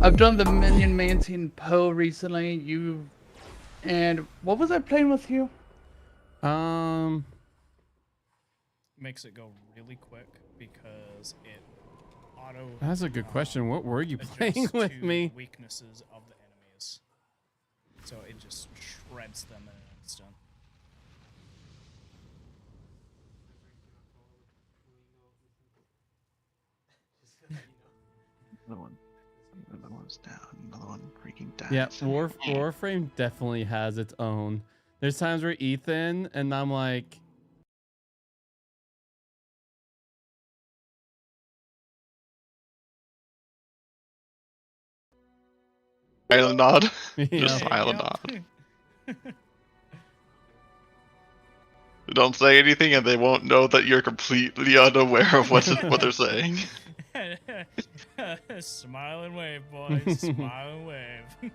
I've done the Minion Manting Poe recently. And what was I playing with you? Um, Makes it go really quick because it auto. that's a good question. What were you playing adjusts with to me? weaknesses of the enemies, so it just shreds them in an instant. Another one. Another one's down. Another one freaking died. Yeah, Warframe definitely has its own. There's times where Ethan and I'm like, Silent nod. you Just know, silent nod. Don't say anything, and they won't know that you're completely unaware of what they're saying. Smile and wave, boys. Smile and wave.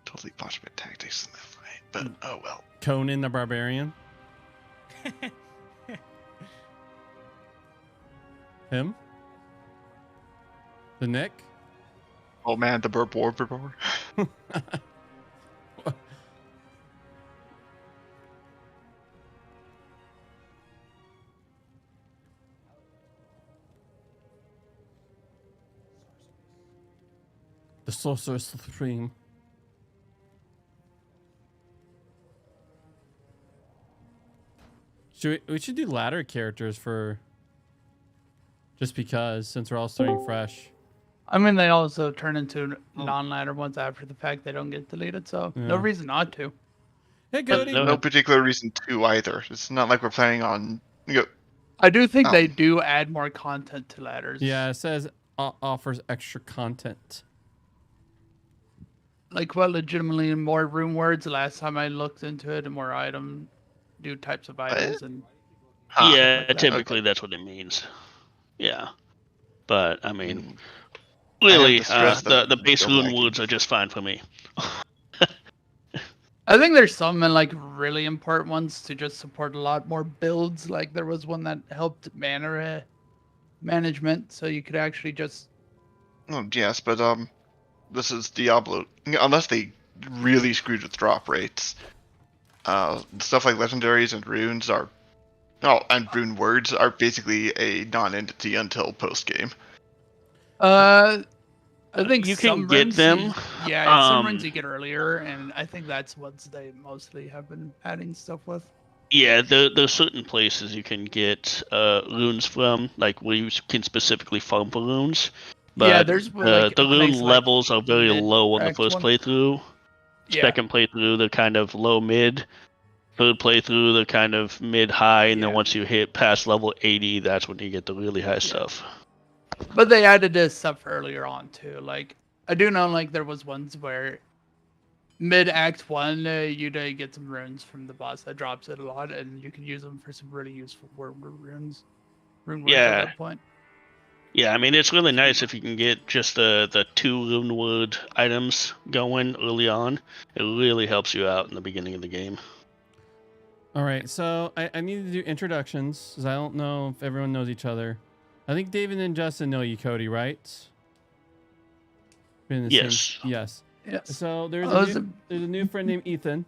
Totally botched my tactics in that fight, but oh well. Conan the Barbarian. Him. The Nick. Oh man, the burp. The Sorcerer Supreme. We should do ladder characters for just because, since we're all starting fresh. I mean, they also turn into non-ladder ones after the fact. They don't get deleted, so no Yeah. reason not to. Hey, Cody. No particular reason to either. It's not like we're planning on. I do think they do add more content to ladders. Yeah, it says offers extra content. Like, well, legitimately more rune words. The last time I looked into it, and more new types of items, and yeah, like that. typically that's what it means. Yeah, but I mean, I have really, to stress that the base they're rune lagging. woods are just fine for me. I think there's some like really important ones to just support a lot more builds. Like there was one that helped mana management, so you could actually just. Oh yes, but this is Diablo. Unless they really screwed with drop rates, stuff like legendaries and runes are. Oh, and rune words are basically a non-entity until post game. I think You some can get runes them. some runes you get earlier, and I think that's what they mostly have been adding stuff with. Yeah, there's certain places you can get runes from, like where you can specifically farm for runes. But Yeah, there's like the a rune place like levels are very low on the mid-ranked first one. playthrough. Yeah. Second playthrough, they're kind of low mid. Third playthrough, they're kind of mid high, and then Yeah. once you hit past level 80, that's when you get the really high stuff. But they added this stuff earlier on too. Like I do know, like there was ones where mid Act 1, you get some runes from the boss that drops it a lot, and you can use them for some really useful rune words at Yeah. that point. Yeah, I mean, it's really nice if you can get just the 2 rune word items going early on. It really helps you out in the beginning of the game. All right, so I need to do introductions because I don't know if everyone knows each other. I think David and Justin know you, Cody, right? Been in the Yes. Yes. Yes. So there's a new friend named Ethan.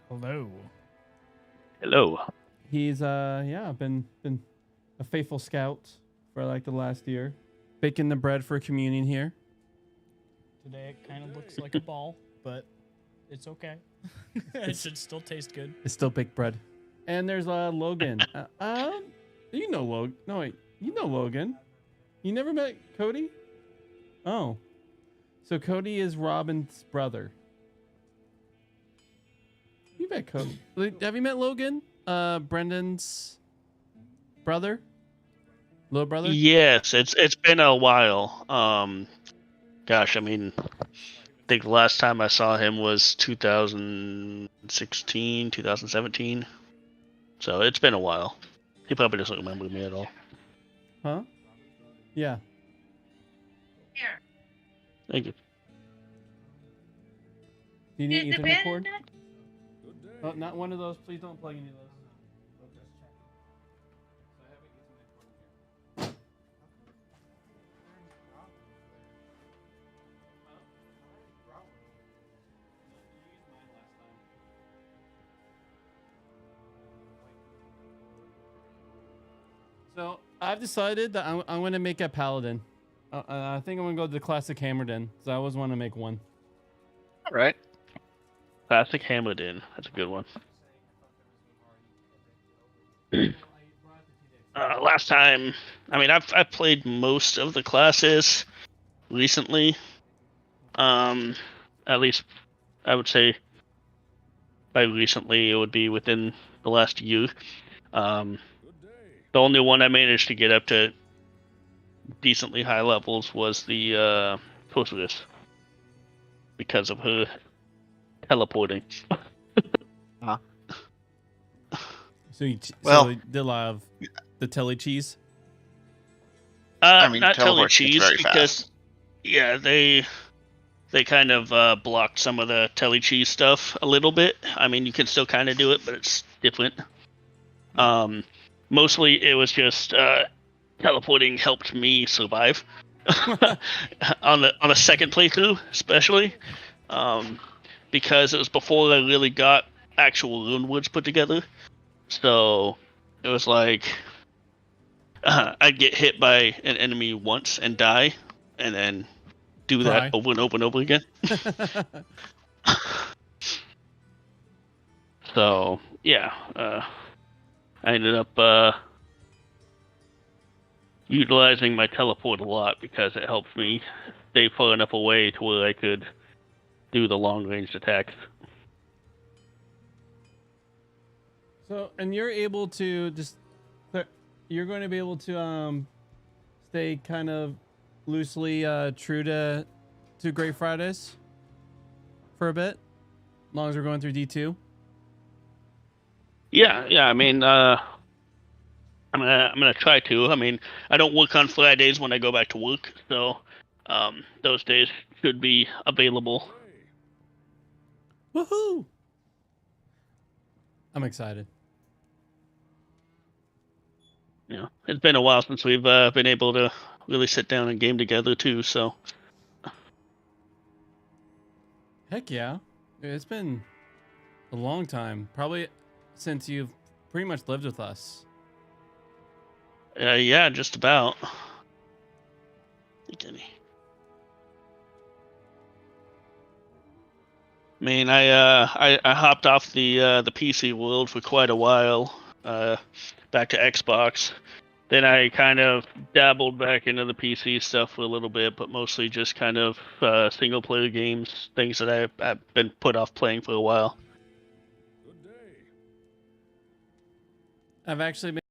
Hello. Hello. He's been a faithful scout for like the last year, baking the bread for communion here. Today it kind of looks like a ball, but it's okay. It should still taste good. It's still baked bread. And there's Logan. You know Logan. No wait, you know Logan. You never met Cody? Oh, so Cody is Robin's brother. You met Cody. Have you met Logan? Brendan's brother. Little brother? Yes, it's been a while. Gosh, I mean, I think the last time I saw him was 2016, 2017. So it's been a while. He probably doesn't remember me at all. Huh? Yeah. Thank you. Do you need Ethernet cord? Oh, not one of those. Please don't plug any of those. So I've decided that I'm going to make a paladin. I think I'm going to go to the classic Hammerden, because I always want to make one. All right. Classic Hammerden. That's a good one. Last time, I mean, I've played most of the classes recently. At least I would say by recently it would be within the last year. The only one I managed to get up to decently high levels was the Sorceress because of her teleporting. So you Well- so you did a lot of the telly cheese. I mean, Not Telly teleport gets Cheese very because fast. yeah, they kind of blocked some of the Telly Cheese stuff a little bit. I mean, you can still kind of do it, but it's different. Mostly it was just teleporting helped me survive on the second playthrough, especially because it was before I really got actual rune woods put together. So it was like I'd get hit by an enemy once and die, and then do Cry. that over and over and over again. So yeah, I ended up utilizing my teleport a lot because it helps me stay far enough away to where I could do the long range attacks. So, and you're able to you're going to be able to stay kind of loosely true to Great Fridays for a bit, as long as we're going through D2. Yeah. I mean, I'm gonna try to. I mean, I don't work on Fridays when I go back to work, so those days should be available. Woohoo! I'm excited. You know, it's been a while since we've been able to really sit down and game together too. So Heck yeah. It's been a long time. Probably since you've pretty much lived with us. yeah, just about. I mean, I hopped off the PC world for quite a while, back to Xbox. Then I kind of dabbled back into the PC stuff for a little bit, but mostly just kind of single player games, things that I've been put off playing for a while. I've actually been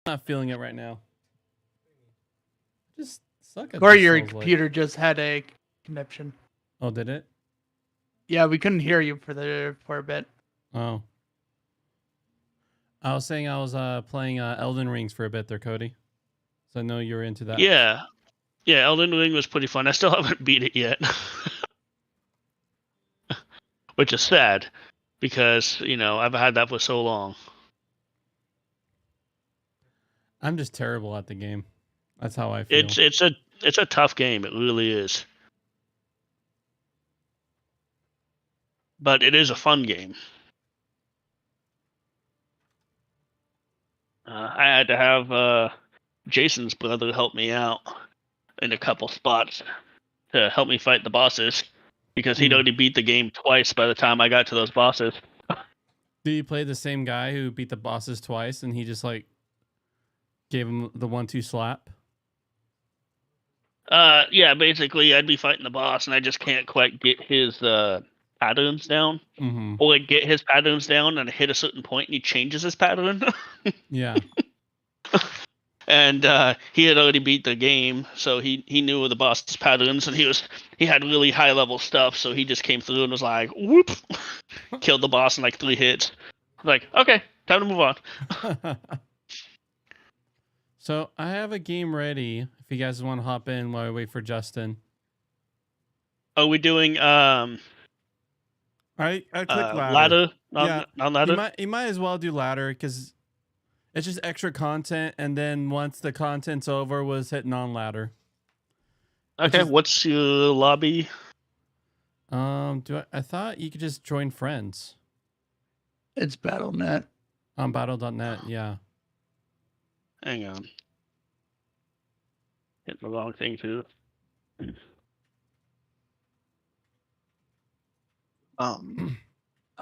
not feeling it right now. Just suck at Or this your Souls-like. computer just had a connection. Oh, did it? Yeah, we couldn't hear you for a bit. Oh. I was saying I was playing Elden Rings for a bit there, Cody. So I know you're into that. Yeah, Elden Ring was pretty fun. I still haven't beat it yet, which is sad because I've had that for so long. I'm just terrible at the game. That's how I feel. It's a tough game. It really is. But it is a fun game. I had to have Jason's brother help me out in a couple spots to help me fight the bosses because he'd already beat the game twice by the time I got to those bosses. Do you play the same guy who beat the bosses twice and he just like gave him the 1-2 slap? Yeah, basically I'd be fighting the boss and I just can't quite get his patterns down. Mm-hmm. Or I'd get his patterns down and hit a certain point and he changes his pattern. Yeah. And he had already beat the game, so he knew the boss's patterns, and he had really high level stuff, so he just came through and was like, whoop, killed the boss in like 3 hits. Like, okay, time to move on. So I have a game ready if you guys want to hop in while I wait for Justin. Are we doing I click ladder. ladder? Yeah, On ladder? You might as well do ladder because It's just extra content, and then once the content's over, was hitting on ladder. Okay, is- what's your lobby? I thought you could just join friends It's BattleNet. on battle.net. Yeah. Hang on. Hitting the wrong thing too.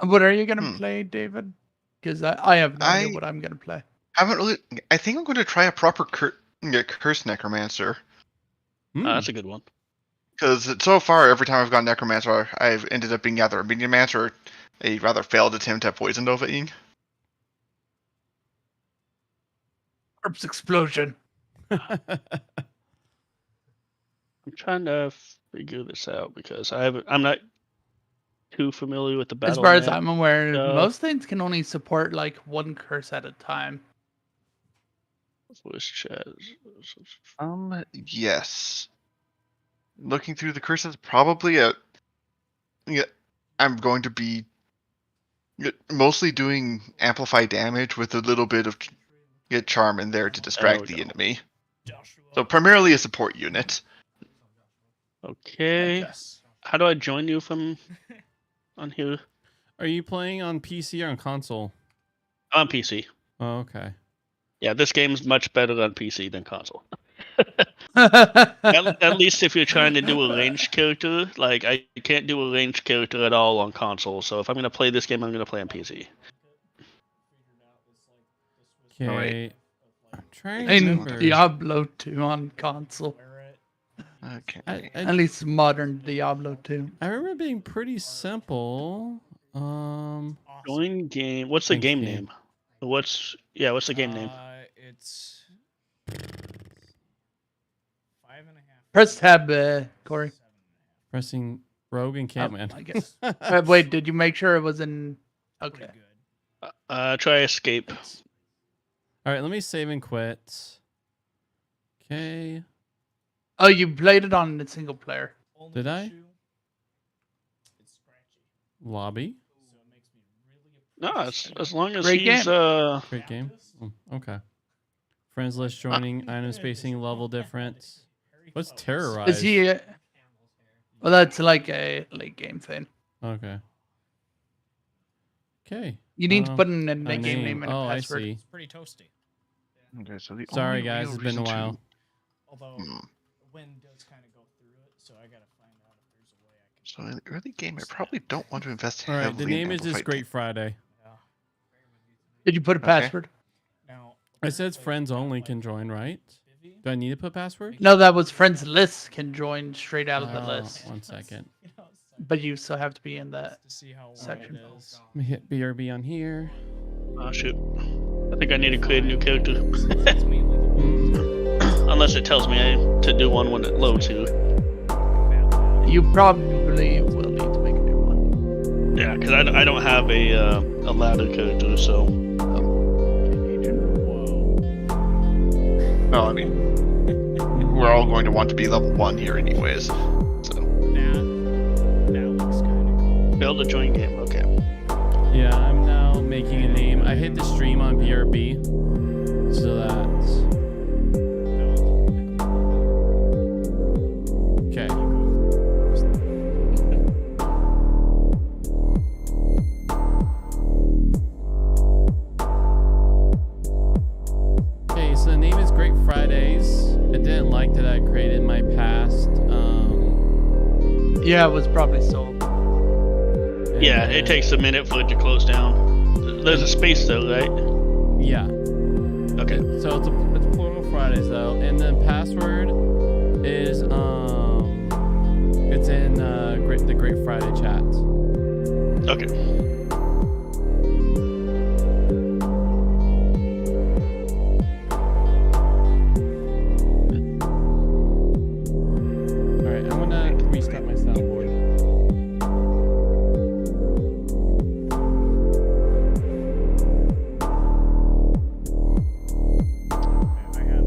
What are you gonna Hmm. play, David? Because I have no idea I- what I'm gonna play. Haven't really. I think I'm going to try a proper curse necromancer. Hmm. That's a good one. Because so far, every time I've gone necromancer, I've ended up being either a mediomancer or a rather failed attempt at poison novaing. Corpse explosion. I'm trying to figure this out because I'm not too familiar with the battle. As far as I'm aware, so- most things can only support like one curse at a time. Voice chat. Yes. Looking through the curses, probably I'm going to be mostly doing amplify damage with a little bit of charm in there to distract we the go. enemy. Joshua. So primarily a support unit. Okay. Yes. How do I join you from on here? Are you playing on PC or on console? On PC. Oh, okay. Yeah, this game's much better on PC than console. At least if you're trying to do a ranged character, like I can't do a ranged character at all on console. So if I'm gonna play this game, I'm gonna play on PC. Okay. Alright. I'm trying to In remember. Diablo 2 on console. Wear it. Okay. At least modern Diablo 2. I remember it being pretty simple. Awesome. Join game. What's the Thanks, game game. name? What's the game name? It's 5.5. Press tab, Corey. 7.5. Pressing rogue and Catman. I guess. Wait, did you make sure it was in? Okay. Pretty good. Try escape. All right, let me save and quit. Okay. Oh, you played it on the single player. Only Did I? issue, it's scratchy. Lobby. So it makes me really No, as long as Great he's game. Great game. Oh, okay. Friends list joining, item spacing, level difference. What's terrorize? Is he? Well, that's like a late game thing. Okay. Okay. You need to put in a game name. name and a Oh, I password. see. It's pretty toasty. Okay, so the Sorry, only guys, real it's been a reason to- while. Although Hmm. wind does kind of go through it, so I gotta find out if there's a way I can. So in the early game, I probably don't want to invest All right. heavily The name in is just amplified Great Friday. Yeah. Did you put a Okay. password? Now It says friends only can join, right? Vivi, Do I need to put password? No, that was friends list can join straight out of the Oh, list, one second. you know, but you still have to be in that. to see how section. it is. Let me hit BRB on here. Oh shoot! I think I need to create a new character. It's mainly the Mm, Unless it tells me to do one when it loads here. You probably will need to make a new one. Yeah, because I don't have a ladder character, so Whoa. No, I mean, we're all going to want to be level 1 here anyways. So, That looks kind of cool. build a join game. Okay. yeah, I'm now making a name. I hit the stream on BRB. So that's That looks okay. Okay, so the name is Great Fridays. It didn't like that I created my past. Yeah, it was probably sold. and Yeah, it then- takes a minute for it to close down. There's a space though, right? Yeah. Okay. So it's Plural Fridays though, and the password is it's in the Great Friday chat. Okay. All right, I'm gonna restart my soundboard. I have.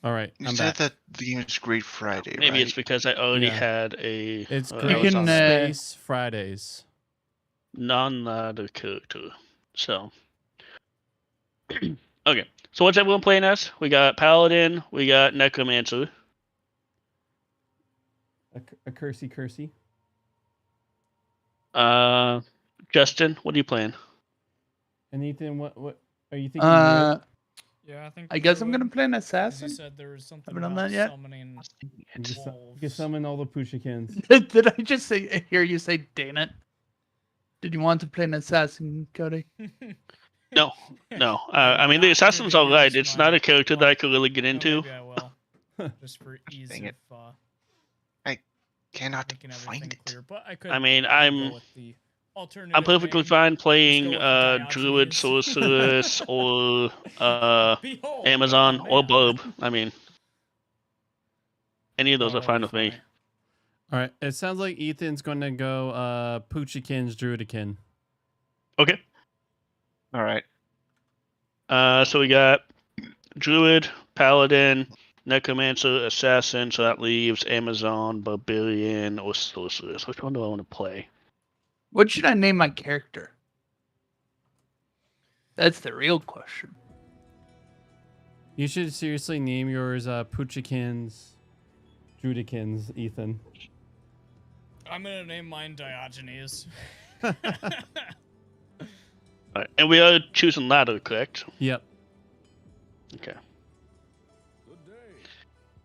All right, You I'm said back. that the game is Great Friday, Maybe right? it's because I already Yeah. had a. It's I Great was can, on a Space Fridays. non-ladder character. So. Okay. So what's everyone playing as? We got Paladin. We got Necromancer. A cursey. Justin, what are you playing? And Ethan, what are you thinking? Druid? Yeah, I think. I guess I'm Druid, gonna play an 'cause assassin. You said there was something Haven't done about that yet? summoning You can wolves. summon all the Pushikins. Did I just hear you say "Dane it"? Did you want to play an assassin, Cody? No. No. I'm I mean, the not here Assassin's to alright. use It's not my- a character that well, I could really get no, into. maybe I will, just for ease Dang it. of Cannot making find everything it. clear. But I could. I mean, go I'm with the alternative I'm perfectly name. fine playing Let's go with Druid, Diogenes. Sorceress, or Behold, Amazon, a or man. Bulb. I mean, any of those Oh, are fine it'll with be me. fine. All right, it sounds like Ethan's going to go Puchikins Druidikin. Okay. All right. So we got Druid, Paladin, Necromancer, Assassin. So that leaves Amazon, Barbarian, or Sorceress. Which one do I want to play? What should I name my character? That's the real question. You should seriously name yours Puchikins Druidikins, Ethan. I'm gonna name mine Diogenes. Alright, and we are choosing ladder, correct? Yep. Okay.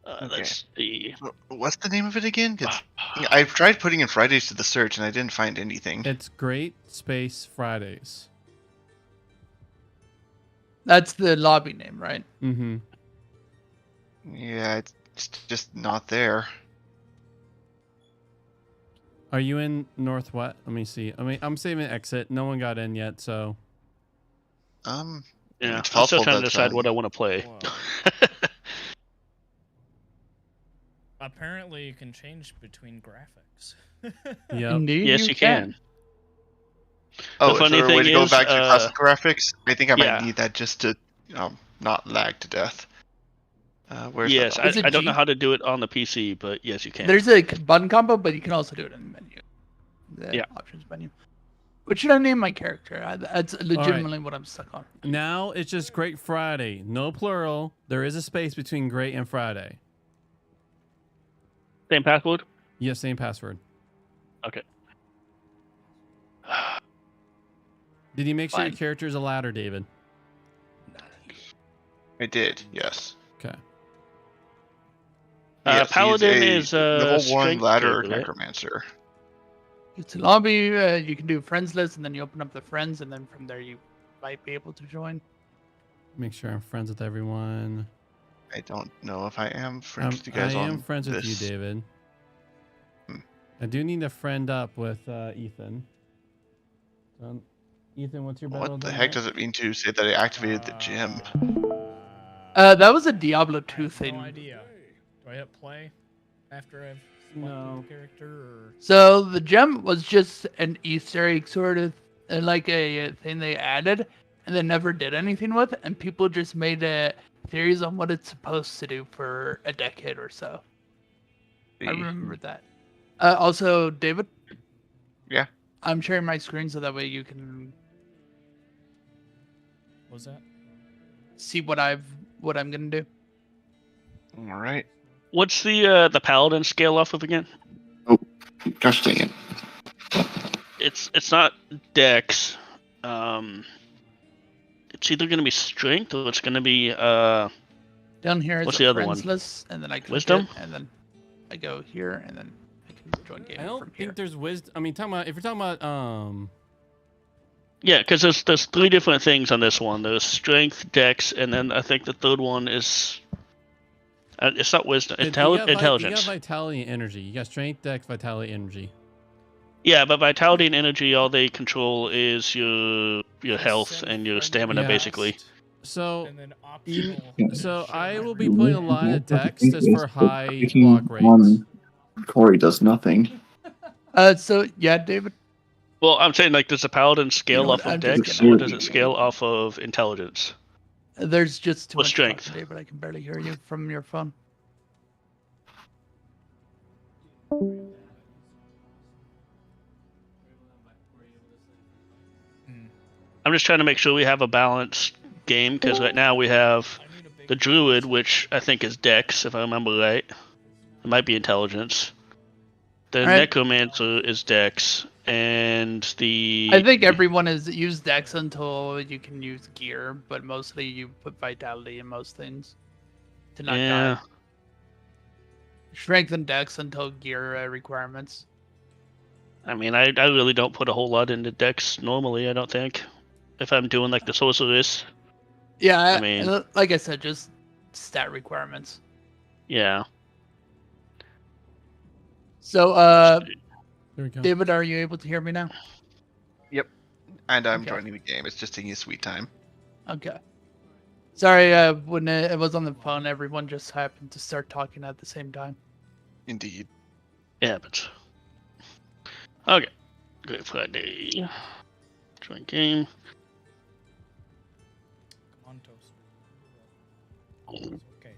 Okay. Let's see. What's the name of it again? 'Cause I've tried putting in Fridays to the search and I didn't find anything. It's Great Space Fridays. That's the lobby name, right? Mm-hmm. Yeah, it's just not there. Are you in Northwest? Let me see. I mean, I'm saving exit. No one got in yet, so. Yeah, It's I'm still possible trying to that, decide what I want to play. Apparently, you can change between graphics. Yep. Indeed, Yes, you can. Oh, The funny is there a way thing to go is, back to classic graphics? I think I yeah. might need that just to not lag to death. Where's Yes, the Is it I don't know G? how to do it on the PC, but yes, you can. There's a button combo, but you can also do it in the menu. The Yeah. options menu. What should I name my character? That's legitimately what I'm stuck on. Now it's just Great Friday. No plural. There is a space between Great and Friday. Same password? Yes, same password. Okay. Did you make sure your Fine. character is a ladder, David? I did, yes. Okay. Yes, he's Paladin a is level 1 strength ladder character, right? necromancer. It's a lobby. You can do friends list, and then you open up the friends, and then from there you might be able to join. Make sure I'm friends with everyone. I don't know if I am friends with you I guys on am friends with this. you, David. Hmm. I do need to friend up with Ethan. Ethan, what's your battle? What the heck does it mean to say that I activated the gym? That was a Diablo 2 I have thing. no idea. Do I hit play after I've selected No. the character, or So the gem was just an Easter egg sort of, like a thing they added, and they never did anything with, and people just made theories on what it's supposed to do for a decade or so. I remember that. Also, David. Yeah? I'm sharing my screen so that way you can what was that? see what I'm gonna do. All right. What's the Paladin scale off of again? Gosh dang it. It's not Dex. It's either gonna be Strength or it's gonna be Down here is What's a the other friends one? list, and then I click Wisdom? it, and then I go here, and then I can join game I don't from here. think there's wisdom. I mean, if you're talking about yeah, because there's 3 different things on this one. There's Strength, Dex, and then I think the third one is it's not Wisdom, you got Intelligence. You got vitality and energy. You got strength, dex, vitality, energy. Yeah, but Vitality and Energy, all they control is your health and your stamina, Yeah. basically. So And then you- optional. So share I my will be room. putting a lot of dex just for high Taking block rates. one, Corey does nothing. So yeah, David. Well, I'm saying, like, does the Paladin scale know what, off of I'm just Dex, gonna- or does it scale off of Intelligence? There's just too What much strength? talking, David. I can barely hear you from your phone. I'm just trying to make sure we have a balanced game because right now we have I need a big the druid, which I think is Dex, if I remember right. It might be intelligence. The Alright. necromancer is Dex, and the I think everyone has used Dex until you can use gear, but mostly you put Vitality in most things to not yeah. die. Strength and Dex until gear requirements. I mean, I really don't put a whole lot into Dex normally. I don't think if I'm doing like the sorceress. Yeah, I mean- like I said, just stat requirements. Yeah. So, There we go. David, are you able to hear me now? And I'm Okay. joining the game. It's just taking a sweet time. Okay. Sorry, when it was on the phone, everyone just happened to start talking at the same time. Indeed. Yeah, but okay. Good Friday. Join game. Come on, Toast. It's okay.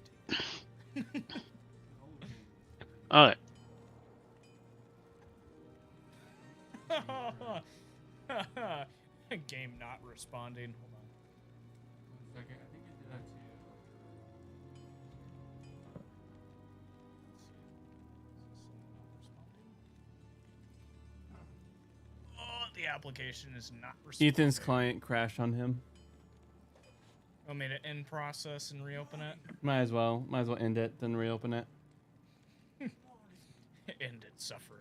All right. Game not responding. Hold on. Oh, the application is not responding. Ethan's client crashed on him. Want me to end process and reopen it? Might as well end it, then reopen it. Ended suffering.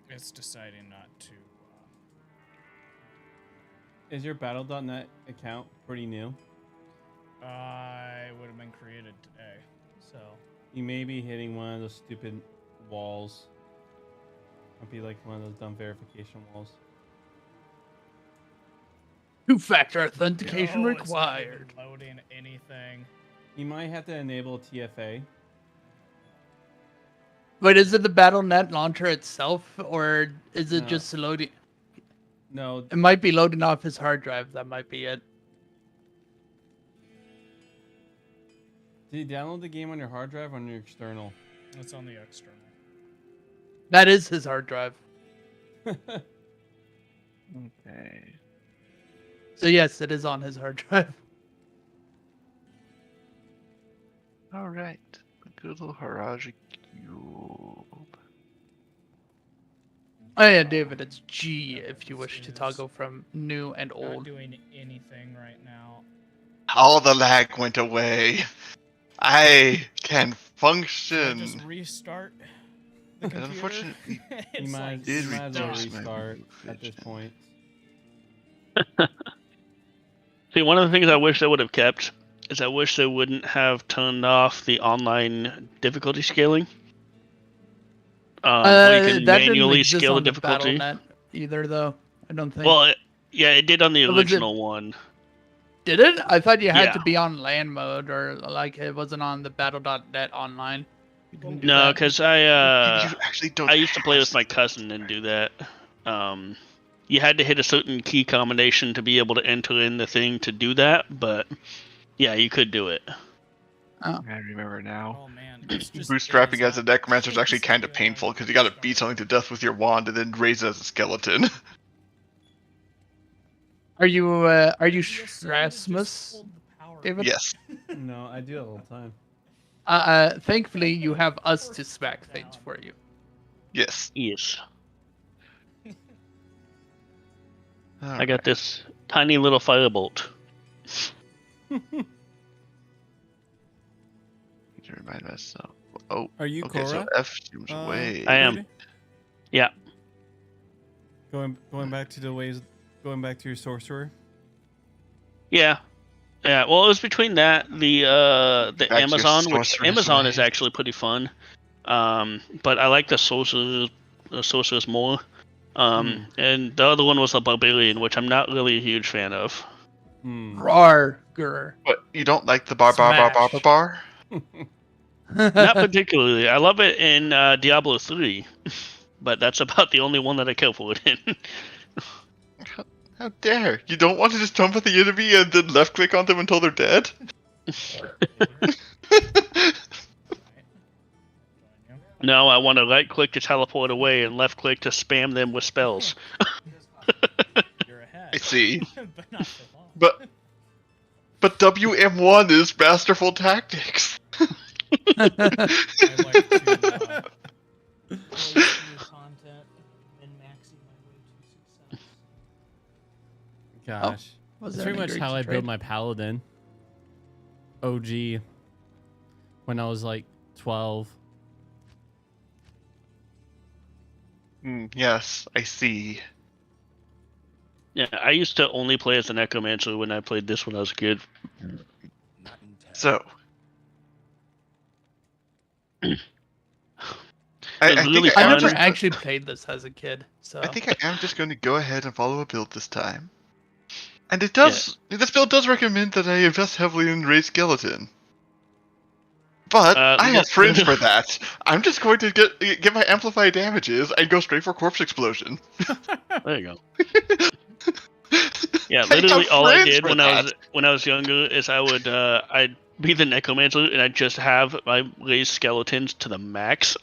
It's deciding not to. Is your Battle.net account pretty new? I would have been created today, so You may be hitting one of those stupid walls. Might be like one of those dumb verification walls. Two-factor authentication No, it's not even required. loading anything. You might have to enable TFA. Wait, is it the BattleNet launcher itself, or is it No. just loading? No, It might be loading off his hard drive. That might be it. did you download the game on your hard drive or on your external? It's on the external. That is his hard drive. Okay. So yes, it is on his hard drive. All right. Good little Haraji Cube. Oh yeah, David, it's G if you wish to toggle from new and Not old. doing anything right now. All the lag went away. I can Should I function. just restart the And computer? unfortunately, You It's might, like, did you might as well reduce my restart move at this fidget. point. See, one of the things I wish they would have kept is I wish they wouldn't have turned off the online difficulty scaling. Where you can That didn't manually exist scale the on the difficulty. BattleNet either, though. I don't think. Well, yeah, it did on the Or was it- original one. Did it? I thought you had Yeah. to be on LAN mode, or like it wasn't on the Battle.net online. You can do No, that. because you actually don't. I used to play have with my cousin and do that. You had to hit a certain key combination to be able to enter in the thing to do that, but yeah, you could do it. I remember now. oh man, it's just Bootstrapping days as a out. necromancer is actually It's kind of like, painful because you gotta beat something to death with your wand and then raise it as a skeleton. Are you Maybe the sun just Strasmus, pulled the power David? Yes. No, I do it all the time. Thankfully, you have us to spec things for you. Yes. Yes. I got this tiny little firebolt. Need to remind myself. Oh. Are you Okay, so Cora? F seems away. I am. Rudy? Yeah. Going back to the ways, going back to your sorcerer. Yeah. Yeah, well, it was between that, the Back to your Amazon, which sorcerer's Amazon is ways. actually pretty fun. But I like the sorcerers more. And the other one was the barbarian, which I'm not really a huge fan of. Hmm. Rarger. But you don't like the bar bar bar bar bar Smash. bar? Not particularly. I love it in Diablo 3, but that's about the only one that I care for it in. How dare! You don't want to just jump at the enemy and then left click on them until they're dead? No, I want to right click to teleport away and left click to spam them with spells. You're ahead. I see. But not for long. But WM1 is masterful tactics. I like to always do content and maxing my way to success. Gosh. Was That's there pretty any much how great I trade? built my paladin. OG. When I was like 12. Yes, I see. Yeah, I used to only play as a necromancer when I played this when I was a kid. So. It I was really think I I'm never fun. just, actually played this as a kid, so I think I am just going to go ahead and follow a build this time. And it does. This build does recommend that I invest heavily in Raid Skeleton. But I have friends for that. I'm just going to get my amplified damages and go straight for Corpse Explosion. There you go. Yeah, I literally have all I friends did for when I was younger is I'd be the necromancer and I'd just have my raised skeletons to the max.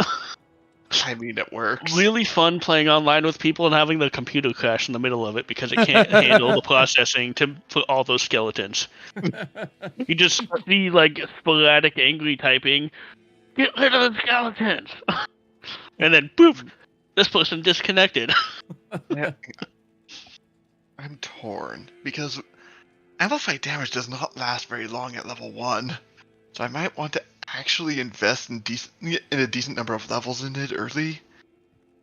I mean, it works. Really fun playing online with people and having the computer crash in the middle of it because it can't handle the processing to put all those skeletons. You just see like sporadic angry typing. Get rid of the skeletons, and then poof, this person disconnected. I'm torn because amplified damage does not last very long at level 1, so I might want to actually invest in a decent number of levels in it early.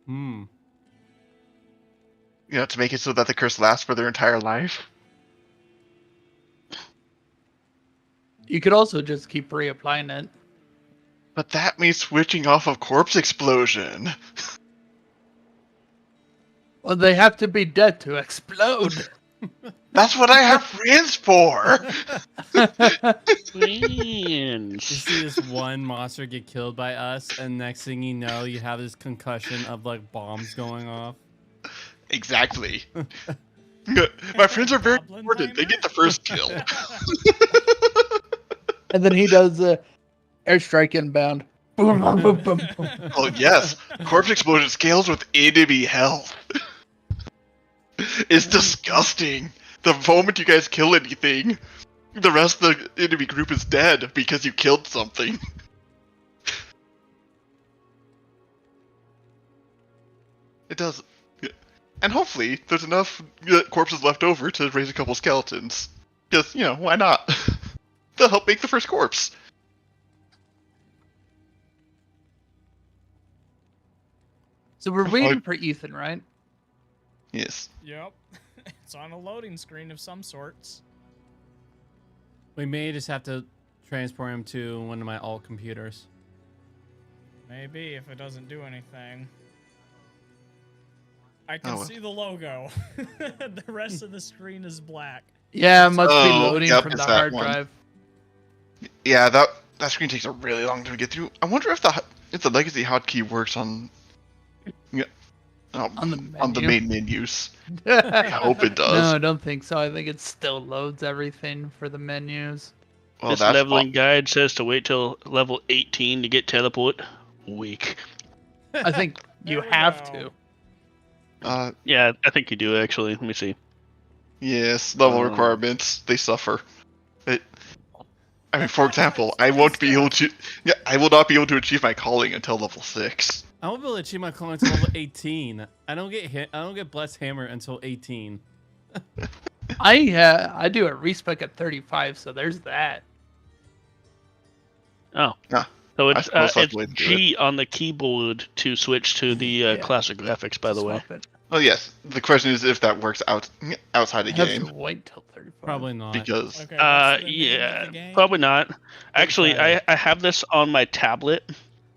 Hmm. You know, to make it so that the curse lasts for their entire life. you could also just keep reapplying it. But that means switching off of Corpse Explosion. Well, they have to be dead to explode. That's what I have friends for. Man. You see this one monster get killed by us, and next thing you know, you have this concussion of like bombs going off. Exactly. My friends are very Goblin important. They timer? get the first kill. And then he does the airstrike inbound. Boom, boom, boom, boom, boom. Oh yes, Corpse Explosion scales with enemy health. It's disgusting. The moment you guys kill anything, the rest of the enemy group is dead because you killed something. It does. And hopefully, there's enough corpses left over to raise a couple skeletons. Because, you know, why not? They'll help make the first corpse. So we're waiting for Ethan, right? Yes. Yep. It's on a loading screen of some sorts. We may just have to transport him to one of my alt computers. Maybe if it doesn't do anything. I can Oh. see the logo. The rest of the screen is black. Yeah, it must be Oh, loading yep, from it's the that hard one. drive. Yeah, that screen takes a really long time to get through. I wonder if the legacy hotkey works on On the on the menu. main menus. I hope it does. No, I don't think so. I think it still loads everything for the menus. Well, This that's leveling guide says to wait till level 18 to get teleport. Weak. I think you There we have go. to. Yeah, I think you do actually. Let me see. Yes, level requirements, they suffer. I mean, for example, I won't be able to. Yeah, I will not be able to achieve my calling until level 6. I won't be able to achieve my calling until level 18. I don't get hit. I don't get Blessed Hammer until 18. I do a respec at 35, so there's that. Oh. Ah, So I it's suppose that's the way to do G on the keyboard to switch to the Yeah. classic graphics, by the way. Swap it. Oh yes, the question is if that works outside the I have game, to wait till 35. Probably not. because Okay, what's the name of Yeah, the game? probably not. Actually, Friday. I have this on my tablet.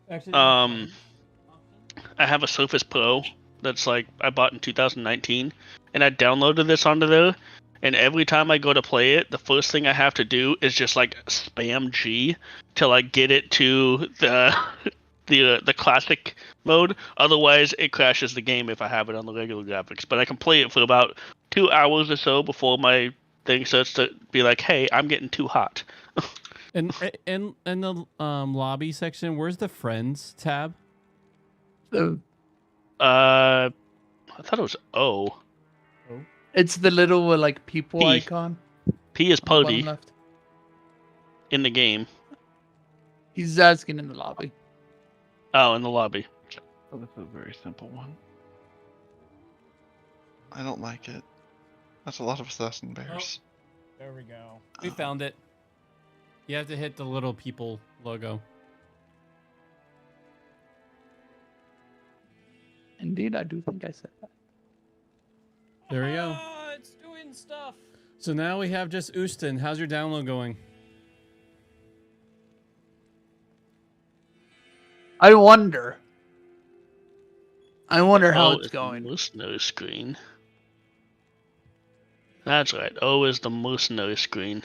Actually, I have a Surface Pro that's like I bought in 2019, and I downloaded this onto there, and every time I go to play it, the first thing I have to do is just like spam G till I get it to the classic mode. Otherwise, it crashes the game if I have it on the regular graphics. But I can play it for about 2 hours or so before my thing starts to be like, "Hey, I'm getting too hot." And in the lobby section, where's the friends tab? So I thought it was O. it's the little like people P. icon P is on the bottom party left. in the game. He's asking in the lobby. Oh, in the lobby. Oh, this is a very simple one. I don't like it. That's a lot of assassin bears. There we go. We found it. You have to hit the little people logo. Indeed, I do think I said that. There we go. Ah, it's doing stuff. So now we have just Houston. How's your download going? I wonder how O it's is going. The mercenary screen. That's right. O is the mercenary screen.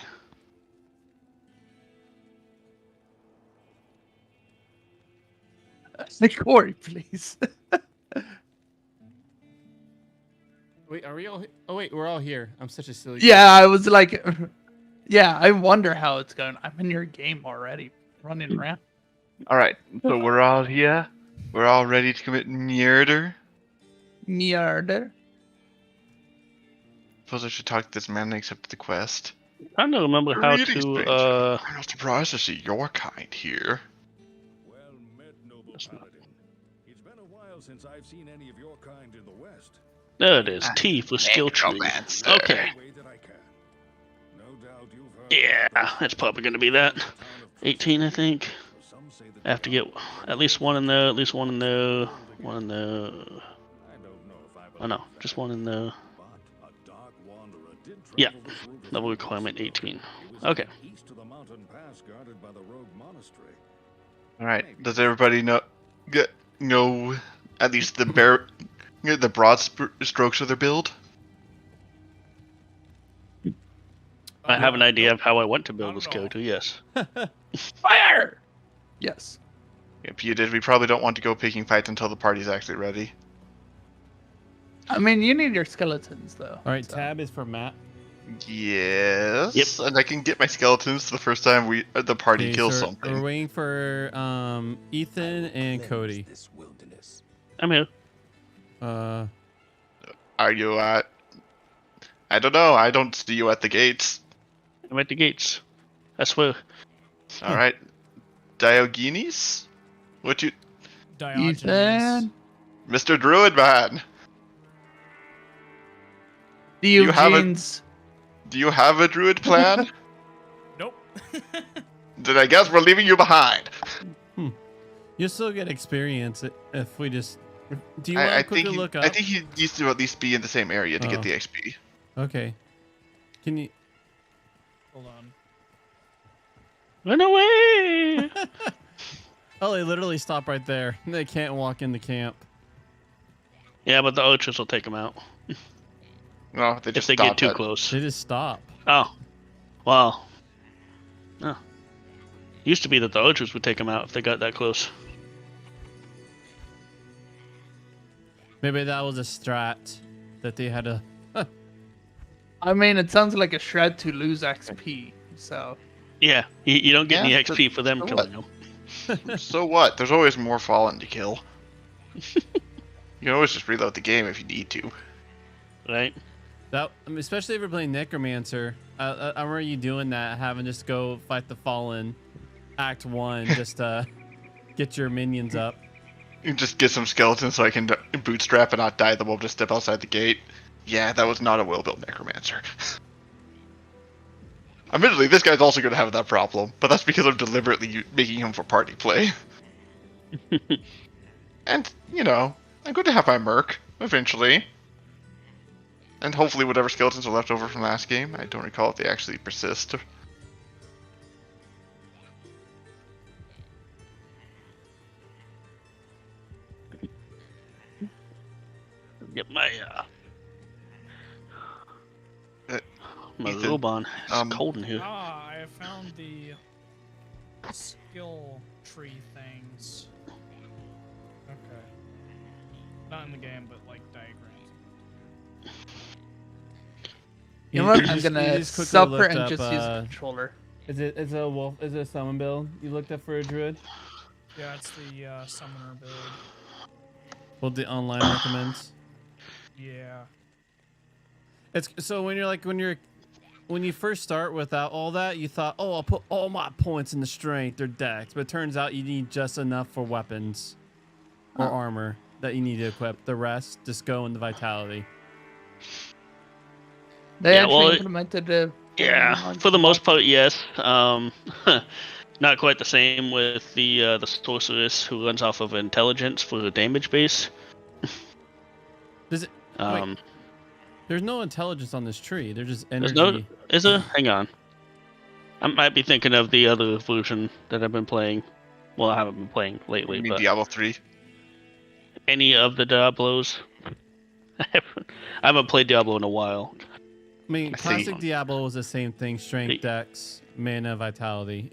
Corey, please. Wait, are we all? Oh wait, we're all here. I'm such a silly. Yeah, I was like, yeah, I wonder how it's going. I'm in your game already, running around. All right, so we're all here. We're all ready to commit murder. Murder. Suppose I should talk to this man and accept the quest. I'm trying to remember how Greetings, to. stranger. I'm not surprised to see your kind here. Well met, noble paladin. It's been a while since I've seen any of your kind in the West. There it is. T for skill tree. Necromancer. Okay. Any way that I can. No doubt you've heard Yeah, it's probably going to be that. 18, I think. Some say that I have to get at least one in there, at least one in there, one in there. I don't know if I Oh no, just one in there. but a dark wanderer did Yeah, travel this route level as requirement well. 18. It was Okay. east of the mountain pass guarded by the rogue monastery. All right. Does everybody know at least the broad strokes of their build? I have an idea of how I want to build this character, yes. Fire. Yes. If you did, we probably don't want to go picking fights until the party's actually ready. I mean, you need your skeletons though. All right, so- tab is for Matt. Yes. Yep. And I can get my skeletons the first time the party Okay, kills so something. We're waiting for Ethan and Cody. I'm here. Are you at? I don't know. I don't see you at the gates. I'm at the gates. I swear. All right. Diogenes? What you, Diogenes. Ethan. Mr. Druid man? The You have a- Eugenes. Do you have a druid plan? Nope. Then I guess we're leaving you behind. You'll still get experience if we just. Do you want I to quickly think look up? I think he needs to at least be in the same area to Oh. get the XP. Okay. Can you? Hold on. Run away! Oh, they literally stop right there. They can't walk into camp. Yeah, but the archers will take them out No, they if just they get stop too at- close. They just stop. Oh. Wow. Oh. Used to be that the archers would take them out if they got that close. Maybe that was a strat that they had to. I mean, it sounds like a shred to lose XP. So Yeah, you don't get Yeah, any XP for them so killing them. So what? There's always more fallen to kill. You can always just reload the game if you need to. Right? That, I mean, especially if you're playing Necromancer. I remember you doing that, having just go fight the Fallen, Act 1, just get your minions up. You just get some skeletons so I can bootstrap and not die. Then we'll just step outside the gate. Yeah, that was not a well-built necromancer. Admittedly, this guy's also going to have that problem, but that's because I'm deliberately making him for party play. And, you know, I'm going to have my merc, eventually. And hopefully whatever skeletons are left over from last game. I don't recall if they actually persist. Get my my Ethan, robe on. It's um, cold in here. Ah, I have found the skill tree things. Okay. Not in the game, but like diagrams. You know what? I'm just- you gonna just quickly suffer looked and up, just use the controller. Is it a wolf? Is it a summon build? You looked up for a druid? Yeah, it's the summoner build. What the online recommends? Yeah. It's so when you first start without all that, you thought, oh, I'll put all my points in the strength or dex, but it turns out you need just enough for weapons or armor that you need to equip. The rest just go in the vitality. They Yeah, actually well, implemented a Yeah, for the most part, yes. Not quite the same with the sorceress who runs off of intelligence for the damage base. Does it? Um, There's no intelligence on this tree. There's just there's energy. no, is there? Hang on. I might be thinking of the other version that I've been playing. Well, I haven't been playing lately, You mean but Diablo 3? any of the Diablos. I haven't played Diablo in a while. I mean, I see. classic Diablo was the same thing: strength, dex, mana, vitality.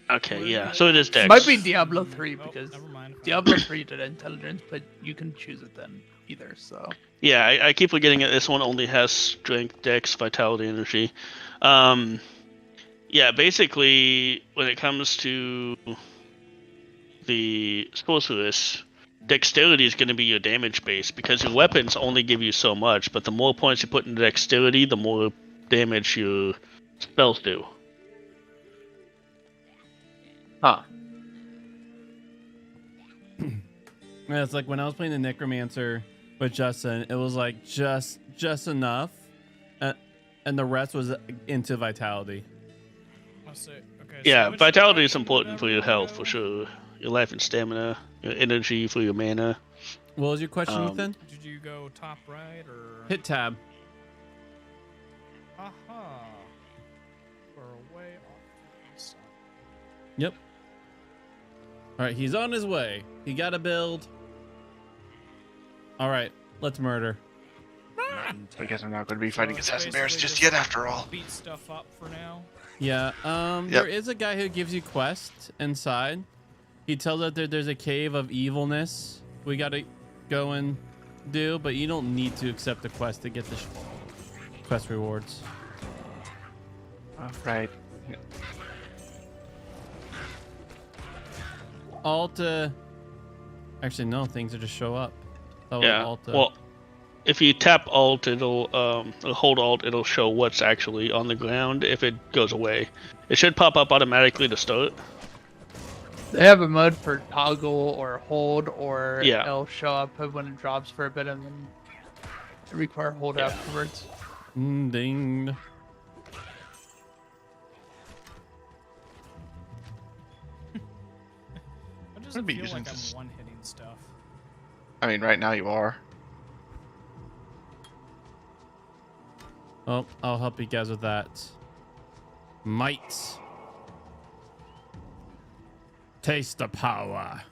Okay, yeah. So it is Dex. Might be Diablo 3 Oh, because never mind. Diablo 3 did intelligence, but you can choose it then either. So Yeah, I keep forgetting that this one only has strength, dex, vitality, energy. Yeah, basically, when it comes to the sorceress, dexterity is going to be your damage base because your weapons only give you so much, but the more points you put into dexterity, the more damage your spells do. huh. Yeah, it's like when I was playing the Necromancer with Justin, it was like just enough, and the rest was into vitality. Let's see. Okay, so Yeah, which vitality is direction important did for your everyone health, go? for sure. Your life and stamina, your energy for your mana. What was your question, Ethan? Did you go top right or? Hit tab. Aha. We're way off to the side. Yep. All right, he's on his way. He got a build. All right, let's murder. I guess I'm not going to be fighting it's assassin bears basically just just yet after all. Beat stuff up for now. Yeah. Yep. There is a guy who gives you quests inside. He tells us that there's a cave of evilness we got to go and do, but you don't need to accept the quest to get the quest rewards. Right. Alt. Actually, no. Things will just show up. Oh, Yeah. Alt. Well, if you tap Alt, it'll hold Alt. It'll show what's actually on the ground. If it goes away, it should pop up automatically to start. They have a mode for toggle or hold, or Yeah. it'll show up when it drops for a bit and then require hold Yeah. afterwards. Ding. It doesn't I'd be feel using like this- I'm one-hitting stuff. I mean, right now you are. Oh, I'll help you guys with that. Might. Taste the power.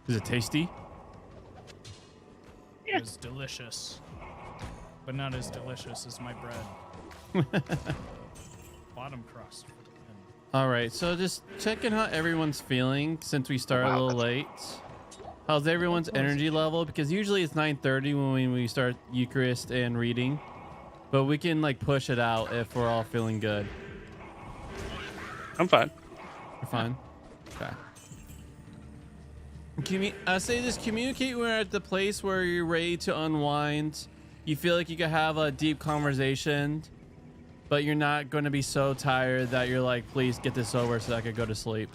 Is it tasty? It was delicious, but not as delicious as my bread. Bottom crust. For the win. All right, so just checking how everyone's feeling since we started a Wow, little late. How's everyone's energy level? Because usually it's 9:30 when we start Eucharist and reading, but we can like push it out if we're all feeling good. I'm fine. We're fine. Okay. I say this: communicate when you're at the place where you're ready to unwind. You feel like you can have a deep conversation, but you're not going to be so tired that you're like, please get this over so I could go to sleep.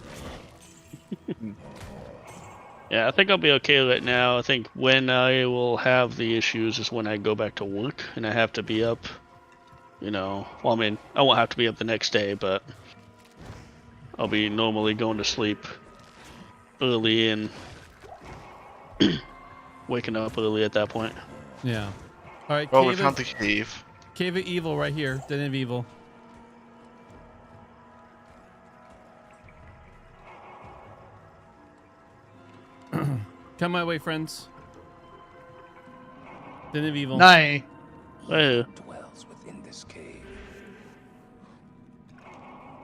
Yeah, I think I'll be okay right now. I think when I will have the issues is when I go back to work and I have to be up. Well, I mean, I won't have to be up the next day, but I'll be normally going to sleep early and waking up early at that point. Yeah. All right. Well, we Cave found of, the cave. Cave of Evil right here. Den of Evil. Come my way, friends. Den of Evil. Nice. Hey, dwells within this cave.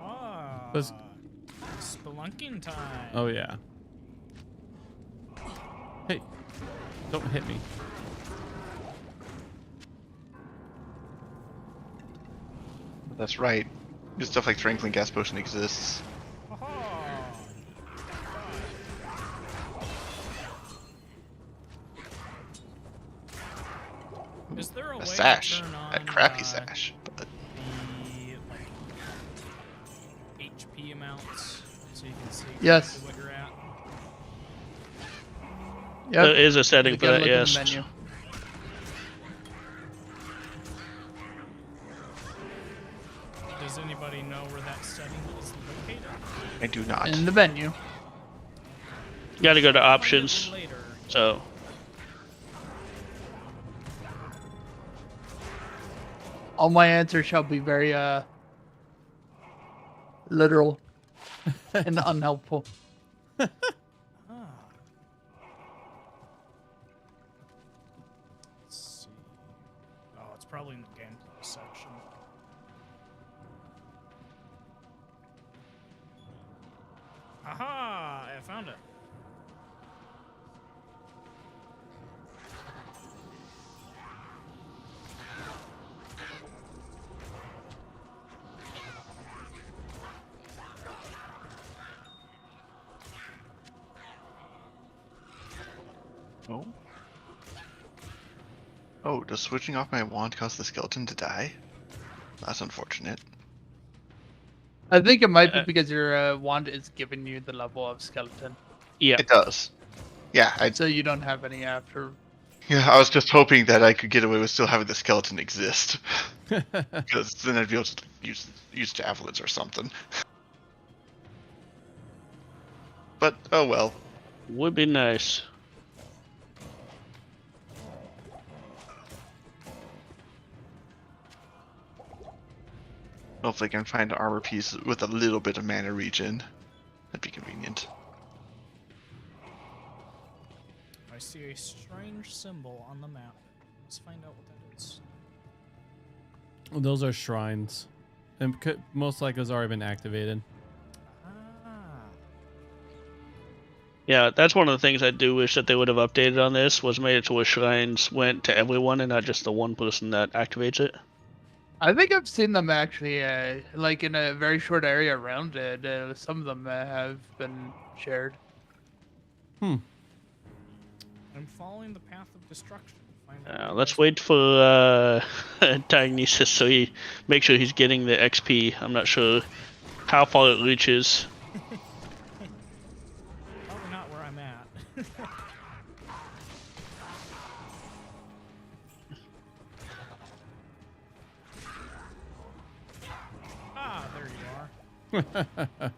Ah, Let's- spelunking time. Oh yeah. Hey, don't hit me. That's right. Stuff like Strangling Gas Potion exists. Aha. Is there a way A to sash. turn on A crappy sash. But the like HP amounts so you can see Yes. exactly what you're at? Yep. There is a setting for Again, that, look in yes. the menu. Does anybody know where that setting is located? I do not. In the menu. You gotta go to Find it options. later. So, All my answers shall be very literal and unhelpful. Ah. Let's see. Oh, it's probably in the gameplay section. Aha! I found it. Oh. Oh, does switching off my wand cause the skeleton to die? That's unfortunate. I think it might be because your wand is giving you the level of skeleton, yeah. It does. Yeah, so you don't have any after. I was just hoping that I could get away with still having the skeleton exist, because then I'd be able to use javelins or something. But oh well. Would be nice. Hopefully I can find an armor piece with a little bit of mana regen. That'd be convenient. I see a strange symbol on the map. Let's find out what that is. Those are shrines, and most likely has already been activated. Ah. Yeah, that's one of the things I do wish that they would have updated on this, was made it to where shrines went to everyone and not just the one person that activates it. I think I've seen them actually, like in a very short area around it. Some of them have been shared. I'm following the path of destruction. Find out what Let's it is. wait for Diagnosis so he make sure he's getting the XP. I'm not sure how far it reaches. Probably not where I'm at. Ah, there you are.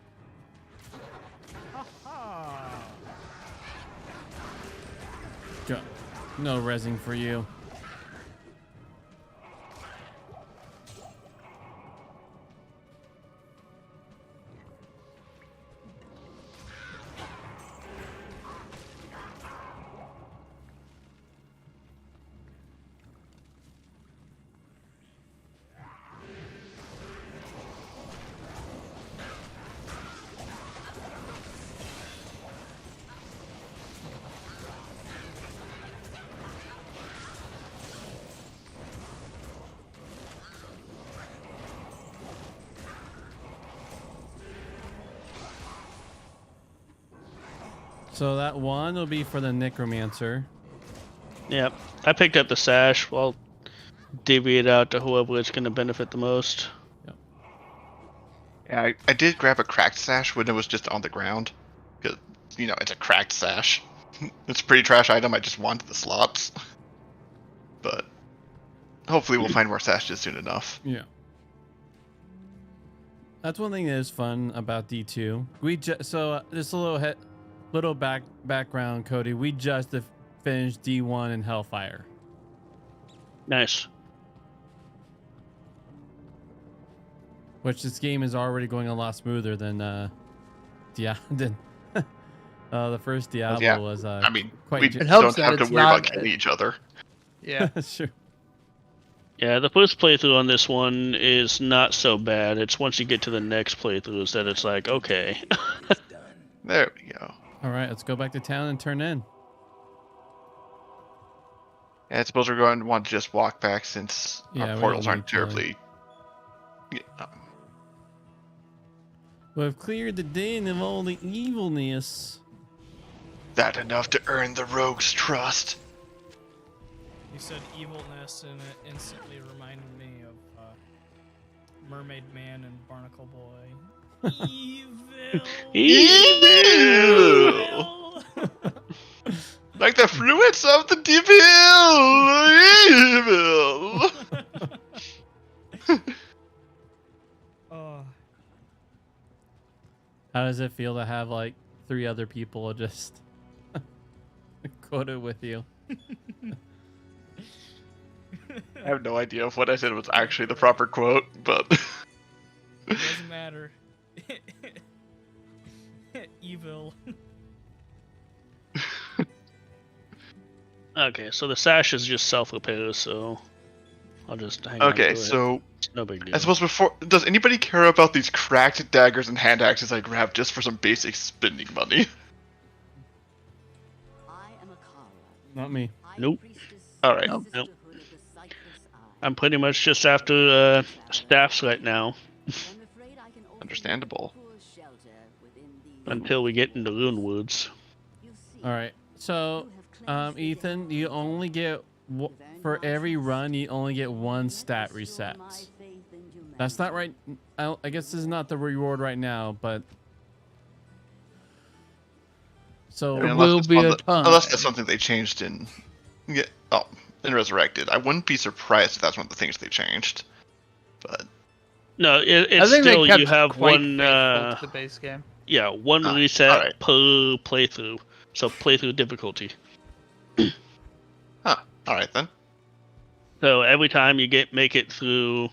Ha Go. No resing for you. So that one will be for the necromancer. Yep, I picked up the sash. I'll divvy it out to whoever it's going to benefit the most. Yeah, I did grab a cracked sash when it was just on the ground. Because, it's a cracked sash. It's a pretty trash item, I just wanted the slots. But hopefully we'll find more sashes soon enough. Yeah. That's one thing that is fun about D2. We just just a little background, Cody. We just finished D1 in Hellfire. Nice. Which this game is already going a lot smoother than the first Diablo Yeah, was I mean, quite we It helps don't that have to it's worry about not- killing each other. Yeah. sure. Yeah, the first playthrough on this one is not so bad. It's once you get to the next playthroughs that it's like, okay. There we go. All right, let's go back to town and turn in. And I suppose we're going to want to just walk back since Yeah, our we portals don't aren't need to, terribly. Yeah, We've cleared the den of all the evilness. that enough to earn the rogue's trust. You said evilness, and it instantly reminded me of Mermaid Man and Barnacle Boy. Evil. Evil! Like the fluids of the devil! Evil! Oh, How does it feel to have like 3 other people just quote it with you? I have no idea if what I said was actually the proper quote, but. it doesn't matter. Evil. Okay, so the sash is just self-repair, so I'll just hang on to Okay, it. so No big deal. I suppose before, does anybody care about these cracked daggers and hand axes I grabbed just for some basic spending money? Not me. Nope. Alright. Nope. Nope. I'm pretty much just after staffs right now Understandable. until we get into Runewoods. All right. So, Ethan, you only get for every run, you only get 1 stat reset. That's not right. I guess this is not the reward right now, but so There Unless will it's be on a the- ton. Unless that's something they changed in. Yeah. Oh, in Resurrected. I wouldn't be surprised if that's one of the things they changed. But No, I it's think still they kept you have quite one. faithful to the base game. Yeah, one Ah, reset alright. per playthrough. So playthrough difficulty. alright then. So every time you make it through,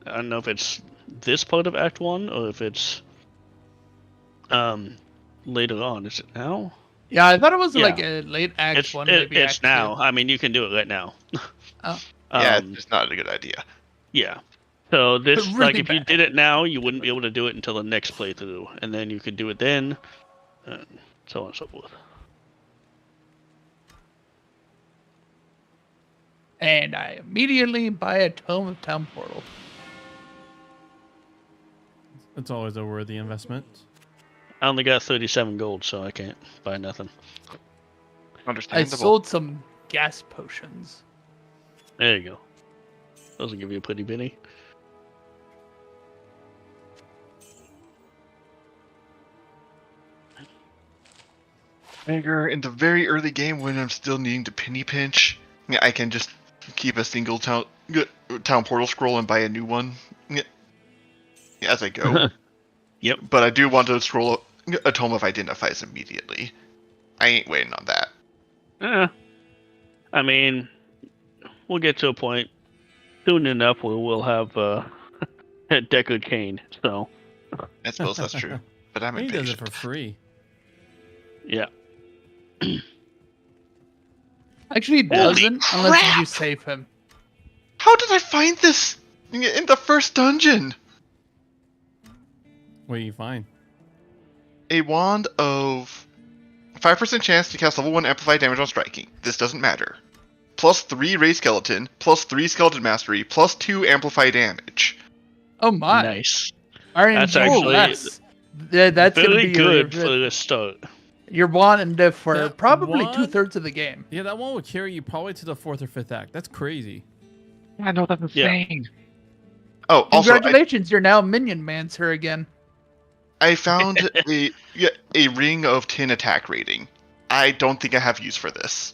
I don't know if it's this part of Act 1 or if it's later on. Is it now? Yeah, I thought it was Yeah. like a late Act It's 1, maybe it's Act now. 2. I mean, you can do it right now. Oh. Yeah, Um, it's not a good idea. yeah. So this, But like, really if you bad. did it now, you wouldn't be able to do it until the next playthrough, and then you could do it then, so on and so forth. And I immediately buy a Tome of Town Portal. it's always a worthy investment. I only got 37 gold, so I can't buy nothing. I Understandable. sold some gas potions. There you go. Those will give you a pretty penny. Figure in the very early game when I'm still needing to penny pinch, yeah, I can just keep a single town portal scroll and buy a new one as I go. Yep. But I do want to scroll a Tome of Identifies immediately. I ain't waiting on that. I mean, we'll get to a point soon enough where we'll have a Deckard Cain. So, I suppose that's true. But I'm He does it impatient. for free. yeah. Actually, he Holy doesn't unless you crap! save him. How did I find this in the first dungeon? What do you find? A wand of 5% chance to cast level 1 amplified damage on striking. This doesn't matter. Plus 3 Ray Skeleton, plus 3 Skeleton Mastery, plus 2 amplify damage. Oh my! Nice. RNG That's actually that's gonna Very be good your, for the start. you're wanting to for That probably one- 2/3 of the game. Yeah, that one will carry you probably to the 4th or 5th act. That's crazy. Yeah, no, that's Yeah. insane. Oh, also, Congratulations, you're now Minion Mancer again. I found a ring of 10 attack rating. I don't think I have use for this.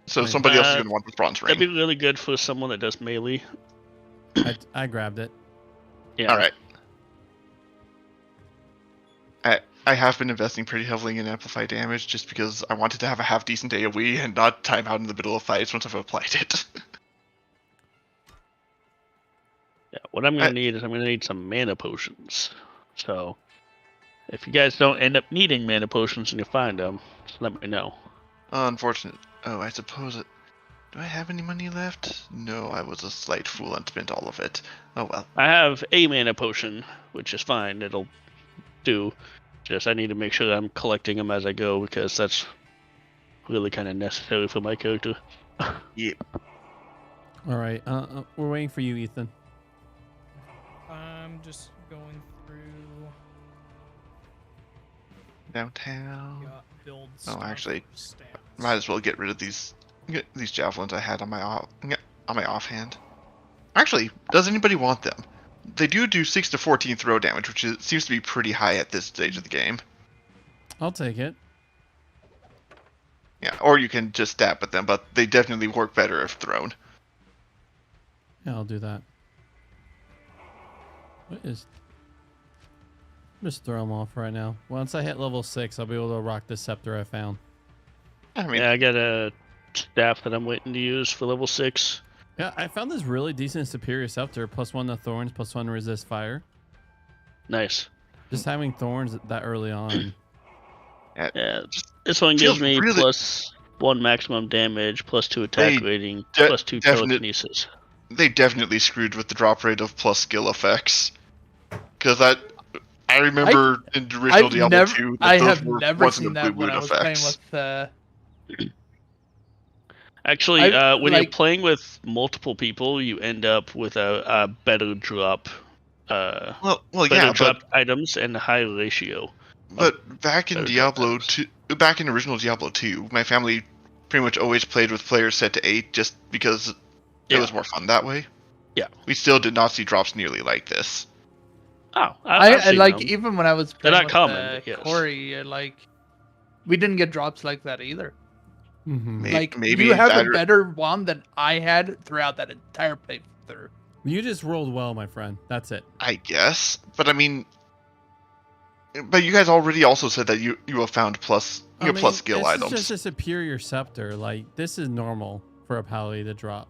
So somebody else is going to want this bronze ring. That'd be really good for someone that does melee. I grabbed it. Yeah. All right. I have been investing pretty heavily in amplify damage just because I wanted to have a half decent AoE and not time out in the middle of fights once I've applied it. Yeah, what I'm gonna need is I'm gonna need some mana potions. So, if you guys don't end up needing mana potions and you find them, just let me know. Unfortunate. Oh, I suppose Do I have any money left? No, I was a slight fool and spent all of it. Oh well. I have a mana potion, which is fine. It'll do. Just I need to make sure that I'm collecting them as I go because that's really kind of necessary for my character. Yep. All right. We're waiting for you, Ethan. I'm just going through. Downtown. Build Oh, stuff actually, for stats. might as well get rid of these javelins I had on my offhand. Actually, does anybody want them? They do 6 to 14 throw damage, which seems to be pretty high at this stage of the game. I'll take it. Yeah, or you can just stab at them, but they definitely work better if thrown. Yeah, I'll do that. What is... Just throw them off right now. Once I hit level 6, I'll be able to rock the scepter I found. I mean, Yeah, I got a staff that I'm waiting to use for level 6. Yeah, I found this really decent superior scepter. +1 to thorns, +1 to resist fire. Nice. Just having thorns that early on. Yeah, this one feels gives me really- +1 maximum damage, +2 attack They rating, de- +2 definite- telekinesis. they definitely screwed with the drop rate of plus skill effects. Because I remember in the original Diablo 2 that I those have were never wasn't seen the that blue when I was playing effects. with. Actually, when you're playing with multiple people, you end up with a better drop. Well, Better yeah, drop items and a high ratio. but back in better Diablo drop 2, back in original Diablo 2, my family pretty much always played with players set to 8 just because it Yeah. was more fun that way. Yeah. We still did not see drops nearly like this. Oh, I I've seen like them. even when I was They're playing not with common, yes. Corey, we didn't get drops like that either. Mhm. May- maybe you have that a or- better one than I had throughout that entire playthrough. You just rolled well, my friend. That's it. I guess, but I mean, but you guys already also said that you have found plus plus skill this items. is just a superior scepter. Like, this is normal for a pally to drop.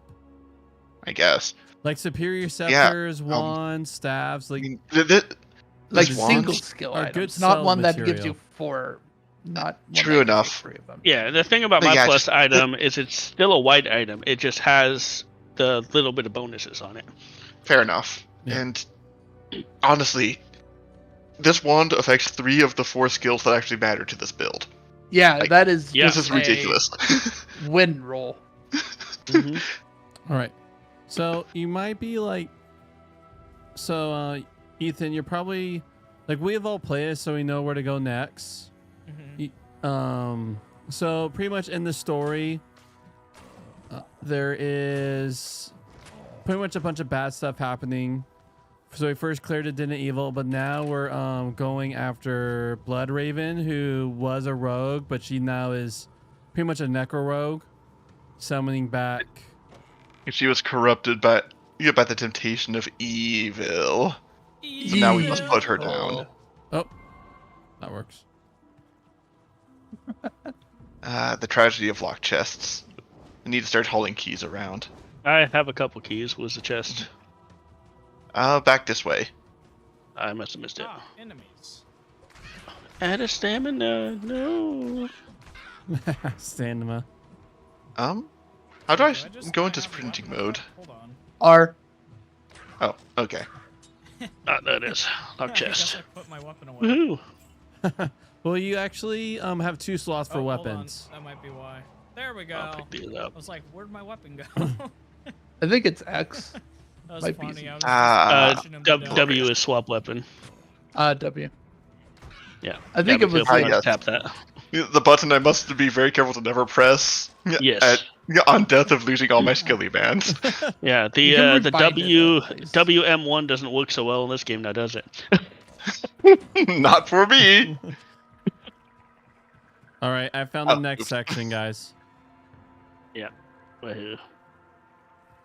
I guess. Like, superior scepters, um, wands, staves, I like... mean, Like These single wands skill are good items, not sell one that gives material. you 4. Not one True that gives you enough. 3 of them. Yeah, the thing about But my yeah, plus just- item is it's still a white item. It just has the little bit of bonuses on it. fair enough. Yeah. And honestly, this wand affects 3 of the 4 skills that actually matter to this build. Yeah, Like, that is Yeah. This just is ridiculous. a win roll. Mhm. All right. So, you might be like... So, Ethan, you're probably... Like, we have all played it, so we know where to go next. Mhm. So pretty much in the story, there is pretty much a bunch of bad stuff happening. So we first cleared Adina Evil, but now we're going after Blood Raven, who was a rogue, but she now is pretty much a necro rogue, summoning back. She was corrupted by the temptation of evil. So now we must put her down. Oh, that works. The tragedy of locked chests. We need to start hauling keys around. I have a couple keys. Where's the chest? Back this way. I must have missed it. Ah, enemies. Add a stamina. No. Stamina. How do I just go not into have a sprinting weapon? mode? Hold on. R. Oh, okay. Ah, there it is. Lock I guess chest. I put my weapon away. Woohoo. Well, you actually have 2 slots for Oh, hold on. weapons. That might be why. There we go. I'll pick these up. I was like, where'd my weapon go? I think it's X. That was Might be funny. easy. I was Ah, just W is swap weapon. W. Yeah. I think Yeah, it was be careful like- not to tap that. The button I must be very careful to never press. Yes. On death of losing all my skilly bands. Yeah, You can the rebind it, at least. WM1 doesn't work so well in this game now, does it? Not for me. All right, I found the Oh, next oops. section, guys. Woohoo.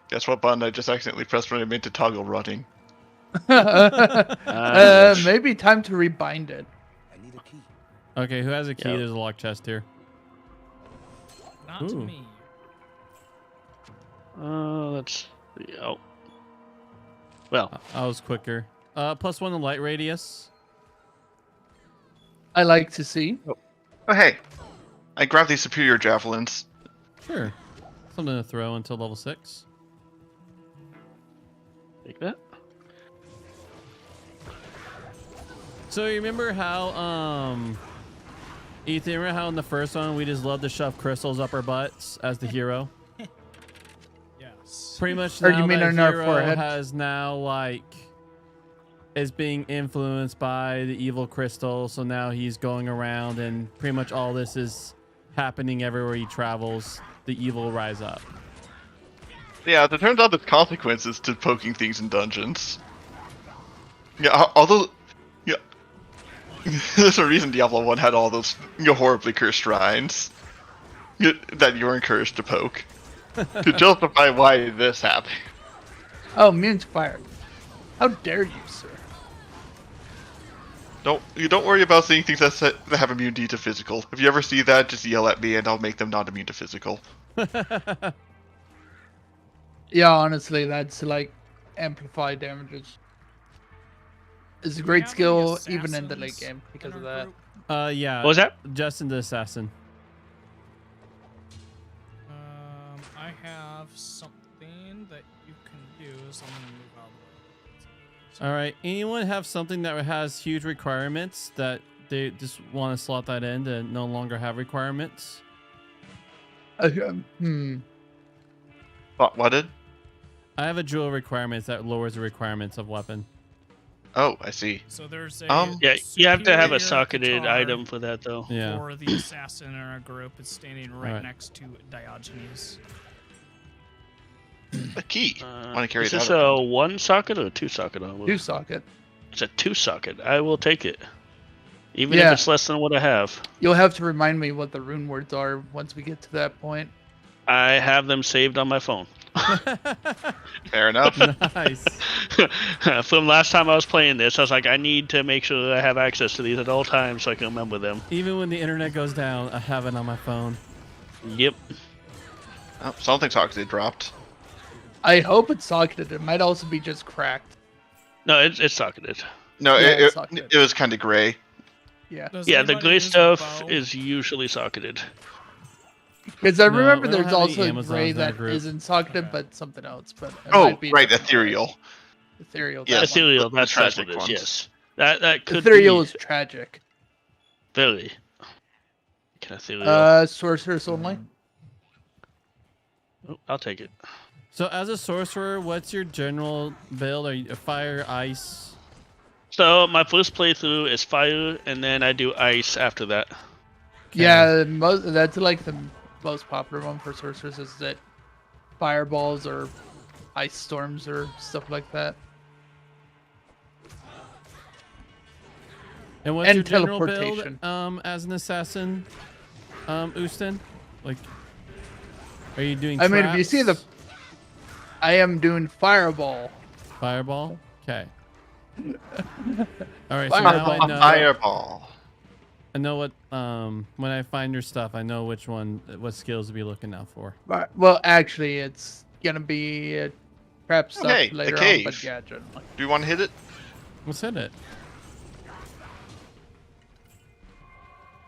Guess what button I just accidentally pressed when I meant to toggle running? Maybe time to rebind it. I need a key. Okay, who has a key? Yep. There's a lock chest here. Not to Ooh. me. Let's see. Oh. Well, I was quicker. +1 to light radius. I like to see. Oh hey, I grabbed these superior javelins. Sure. As Something to throw until level 6. Take that. So you remember how, Ethan, remember how in the first one we just love to shove crystals up our butts as the hero? Yes. Pretty much Or now you mean that on our hero forehead? has now, like, is being influenced by the evil crystal, so now he's going around and pretty much all this is happening everywhere he travels. The evil rise up. Yeah, it turns out there's consequences to poking things in dungeons. Yeah, although, yeah, there's a reason Diablo 1 had all those horribly cursed shrines that you were encouraged to poke to justify why this happened. Oh, immune to fire. How dare you, sir? Don't worry about seeing things that have immunity to physical. If you ever see that, just yell at me and I'll make them not immune to physical. Yeah, honestly, that's like amplified damages. It's a Do we great have any skill even in the late assassins game because in of our that. group? Yeah. What was that? Justin the Assassin. I have something that you can use. I'm gonna move out of the way. All right. Anyone have something that has huge requirements that they just want to slot that in to no longer have requirements? What did? I have a jewel requirements that lowers the requirements of weapon. Oh, I see. So there's a Yeah, you have to have a superior socketed guitar item for that, though. Yeah. for the assassin in our group. It's standing right Alright. next to Diogenes. A key. Want to carry Is that? this a 1 socket or a 2 socket armor? 2 socket. It's a 2 socket. I will take it. Even Yeah. if it's less than what I have. You'll have to remind me what the rune words are once we get to that point. I have them saved on my phone. Fair enough. Nice. From last time I was playing this, I was like, I need to make sure that I have access to these at all times so I can remember them. Even when the internet goes down, I have it on my phone. Yep. Oh, something's oxide dropped. I hope it's socketed. It might also be just cracked. No, it's socketed. No, Yeah, it's it socketed. was kind of gray. Yeah. Does Yeah, the anybody gray use a stuff bow? is usually socketed. Because I No, remember we don't there's have any also a Amazons gray in our that group. isn't socketed, Okay. but something else. But it Oh, might be right, different. ethereal. Ethereal. Yeah, that one. Ethereal, the that's tragic what it is, ones. yes. That could Ethereal be is tragic. very. Can ethereal? Sorceress only. Oh, I'll take it. So as a sorcerer, what's your general build? Are you fire, ice? So my first playthrough is fire, and then I do ice after that. Yeah, that's like the most popular one for sorcerers is that fireballs or ice storms or stuff like that. And what's And your general teleportation. build as an assassin, Ustin? Like, are you doing I mean, if you see the, traps? I am doing fireball. Fireball? Okay. All right, so Fireball. now I know. Fireball. I know what when I find your stuff, I know what skills to be looking out for. Well, actually, it's gonna be trap stuff Okay, the later on, cave. but yeah, generally. Do you want to hit it? Let's hit it.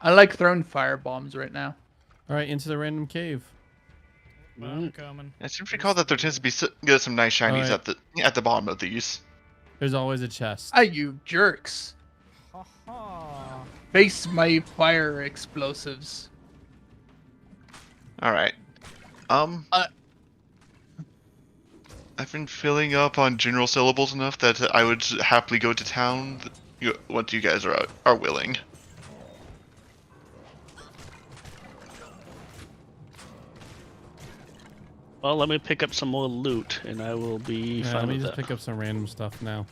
I like throwing fire bombs right now. All right, into the random cave. Well, I'm coming. I seem to recall that there tends to be some nice shinies Alright. at the bottom of these. There's always a chest. Ah, you jerks! Ha ha. Face my fire explosives. All right. I've been filling up on general syllables enough that I would happily go to town once you guys are willing. Well, let me pick up some more loot, and I will be Yeah, fine let me with just that. pick up some random stuff now.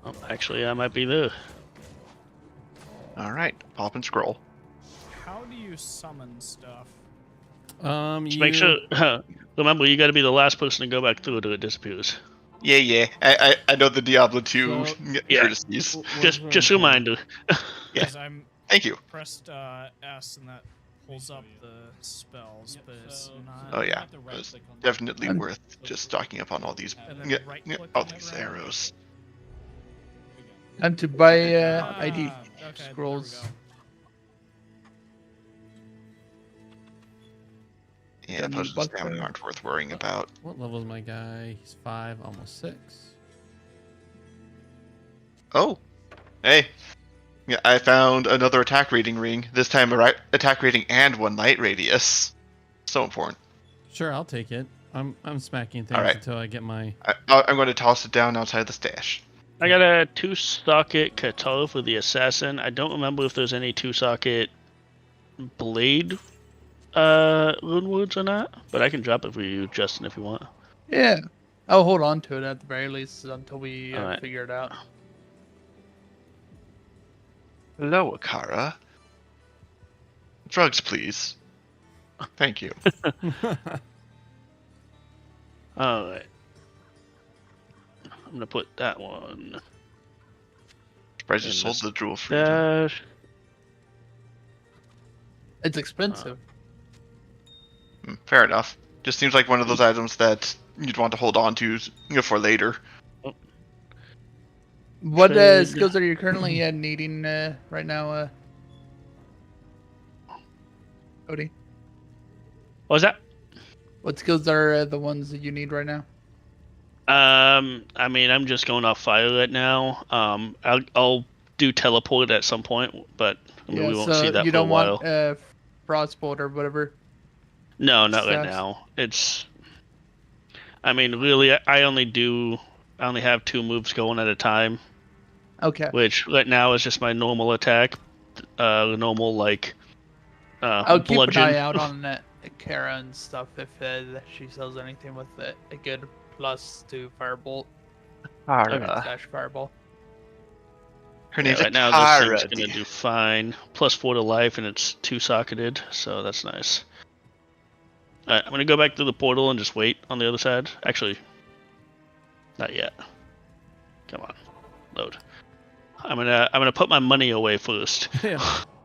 Oh, actually, I might be there. All right, pop and scroll. How do you summon stuff? Just make sure. Remember, you got to be the last person to go back through it, or it disappears. Yeah. I know the Diablo 2 So- Yeah. courtesies. Just reminder. Yeah. Because I'm Thank you. pressed S and that pulls up the spells, but it's not. Oh yeah, it's definitely worth just stocking up on all these And then right-click all on it, these right? arrows. And to buy ID Okay, there we scrolls. go. Yeah, Got potions any of stamina buck- aren't worth worrying about. What level is my guy? He's 5, almost 6. Oh, hey. Yeah, I found another attack rating ring. This time attack rating and 1 light radius. So important. Sure, I'll take it. I'm smacking things Alright. until I get my. I'm going to toss it down outside the stash. I got a 2-socket katana for the assassin. I don't remember if there's any 2-socket blade rune words or not, but I can drop it for you, Justin, if you want. Yeah. I'll hold on to it at the very least until we Alright. figure it out. Hello, Akara. Drugs, please. Thank you. Alright. I'm gonna put that one. Surprised you And sold this the jewel free. dash. It's expensive. Fair enough. Just seems like one of those items that you'd want to hold on to for later. What trade. skills are you currently needing right now, Cody? What was that? What skills are the ones that you need right now? I mean, I'm just going off fire right now. I'll do teleport at some point, but I mean, we won't see that you for a don't while. want frostbolt or whatever. No, not right Steps. now. It's. I mean, really, I only have 2 moves going at a time, Okay. which right now is just my normal attack, the normal like. I'll keep bludgeon. an eye out on Kara and stuff if she sells anything with a good plus to firebolt Akara. slash fireball. Her Yeah, name's right now, Akara. this thing's gonna do fine. Plus 4 to life, and it's 2-socketed, so that's nice. Alright, I'm gonna go back to the portal and just wait on the other side. Actually, not yet. Come on, load. I'm gonna put my money away first. Yeah.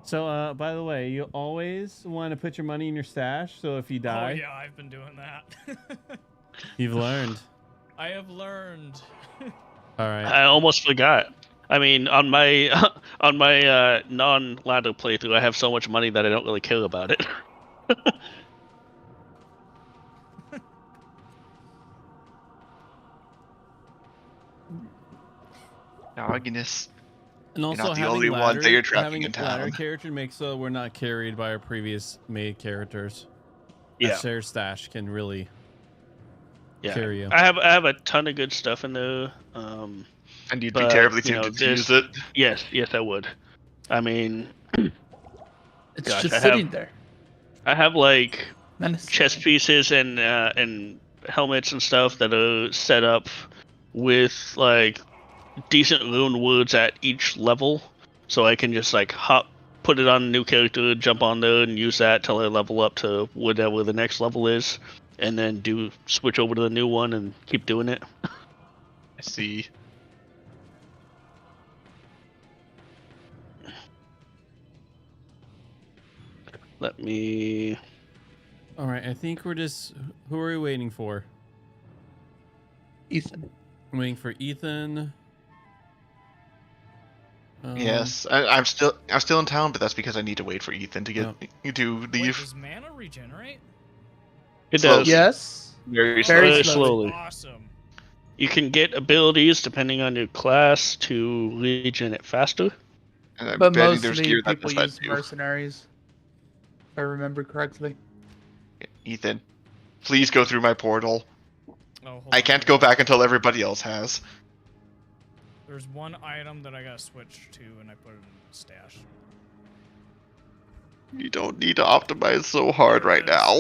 So, by the way, you always want to put your money in your stash. So if you Oh die, yeah, I've been doing that. you've learned. I have learned. All right. I almost forgot. I mean, on my non-ladder playthrough, I have so much money that I don't really care about it. Dogginess. And also not the having only one ladder, that you're trapping having in ladder town. character makes so we're not carried by our previous made characters. Yeah. A share stash can really Yeah, carry you. I have a ton of good stuff in there. And you'd But, be terribly you know, tempted to use it. Yes, I would. I mean, It's Gosh, just I sitting have- there. I have like Menacing. chest pieces and helmets and stuff that are set up with like decent rune words at each level, so I can just like put it on a new character, jump on there, and use that till I level up to whatever the next level is, and then switch over to the new one and keep doing it. I see. Let me. All right. I think we're just. Who are we waiting for? Ethan. I'm waiting for Ethan. Yes, I'm still in town, but that's because I need to wait for Ethan to get to Wait, leave. does mana regenerate? It So- does. Yes. Very Very Very slowly. slowly. Awesome. You can get abilities depending on your class to regen it faster. And I'm But betting there's mostly gear that people does that use too. mercenaries. If I remember correctly. Ethan, please go through my portal. Oh, hold I on. can't go back until everybody else has. There's one item that I gotta switch to, and I put it in the stash. You don't need to optimize so hard right now.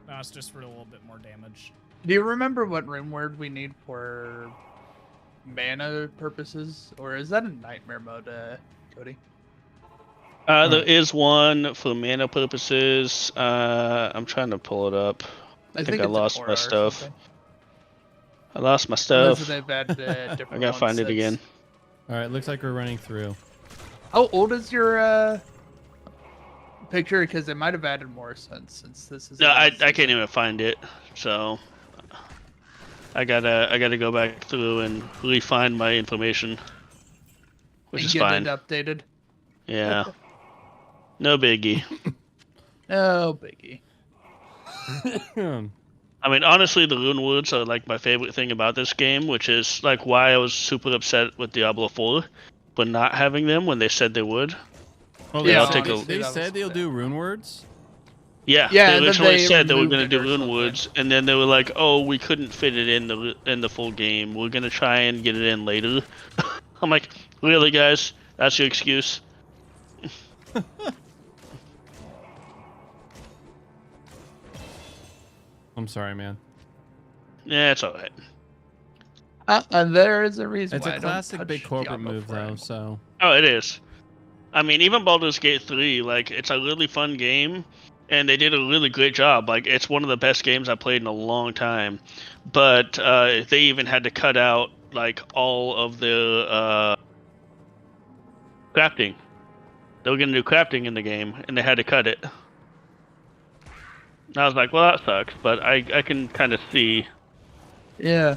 No, it's just for a little bit more damage. Do you remember what rune word we need for mana purposes? Or is that a nightmare mode, Cody? There is one for mana purposes. I'm trying to pull it up. I think I it's a lost Korra my or stuff. something. I lost my Unless stuff. they've had, different I gotta ones find it since. again. All right. Looks like we're running through. How old is your picture? Because it might have added more since this is. No, I can't even find it. So I gotta go back through and re-find my information, which is get fine. it updated. Yeah. No biggie. No biggie. I mean, honestly, the Rune Woods are like my favorite thing about this game, which is like why I was super upset with Diablo 4, but not having them when they said they would. Well, Yeah, they, honestly, they that was said they'll bad. do rune words. Yeah, Yeah, they and then originally they said they were removed going to it do or Rune something. Woods, and then they were like, "Oh, we couldn't fit it in the full game. We're going to try and get it in later." I'm like, "Really, guys? That's your excuse?" I'm sorry, man. Yeah, it's all right. And there is a reason It's why a I don't classic big touch corporate Diablo move, 4 though. anymore. So Oh, it is. I mean, even Baldur's Gate 3, like, it's a really fun game, and they did a really great job. Like, it's one of the best games I played in a long time. But they even had to cut out, like, all of the crafting. They were going to do crafting in the game, and they had to cut it. And I was like, well, that sucks, but I can kind of see. Yeah.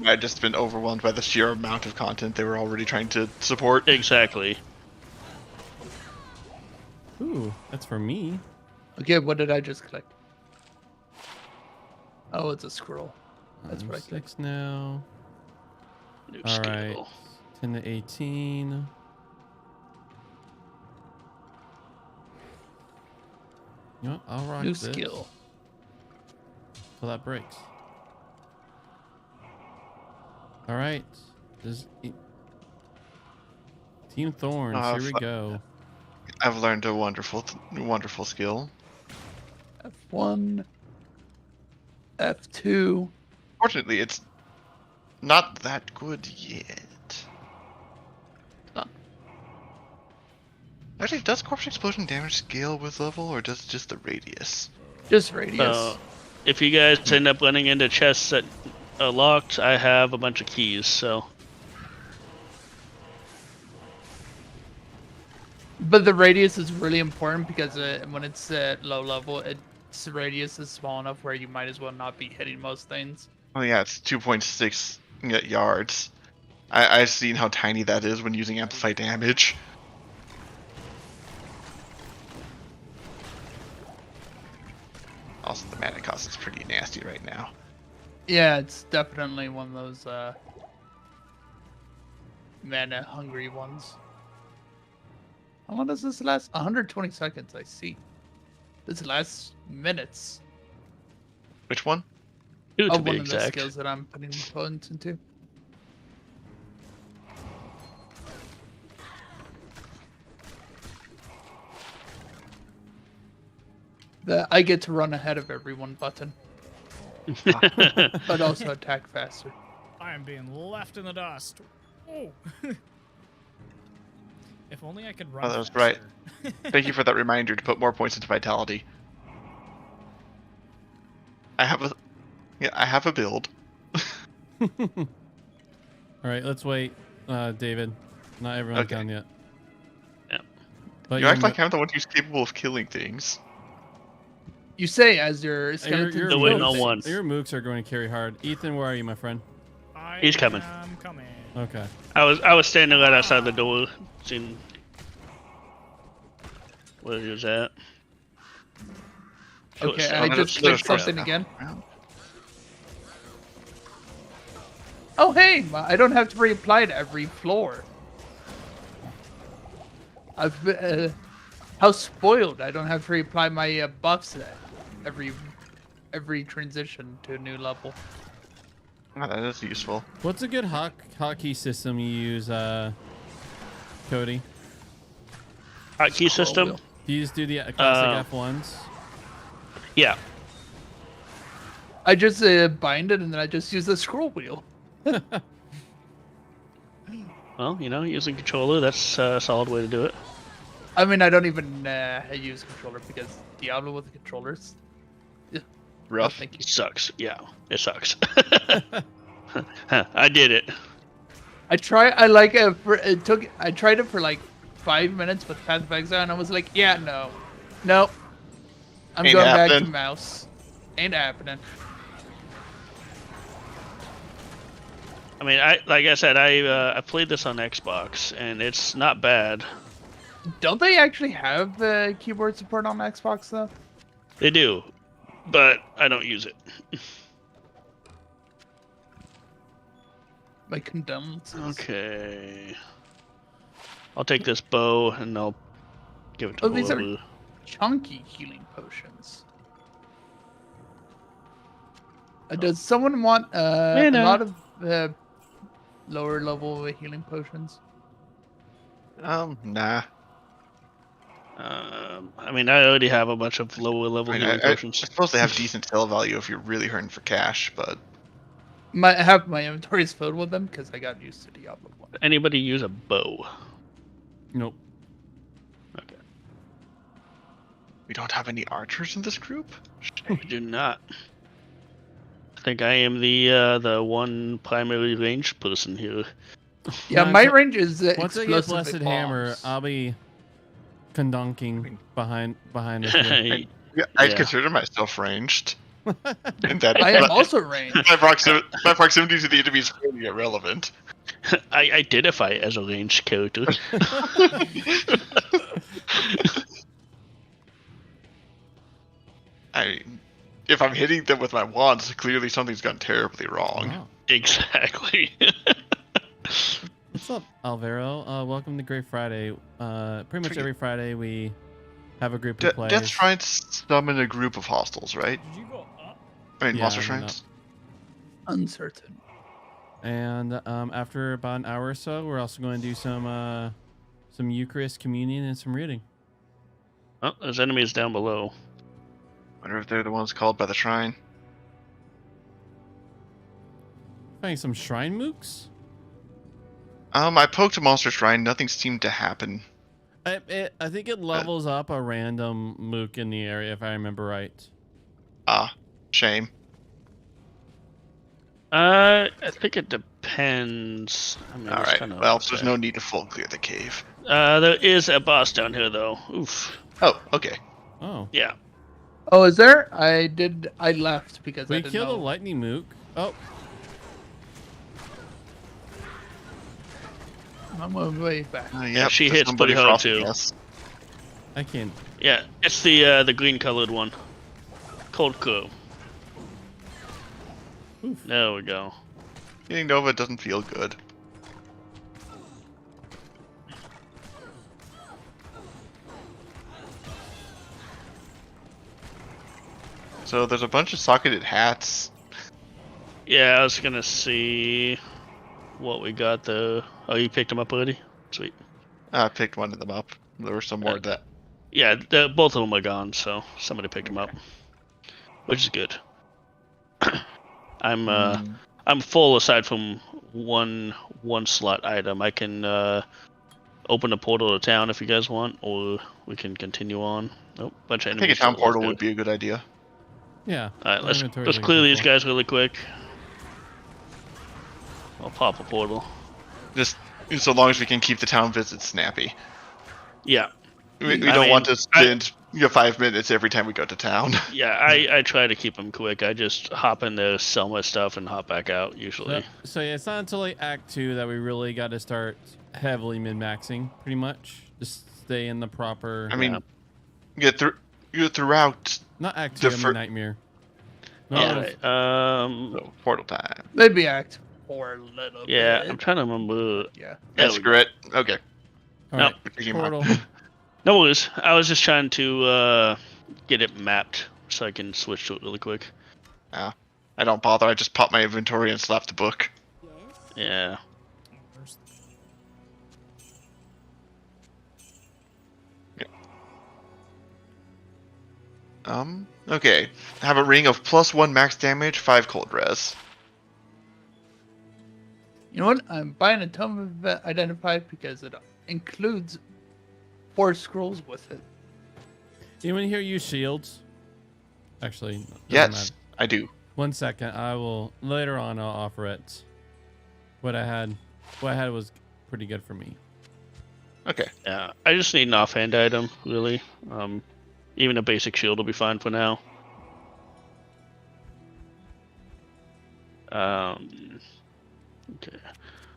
I'd just been overwhelmed by the sheer amount of content they were already trying to support. Exactly. ooh, that's for me. Okay, what did I just click? Oh, it's a scroll. That's I'm what I clicked. 6 now. New All scale. right. 10 to 18. You know what? I'll rock New this skill. till that breaks. All right. Team Thorns. Here we go. I've learned a wonderful skill. F1. F2. Fortunately, it's not that good yet. Huh. Actually, does Corpse Explosion damage scale with level, or does it just the radius? Just radius. If you guys end up running into chests that are locked, I have a bunch of keys, so. But the radius is really important because when it's at low level, its radius is small enough where you might as well not be hitting most things. Oh yeah, it's 2.6 yards. I've seen how tiny that is when using amplify damage. Also, the mana cost is pretty nasty right now. Yeah, it's definitely one of those mana hungry ones. How long does this last? 120 seconds, I see. This lasts minutes. Which one? Two to Oh, be one of the exact. skills that I'm putting points into. The I get to run ahead of everyone button, but also attack faster. I am being left in the dust. Oh. If only I could run. Oh, that was faster. right. Thank you for that reminder to put more points into vitality. I have a build. All right, let's wait, David. Not everyone's Okay. done yet. Yeah. But You you're act like I'm the one who's capable of killing things. You say as your skeleton. your The win on mooks- one. Your mooks are going to carry hard. Ethan, where are you, my friend? He's coming. I'm coming. Okay. I was standing right outside the door, seeing where he was at. Okay, So I it's- just it's clicked crap. something again. Oh hey, I don't have to reapply to every floor. I've been, how spoiled! I don't have to reapply my buffs at every transition to a new level. Oh, that is useful. What's a good hotkey system you use, Cody? Hotkey system? wheel. Do you just do the classic F1s? Yeah. I just bind it and then I just use the scroll wheel. Well, using controller, that's a solid way to do it. I mean, I don't even use controller because Diablo with the controllers. Rough. Thank you. It sucks. Yeah, it sucks. I did it. I tried it for like 5 minutes with Path of Exile, and I was like, yeah, no, I'm Ain't going back to happening. mouse. Ain't happening. I mean, like I said, I played this on Xbox, and it's not bad. Don't they actually have keyboard support on Xbox though? They do, but I don't use it. My condolences. Okay. I'll take this bow and I'll give it to Oh, these are- whoever. Chunky healing potions. Does someone want a Mana. lot of lower level healing potions? Nah. I mean, I already have a bunch of lower level I mean, healing I potions. suppose they have decent sell value if you're really hurting for cash, but I have my inventories filled with them because I got used to Diablo 1. Anybody use a bow? Nope. Okay. we don't have any archers in this group. I do not. I think I am the one primary range person here. Yeah, No, my so- range is Once I get explosive Blessed bombs. Hammer, I'll be condonking behind us here. Yeah, I'd Yeah. consider myself ranged. And that I am also ranged. my proximity to the enemy is fairly irrelevant. I identify as a ranged character. I mean, if I'm hitting them with my wands, clearly something's gone terribly wrong. Wow. Exactly. What's up, Alvaro? Welcome to Great Friday. Pretty much every Friday we have a group who plays. Death Shrines summon a group of hostiles, right? Did you go up? I mean, Yeah, Monster I went Shrines? Uncertain. And after about an hour or so, we're also going to do some Eucharist communion and some reading. Oh, there's enemies down below. Wonder if they're the ones called by the shrine. Finding some shrine mooks. I poked a monster shrine, nothing seemed to happen. I think it levels up a random mook in the area, if I remember right. Ah, shame. I think it depends. I mean, it's Alright, kinda well, sad. there's no need to full clear the cave. There is a boss down here, though. Oof. Oh, okay. Oh, Yeah. Oh, is there? I left because I we didn't killed know. a lightning mook. Oh, I'm on my way back. Yep, she there's hits somebody pretty hard, frosting too. us. I can't. Yeah, it's the green colored one. Cold Crow. Oof. There we go. Getting Nova doesn't feel good. So there's a bunch of socketed hats. Yeah, I was gonna see what we got though. Oh, you picked them up already? Sweet. I picked one of them up. There were some more that. Yeah, both of them are gone, so somebody picked them up, which is good. I'm full aside from one slot item. I can open a portal to town if you guys want, or we can continue on. Nope, bunch of I think a enemies. town still portal left would be a good idea. Yeah. All right, my let's inventory's like clear these full. guys really quick. I'll pop a portal. Just so long as we can keep the town visits snappy. Yeah, We I don't mean, want to spend 5 minutes every time we go to town. yeah. I try to keep them quick. I just hop in there, sell my stuff, and hop back out usually. So yeah, it's not until like Act 2 that we really got to start heavily min-maxing, pretty much. Just stay in the proper. I mean, Yeah. throughout not Act 2, I mean defer- Nightmare. No, All no, right. portal time. Maybe act for a little Yeah, bit. I'm trying to remember. Yeah. There Yeah, we screw it. Okay. all no, right, we're taking mine. portal. No worries. I was just trying to get it mapped so I can switch to it really quick. I don't bother. I just pop my inventory and slap the book. Yeah. Where's Okay. Have a ring of +1 max damage, 5 cold res. You know what? I'm buying a Tome of Identified because it includes 4 scrolls with it. Anyone here use shields? Actually, doesn't Yes, matter. I do. 1 second. I will later on. I'll offer it. What I had was pretty good for me. Okay. Yeah. I just need an offhand item, really. Even a basic shield will be fine for now. Okay.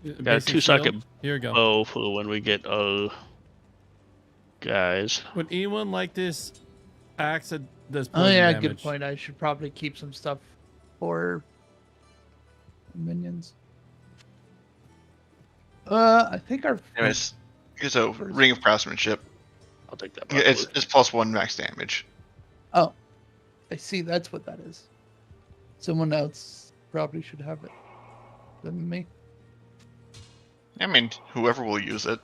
Got a Basic 2-socket shield. Here we go. bow for when we get our guys. Would anyone like this axe that does Oh poison yeah, damage. good point. I should probably keep some stuff for minions. I think our Anyways, so Ring of Craftsmanship. I'll take that. Yeah, it's +1 max damage. oh, I see. That's what that is. Someone else probably should have it than me. I mean, whoever will use it.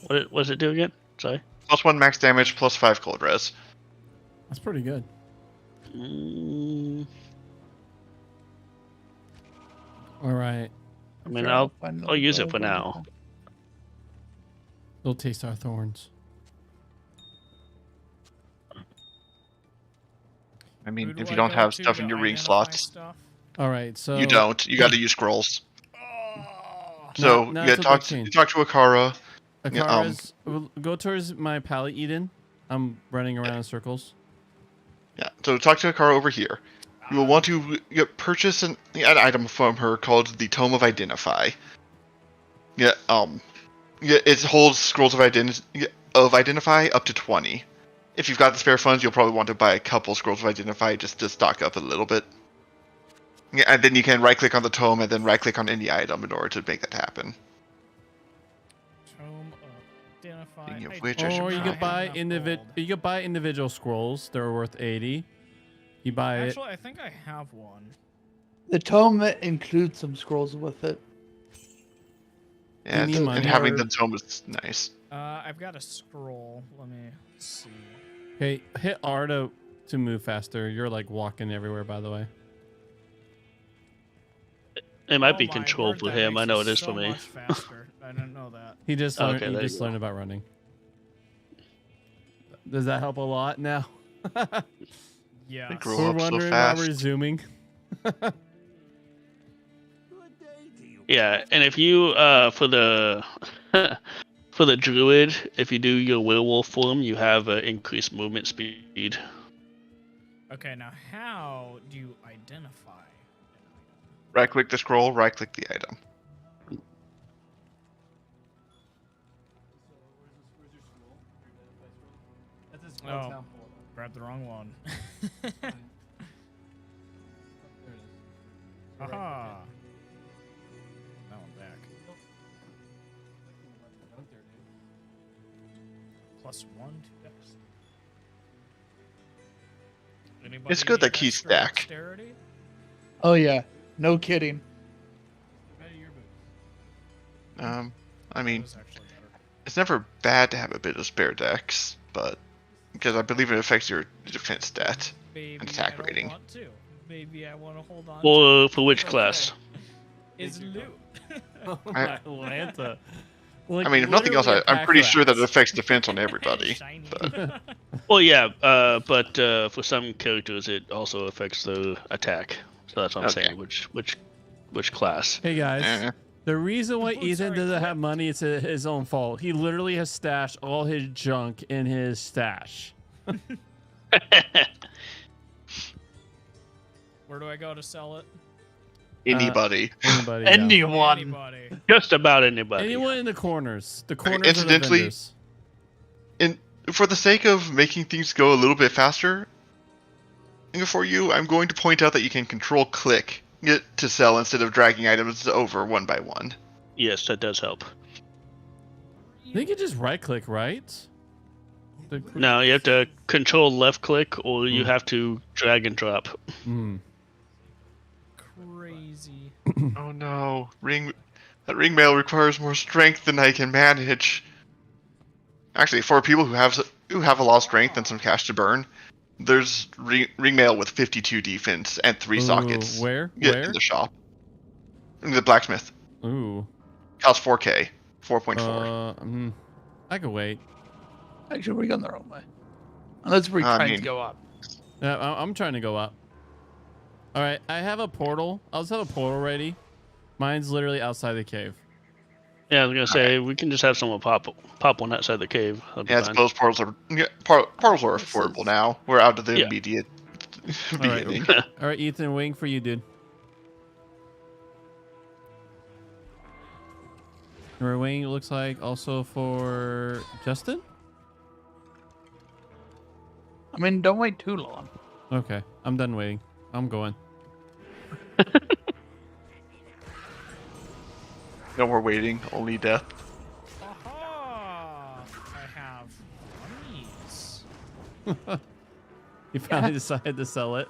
What does it do again? Sorry. +1 max damage, +5 cold res. That's pretty good. Mm, All right. I mean, Sure, I'll find I'll another use it bow for or now. anything. They'll taste our thorns. I mean, Who do if I you don't go have to stuff to in your ring identify slots, stuff? All right. So you don't. You got to use scrolls. Oh, So now you it's got a to talk, book you talk to Akara. Yeah, Akara's, we'll go towards my pallet, Eden. I'm running around in circles. Yeah. So talk to Akara over here. You will want to purchase an item from her called the Tome of Identify. Yeah. Yeah. It holds scrolls of Identify up to 20. If you've got the spare funds, you'll probably want to buy a couple scrolls of Identify just to stock up a little bit. Yeah, and then you can right-click on the tome and then right-click on any item in order to make that happen. Tome of Identify. Speaking of I which, I don't should Or you have could buy enough gold. you could buy individual scrolls. They're worth 80. You buy it. Actually, I think I have one. The tome includes some scrolls with it. Yeah, need and money having or- the tome is nice. I've got a scroll. Let me see. Okay, hit R to move faster. You're like walking everywhere, by the way. It might Oh be my control word, for that him. makes I know it is so for me. much faster. I didn't know that. He just Okay, learned. there He you just go. learned about running. Does that help a lot now? Yeah. They grow We're up so wondering why fast. we're zooming. Yeah, and if you for the for the druid, if you do your werewolf form, you have increased movement speed. Okay, now how do you identify? Right-click the scroll, right-click the item. Oh, grabbed the wrong one. Aha. That one back. +1 to dex. Anybody It's good need that keys extra stack. dexterity? Oh yeah, no kidding. I mean, That was actually better. it's never bad to have a bit of spare dex, but because I believe it affects your defense stat. Baby, attack I don't rating. want to. Maybe I want to hold on. For which class? Is loot. I- Atlanta. I mean, if nothing else, I'm pretty sure that it affects defense on everybody. Shiny. Well, yeah, but for some characters, it also affects the attack. So that's what I'm Okay. saying. Which class? Hey guys, Eh. the reason why Oh, Ethan sorry, doesn't have clip. money is his own fault. He literally has stashed all his junk in his stash. Where do I go to sell it? Anybody. Anybody? yeah. Anyone. Anybody. Just about anybody. Anyone in the corners. The corners incidentally- are the vendors. For the sake of making things go a little bit faster for you, I'm going to point out that you can control click to sell instead of dragging items over one by one. Yes, that does help. I think you just right click, right? The- Now you have to control left click, or you Hmm. have to drag and drop. Hmm. Crazy. Oh no, that ring mail requires more strength than I can manage. Actually, for people who have a lot of strength and some cash to burn, there's ring mail with 52 defense and 3 Ooh, sockets. Where? In the shop. In the blacksmith. Ooh. Costs 4k, 4.4. I could wait. Actually, we're going the wrong way. Unless we're I trying mean- to go up. Yeah, I'm trying to go up. All right, I have a portal. I'll just have a portal ready. Mine's literally outside the cave. Yeah, I was gonna say we can just have someone pop one outside the cave. That'll be Yeah, I fine. suppose portals are portals are affordable now. We're out of the Yeah. immediate All right. beginning. All right, Ethan, waiting for you, dude. And we're waiting, it looks like, also for Justin? I mean, don't wait too long. Okay, I'm done waiting. I'm going. No more waiting, only death. Aha! I have these. You finally decided to sell it.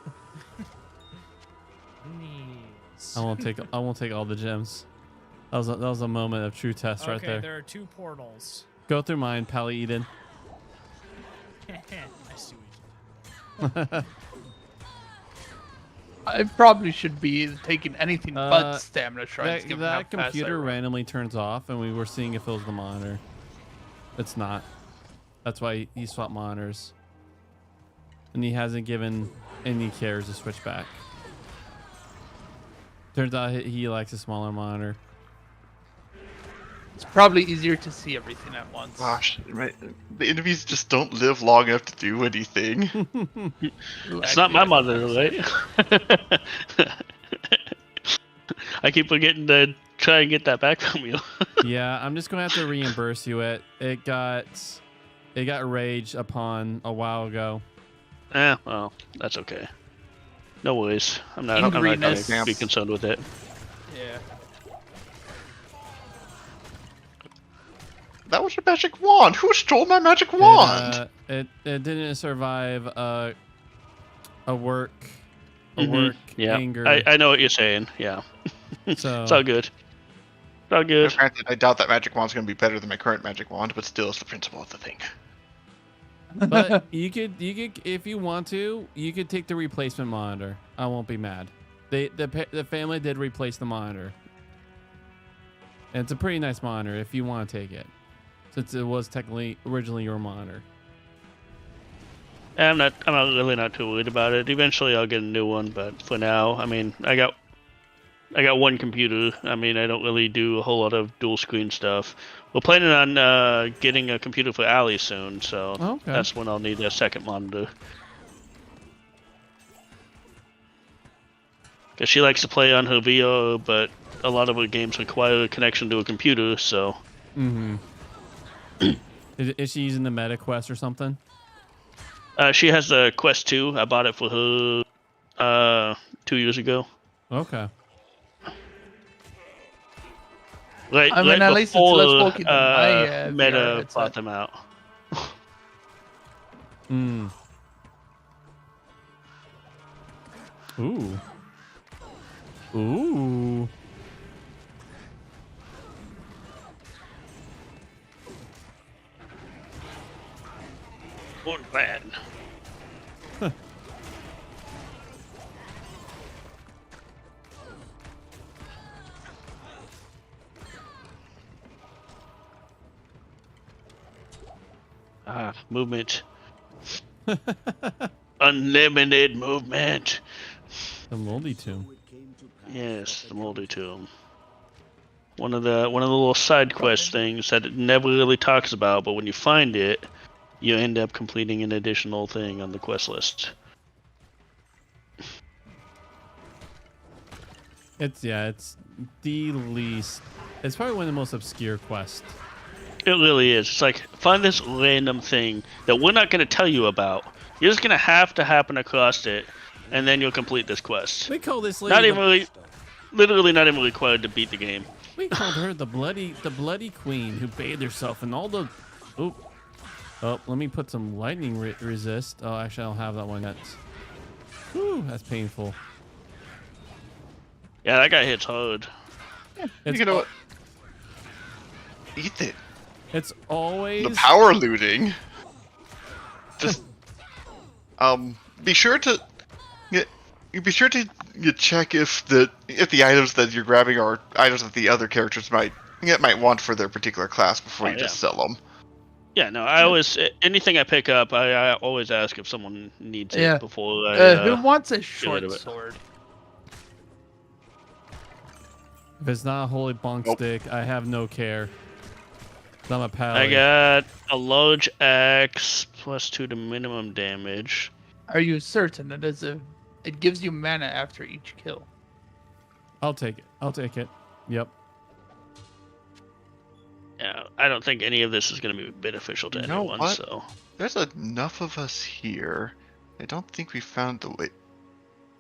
These. I won't take all the gems. That was a moment of true test right Okay, there. there are 2 portals. Go through mine, Pally Eden. I see what you did. I probably should be taking anything Uh, but stamina shrines. That, given how that fast I computer run. randomly turns off, and we were seeing if it was the monitor. It's not. That's why he swapped monitors. And he hasn't given any cares to switch back. Turns out he likes a smaller monitor. It's probably easier to see everything at once. Gosh, the enemies just don't live long enough to do anything. It's not my monitor, right? I keep forgetting to try and get that back from you. Yeah, I'm just gonna have to reimburse you it. It got raged upon a while ago. Well, that's okay. No worries. I'm not gonna Angriness. be concerned with it. Yeah. That was your magic wand. Who stole my magic wand? It didn't survive a work Mhm. Yeah, anger. I know what you're saying. Yeah, So it's all good. It's all good. Granted, I doubt that magic wand's going to be better than my current magic wand, but still, it's the principle of the thing. but you could if you want to, you could take the replacement monitor. I won't be mad. The family did replace the monitor. And it's a pretty nice monitor if you want to take it. Since it was technically originally your monitor. I'm really not too worried about it. Eventually, I'll get a new one, but for now, I mean, I got one computer. I mean, I don't really do a whole lot of dual screen stuff. We're planning on getting a computer for Allie soon, so Okay. that's when I'll need a second monitor. Because she likes to play on her VR, but a lot of her games require a connection to a computer, so... Mm-hmm. Is she using the Meta Quest or something? She has the Quest 2. I bought it for her 2 years ago. Okay. Right, I mean, right at least it's before less bulky than my VR Meta headset. bought them out. Mm. Ooh. Ooh. Not bad. Movement. Unlimited movement. The moldy tomb. Yes, the moldy tomb. One of the little side quest things that it never really talks about, but when you find it, you end up completing an additional thing on the quest list. It's the least. It's probably one of the most obscure quests. It really is. It's like, find this random thing that we're not going to tell you about. You're just going to have to happen across it, and then you'll complete this quest. We call this lady. Not even really, literally not even required to beat the game. We called her the bloody queen who bathed herself in all the. Oh, let me put some lightning resist. Oh, actually, I don't have that one yet. Whew, that's painful. Yeah, that guy hits hard. It's, You know what? Eat it. it's always. The power looting. Just be sure to check if the items that you're grabbing are items that the other characters might want for their particular class before you just sell them. Yeah, no, I always, anything I pick up, I always ask if someone needs Yeah. it before I. Who wants a rid short of it. sword? If it's not a holy bonk Nope. stick, I have no care. I'm a pal. I got a large axe +2 to minimum damage. Are you certain it gives you mana after each kill? I'll take it. Yep. Yeah, I don't think any of this is going to be beneficial to You know anyone. what? So There's enough of us here. I don't think we found the way.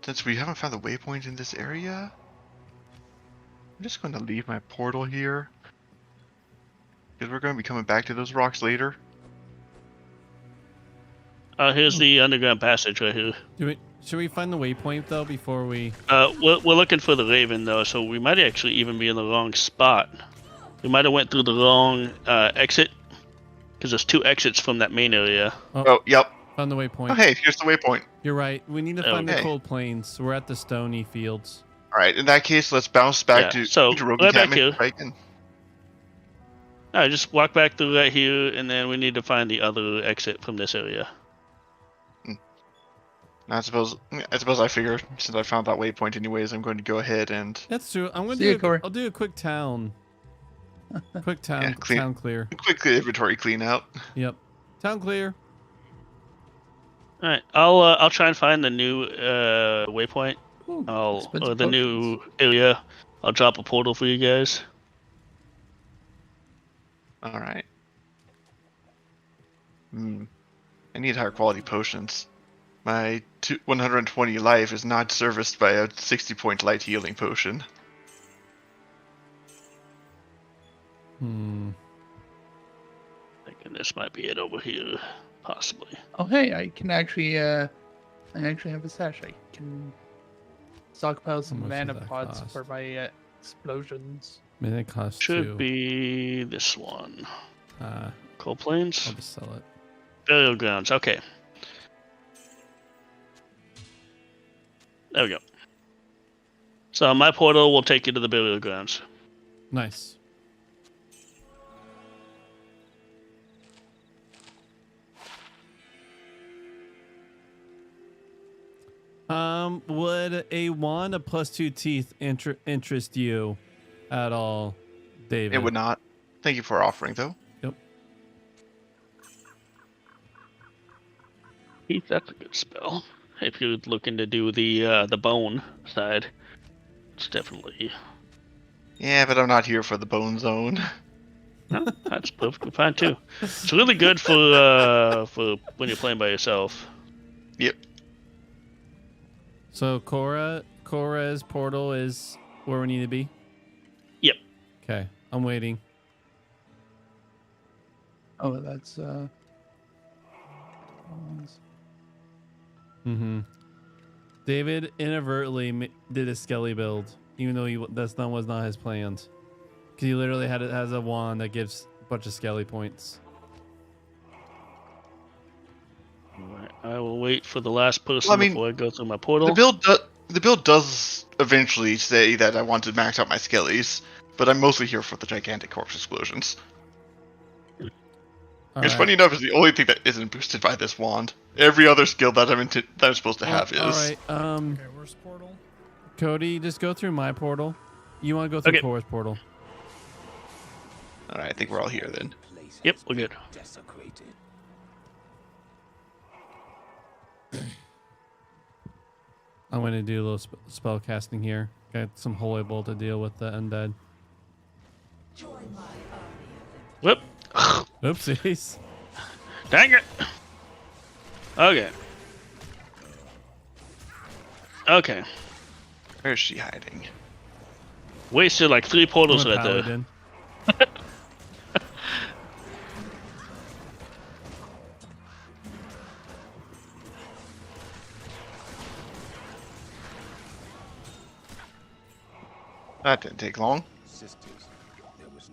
Since we haven't found the waypoint in this area, I'm just going to leave my portal here. Because we're going to be coming back to those rocks later. here's the underground passage right here. Should we find the waypoint though before we? We're looking for the Raven though, so we might actually even be in the wrong spot. We might have went through the wrong exit, because there's 2 exits from that main area. Oh, yep. Found the waypoint. Oh, hey, here's the waypoint. You're right. We need to find the Okay. cold plains. We're at the stony fields. Alright, in that case, let's bounce back Yeah, to so, Rogue right back Encampment. here. Right in. Alright, just walk back through right here, and then we need to find the other exit from this area. I suppose I figure since I found that waypoint anyways, I'm going to go ahead and That's true. I'm gonna See ya, do. Corey. I'll do a quick town. Quick town. Yeah, clean- Town clear. quickly inventory clean out. Yep. Town clear. Alright, I'll try and find the new waypoint. Ooh, Or expensive the new area. I'll drop a portal for you guys. Alright. I need higher quality potions. My 120 life is not serviced by a 60-point light healing potion. Thinking this might be it over here, possibly. Oh hey, I can actually I actually have a stash. I can stockpile some much mana does that pods cost? for my explosions. I mean, it costs Should 2. be this one. I'll Cold Plains? just sell it. Burial Grounds, okay. There we go. So my portal will take you to the Burial Grounds. Nice. Would a wand of +2 teeth interest you at all, David? It would not. Thank you for offering, though. Yep. Heath, that's a good spell. If you're looking to do the bone side, it's definitely Yeah, but I'm not here for the bone zone. no, that's perfectly fine too. It's really good for when you're playing by yourself. Yep. So Cora's portal is where we need to be? Yep. Okay, I'm waiting. Oh, that's David inadvertently did a skelly build, even though was not his plans. Because he literally has a wand that gives a bunch of skelly points. Alright, I will wait for the last person Well, I mean, before I go through my portal. The build does eventually say that I want to max out my skellies, but I'm mostly here for the gigantic corpse explosions. It's funny enough, is the only thing that isn't boosted by this wand. Every other skill that I'm supposed to have is. All right. Okay, where's portal? Cody, just go through my portal. You want to go through Okay. Cora's portal? All right, I think we're all here then. Yep, we're good. I'm going to do a little spell casting here. Got some holy bolt to deal with the undead. Whoop. Oopsies. Dang it. Okay. Okay. Where is she hiding? Wasted like 3 portals I'm a right there. paladin. That didn't take long.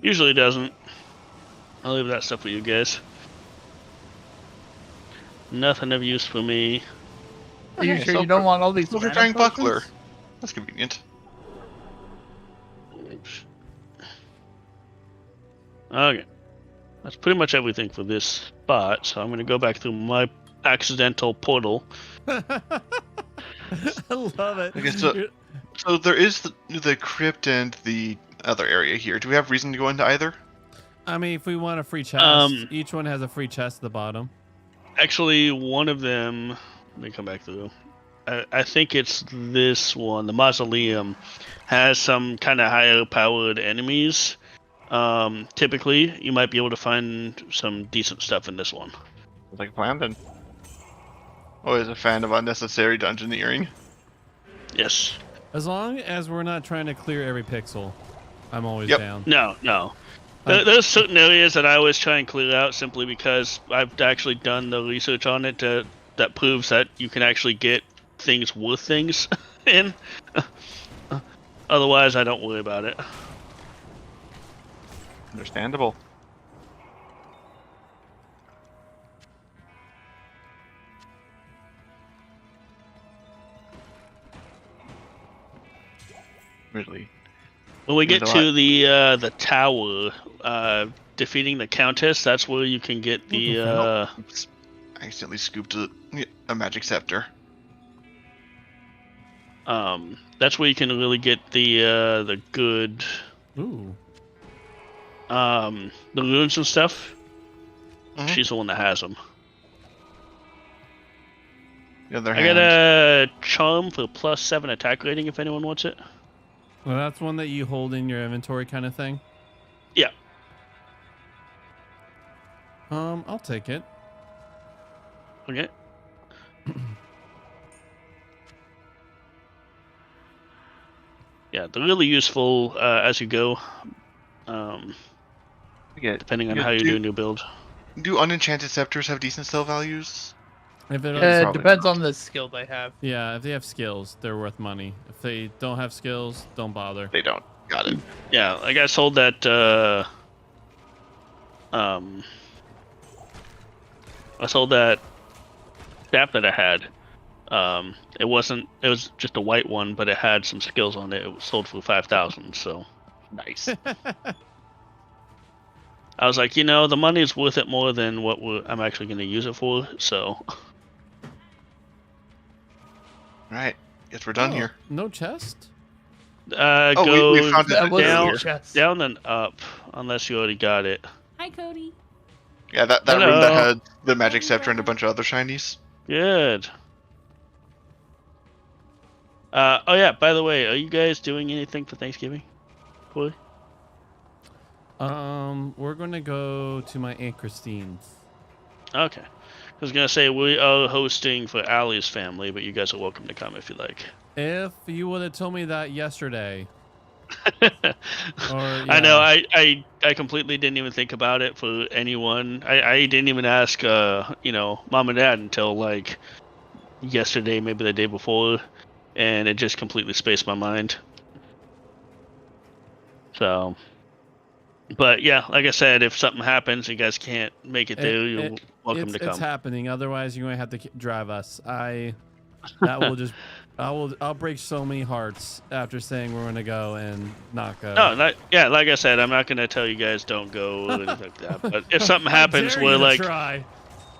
Usually doesn't. I'll leave that stuff for you guys. Nothing of use for me. Are you Okay, sure so you don't want all these Silver mana Giant potions? Buckler. That's convenient. Oops. Okay. That's pretty much everything for this spot, so I'm going to go back through my accidental portal. I love it. Okay, so there is the crypt and the other area here. Do we have reason to go into either? I mean, if we want a free chest, each one has a free chest at the bottom. Actually, one of them... Let me come back through. I think it's this one. The Mausoleum has some kind of higher powered enemies. typically you might be able to find some decent stuff in this one. Sounds like a plan then. Always a fan of unnecessary dungeoneering. Yes. As long as we're not trying to clear every pixel, I'm always Yep. down. No. There's certain areas that I always try and clear out simply because I've actually done the research on it that proves that you can actually get things worth things in. Otherwise, I don't worry about it. Understandable. Really? When we get There's a to the tower, defeating the Countess, that's where you can get the I accidentally scooped a magic scepter. that's where you can really get the good Ooh. the runes and stuff. Mhm. She's the one that has them. The other I hand, got a charm for +7 attack rating if anyone wants it. Well, that's one that you hold in your inventory kind of thing? Yeah. I'll take it. Okay. Yeah, they're really useful as you go, depending on Yeah, how you're doing your build. do unenchanted scepters have decent sell values? If it It Probably depends not. on the skill they have. Yeah, if they have skills, they're worth money. If they don't have skills, don't bother. They don't. Got it. Yeah, like I sold that. I sold that staff that I had. It wasn't. It was just a white one, but it had some skills on it. It was sold for 5,000. So Nice. I was like, the money is worth it more than what I'm actually going to use it for. So Right. Guess we're done Oh, here. No chest? Oh, go we found it. That was down, the chest. down and up, unless you already got it. Hi, Cody. Yeah, that room that Hello. had the magic scepter and a bunch of other shinies. Good. Oh yeah. By the way, are you guys doing anything for Thanksgiving? Boy. We're gonna go to my Aunt Christine's. Okay. I was gonna say we are hosting for Allie's family, but you guys are welcome to come if you like. If you would have told me that yesterday. I know. I completely didn't even think about it for anyone. I didn't even ask mom and dad until like yesterday, maybe the day before, and it just completely spaced my mind. So, but yeah, like I said, if something happens, you guys can't make it there. You're welcome to It's come. happening. Otherwise, you're gonna have to drive us. I'll break so many hearts after saying we're gonna go and not go. No, like I said, I'm not gonna tell you guys don't go or anything like that. But if something I happens dare where you to like, try.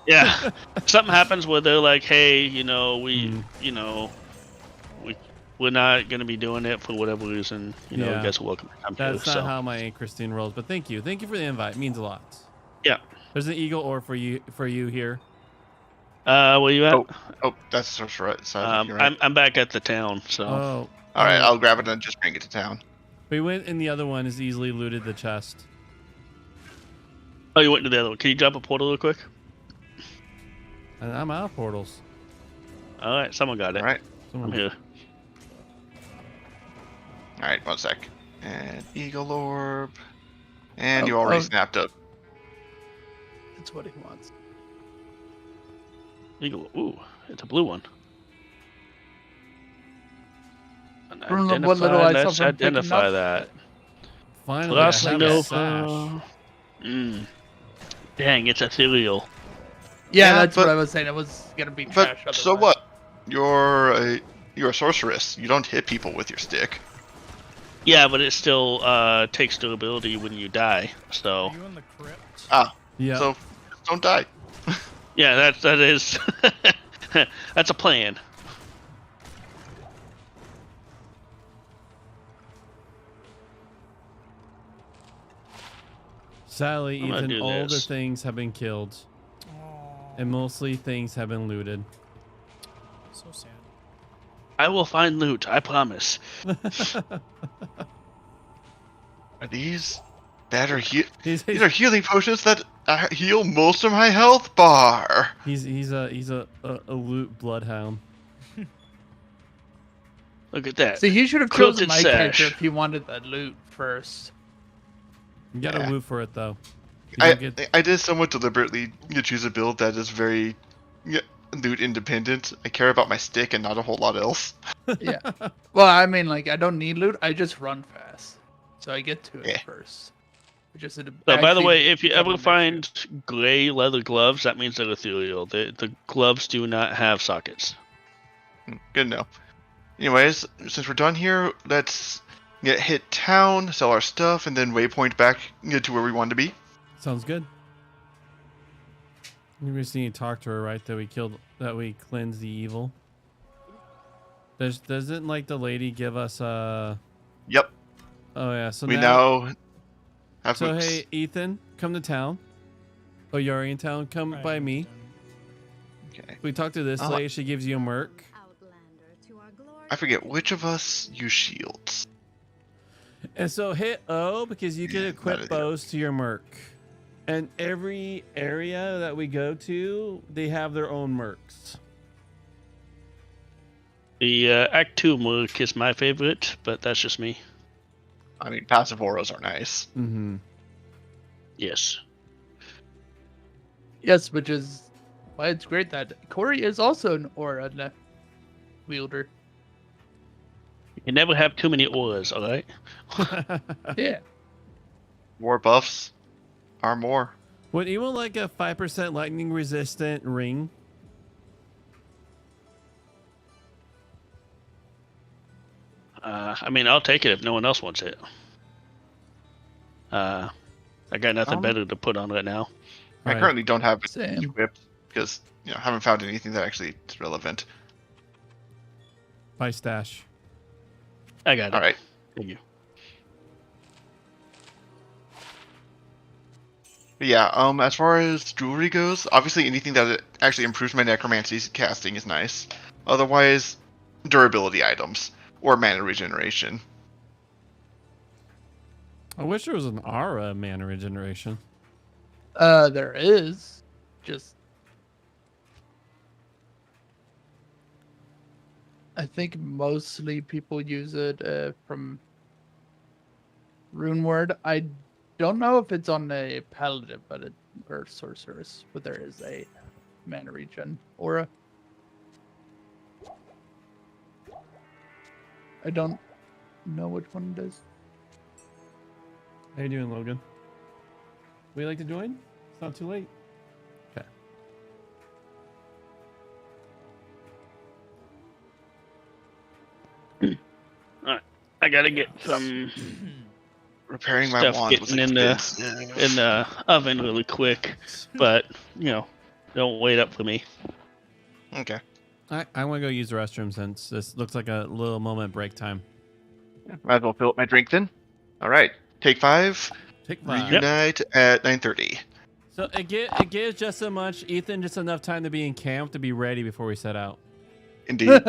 yeah, if something happens where they're like, hey, we're not gonna be doing it for whatever reason. You Yeah. guys are welcome to come That's too. not So how my Aunt Christine rolls. But thank you for the invite. It means a lot. Yeah. There's an eagle ore for you here. where you at? Oh, that's right. So I think you're right. I'm back at the town. So Oh. All right, I'll grab it and just bring it to town. We went in the other one. Is easily looted the chest. oh, you went to the other one. Can you drop a portal real quick? And I'm out of portals. All right, someone got it. All right, Someone- I'm here. all right. 1 sec. And eagle orb. And Oh, you already oh. snapped up. That's what he wants. Eagle. Ooh, it's a blue one. From what little I saw Let's from picking identify up. that. Finally, I Plus have a sash. Nova. Dang, it's ethereal. Yeah, Yeah, that's what but- I was saying. It was gonna be But trash. so otherwise. what? You're a sorceress. You don't hit people with your stick. Yeah, but it still takes durability when you die. So Are you in the crypt? Yeah. So just don't die. yeah, that is that's a plan. Sadly, I'm gonna Ethan, do all the this. things have been killed, Aw, and mostly things have been looted. so sad. I will find loot. I promise. Are these That are He's these are healing potions that heal most of my health bar. he's a loot bloodhound. Look at that. See, he should have Quilted chosen my character sash. if he wanted that loot first. You gotta Yeah. loot for it though. You I don't get- I did somewhat deliberately choose a build that is very loot independent. I care about my stick and not a whole lot else. Yeah. Well, I mean, like, I don't need loot. I just run fast, so I get to it Yeah. first. Which is So, by the actually way, if you becoming ever an find gray leather gloves, that means they're ethereal. The gloves do not have sockets. Good to know. Anyways, since we're done here, let's hit town, sell our stuff, and then waypoint back to where we want to be. Sounds good. We just need to talk to her, right? That we cleanse the evil. Doesn't like the lady give us Yep. Oh yeah. So We now. now have So books. hey, Ethan, come to town. Oh, you're already in town. Come Right, by me. Okay. We talk to this Uh, lady. She gives you a merc. I forget which of us use shields. And so hit O because you can Yeah, equip not a- bows to your merc. And every area that we go to, they have their own mercs. The Act 2 Merc is my favorite, but that's just me. I mean, passive auras are nice. Mm-hmm. Yes. Yes, which is why it's great that Corey is also an aura wielder. You can never have too many auras, alright? Yeah. More buffs are more. Would anyone like a 5% lightning resistant ring? I mean, I'll take it if no one else wants it. I got nothing better to put on right now. I Right. currently don't have it Same. equipped because I haven't found anything that actually is relevant. By stash. I got it. All right. Thank you. But yeah. As far as jewelry goes, obviously anything that actually improves my necromancy casting is nice. Otherwise, durability items or mana regeneration. I wish there was an aura mana regeneration. There is. Just I think mostly people use it from Runeword. I don't know if it's on a paladin, or sorceress, but there is a mana regen aura. I don't know which one it is. How you doing, Logan? Would you like to join? It's not too late. Okay. I gotta get some Repairing my stuff wand was getting in the expensive. in the oven really quick, but don't wait up for me. Okay. I want to go use the restroom since this looks like a little moment break time. Might as well fill up my drink then. All right. Take 5. Take 5. Reunite at 9:30. So it gives just so much, Ethan, just enough time to be in camp to be ready before we set out. Indeed.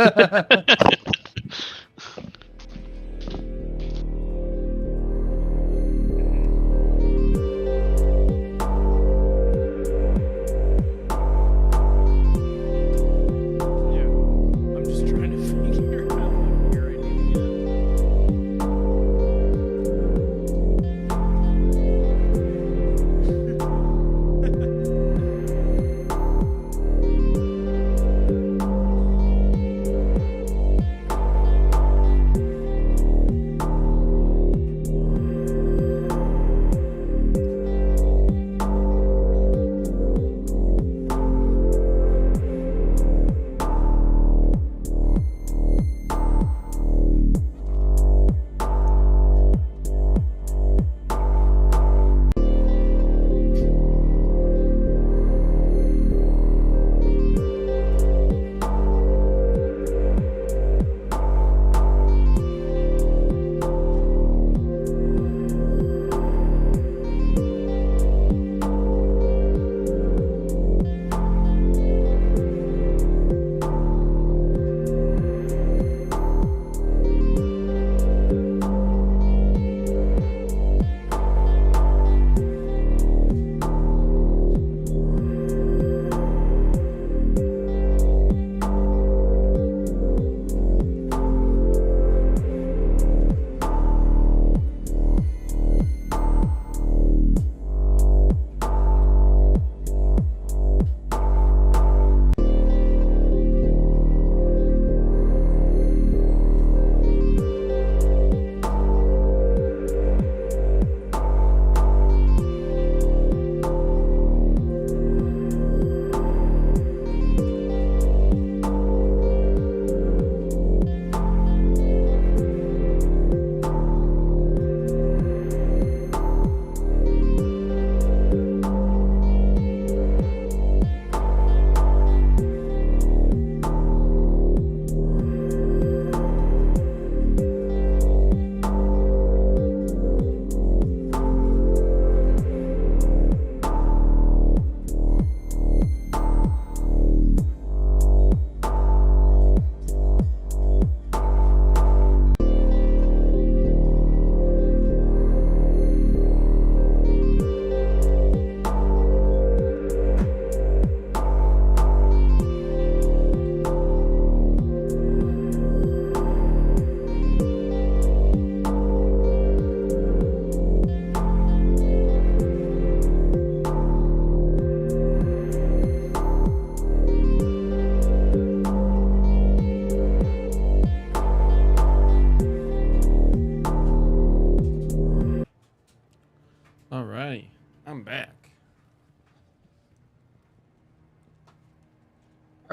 I'm just trying to figure out what gear I need to get.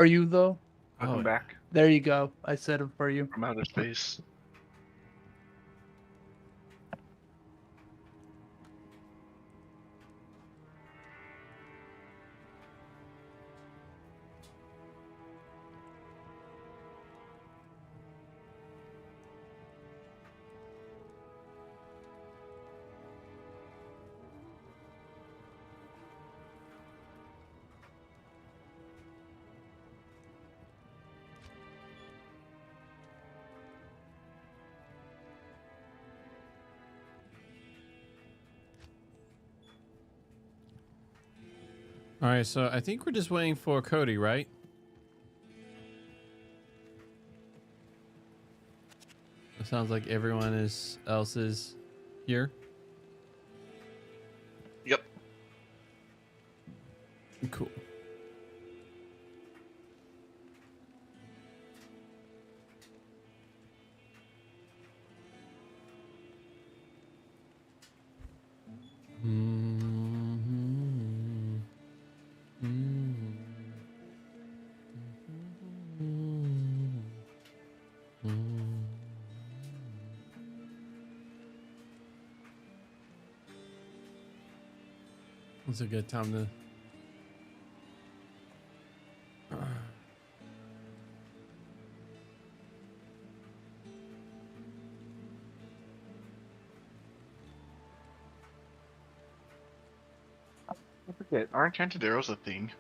Are you though? Welcome yeah. back There you go. I said it for you. from outer space. All right, so I think we're just waiting for Cody, right? It sounds like everyone else is here. Yep. Cool. It's a good time to. I forget. Are enchanted arrows a thing?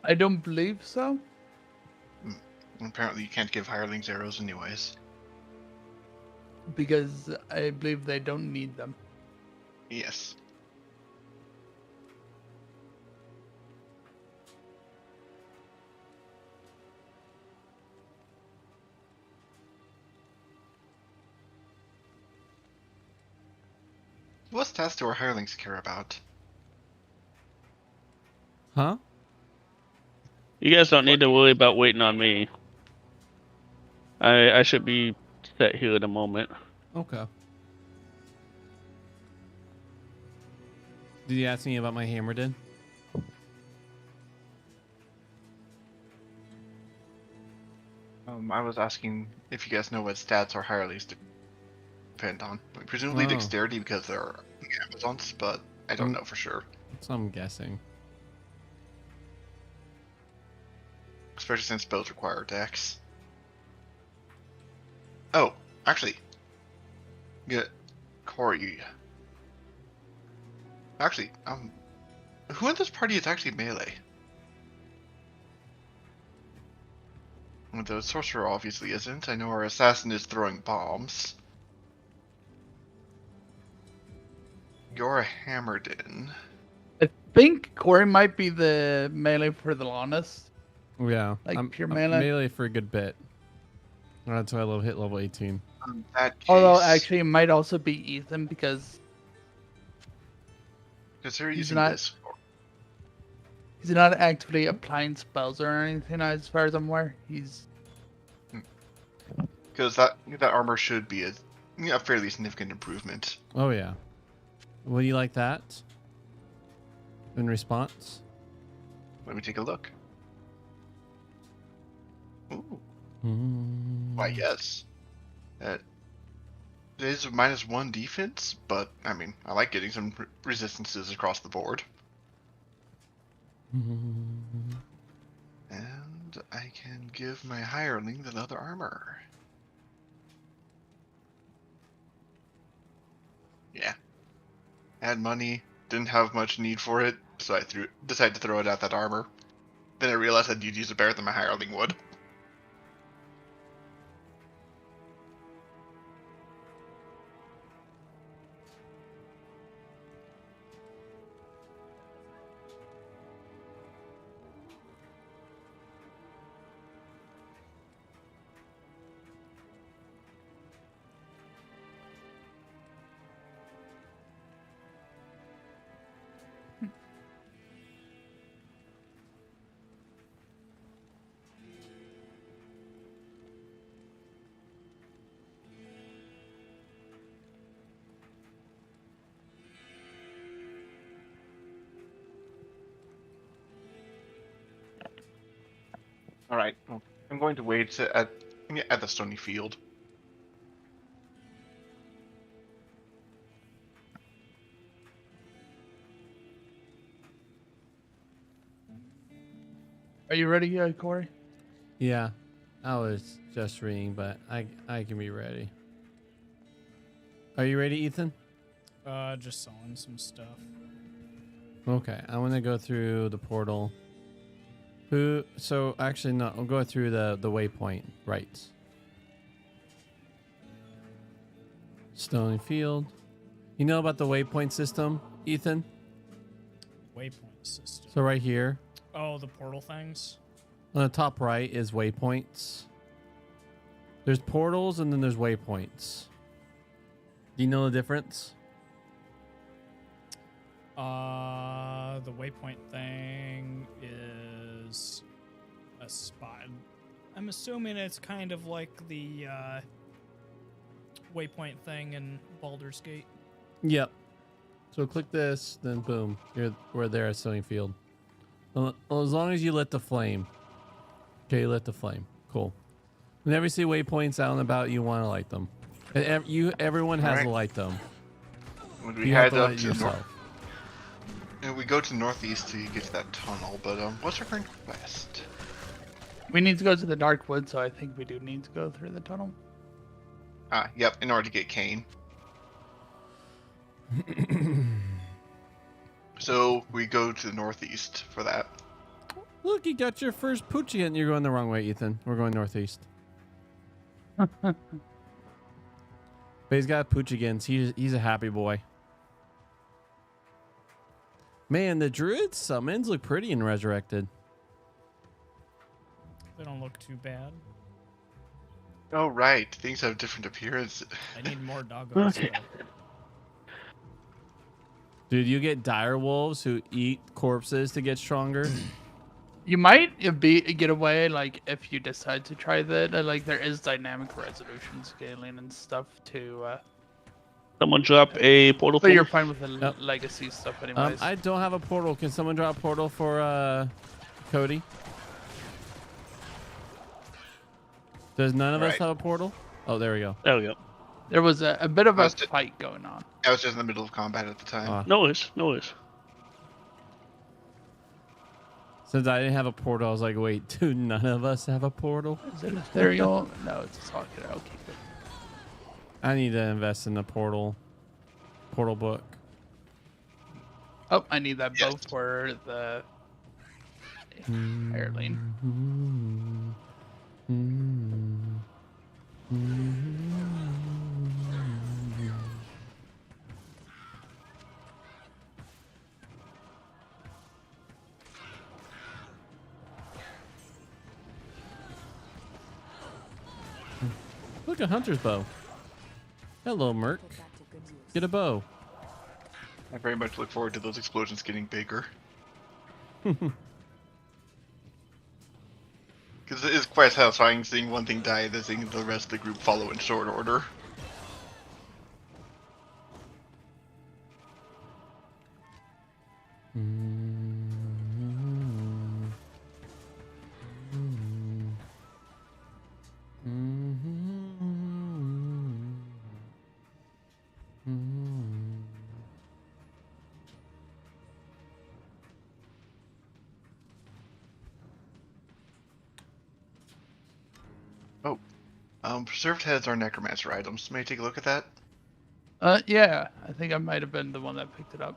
I don't believe so. Apparently, you can't give hirelings arrows, anyways. Because I believe they don't need them. Yes. What stats do our hirelings care about? Huh? You guys don't need to worry about waiting on me. I should be set here in a moment. Okay. Did you ask me about my hammer, Din? I was asking if you guys know what stats our hirelings depend on. Presumably Oh. dexterity because they're Amazons, but I don't Mm. know for sure. So I'm guessing. Especially since spells require dex. Oh, actually. Yeah, Corey. Actually, who in this party is actually melee? Well, the sorcerer obviously isn't. I know our assassin is throwing bombs. You're hammered in. I think Corey might be the melee for the longest. Yeah. Like pure I'm melee? melee for a good bit. That's why I hit level 18. In that case, Although actually it might also be Ethan because consider he's using not- this. he's not actively applying spells or anything as far as I'm aware. He's Because that armor should be a fairly significant improvement. Oh, yeah. Will you like that? In response? Let me take a look. Ooh, Mm. why yes. It is a -1 defense, but I mean, I like getting some resistances across the board. Mm. And I can give my hireling the leather armor. Yeah. Had money, didn't have much need for it, so I decided to throw it at that armor. Then I realized I'd use it better than my hireling would. All right. Well, I'm going to wait at the stony field. Are you ready, Corey? Yeah, I was just reading, but I can be ready. Are you ready, Ethan? Just selling some stuff. Okay, I want to go through the portal. So actually, no, I'll go through the waypoint. Right. Stony Field. You know about the waypoint system, Ethan? Waypoint system. So right here, Oh, the portal things. on the top right is waypoints. There's portals and then there's waypoints. Do you know the difference? The waypoint thing is a spot. I'm assuming it's kind of like the waypoint thing in Baldur's Gate. Yep. So click this, then boom, we're there at Stony Field. Well, as long as you lit the flame. Okay, you lit the flame. Cool. Whenever you see waypoints out and about, you want to light them. And everyone has Alright. to light them. When we You have head to up light to yourself. we go to northeast to get to that tunnel, but what's our current quest? We need to go to the Dark Wood, so I think we do need to go through the tunnel. Yep, in order to get Kane. So we go to the northeast for that. Look, you got your first Poochie and you're going the wrong way, Ethan. We're going northeast. But he's got Poochigans. He's a happy boy. Man, the druid summons look pretty in Resurrected. They don't look too bad. Oh right, things have different appearance. I need more doggos. Okay. though. Dude, you get dire wolves who eat corpses to get stronger. You might get away, like, if you decide to try that. Like, there is dynamic resolution scaling and stuff too. Someone drop a portal. But you're form. fine with the Yep. legacy stuff anyways. I don't have a portal. Can someone draw a portal for Cody? Does none of us Right. have a portal? Oh, there we go. There we go. There was a bit of a Must it- fight going on. I was just in the middle of combat at the time. Ah. No worries. No worries. Since I didn't have a portal, I was like, wait, do none of us have a portal? Is it ethereal? No, it's a socket. I'll keep it. I need to invest in a portal book. Oh, I need that bow Yes. for the Airlane. Look, a hunter's bow. Hello, Merc. Get a bow. I very much look forward to those explosions getting bigger. Because it is quite satisfying seeing one thing die, then seeing the rest of the group follow in short order. Preserved heads are necromancer items. May I take a look at that? Yeah, I think I might have been the one that picked it up.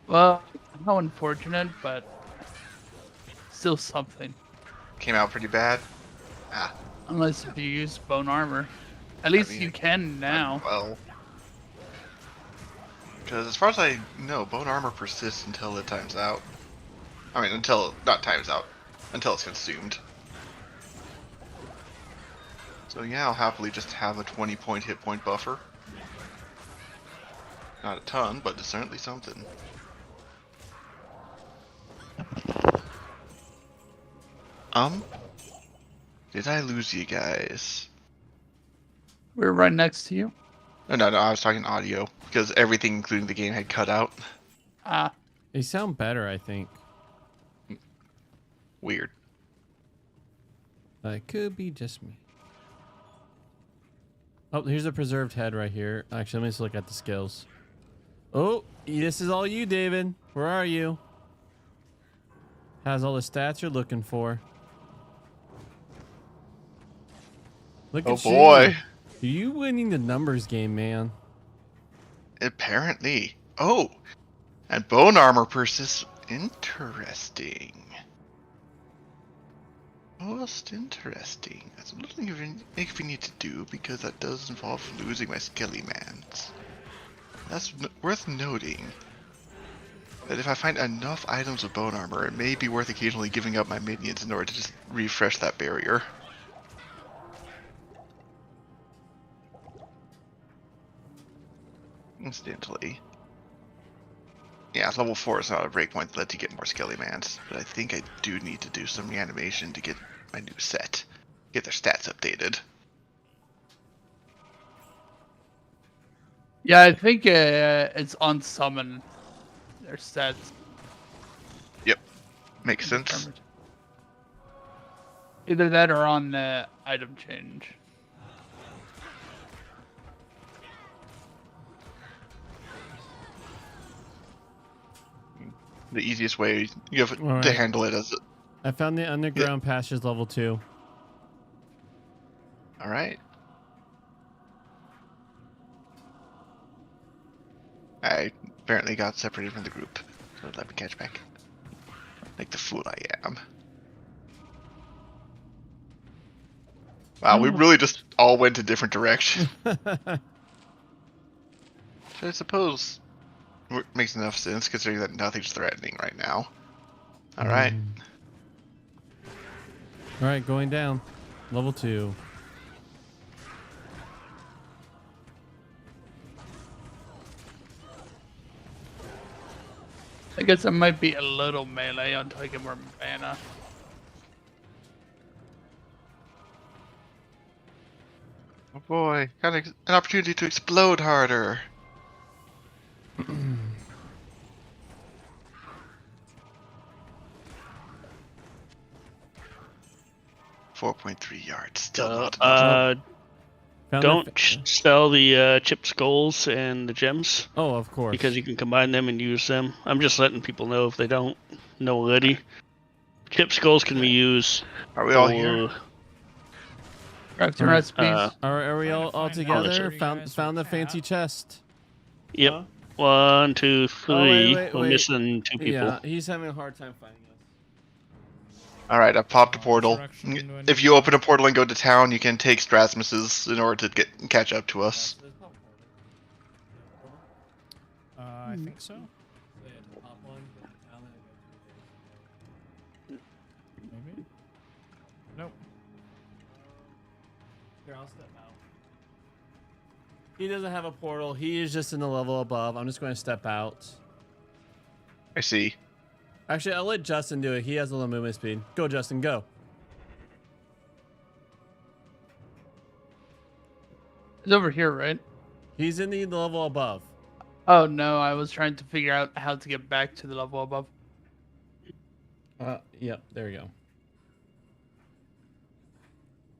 Well, how unfortunate, but still something. Came out pretty bad. Ah, Unless if you use bone armor. At least mean, you can now. well. Because as far as I know, bone armor persists until it times out. I mean, not times out, until it's consumed. So yeah, I'll happily just have a 20-point hit point buffer. Not a ton, but it's certainly something. Did I lose you guys? We're right next to you. No, I was talking audio, because everything including the game had cut out. Ah, They sound better, I think. Weird. It could be just me. Oh, here's a preserved head right here. Actually, let me just look at the skills. Oh, this is all you, David. Where are you? Has all the stats you're looking for. Look Oh at boy. you. You winning the numbers game, man. Apparently. Oh, and bone armor purses. Interesting. Most interesting. That's a little thing we need to do because that does involve losing my skelly mans. That's worth noting. That if I find enough items of bone armor, it may be worth occasionally giving up my minions in order to just refresh that barrier. Instantly. Yeah, level 4 is not a breakpoint that lets you get more skelly mans, but I think I do need to do some reanimation to get my new set. Get their stats updated. Yeah, I think it's on summon. Their stats. Yep. Makes sense. determined. Either that or on item change. The easiest way you have All to right. handle it is... I found the underground passage level 2. Alright. I apparently got separated from the group, so let me catch back. Like the fool I am. Wow, we really just all went in different directions. Which I suppose makes enough sense considering that nothing's threatening right now. Alright. All right, going down. Level 2. I guess I might be a little melee until I get more mana. Oh boy, got an opportunity to explode harder. 4.3 yards, still not enough. Found Don't sell the chipped skulls and the gems Oh, of course. because you can combine them and use them. I'm just letting people know if they don't know already. Chipped skulls can be used. Are we all here? Crafting Alright, recipes. Are we all Trying to find together? out. You guys Found the with fancy that. chest. Yep. Huh? 1, 2, 3. wait, We're wait. missing 2 people. Yeah, he's having a hard time finding us. Alright, I popped a portal. direction do I If need you to open a portal and go to town, you can take Strasmus's in order to catch up to us. I think so. Maybe. Nope. Here, I'll step out. He doesn't have a portal. He is just in the level above. I'm just going to step out. I see. Actually, I'll let Justin do it. He has a little movement speed. Go, Justin, go. It's over here, right? He's in the level above. Oh no, I was trying to figure out how to get back to the level above. Yep, there we go.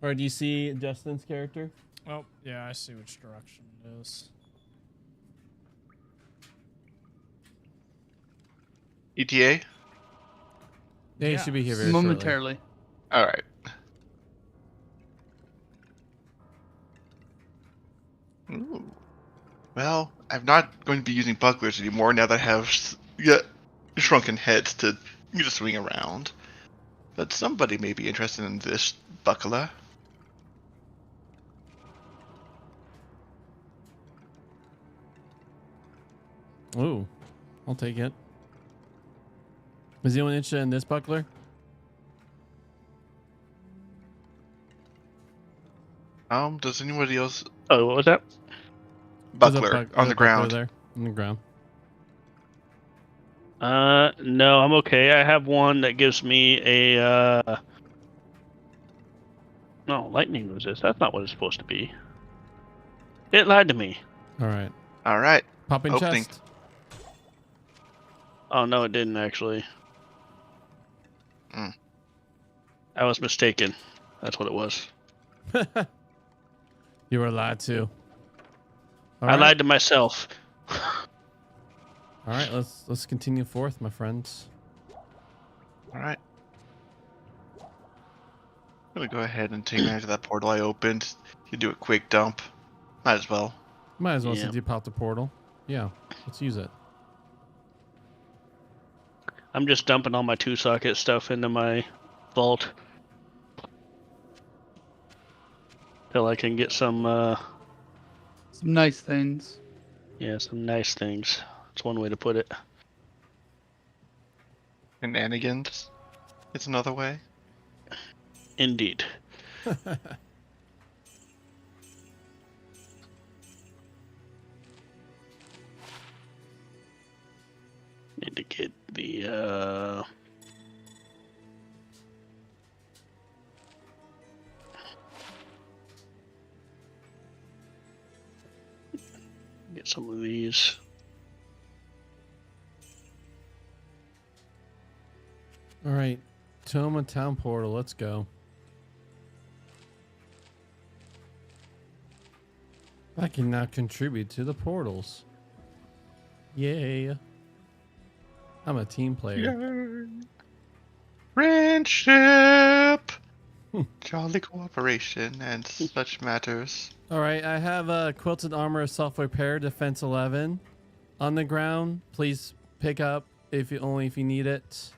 Or do you see Justin's character? Oh, yeah, I see which direction it is. ETA? Yeah, he Yeah. should be here very shortly. Momentarily. Alright. Ooh. Well, I'm not going to be using bucklers anymore now that I have shrunken heads to swing around. But somebody may be interested in this buckler. Ooh, I'll take it. Is anyone interested in this buckler? Does anybody else... Oh, what was that? There's a Buckler there's on a the buckler ground. there, on the ground. No, I'm okay. I have one that gives me a, No, lightning resist. That's not what it's supposed to be. It lied to me. All right. Alright. Popping Opening. chest. Oh, no, it didn't actually. I was mistaken. That's what it was. You were lied to. All I right. lied to myself. All right, let's continue forth, my friends. All right. I'm gonna go ahead and take advantage of that portal I opened. You do a quick dump. Might as well. Might as well Yeah. since you popped the portal. Yeah, let's use it. I'm just dumping all my 2-socket stuff into my vault. Till I can get some, Some nice things. some nice things. That's one way to put it. Shenanigans. It's another way. Indeed. Need to get the, get some of these. All right, Toma Town Portal. Let's go. I can now contribute to the portals. Yay! I'm a team player. Friendship! Jolly cooperation and such matters. All right, I have a Quilted Armor Self Repair Defense 11 on the ground. Please pick up if you need it.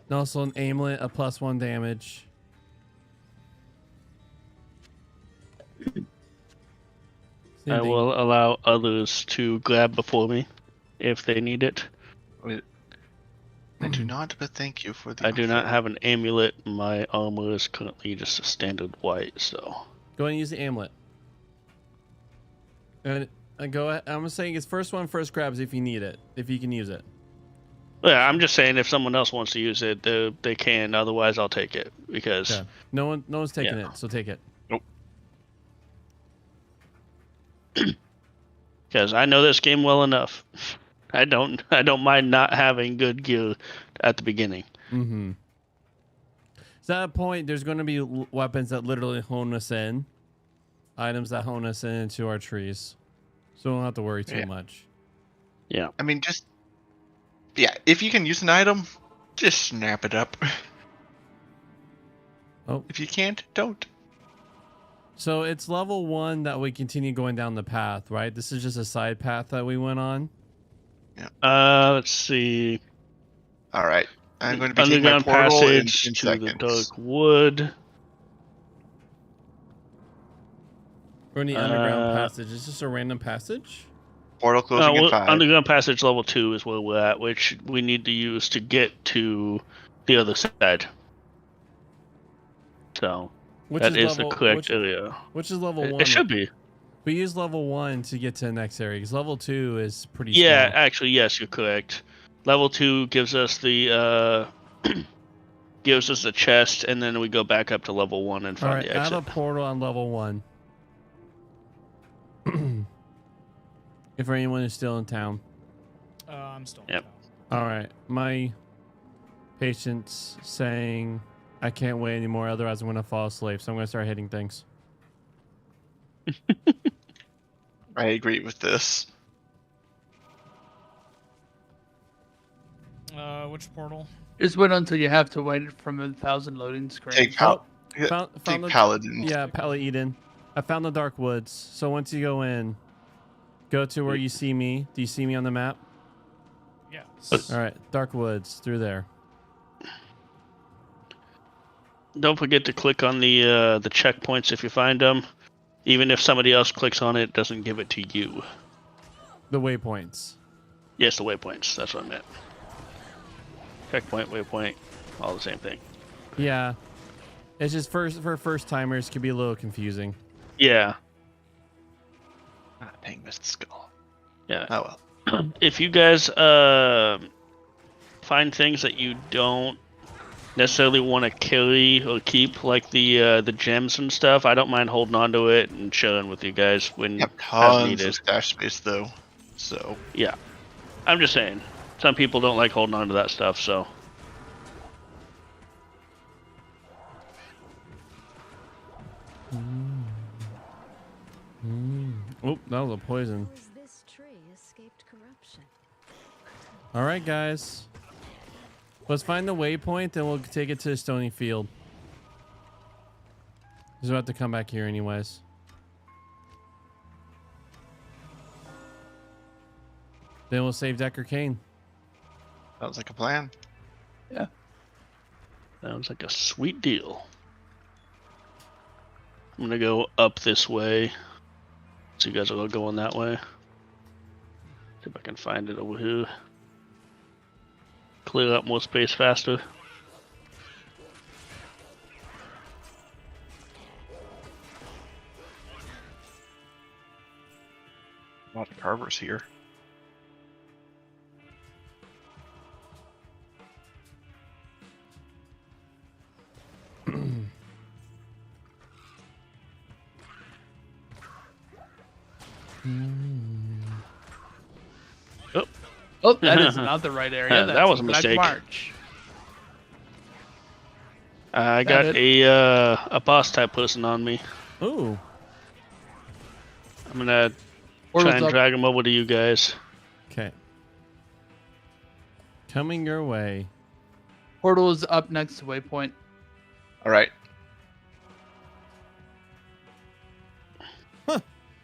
And also an Aimlet, a +1 damage. I will allow others to grab before me if they need it. I do not, but thank you for the I do not offer. have an amulet. My armor is currently just a standard white, so. Go ahead and use the amulet. And go ahead. I'm saying it's first one, first grabs if you need it, if you can use it. Yeah, I'm just saying if someone else wants to use it, they can. Otherwise, I'll take it because Okay. No one's taking Yeah. it, so take it. because I know this game well enough. I don't mind not having good gear at the beginning. Mm-hmm. So at that point, there's going to be weapons that literally hone us in, items that hone us into our trees, so we don't have to worry too Yeah. much. Yeah. I mean, if you can use an item, just snap it up. Oh. If you can't, don't. So it's level 1 that we continue going down the path, right? This is just a side path that we went on. Let's see. All right. I'm going to be taking my Underground portal in passage 10 to seconds. the dark wood. Or in the underground Uh, passage. Is this a random passage? Portal closing in 5. Underground passage level 2 is where we're at, which we need to use to get to the other side. So Which that is level, the correct area. Which is level 1? It should be. We use level 1 to get to the next area, because level 2 is pretty Yeah, small. actually, yes, you're correct. Level 2 gives us the gives us the chest, and then we go back up to level 1 and All find right, the I have exit. a portal on level 1. If anyone is still in town. I'm still. Yep. All right, my patient's saying I can't wait anymore, otherwise I'm going to fall asleep, so I'm going to start hitting things. I agree with this. Which portal? Just wait until you have to wait from 1,000 loading screens. Take Found take the, Paladin. Yeah, Pala Eden. I found the Dark Woods, so once you go in, go to where you see me. Do you see me on the map? Yes. All right, Dark Woods, through there. Don't forget to click on the checkpoints if you find them. Even if somebody else clicks on it, it doesn't give it to you. The waypoints. Yes, the waypoints. That's what I meant. Checkpoint, waypoint, all the same thing. Yeah. It's just for first timers could be a little confusing. Yeah. Dang, missed the skull. Yeah. Oh well. If you guys find things that you don't necessarily want to carry or keep, like the gems and stuff, I don't mind holding on to it and chilling with you guys when You have as tons needed. of stash space though. So Yeah, I'm just saying. Some people don't like holding on to that stuff, so Oop, that was a poison. How has this tree escaped corruption? All right, guys. Let's find the waypoint, and we'll take it to the Stony Field. Because we'll have to come back here anyways. Then we'll save Decker Kane. Sounds like a plan. Yeah. Sounds like a sweet deal. I'm gonna go up this way. So you guys are all going that way. See if I can find it over here. Clear up more space faster. A lot of carvers here. Oh, that is not the right area. That That's was a Black mistake. March. I got That a boss type person on me. Ooh. I'm gonna Portal's try and up. drag him over to you guys. Okay. Coming your way. Portal is up next to Waypoint. All right.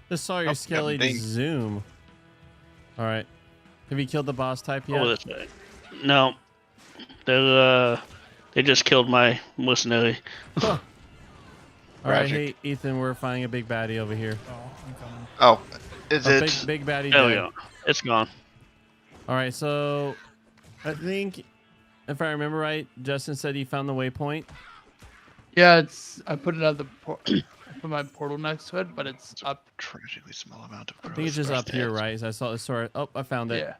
Just saw your Oh, skelly dang. zoom. All right. Have you killed the boss type yet? Over this way. No, they just killed my mercenary. All right, Tragic. hey Ethan, we're finding a big baddie over here. Oh, I'm coming. Oh, is A it? big baddie. There we dead. go. It's gone. All right, so I think if I remember right, Justin said he found the waypoint. Yeah, it's. I put it on the. I put my portal next to it, but it's up. Tragically small amount of I think it's just up here, right? As I saw the story. Oh, I found it. Yeah.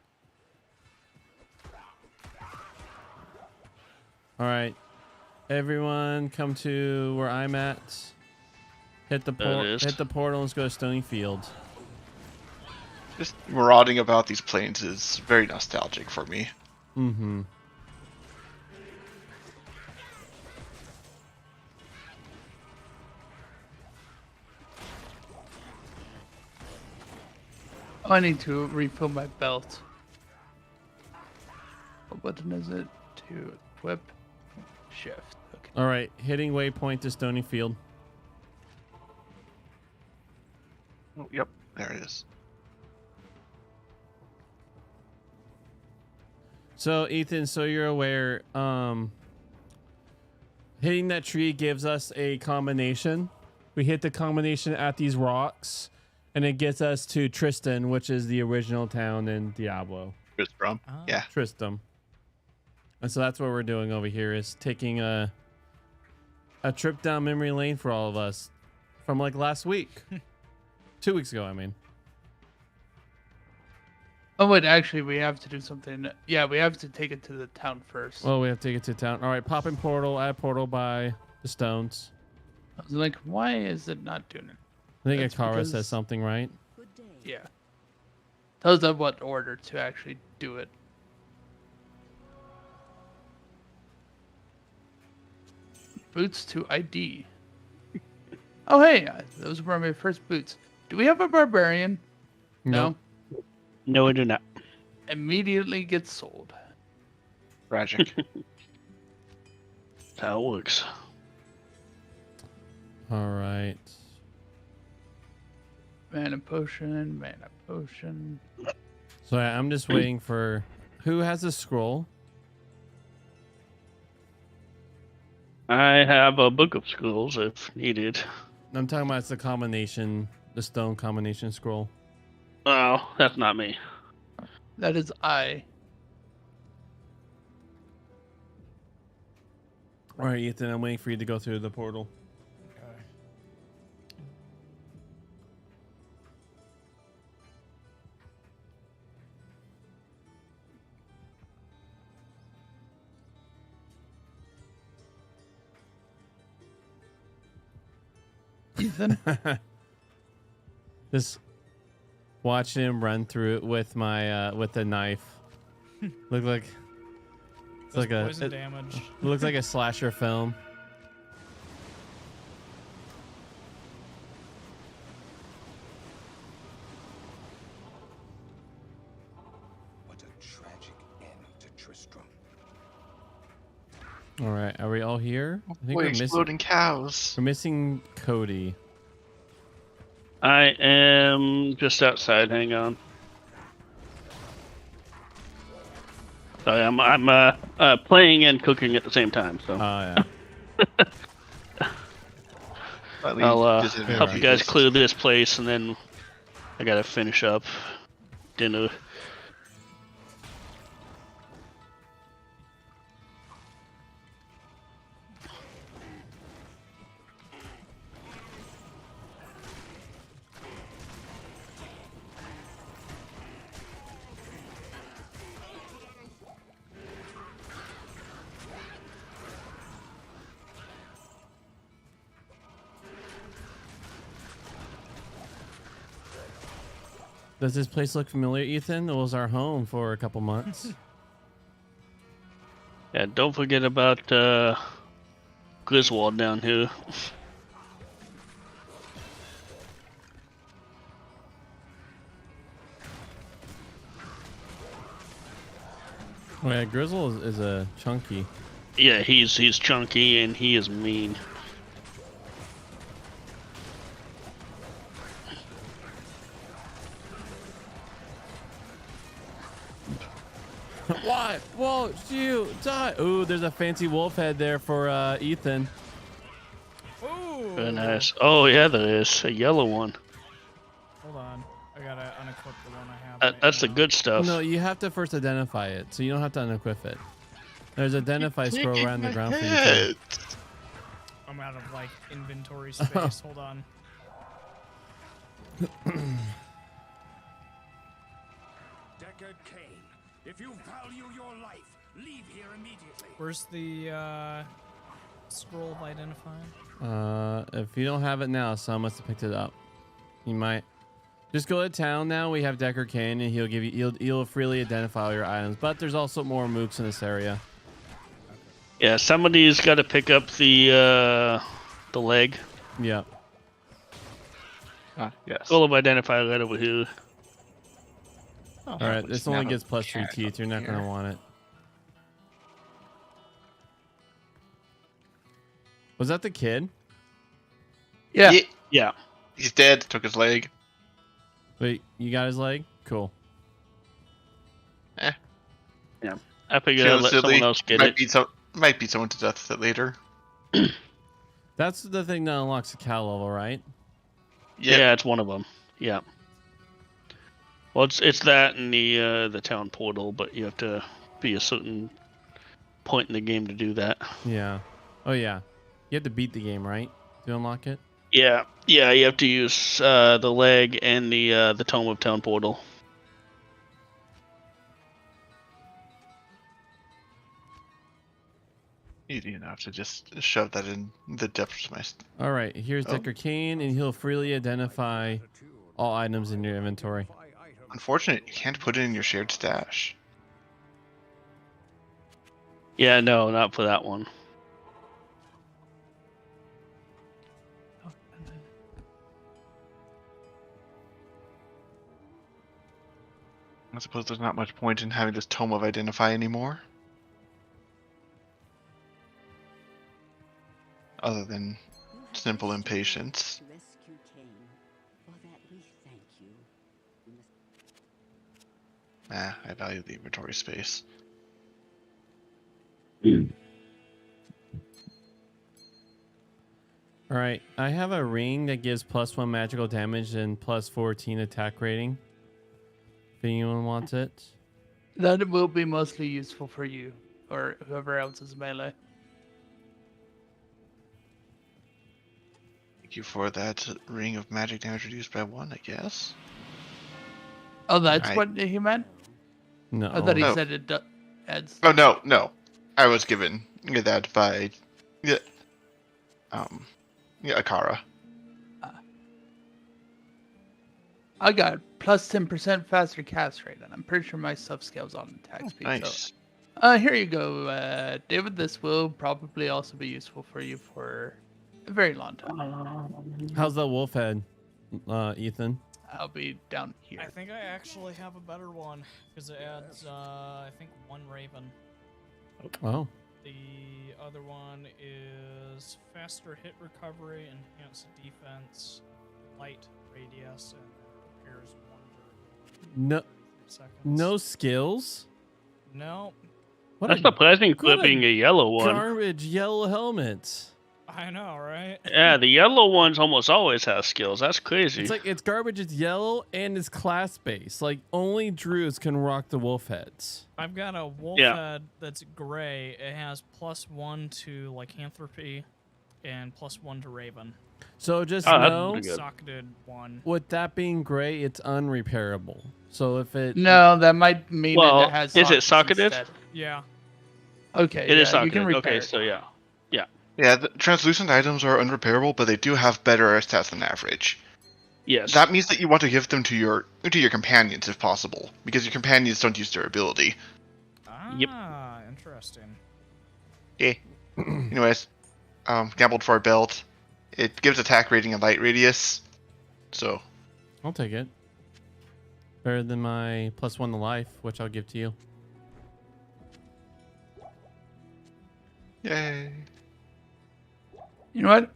All right, everyone, come to where I'm at. Hit the There it is. hit the portal. Let's go to Stony Field. Just marauding about these plains is very nostalgic for me. Mm-hmm. Oh, I need to refill my belt. What button is it? To equip. Shift. Okay. All right, hitting waypoint to Stony Field. Oh, yep, there it is. So Ethan, so you're aware, hitting that tree gives us a combination. We hit the combination at these rocks, and it gets us to Tristan, which is the original town in Diablo. Tristram. Ah. Yeah. Tristram. And so that's what we're doing over here, is taking a trip down memory lane for all of us from like last week. 2 weeks ago, I mean. Oh wait, actually, we have to do something. Yeah, we have to take it to the town first. Well, we have to take it to town. All right, popping portal, add portal by the stones. I was like, why is it not doing it? I think That's Akara because- says something, right? Good day. Yeah. Tells them what order to actually do it. Boots to ID. Oh hey, those were my first boots. Do we have a barbarian? Nope. No, I do not. Immediately gets sold. Tragic. That's how it works. All right. Mana potion, mana potion. So yeah, I'm just waiting for who has a scroll. I have a book of scrolls if needed. I'm talking about the combination, the stone combination scroll. Oh, that's not me. That is I. All right, Ethan, I'm waiting for you to go through the portal. Okay. Ethan. Just watching him run through it with my with the knife. Look like it's Does like a poison it damage. looks like a slasher film. All right, are we all here? I think Boy, we're missing. exploding cows. We're missing Cody. I am just outside. Hang on. Sorry, I'm playing and cooking at the same time. So Oh yeah. I'll Just help you guys clear this place, and then I gotta finish up dinner. Does this place look familiar, Ethan? It was our home for a couple months. Yeah, don't forget about Griswold down here. Oh yeah, Grizzle is a chunky. Yeah, he's chunky and he is mean. Why won't you die? Ooh, there's a fancy wolf head there for Ethan. Ooh. Very nice. Oh yeah, there is a yellow one. Hold on. I gotta unequip the one I have. right That's the now. good stuff. No, you have to first identify it, so you don't have to unequip it. There's identify scroll around the ground for you. Too. I'm out of like inventory space. Hold on. Deckard Cain, if you value your life, leave here immediately. Where's the scroll of identifying? If you don't have it now, someone must have picked it up. You might. Just go to town now. We have Deckard Cain, and he'll give you. He'll freely identify all your items. But there's also more mooks in this area. Yeah, somebody's got to pick up the leg. Yeah. Yes. Goal of identify right over here. All right. This only gets +3 teeth. You're not gonna want it. Was that the kid? Yeah. Yeah. He's dead. Took his leg. Wait, you got his leg? Cool. I figured I'd let someone else get it. Might beat someone to death with it later. That's the thing that unlocks the cow level, right? Yeah, it's one of them. Yeah. Well, it's that and the town portal, but you have to be a certain point in the game to do that. Yeah. Oh yeah. You have to beat the game, right? To unlock it. Yeah, you have to use the leg and the Tome of Town portal. Easy enough to just shove that in the depths of my. All right. Here's Oh. Deckard Cain, and he'll freely identify all items in your inventory. Unfortunate, you can't put it in your shared stash. Yeah, no, not for that one. I suppose there's not much point in having this tome of identify anymore. Other than simple impatience. Rescue Cain. For that we thank you. We must I value the inventory space. All right. I have a ring that gives +1 magical damage and +14 attack rating. If anyone wants it. That will be mostly useful for you or whoever else is melee. Thank you for that ring of magic damage reduced by 1, I guess. Oh, that's Right. what he meant? No. I thought he Oh. said it adds. Oh no. I was given that by Akara. I got +10% faster cast rate, and I'm pretty sure my stuff scales on attack speed. Nice. So, here you go, David. This will probably also be useful for you for a very long time. How's that wolf head, Ethan? I'll be down I here. think I actually have a better one because it adds, I think 1 raven. Oh. The other one is faster hit recovery, enhanced defense, light radius, and repairs 1 No, 3 seconds. no skills. No, What That's a surprising for what it being a yellow one. garbage yellow helmet. I know, right? Yeah, the yellow ones almost always have skills. That's crazy. It's like it's garbage. It's yellow and it's class based. Like only druids can rock the wolf heads. I've got a wolf Yeah. head that's gray. It has +1 to lycanthropy and +1 to raven. So just Oh, that's know, pretty good. Socketed 1. with that being gray, it's unrepairable. So if it No, that might mean Well, it has. is it sockets socketed? instead. Yeah. Okay, It is yeah, you socketed. can repair Okay, it. so yeah. Yeah, the translucent items are unrepairable, but they do have better stats than average. Yes. That means that you want to give them to your companions if possible, because your companions don't use durability. Yep. Ah, interesting. Anyways, gambled for a belt. It gives attack rating and light radius. So I'll take it. Better than my +1 to life, which I'll give to you. yay. You know what?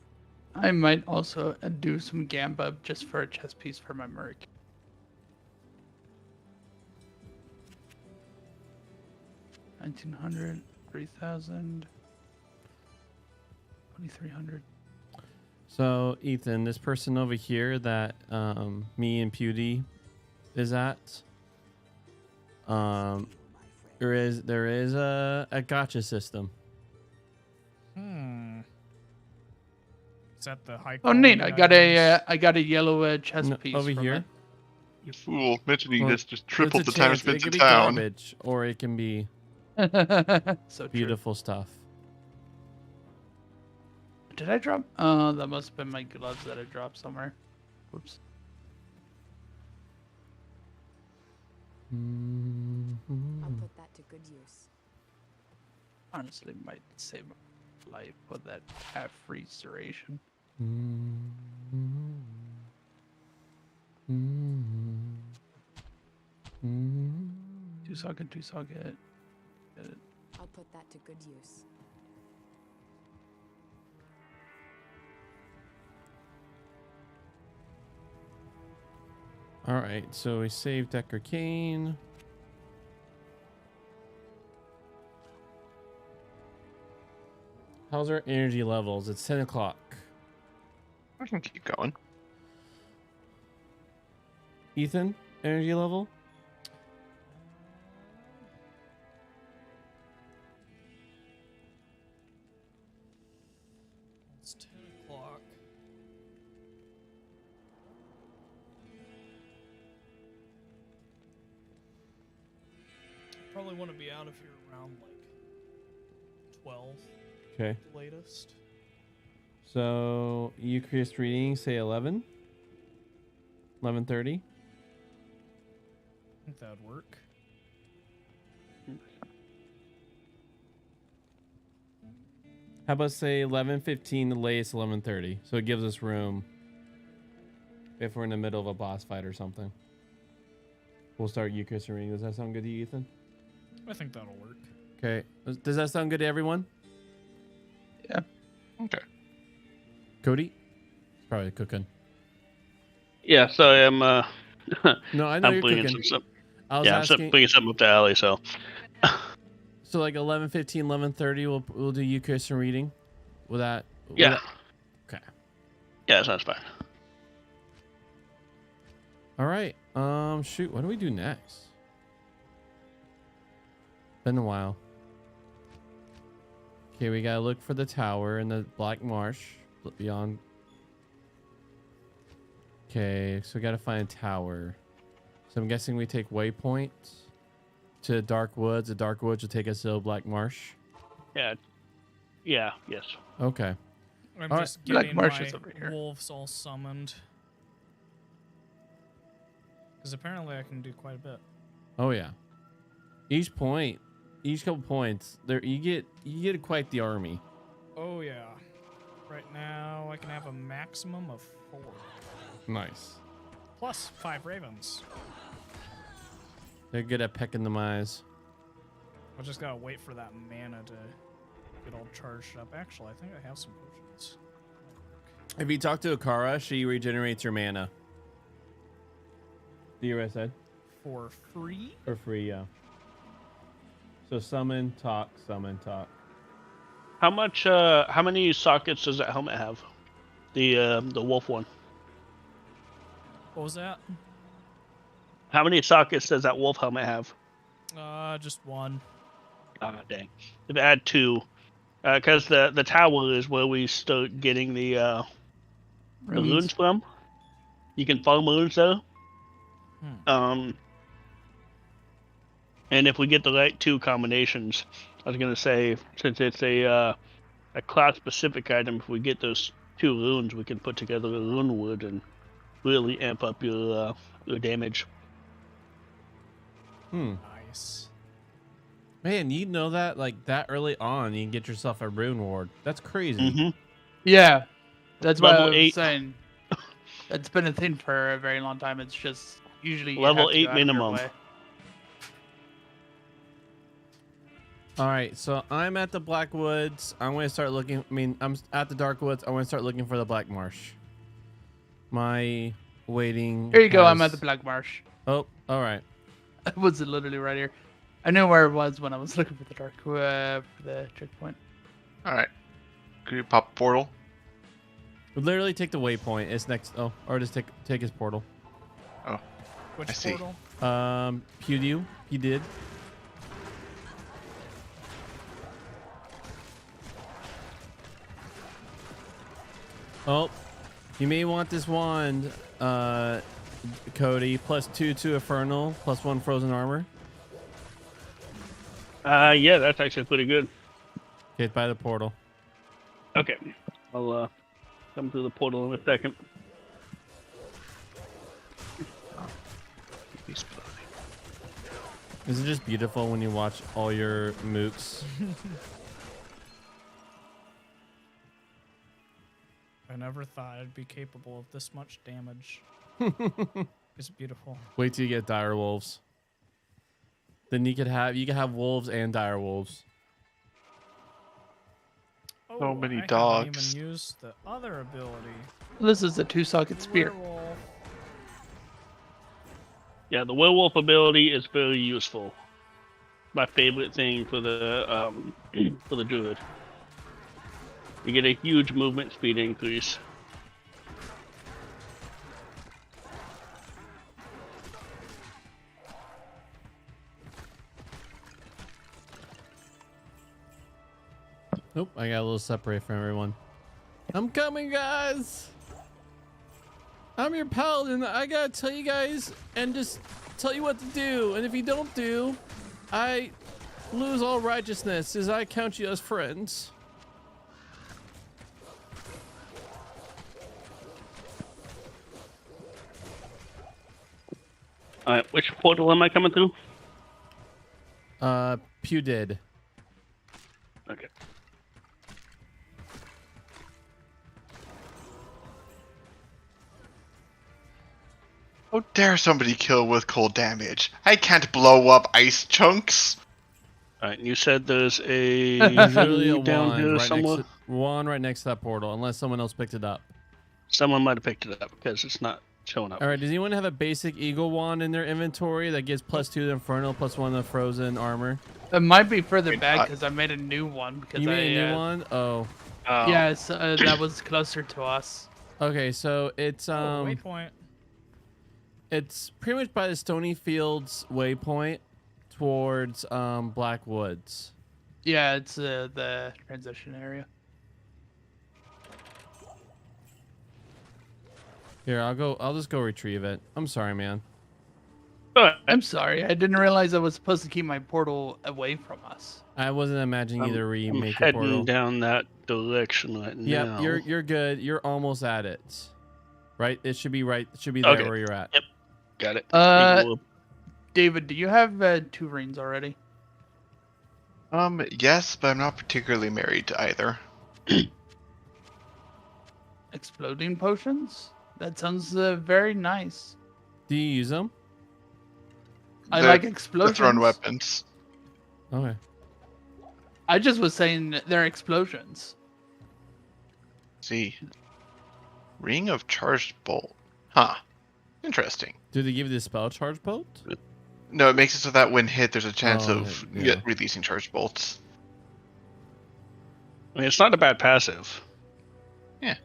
I might also do some gamba just for a chess piece for my merc. $1,900, 3,000, 2,300. So Ethan, this person over here that me and Pewdie is at, there is a gotcha system. Is that the high? Oh, neat! quality I got a yellow chess No, piece over from here. it. You fool! Mentioning Well, this just tripled There's the a time chance spent it in could be town. garbage, or it can be So true. beautiful stuff. Did I drop? That must have been my gloves that I dropped somewhere. Whoops. I'll put that to good use. Honestly, might save my life with that half freeze duration. Two socket. Get it. I'll put that to good use. All right, so we saved Decker Kane. How's our energy levels? It's 10 o'clock. I can keep going. Ethan, energy level? It's 10 o'clock. Probably want to be out of here around like 12, Okay. latest. So Eucharist reading, say 11? 11:30? I think that would work. How about say 11:15, the latest 11:30? So it gives us room if we're in the middle of a boss fight or something. We'll start Eucharist reading. Does that sound good to you, Ethan? I think that'll work. Okay. Does that sound good to everyone? Okay. Cody? He's probably cooking. Yeah, so I'm No, I know I'm you're bringing cooking. some. I was Yeah, I'm asking. bringing something up to Allie. So So like 11:15, 11:30, we'll do Eucharist reading. Will that? yeah, Okay. yeah, that sounds fine. All right. Shoot. What do we do next? Been a while. Okay, we gotta look for the tower in the Black Marsh beyond. Okay, so we gotta find a tower. So I'm guessing we take waypoints to Dark Woods. The Dark Woods will take us to Black Marsh. Yeah, yeah, yes. Okay. I'm All right. just Black getting Marsh my is over here. wolves all summoned. Because apparently I can do quite a bit. Oh yeah. Each couple points, there you get quite the army. Oh yeah. Right now I can have a maximum of 4. Nice. Plus 5 ravens. They're good at pecking them eyes. I just gotta wait for that mana to get all charged up. Actually, I think I have some potions. If you talk to Akara, she regenerates your mana. Do you said? For free? For free, yeah. So summon, talk, summon, talk. How much? How many sockets does that helmet have? The wolf one. What was that? How many sockets does that wolf helmet have? Just one. Ah, dang. If I add 2, because the tower is where we start getting the runes from. You can farm runes there. And if we get the right 2 combinations, I was gonna say, since it's a class specific item, if we get those 2 runes, we can put together a rune wood and really amp up your damage. Nice. Man, you know that like that early on, you can get yourself a rune ward. That's crazy. Mm-hmm. Yeah, that's what I Level was 8. saying. It's been a thing for a very long time. It's just usually you Level have to 8 go out of your minimum. way. All right, so I'm at the Blackwoods. I'm going to start looking. I mean, I'm at the Darkwoods. I want to start looking for the Black Marsh. My waiting. Here you go. I'm has- at the Black Marsh. Oh, all right. It was literally right here. I knew where it was when I was looking for the for the checkpoint. All right. Can you pop a portal? Literally take the waypoint. It's next. Oh, or just take his portal. Which I see. portal? Pewdew. He did. Oh, you may want this wand, Cody. +2 to Infernal, +1 Frozen Armor. Yeah, that's actually pretty good. Hit by the portal. Okay, I'll come through the portal in a second. Isn't it just beautiful when you watch all your mooks? I never thought I'd be capable of this much damage. It's beautiful. Wait till you get dire wolves. Then you could have wolves and dire wolves. Oh, many I haven't dogs. even used the other ability. This is a 2-socket spear. Werewolf. Yeah, the werewolf ability is very useful. My favorite thing for the for the druid. You get a huge movement speed increase. Nope, I got a little separate from everyone. I'm coming, guys. I'm your paladin. I gotta tell you guys and just tell you what to do. And if you don't do, I lose all righteousness as I count you as friends. Alright, which portal am I coming through? Pew did. Okay. How dare somebody kill with cold damage? I can't blow up ice chunks. Alright, you said there's a There's literally a down wand here right, somewhere. next to that portal, unless someone else picked it up. Someone might have picked it up because it's not showing up. All right, does anyone have a basic eagle wand in their inventory that gives +2 to Infernal, +1 to Frozen Armor? It might be further back because I made a new one. Because You made a new one? Oh. Yes, that was closer to us. Okay, so it's Oh, waypoint. it's pretty much by the Stony Fields waypoint towards Blackwoods. Yeah, it's the transition area. Here, I'll just go retrieve it. I'm sorry, man. Alright, I'm sorry, I didn't realize I was supposed to keep my portal away from us. I wasn't imagining you to I'm remake your heading portal. down that direction right Yep, now. you're good. You're almost at it. Right? It should be right. It should be there Okay. where you're at. Yep. Got it. Uh, David, do you have 2 rings already? Yes, but I'm not particularly married to either. Exploding potions? That sounds very nice. Do you use them? I They're- like They're explosions. thrown weapons. Okay. I just was saying that they're explosions. See. Ring of Charged Bolt. Huh. Interesting. Do they give you the spell charge bolt? No, it makes it so that when hit, there's a chance Oh, of yeah. releasing charged bolts. I mean, it's not a bad passive. Yeah.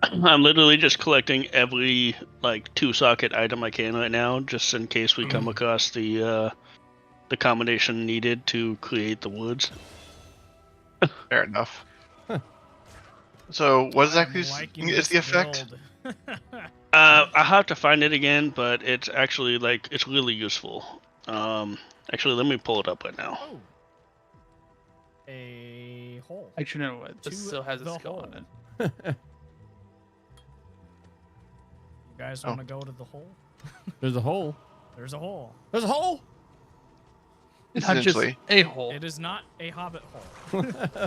I'm literally just collecting every like 2-socket item I can right now, just in case we come across the combination needed to create the woods. Fair enough. So, what exactly I'm liking is this the effect? build. I have to find it again, but it's actually like it's really useful. Actually, let me pull it up right now. Oh. A hole. Actually, no, what? This To still has a the skill hole. on it. You guys Oh. want to go to the hole? There's a hole. There's a hole. There's a hole. Not just Essentially. a hole. It is not a hobbit hole.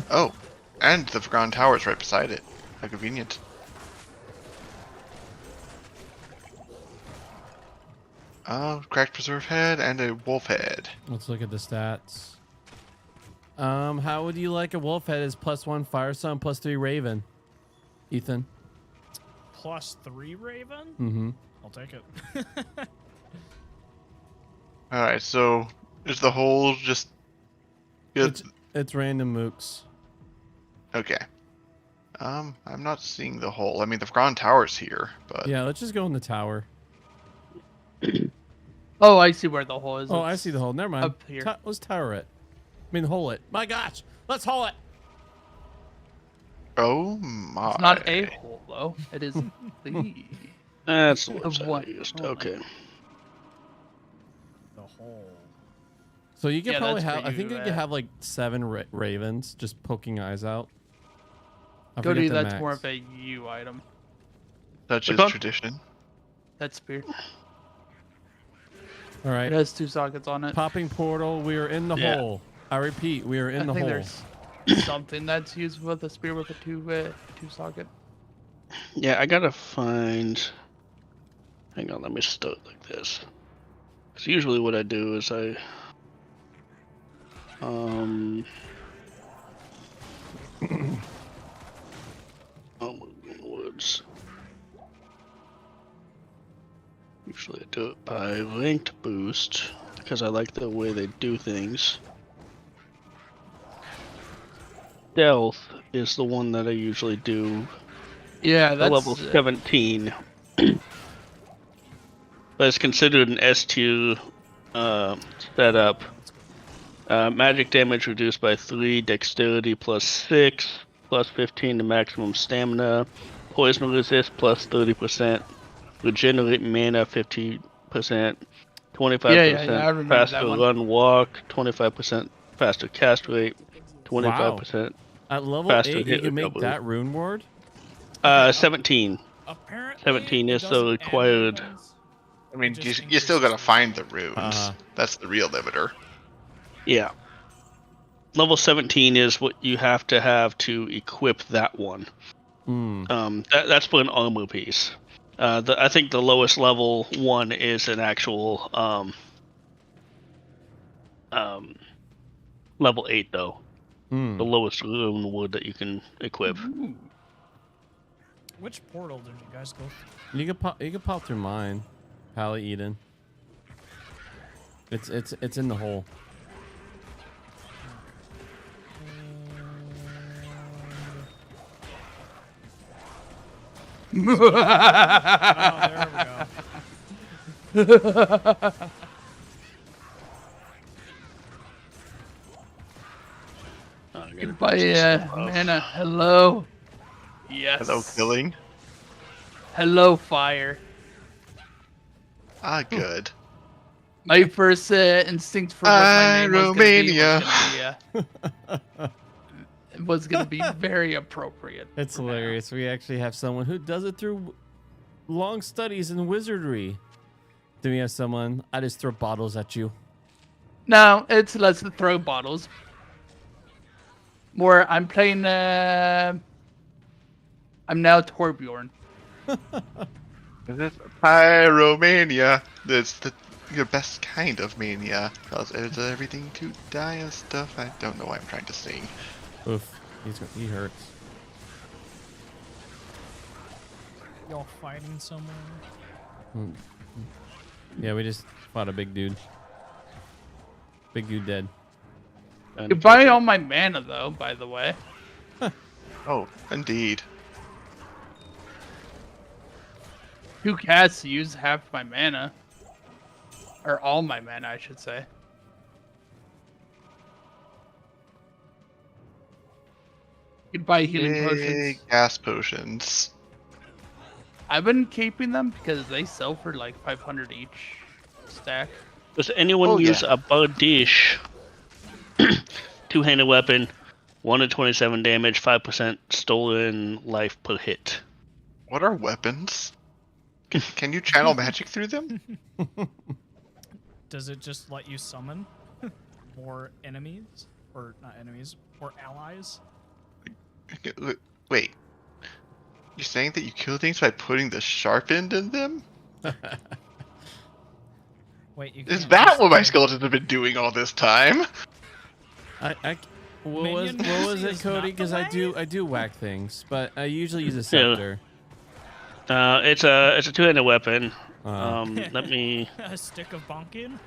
Oh, and the Forgotten Tower is right beside it. How convenient. Cracked preserve head and a wolf head. Let's look at the stats. How would you like a wolf head as +1 fire sun, +3 raven? Ethan. +3 Raven? Mm-hmm. I'll take it. Alright, so is the hole just good? It's random mooks. Okay. I'm not seeing the hole. I mean, the Forgotten Tower's here, but Yeah, let's just go in the tower. Oh, I see where the hole is. Oh, I It's see the hole. Never mind. up here. Let's tower it. I mean, hole it. My gosh. Let's hole it. oh my! It's not a hole though. It is the. That's the Of website what? I used. Hold on. Okay. The hole. So you could Yeah, probably that's have. where I think you, you could have like 7 ravens just poking eyes out. I Cody, forget the that's max. more of a U item. Such Which is one? tradition. That spear. All It right. has 2 sockets on it. Popping portal. We are in the Yeah. hole. I repeat, we are in I the think hole. there's something that's used with a spear with a 2 socket. Yeah, I gotta find. Hang on, let me start like this. Because usually what I do is I. Oh, in the woods. Usually I do it by linked boost because I like the way they do things. Stealth is the one that I usually do Yeah, at that's level 17. But it's considered an S2 setup. Magic damage reduced by 3, dexterity +6, +15 to maximum stamina, poison resist +30%, regenerate mana 50%, 25% I remember that faster one. run walk, 25% faster cast rate, 25%. At level Faster 8, you hit can make recovery. that rune ward. 17. Apparently, 17 it is the doesn't add required- ravens. I mean, It you, just you still gotta increases find the runes. Uh-huh. That's the real limiter. Yeah. Level 17 is what you have to have to equip that one. Hmm. That's for an armor piece. I think the lowest level one is an actual level 8 though. Hmm. The lowest rune wood that you can equip. Which portal did you guys go through? You can pop through mine, Pally Eden. It's in the hole. Oh, there we go. I'm gonna Goodbye, put some stuff up. mana. Hello. Yes. Hello, killing. Hello, fire. Ah, good. My first instinct for what my name was gonna be very appropriate. It's for now. hilarious. We actually have someone who does it through long studies in wizardry. Then we have someone, I just throw bottles at you. No, it's less to throw bottles. More, I'm playing. I'm now Torbjorn. Is this Pyromania? That's the your best kind of mania. Causes everything to die and stuff. I don't know why I'm trying to sing. Oof. He hurts. Y'all fighting somewhere? Mm. Yeah, we just fought a big dude. Big dude dead. You buy all my mana though, by the way. Oh, indeed. 2 casts use half my mana. Or all my mana, I should say. You can buy healing Big potions. gas potions. I've been keeping them because they sell for like 500 each stack. Does anyone Oh, use yeah. a Bardiche? Two-handed weapon, 1 to 27 damage, 5% stolen life per hit. What are weapons? Can you channel magic through them? Does it just let you summon more enemies? Or not enemies, or allies? Wait. You're saying that you kill things by putting the sharp end in them? Wait, you Is can't that use what my the- skeletons have been doing all this time? What was Minion it, is Cody? not the Because way? I do whack things, but I usually use a scepter. It's a two-handed weapon. Let Let me. A stick of bonking?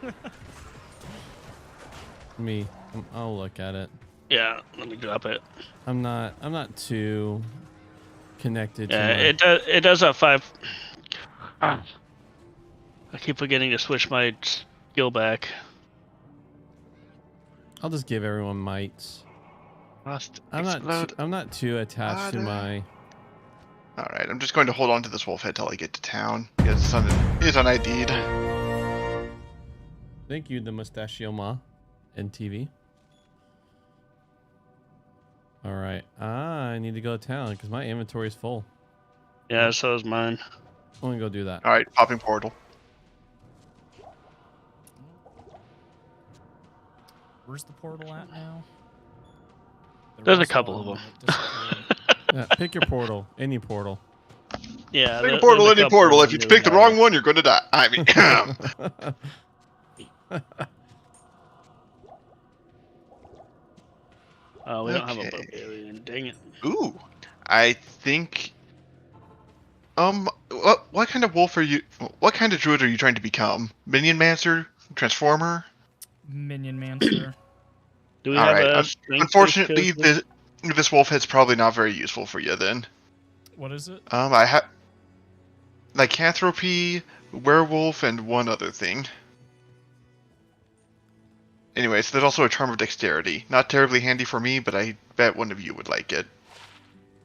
I'll look at it. Yeah, let me drop it. I'm not too connected to Yeah, my... it does have 5. I keep forgetting to switch my skill back. I'll just give everyone mites. Must I'm explode. not too attached to my... Alright, I'm just going to hold on to this wolf head till I get to town. It's un-ID'd. Thank you, the Mustachio Ma, NTV. All right, I need to go to town because my inventory is full. Yeah, so is mine. I'm gonna go do that. Alright, popping portal. Where's the portal at now? There There's a was couple of one, them. but it disappeared. Yeah, pick your portal, any portal. Yeah, Pick a there's portal, a any couple portal. of If you them pick the that wrong one, you're going to die. I mean, we don't have a Okay. barbarian. Dang it. ooh. I think... what kind of wolf are you... What kind of druid are you trying to become? Minion Mancer? Transformer? Minion Mancer. Do we have Alright, a strength? unfortunately, this wolf head's probably not very useful for you then. What is it? I have... Lycanthropy, werewolf, and one other thing. Anyways, there's also a Charm of Dexterity. Not terribly handy for me, but I bet one of you would like it.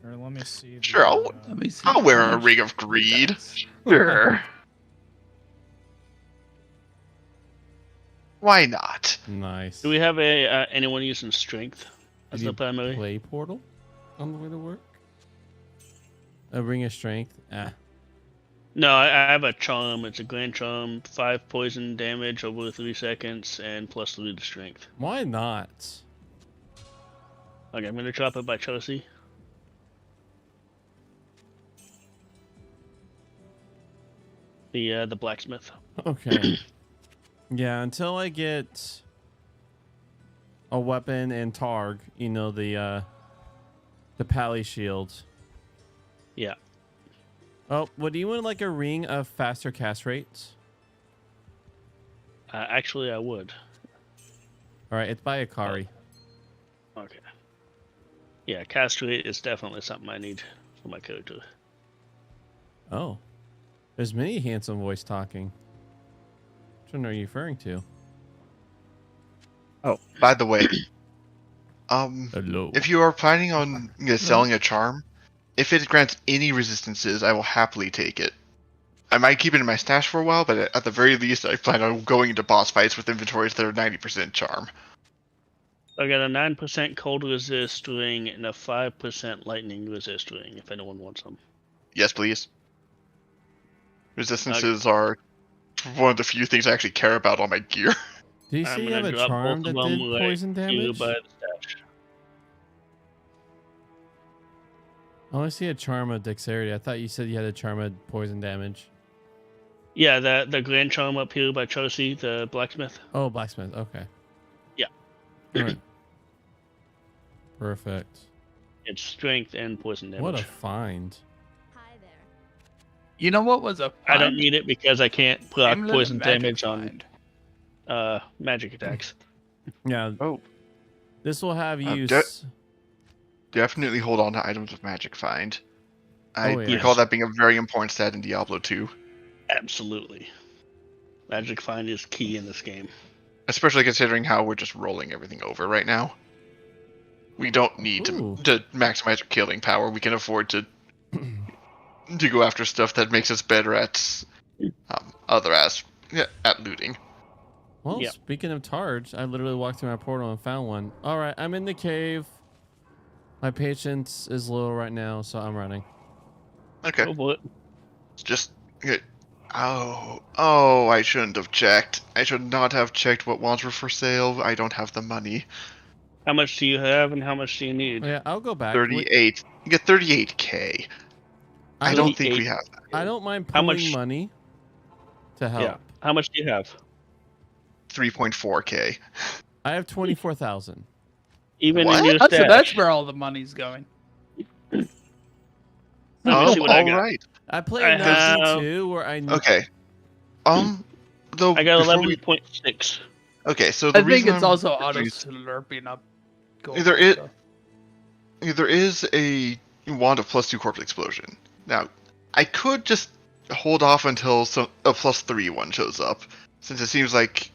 Or let me see. the, Sure, I'll- Let me see. I'll wear how a much Ring of it Greed. does. Sure. Why not? Nice. Do we have a anyone using strength as Did the you primary? play portal on the way to work? A ring of strength. No, I have a charm. It's a grand charm, 5 poison damage over 3 seconds, and +3 to strength. Why not? Okay, I'm gonna drop it by Chelsea. The blacksmith. Okay. Yeah, until I get a weapon and Targ, you know, the Pally shield. Yeah. Oh, what do you want, like a ring of faster cast rates? Actually, I would. All right, it's by Akari. Okay. Yeah, castrate is definitely something I need for my character. Oh, there's many handsome voice talking. Which one are you referring to? Oh, by the way, Hello. if you are planning on selling a charm, if it grants any resistances, I will happily take it. I might keep it in my stash for a while, but at the very least, I plan on going into boss fights with inventories that are 90% charm. I got a 9% cold resist ring and a 5% lightning resist ring. If anyone wants them. Yes, please. Resistances are one of the few things I actually care about on my gear. Do you I'm see you gonna have a drop charm both that of them did right poison here damage? by the stash. I only see a charm of dexterity. I thought you said you had a charm of poison damage. Yeah, the Grand Charm up here by Chelsea, the blacksmith. Oh, blacksmith. Okay. Yeah. All right. Perfect. It's strength and poison damage. What a find. Hi there. You know what was a I don't find? need it because I can't proc Amulet poison and magic damage on find. magic attacks. Yeah. Oh, This will have Uh, use. definitely hold on to items of magic find. I Oh, yeah. recall that being a very important stat in Diablo 2, Absolutely. Magic find is key in this game. especially considering how we're just rolling everything over right now. We don't need Ooh. to maximize our killing power. We can afford to go after stuff that makes us better at at looting. Well, Yeah. speaking of targe, I literally walked through my portal and found one. All right, I'm in the cave. My patience is low right now, so I'm running. Okay, Oh boy. it's just okay. Oh, I shouldn't have checked. I should not have checked what wands were for sale. I don't have the money. How much do you have and how much do you need? Yeah, I'll go back. 38. You get 38k. I don't think we 38. have that. I don't mind How pulling much- money to help. Yeah. How much do you have? 3.4k. I have 24,000. Even What? in your That's stash. where all the money's going. Let me see what I all got. right. I play I enough have- D2 where I need. Okay. Though I got before we- 11.6. Okay, so the I think reason it's I'm also auto confused- slurping up. gold, Either it- so. There is a wand of +2 corpse explosion. Now, I could just hold off until a +3 one shows up, since it seems like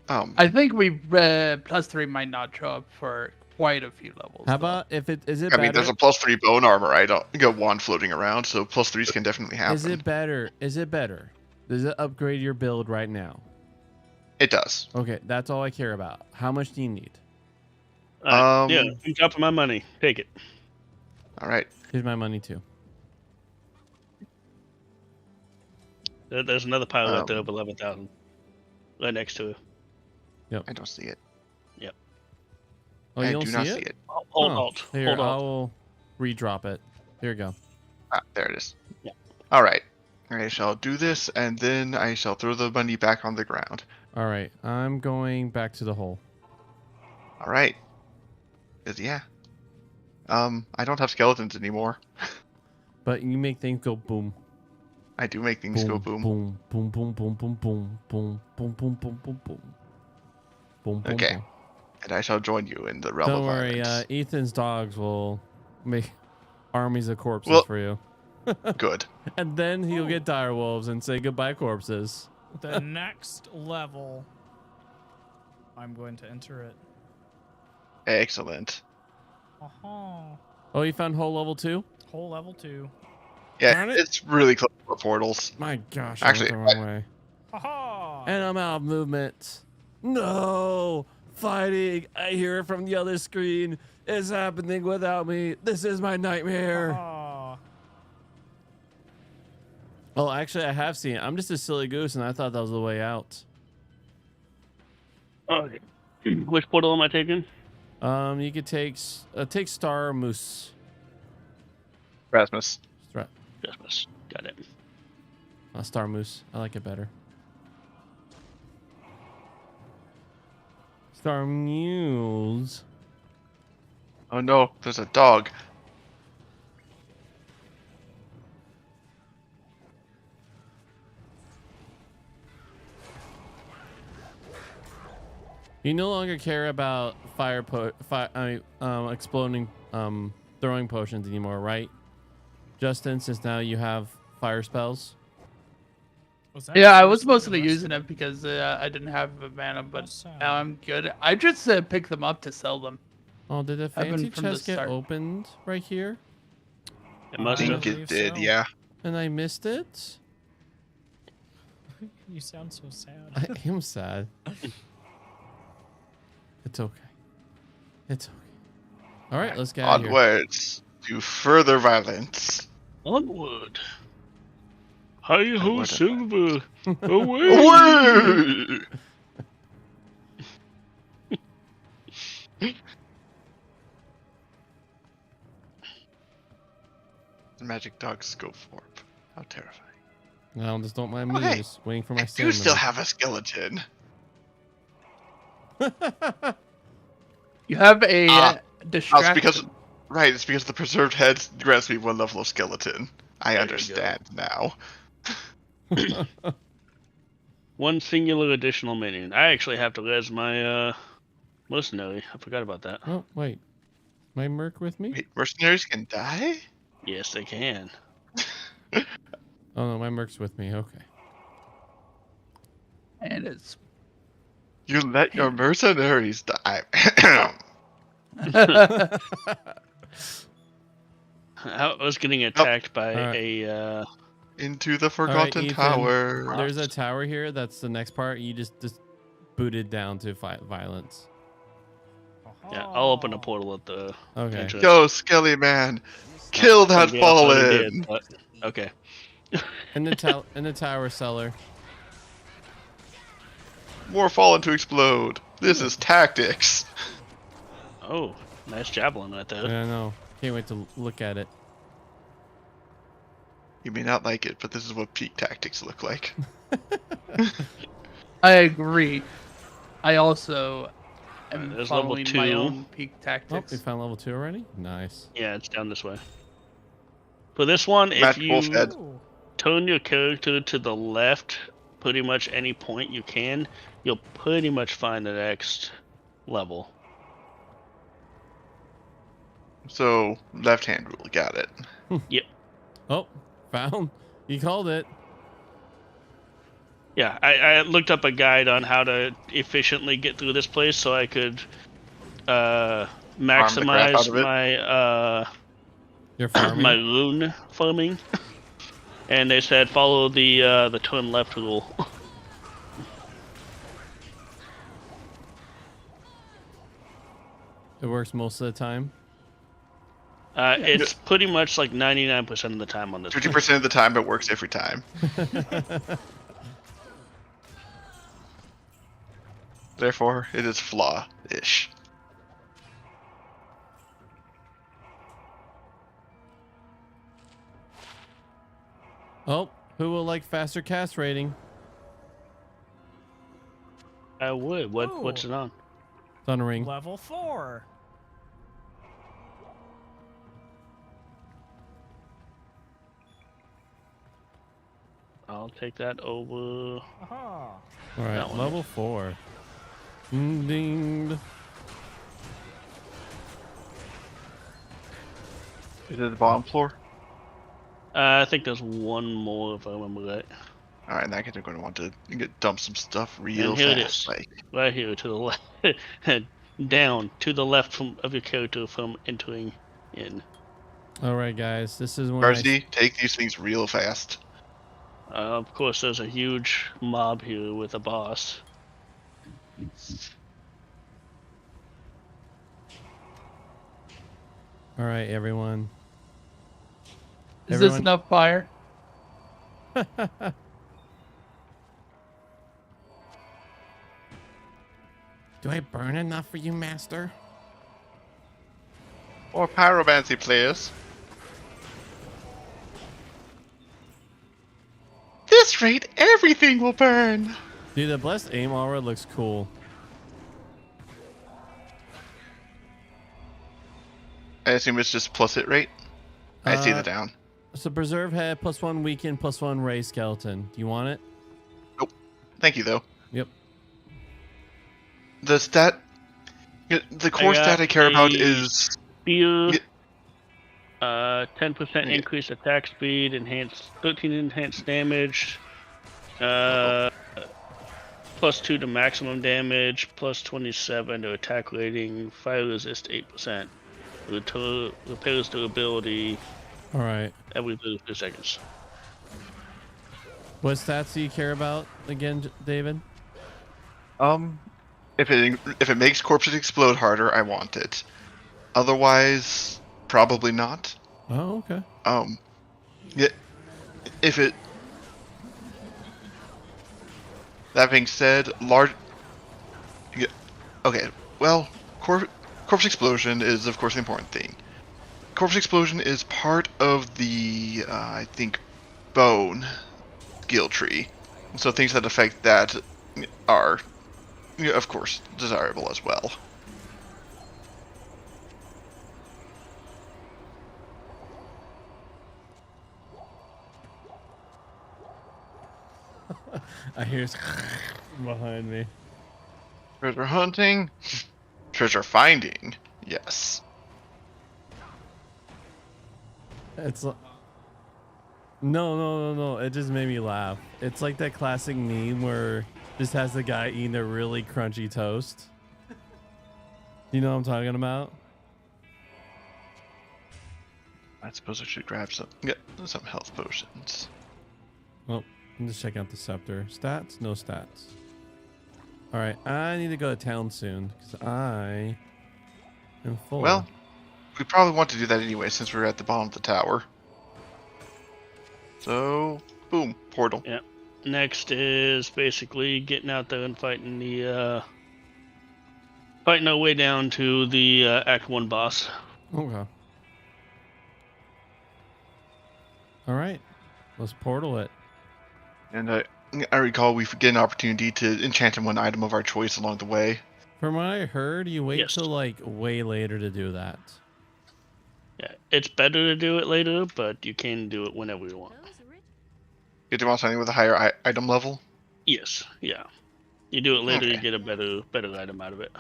I think we +3 might not show up for quite a few levels. How though. about if it is it I better? mean, there's a +3 bone armor. I don't got wand floating around, so +3s can definitely happen. Is it better? Is it better? Does it upgrade your build right now? It does. Okay, that's all I care about. How much do you need? Yeah, on top of my money. Take it. All right. Here's my money too. There's another pile out there Um, of 11,000. Right next to it. I don't see it. Oh, I you don't do see not it? see it. Hold Oh, alt. Here, Hold I alt. will redrop it. Here you go. Ah, there it is. Yeah. All right. I shall do this, and then I shall throw the money back on the ground. All right, I'm going back to the hole. All right. 'Cause, yeah. I don't have skeletons anymore. But you make things go boom. I do make things go boom. Boom, boom, boom, boom, boom, boom, boom, boom, boom, boom, boom, boom. Boom, boom, Okay. boom. And I shall join you in the realm Don't of worry, violence. Ethan's dogs will make armies of corpses Well- for you. Good. And then he'll get dire wolves and say goodbye corpses. The next level, I'm going to enter it. Excellent. Aha. Oh, you found hole level 2? Whole level 2. Yeah, Darn it. it's really close to the portals. My gosh, Actually, I went the wrong way. Haha. And I'm out of movement. No! Fighting! I hear it from the other screen. It's happening without me. This is my nightmare. Haha. Oh, actually, I have seen it. I'm just a silly goose, and I thought that was the way out. Okay. Which portal am I taking? You could take Star Moose. Rasmus. Yes, got it. Star Moose. I like it better. Star Muse. Oh no, there's a dog. You no longer care about exploding throwing potions anymore, right? Justin, since now you have fire spells. Was that Yeah, I yours was for the mostly rest using of it because I didn't have a mana, but Awesome. now I'm good. I just pick them up to sell them. Oh, did the I've been fancy from the chest get start. opened right here? It I must I have. think believe it did, so. yeah. And I missed it? You sound so sad. I am sad. It's okay. It's okay. All right, let's get out of here. Onwards to further violence. Onward. Hi ho, Onward. Silver. Away. Away! The magic dog Scope Warp. How terrifying. No, just don't mind me. Okay. Just waiting for my I do stamina. still have a skeleton. You have a Oh, it's distraction. because it's because the preserved head grants me 1 level of skeleton. I There you understand now. One singular additional minion. I actually have to res my mercenary. I forgot about that. Oh, wait. My Merc with me? Wait, mercenaries can die? Yes, they can. Oh, no, my Merc's with me. Okay. And it's You let your mercenaries die. I was getting attacked by Alright. a. Into the Forgotten Ethan, Tower. There's a tower here. That's the next part. You just booted down to violence. Yeah, I'll open a portal at the Okay. entrance. Go, Skelly Man! Kill that Somebody else already fallen! did, but- okay. In the tower cellar. More fallen to explode. This is tactics. Oh, nice javelin right there. Yeah, I know. Can't wait to look at it. You may not like it, but this is what peak tactics look like. I agree. I also am There's level following my 2. own peak Oh, tactics. we found level 2 already? Nice. Yeah, it's down this way. For this one, if Matt you Wolfhead. Ooh. turn your character to the left, pretty much any point you can, you'll pretty much find the next level. So, left hand rule, got it. Oh, found. You called it. Yeah, I looked up a guide on how to efficiently get through this place so I could crap out maximize of it. my You're farming. my rune farming. And they said follow the turn left rule. It works most of the time. It's pretty much like 99% of the time on this. 50% of the time, it works every time. Therefore, it is flaw-ish. Oh, who will like faster cast rating? I would. What's Ooh. it on? Thundering. Level 4. I'll take that over. Aha. All that right, one. level 4. Ding. Is it the bottom floor? I think there's one more if I remember right. Alright, in that case, I'm going to want to dump some stuff real And here it fast. is. Like, Right here to the left, down to the left of your character from entering in. All right, guys, this is when Varsity, take these things real fast. Of course, there's a huge mob here with a boss. All right, everyone. Is this enough fire? Do I burn enough for you, Master? Or pyromancy players. This rate, everything will burn! Dude, the blessed aim aura looks cool. I assume it's just plus hit rate? I see the Uh, down. So preserve head, +1 weaken, +1 ray skeleton. Do you want it? Thank you, though. Yep. The stat... The core got stat I care about the- is... Spear, Yeah. 10% Yeah. increased attack speed, enhanced 13 enhanced damage, +2 to maximum damage, +27 to attack rating, fire resist 8%, repairs durability All right. every 32 seconds. What stats do you care about again, David? If it makes corpses explode harder, I want it. Otherwise, probably not. Oh, okay. Yeah, if it... That being said, large... Yeah, okay, well, corpse explosion is, of course, the important thing. Corpse explosion is part of the, I think, bone skill tree. So things that affect that are, of course, desirable as well. I hear behind me. Treasure hunting, treasure finding, yes. It's like, no. It just made me laugh. It's like that classic meme where just has the guy eating a really crunchy toast. You know what I'm talking about? I suppose I should grab some health potions. Well, I'm just checking out the scepter. Stats? No stats. All right, I need to go to town soon because I am full. Well, we probably want to do that anyway since we're at the bottom of the tower. So, boom, portal. Yeah. Next is basically getting out there and fighting fighting our way down to the Act 1 boss. Okay. All right, let's portal it. And I recall we get an opportunity to enchant one item of our choice along the way. From what I heard, you wait Yes. till like way later to do that. Yeah, it's better to do it later, but you can do it whenever you want. Get to want something with a higher item level. Yes, yeah. You do it later, you Okay. get a better item out of it.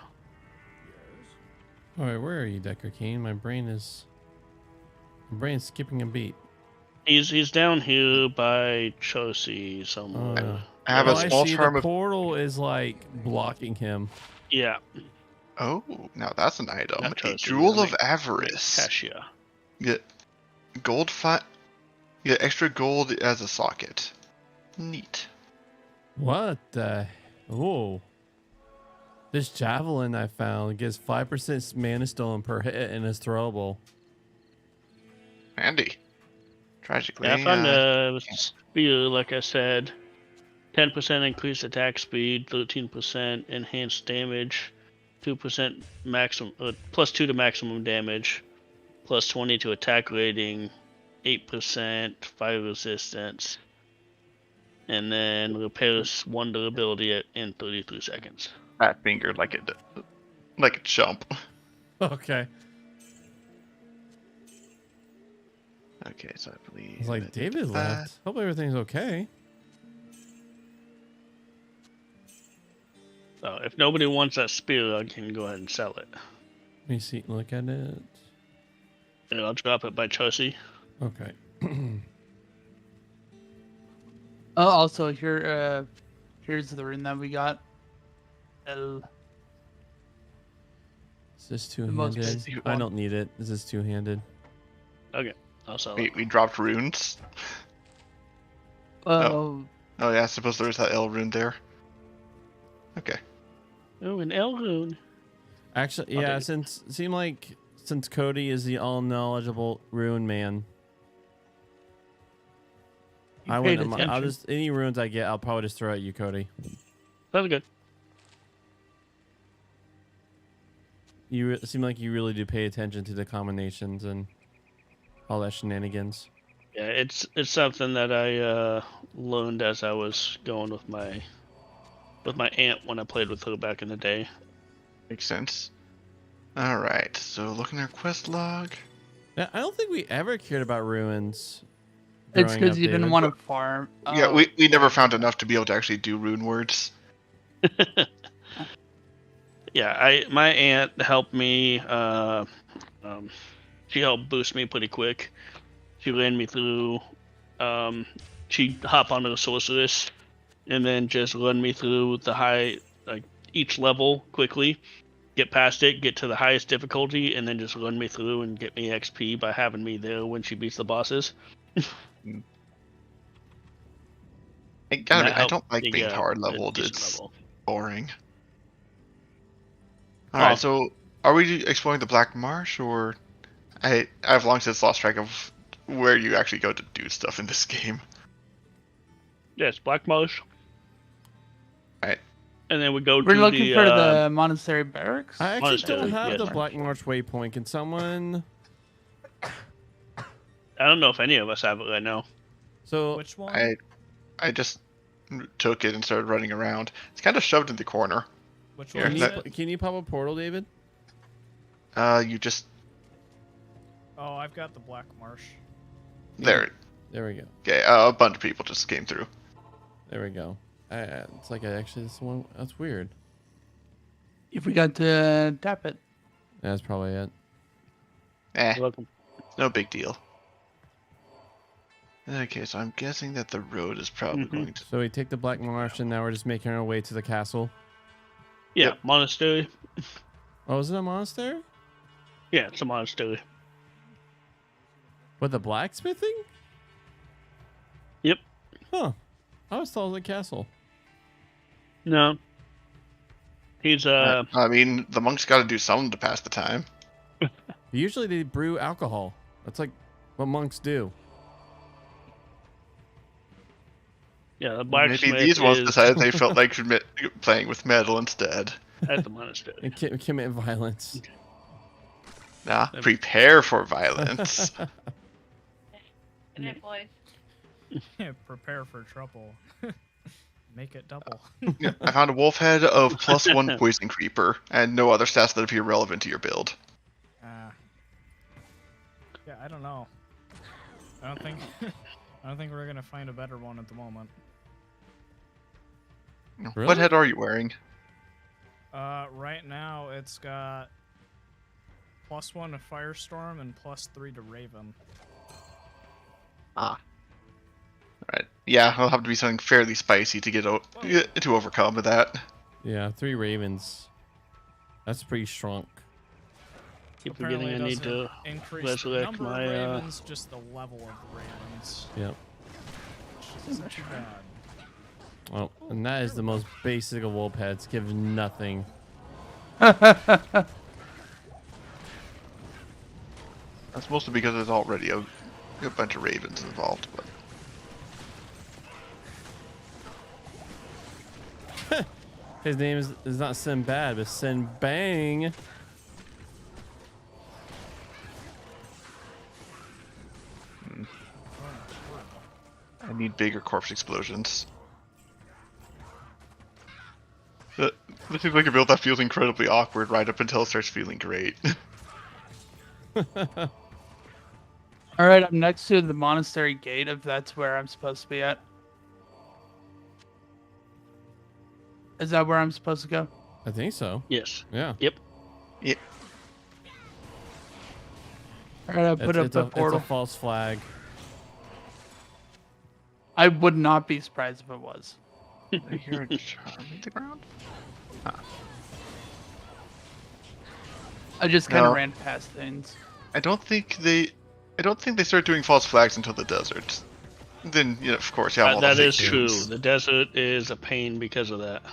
All right, where are you, Decker Keen? My brain's skipping a beat. He's down here by Chelsea somewhere. I have Oh, a small I see. charm The of. portal is like blocking him. Yeah, Oh, now that's an item. Not A Chelsea, jewel I of think avarice. Cassia. Get gold Get extra gold as a socket. Neat. What the? Whoa. This javelin I found gives 5% mana stone per hit and is throwable. Handy. Tragically, Yeah, I found a spear, like I said. 10% increased attack speed, 13% enhanced damage, 2% maximum, plus 2 to maximum damage, plus 20 to attack rating, 8% fire resistance, and then repairs 1 durability in 33 seconds. fat finger like a chump. Okay. Okay, so I believe It's like that- David left. Hope everything's okay. So if nobody wants that spear, I can go ahead and sell it. Let me see. Look at it. And I'll drop it by Chelsea. Okay. Oh, also here, here's the rune that we got. El. Is this The most two-handed? basic I one. don't need it. This is two-handed. Okay, I'll sell it. We dropped runes. Oh, Oh yeah, I suppose there's that L rune there. Okay. Oh, an L rune. Actually, I'll yeah. take it. Since Cody is the all-knowledgeable rune man, you I paid wouldn't. I'll attention. just any runes I get, I'll probably just throw at you, Cody. That's good. You seem like you really do pay attention to the combinations and all that shenanigans. Yeah, it's something that I learned as I was going with my aunt when I played with her back in the day. Makes sense. Alright, so looking at our quest log. Yeah, I don't think we ever cared about ruins. it's growing because up, you didn't David. want to farm. Yeah, we never found enough to be able to actually do rune words. Yeah, my aunt helped me. She helped boost me pretty quick. She ran me through. She hop onto the sorceress, and then just run me through the high, like each level quickly. Get past it, get to the highest difficulty, and then just run me through and get me XP by having me there when she beats the bosses. I gotta That admit, I helped don't like me being get hard a leveled. decent It's level. boring. Alright, Oh. so are we exploring the Black Marsh, or I've long since lost track of where you actually go to do stuff in this game. Yes, Black Marsh. Right. And then we go We're to looking the, for the monastery barracks. I actually Monastery, don't have yes. the Black March waypoint. Can someone? I don't know if any of us have it right now. So Which one? I just took it and started running around. It's kind of shoved in the corner. Which Here, one Can is you, it? can you pop a portal, David? You just Oh, I've got the Black Marsh. there. There we go. Okay, a bunch of people just came through. There we go. It's like actually this one. That's weird. You forgot to tap it. That's probably it. You're welcome. No big deal. Okay, so I'm guessing that the road is probably Mhm. going to. So we take the Black Marsh, and now we're just making our way to the castle. Yeah, Yep. monastery. Oh, is it a monastery? Yeah, it's a monastery. With the blacksmithing? Yep. Huh. I always thought it was a castle. No. He's I mean, the monks got to do something to pass the time. Usually they brew alcohol. That's like what monks do. yeah, the Maybe blacksmith these ones is decided they felt like playing with metal instead. at the monastery. And commit violence. Nah, prepare for violence. Good night, boys. Prepare for trouble. Make it double. I found a wolf head of +1 poison creeper, and no other stats that appear relevant to your build. Yeah, I don't know. I don't think I don't think we're gonna find a better one at the moment. Really? What head are you wearing? Right now it's got +1 to Firestorm and +3 to Raven. Right. Yeah, it'll have to be something fairly spicy to to overcome that. Yeah, 3 ravens. That's pretty strong. Keep Apparently forgetting it I need doesn't to increase the resurrect number my, of ravens, just the level of the ravens. Yep. Which isn't too bad. Oh, and that is the most basic of wolf heads. Give nothing. That's mostly because there's already a bunch of ravens involved. But His name is not Sinbad, but Sinbang. I need bigger corpse explosions. This seems like a build that feels incredibly awkward right up until it starts feeling great. All right, I'm next to the monastery gate. If that's where I'm supposed to be at. Is that where I'm supposed to go? I think so. yes. Yeah. Yep. All right, I put up a portal. It's a false flag. I would not be surprised if it was. I hear a charm in the ground. I just kind of No. ran past things. I don't think they start doing false flags until the desert. Then, of course, yeah. That is true. The desert is a pain because of that.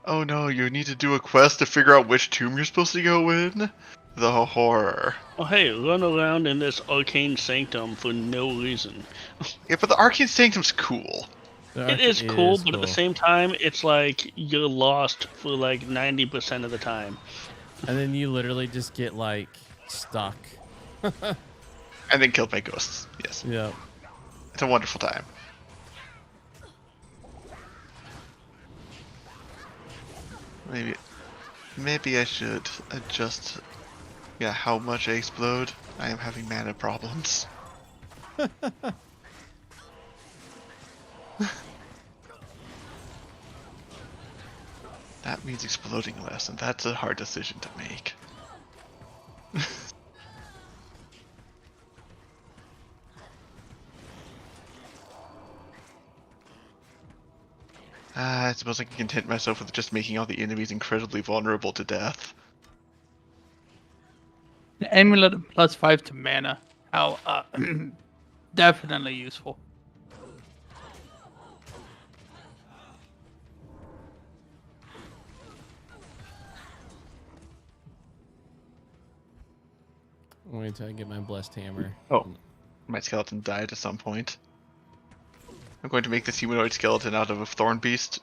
Oh no, you need to do a quest to figure out which tomb you're supposed to go in? The horror. Oh, hey, run around in this arcane sanctum for no reason. Yeah, but the Arcane Sanctum's cool. It is cool, but at the same time, it's like you're lost for like 90% of the time. And then you literally just get like stuck. And then killed by ghosts. Yes. Yeah. It's a wonderful time. Maybe I should adjust how much I explode. I am having mana problems. That means exploding less, and that's a hard decision to make. I suppose I can content myself with just making all the enemies incredibly vulnerable to death. An amulet +5 to mana. How definitely useful. Wait until I get my blessed hammer. Oh, my skeleton died at some point. I'm going to make this humanoid skeleton out of a thorn beast.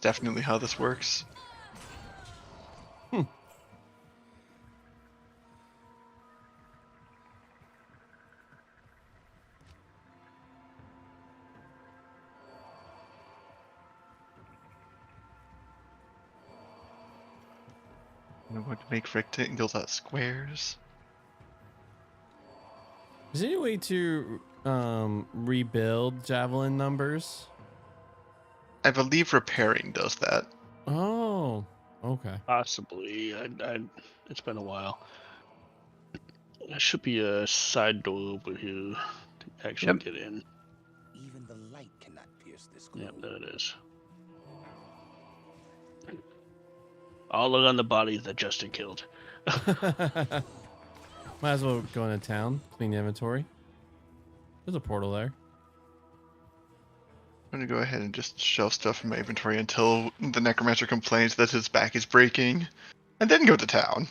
Definitely how this works. I'm going to make rectangles out of squares. Is there any way to rebuild javelin numbers? I believe repairing does that. Oh, okay. Possibly. It's been a while. There should be a side door over here to actually get in. Even the light cannot pierce this glow. Yep, there it is. All look on the bodies that Justin killed. Might as well go into town, clean the inventory. There's a portal there. I'm gonna go ahead and just shelve stuff in my inventory until the necromancer complains that his back is breaking, and then go to town.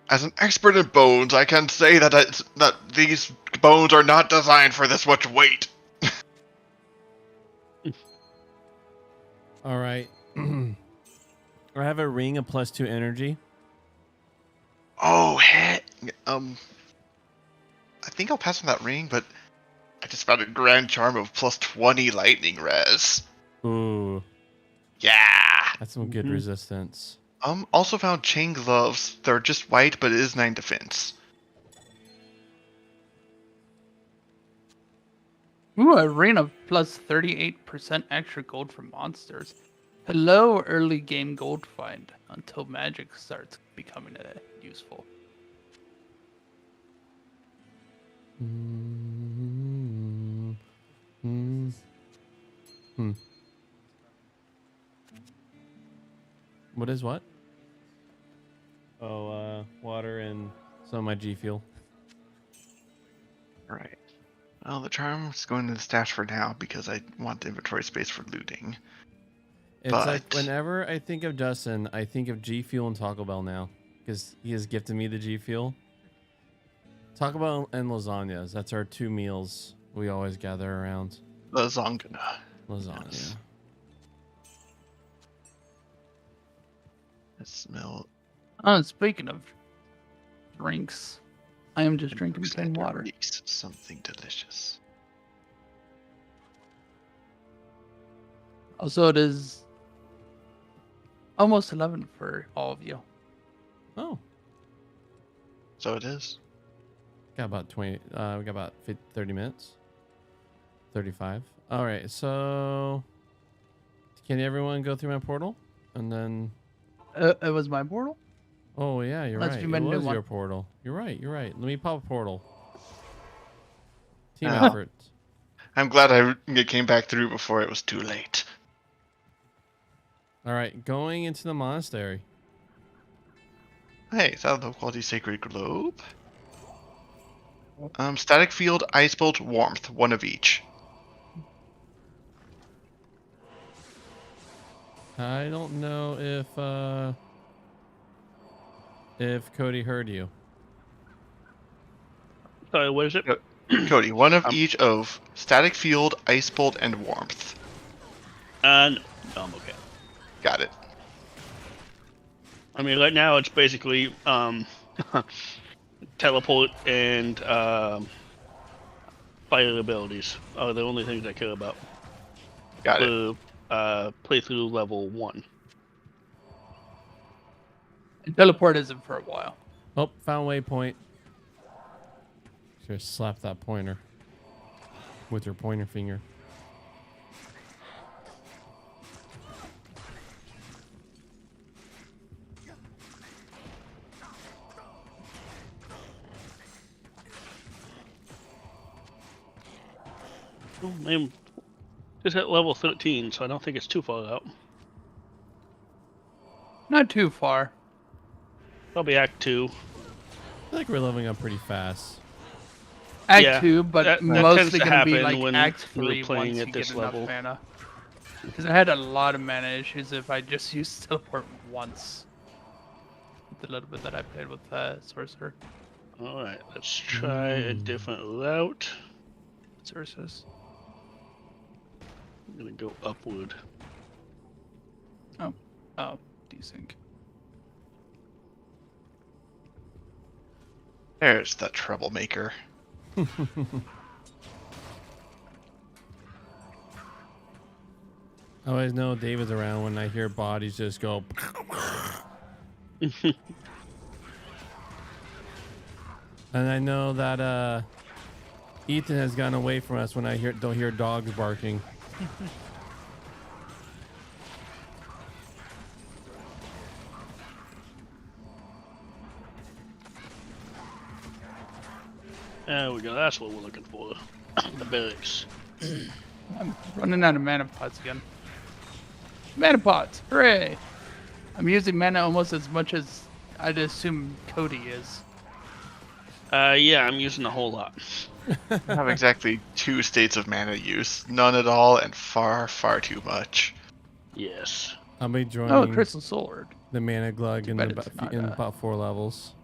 As an expert in bones, I can say that these bones are not designed for this much weight. All right. I have a ring of +2 energy. Oh, heck. I think I'll pass on that ring, but I just found a grand charm of +20 lightning res. Ooh, Yeah. that's some good resistance. Also found chain gloves. They're just white, but it is 9 defense. Ooh, arena plus 38% extra gold for monsters. Hello, early game gold find until magic starts becoming useful. What is what? Oh, water and some of my G Fuel. Right. Well, the charm's going to the stash for now because I want the inventory space for looting. It's But- like whenever I think of Justin, I think of G Fuel and Taco Bell now because he has gifted me the G Fuel. Taco Bell and lasagnas. That's our 2 meals we always gather around. Lasagna. Lasagna. Yes. I smell. Oh, speaking of drinks, I am just drinking looks plain like it water. reeks something delicious. Also, it is almost 11 for all of you. Oh, So it is. got about 20. We got about 30 minutes. 35. All right. So, can everyone go through my portal? And then. It was my portal? Oh yeah, you're Unless right. you It made a new was one. your portal. You're right. You're right. Let me pop a portal. Team Oh. effort. I'm glad I came back through before it was too late. All right, going into the monastery. Hey, is that a low quality sacred globe? Static field, ice bolt, warmth, 1 of each. I don't know if Cody heard you. Sorry, what is it? Cody, 1 of each of static field, ice bolt, and warmth. No, I'm okay. Got it. I mean, right now it's basically teleport and fire abilities are the only things I care about. Got it. Playthrough level 1. And teleport isn't for a while. Oh, found waypoint. Just slap that pointer with your pointer finger. Oh, I'm just at level 13, so I don't think it's too far out. Not too far. Probably Act 2. I feel like we're leveling up pretty fast. Act Yeah, 2, but that tends mostly to going to be happen like when Act you're 3 playing once at you this get level. enough mana. Because I had a lot of mana issues if I just used teleport once. With the little bit that I played with Sorcerer. Alright, let's try a different route. Sorceress. I'm gonna go upward. Oh, desync. There's the troublemaker. I always know David's around when I hear bodies just go. And I know that Ethan has gone away from us when I don't hear dogs barking. There we go. That's what we're looking for. The barracks. I'm running out of mana pots again. Mana pots! Hooray! I'm using mana almost as much as I'd assume Cody is. Yeah, I'm using a whole lot. I have exactly 2 states of mana use. None at all and far, far too much. Yes. I'll be joining Oh, Crystal Sword. the mana glug in, bad it's not, about 4 levels.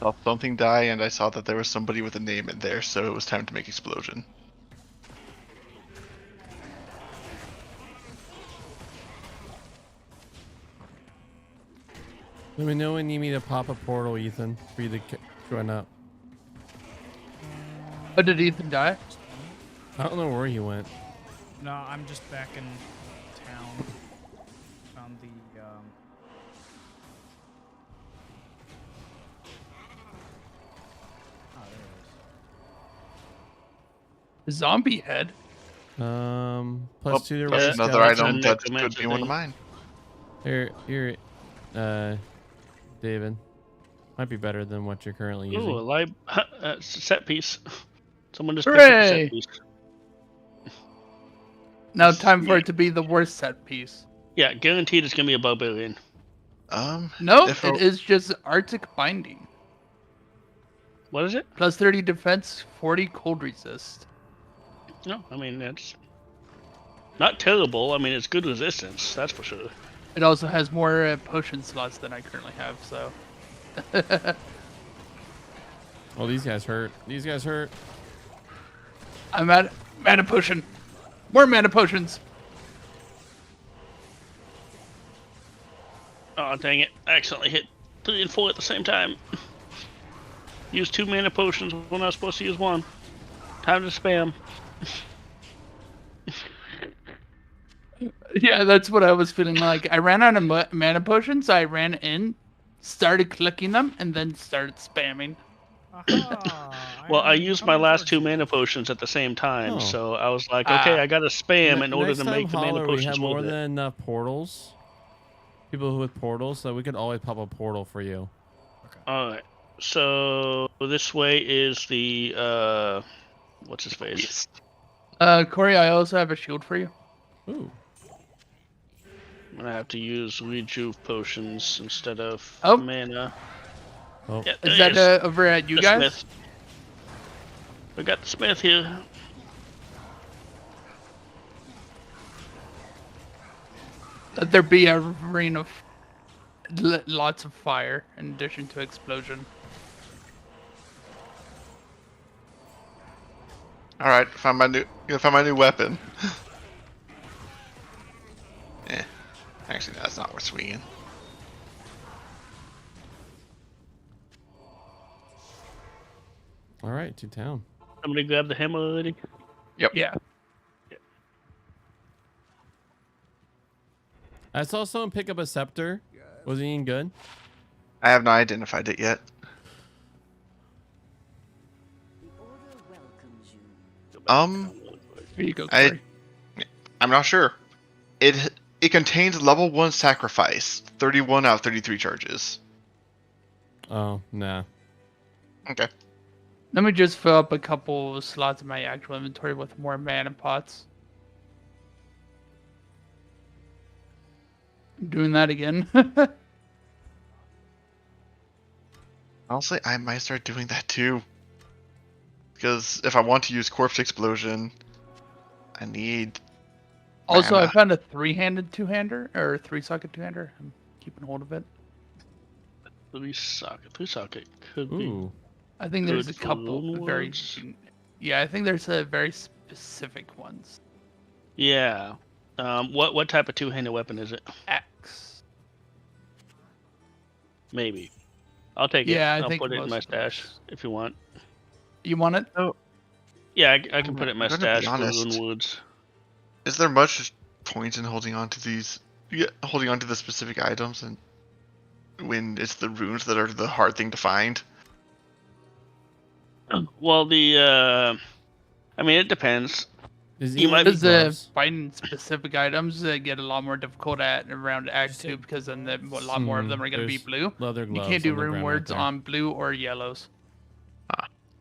Saw something die, and I saw that there was somebody with a name in there, so it was time to make explosion. Let me know when you need me to pop a portal, Ethan, for you to join up. Oh, did Ethan die? I don't know where he went. No, I'm just back in town. Found the oh, there it is. Zombie head. Plus 2 to That's raise another skeleton. item that necromancer could be one of thing. mine. Here, David. Might be better than what you're currently using. Ooh, a set piece. Someone just picked up a Hooray! set piece. Now time for it to be the worst set piece. Yeah, guaranteed it's gonna be a barbarian. No, If it is just Arctic Binding. What is it? Plus 30 defense, 40 cold resist. No, I mean it's not terrible. I mean it's good resistance, that's for sure. It also has more potion slots than I currently have, so. Oh, these guys hurt. These guys hurt. I'm at mana potion. More mana potions. Oh dang it! I accidentally hit 3 and 4 at the same time. Use 2 mana potions when I was supposed to use 1. Time to spam. Yeah, that's what I was feeling like. I ran out of mana potions. I ran in, started clicking them, and then started spamming. Aha, Well, I am used my coming last towards 2 you. mana potions at the same time, Oh. so I was like, okay, I gotta spam in order Next to time make the mana Holler, we potions have more worth than it. enough portals. People with portals, so we could always pop a portal for you. Alright, so this way is the, what's his face? Corey, I also have a shield for you. Ooh. I'm gonna have to use rejuve potions instead of Oh. mana. Oh. Yeah, Is there that is. over at you The guys? Smith. We got the Smith here. Let there be a rain of lots of fire in addition to explosion. All right, found my new weapon. Actually, that's not worth swinging. All right, to town. Somebody grab the hammer already? Yeah. I saw someone pick up a scepter. Was he any good? I have not identified it yet. The Order welcomes you. Here you go, I- Corey. I'm not sure. It contains level 1 sacrifice, 31 out of 33 charges. Oh, nah. Okay. Let me just fill up a couple slots in my actual inventory with more mana pots. I'm doing that again. Honestly, I might start doing that too. Because if I want to use Corpse Explosion, I need... Also, I mana. found a 3-handed two-hander, or 3-socket two-hander. I'm keeping hold of it. 3-socket could be. Ooh. I think there's a Good for couple loan very... words. Yeah, I think there's a very specific ones. Yeah. What type of 2-handed weapon is it? X. Maybe. I'll take it. Yeah, I I'll think put it in my most of stash us- if you want. You want it? Yeah, I can put it in my I'm gonna be stash for honest. Rune Woods. Is there much point in holding on to these? Yeah, holding on to the specific items, and when it's the runes that are the hard thing to find. Well, I mean, it depends. Is You he might wearing be Because gloves? finding specific items get a lot more difficult at around Act Just 2 take- because then a lot more of them are going to be There's blue. leather You gloves can't do on the rune ground right words there. on blue or yellows.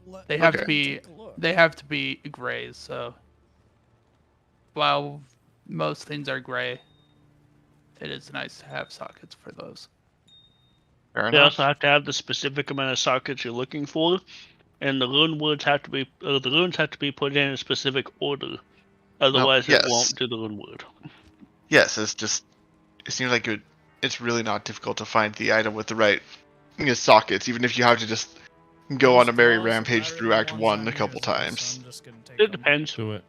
Let- They have to Okay. be Take a look. they have to be grays. So while most things are gray, it is nice to have sockets for those. Fair They enough. also have to have the specific amount of sockets you're looking for, and the rune woods have to be the runes have to be put in a specific order. Otherwise, yes. it won't do the rune wood. Yes, it seems like it's really not difficult to find the item with the right sockets, even if you have to just go on a These merry gloves are rampage better through than Act ones 1 I'm a couple using, so times. I'm just gonna take It them. depends. Do it.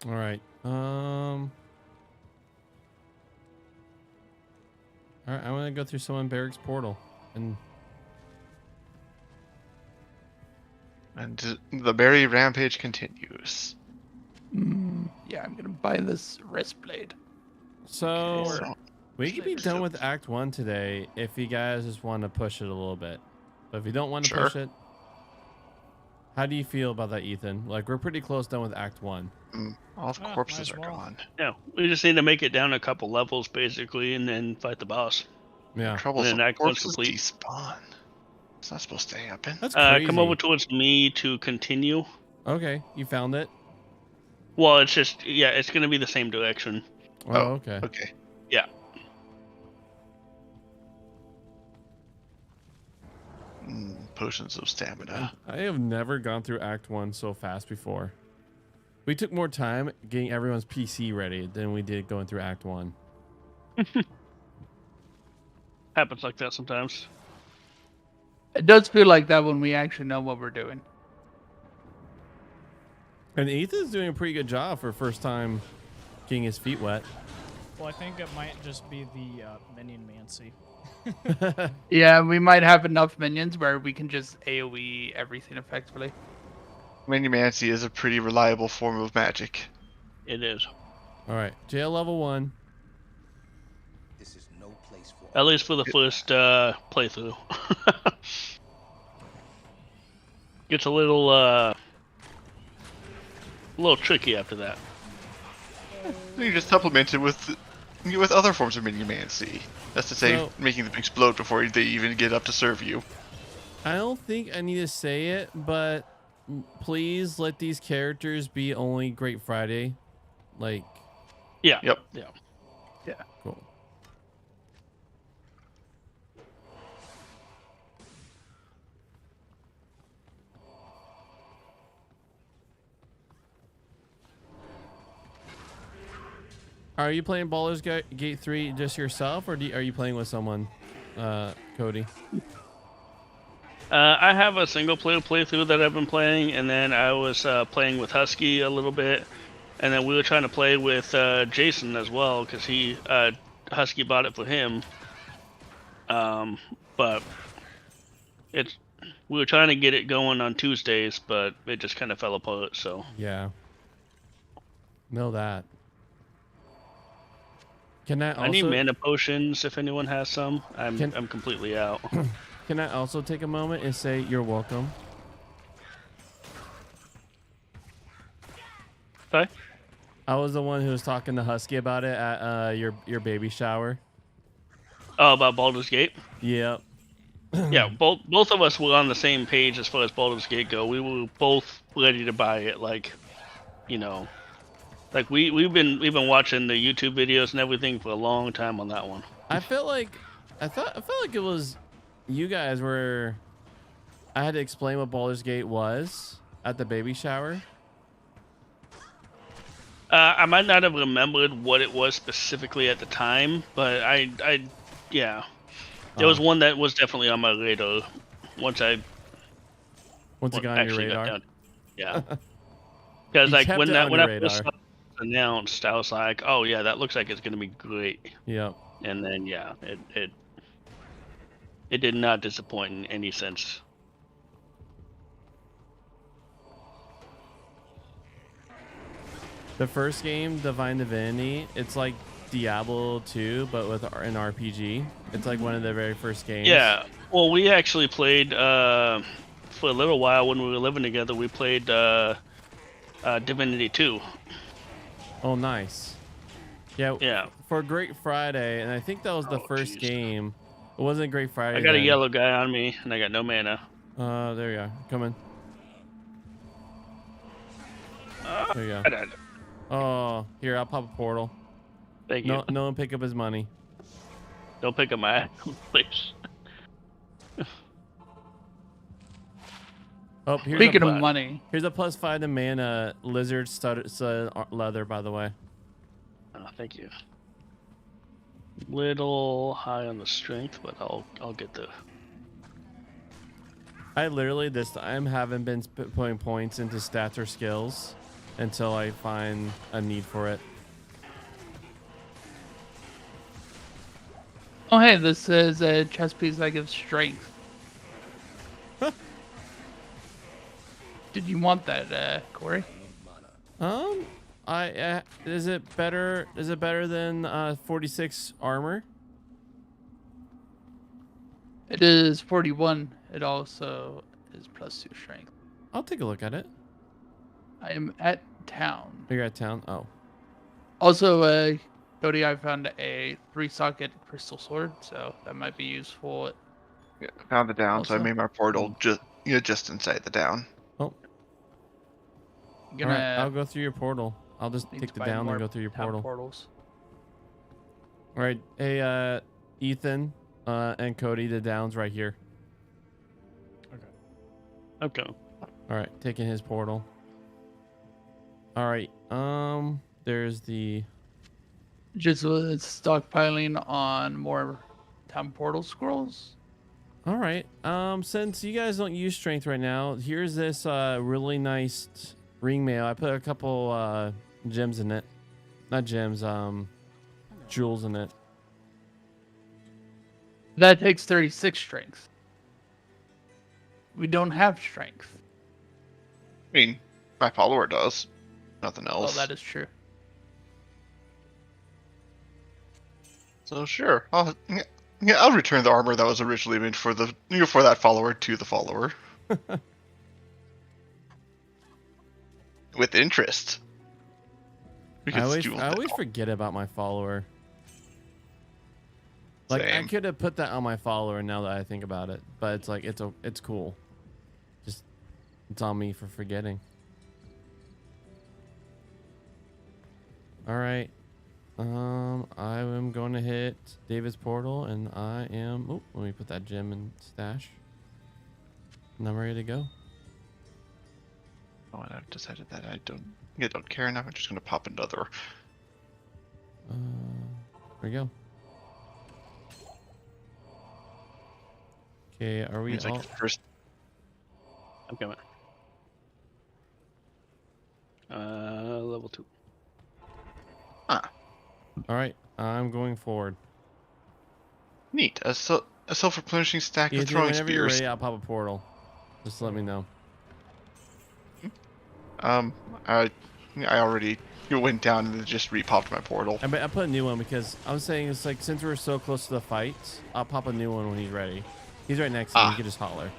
All right. All right. I want to go through someone Barrick's portal, and And the merry rampage continues. Yeah, I'm gonna buy this wrist blade. so So, we could be Six done of- with Act 1 today if you guys just want to push it a little bit. But if you don't want to Sure. push it, how do you feel about that, Ethan? Like, we're pretty close done with Act 1. all the Ah, corpses might are as well. gone. Yeah, we just need to make it down a couple levels basically, and then fight the boss. Yeah. Troublesome Act one's corpses complete. despawn. It's not supposed to happen. That's crazy. Come over towards me to continue. Okay, you found it? Well, it's just it's gonna be the same direction. Oh, Oh. okay. Okay. Yeah. Potions of stamina. I have never gone through Act 1 so fast before. We took more time getting everyone's PC ready than we did going through Act 1. Happens like that sometimes. It does feel like that when we actually know what we're doing. And Ethan's doing a pretty good job for first time getting his feet wet. Well, I think it might just be the minion mancy. Yeah, we might have enough minions where we can just AoE everything effectively. Manimancy is a pretty reliable form of magic. It is. All right, jail level 1. This is no place for At least for the first playthrough. Gets a little tricky after that. You just supplement it with other forms of Manimancy. That's to say, So- making them explode before they even get up to serve you. I don't think I need to say it, but please let these characters be only Great Friday. Like, Yeah. Yep. Yeah. cool. Are you playing Baldur's Gate 3 just yourself, or are you playing with someone, Cody? I have a single player playthrough that I've been playing, and then I was playing with Husky a little bit, and then we were trying to play with Jason as well because Husky bought it for him. But we were trying to get it going on Tuesdays, but it just kind of fell apart. So Yeah. Know that. Can I also I need mana potions if anyone has some. Can- I'm completely out. Can I also take a moment and say you're welcome? Okay. I was the one who was talking to Husky about it at your baby shower. Oh, about Baldur's Gate. Yep. Yeah, both of us were on the same page as far as Baldur's Gate go. We were both ready to buy it, like we've been watching the YouTube videos and everything for a long time on that one. I felt like it was you guys were. I had to explain what Baldur's Gate was at the baby shower. I might not have remembered what it was specifically at the time, but yeah, there was one that was definitely on my radar once it got got on your actually radar. down. Yeah, because You like kept when it that on when your I first radar. announced, I was like, "Oh yeah, that looks like it's gonna be great." Yep. And then yeah, it did not disappoint in any sense. The first game, Divine Divinity, it's like Diablo 2, but with an RPG. It's like one of the very first games. Yeah. Well, we actually played for a little while when we were living together. We played Divinity 2. Oh, nice. Yeah. Yeah. For Great Friday, and I think that was the first jeez. game. It wasn't Great Friday. I got a then. yellow guy on me, and I got no mana. There you go. Come in. There you go. I died. Oh, here, I'll pop a portal. Thank you. No one pick up his money. Don't pick up my please. Oh, here's Speaking a, of money, here's a +5 to mana lizard stud leather, by the way. Oh, thank you. Little high on the strength, but I'll get there. I literally this time haven't been putting points into stats or skills until I find a need for it. oh hey, this is a chess piece that gives strength. Did you want that, Corey? Is it better? Is it better than 46 armor? It is 41. It also is +2 strength. I'll take a look at it. I am at town. You're at town. Oh, Also, Cody, I found a 3-socket crystal sword, so that might be useful. Yeah, found the down, so I Also- made my portal just inside the down. oh. I'm All gonna right. I'll go through your portal. I'll just need take to the buy down more and go through your town portal. portals. All right. Hey, Ethan, and Cody, the down's right here. Okay. All right, taking his portal. All right. There's the. Just stockpiling on more town portal scrolls. All right. Since you guys don't use strength right now, here's this really nice ring mail. I put a couple gems in it. Not gems, jewels in it. That takes 36 strength. We don't have strength. I mean, my follower does. Nothing Well, else. that is true. So sure, I'll return the armor that was originally meant for the for that follower to the follower. With interest. We I could always, steal I that. always forget about my follower. Like I Same. could have put that on my follower now that I think about it, but it's like it's cool. Just it's on me for forgetting. All right. I am going to hit David's portal, and I am. Oh, let me put that gem in stash. And I'm ready to go. Oh, and I've decided that I don't care now. I'm just gonna pop another. There we go. Okay, are we Means all? like first. I'm coming. Level 2. All right, I'm going forward. Neat. A self-replenishing stack of Ethan, throwing whenever you're spears. ready, I'll pop a portal. Just let me know. I already went down and just repopped my portal. I put a new one because I was saying it's like since we're so close to the fight, I'll pop a new one when he's ready. He's right next to me. You can just holler.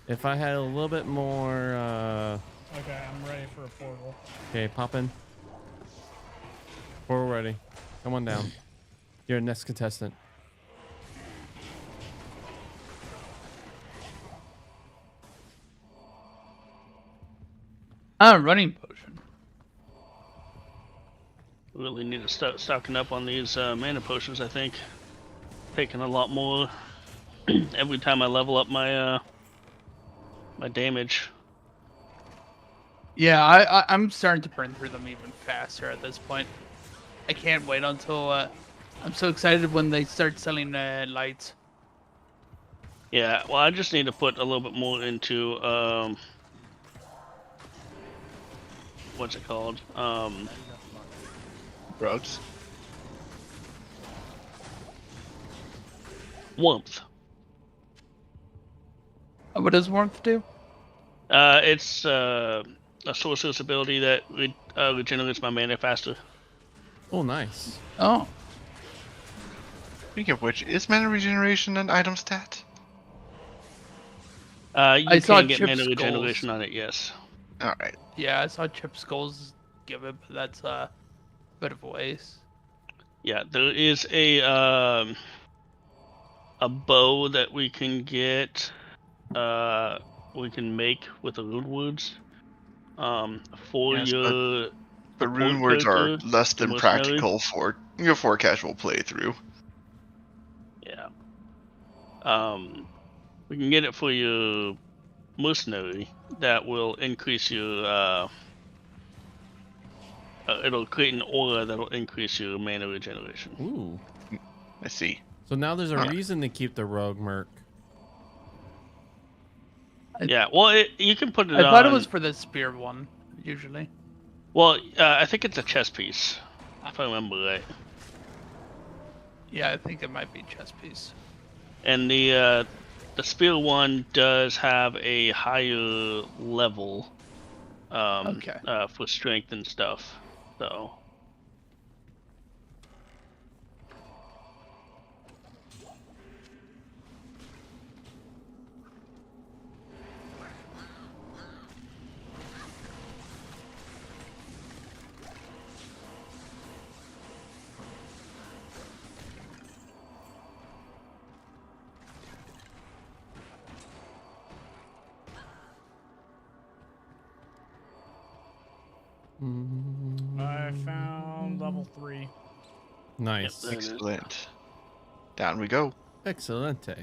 If I had a little bit more, Okay, I'm ready for a portal. okay, pop in. Portal ready. Come on down. You're next contestant. Running potion. Really need to start stocking up on these mana potions. I think taking a lot more every time I level up my my damage. Yeah, I'm starting to burn through them even faster at this point. I can't wait until I'm so excited when they start selling lights. Yeah, well, I just need to put a little bit more into what's it called? Drugs. Warmth. What does warmth do? It's a sorcerer's ability that regenerates my mana faster. Oh, nice. Oh, Speaking of which, is mana regeneration an item stat? You I saw can get Chip mana Skulls. regeneration on it, yes. Alright. yeah, I saw Chip Skulls give it, but that's a bit of a waste. Yeah, there is a bow that we can get. We can make with the rune words. For Yes, your But rune support words are character, less your than mercenary. practical for a casual playthrough. Yeah. We can get it for your mercenary. That will increase your it'll create an aura that'll increase your mana regeneration. Ooh. I see. So now there's a Alright. reason to keep the rogue merc. Yeah, well, you can put it I on. thought it was for the spear one, usually. Well, I think it's a chess piece, if I remember right. Yeah, I think it might be chess piece. And the spear one does have a higher level Okay. for strength and stuff. So I found level 3. Nice. Yep, there it is. Excellent. Down we go. Excelente.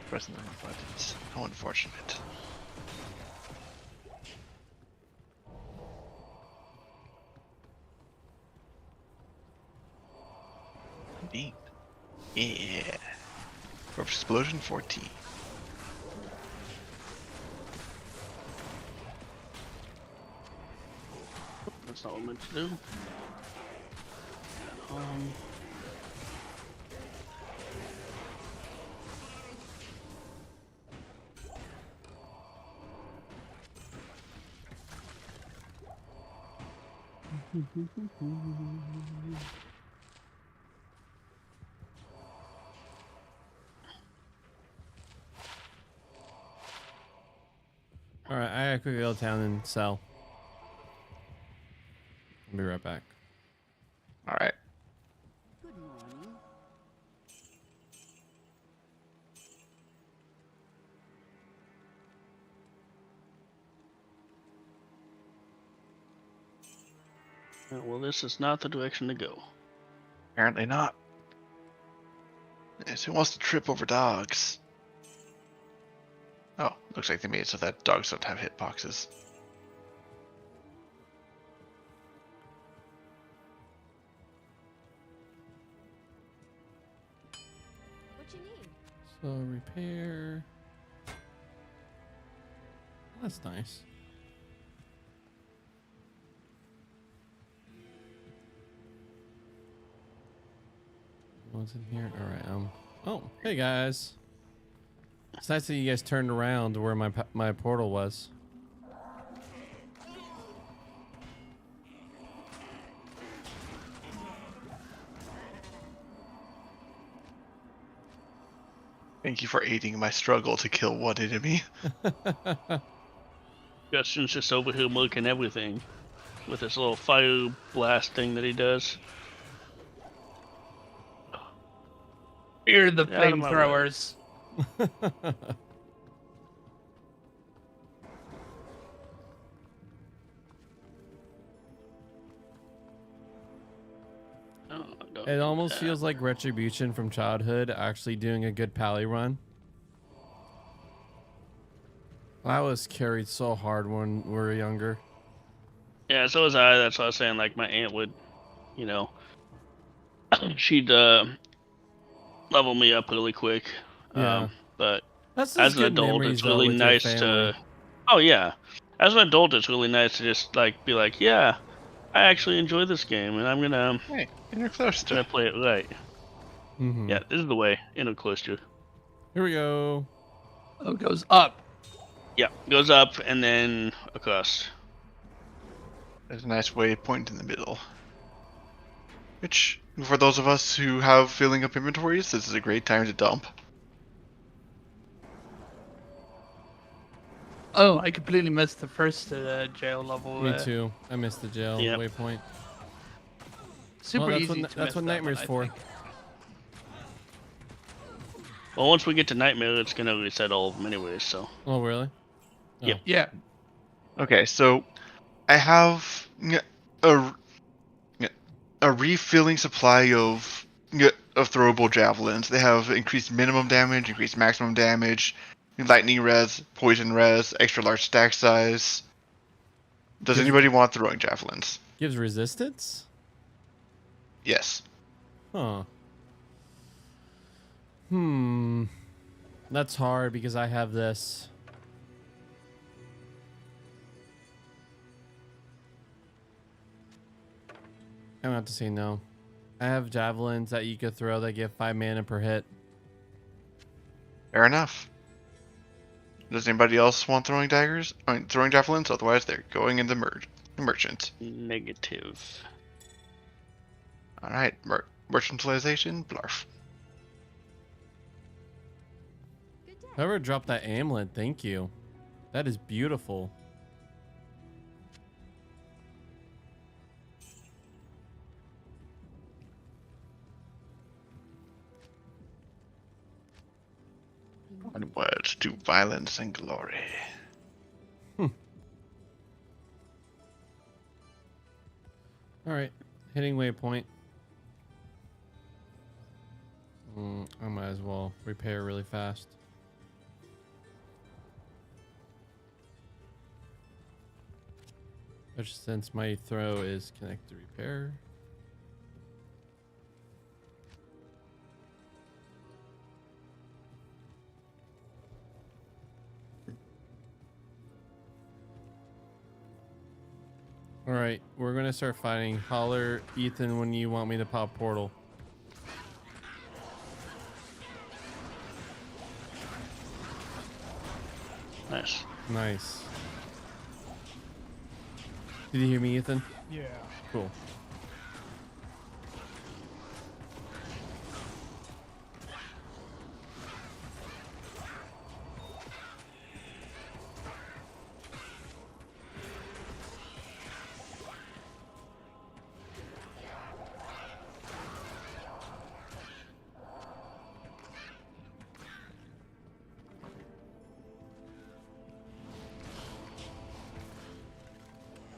Pressing the wrong buttons. How unfortunate. Indeed. Yeah. Corpse Explosion 14. That's not what I meant to do. All right, I gotta quickly go to town and sell. I'll be right back. Alright. Good morning. Well, this is not the direction to go. Apparently not. Yes, who wants to trip over dogs? Oh, looks like they made it so that dogs don't have hitboxes. What you need? So repair. That's nice. What's in here? All right. Oh, hey guys. It's nice that you guys turned around to where my portal was. Thank you for aiding my struggle to kill one enemy. Justin's just over here milking everything with this little fire blast thing that he does. You're the Out of my way. flamethrowers. Oh, don't It do almost that. feels like Retribution from childhood actually doing a good pally run. I was carried so hard when we were younger. Yeah, so was I. That's what I was saying. Like my aunt would, you know, she'd level me up really quick. Yeah. But That's as just an good adult, memories, it's though, really with your nice family. to. Oh yeah, as an adult, it's really nice to just like be like, yeah, I actually enjoy this game, and I'm gonna Hey, and you're close to. play it right. Mhm. Yeah, this is the way. Inner cloister. Here we go. Oh, it goes up. Yeah, goes up and then across. There's a nice waypoint in the middle. Which, for those of us who have filling up inventories, this is a great time to dump. Oh, I completely missed the first jail level. Me too. I missed the jail Yep. waypoint. Super Well, that's easy what, to that's miss what that Nightmare's one, I for. think. Well, once we get to Nightmare, it's gonna reset all of them anyways. So Oh, really? Yep. Yeah. Okay, so I have a refilling supply of throwable javelins. They have increased minimum damage, increased maximum damage, lightning res, poison res, extra large stack size. Does Gives- anybody want throwing javelins? Gives resistance? Yes. Huh. That's hard because I have this. I'm gonna have to say no. I have javelins that you could throw that give 5 mana per hit. Fair enough. Does anybody else want throwing daggers? I mean, throwing javelins? Otherwise, they're going in the merchant. negative. All right, merchantilization, blarf. Good day. Whoever dropped that amulet, thank you. That is beautiful. Onwards to violence and glory. All right, hitting waypoint. I might as well repair really fast. Especially since my throw is connect to repair. All right, we're gonna start fighting. Holler, Ethan, when you want me to pop portal. Nice. Nice. Did you hear me, Ethan? Yeah. Cool.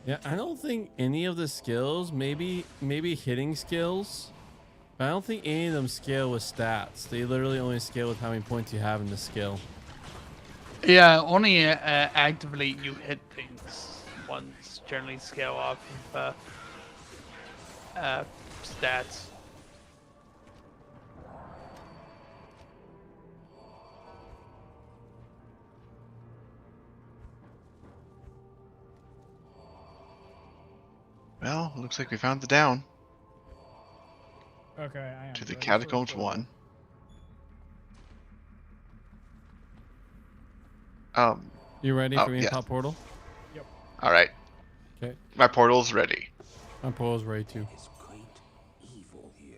Yeah, I don't think any of the skills, maybe hitting skills, but I don't think any of them scale with stats. They literally only scale with how many points you have in the skill. Yeah, only actively you hit things once. Generally scale off of stats. Well, looks like we found the down Okay, I am to the ready for Catacombs portal. 1. You ready Oh, for me to yeah. pop portal? All right. Okay. My portal's ready. My portal's ready too. Is great evil here.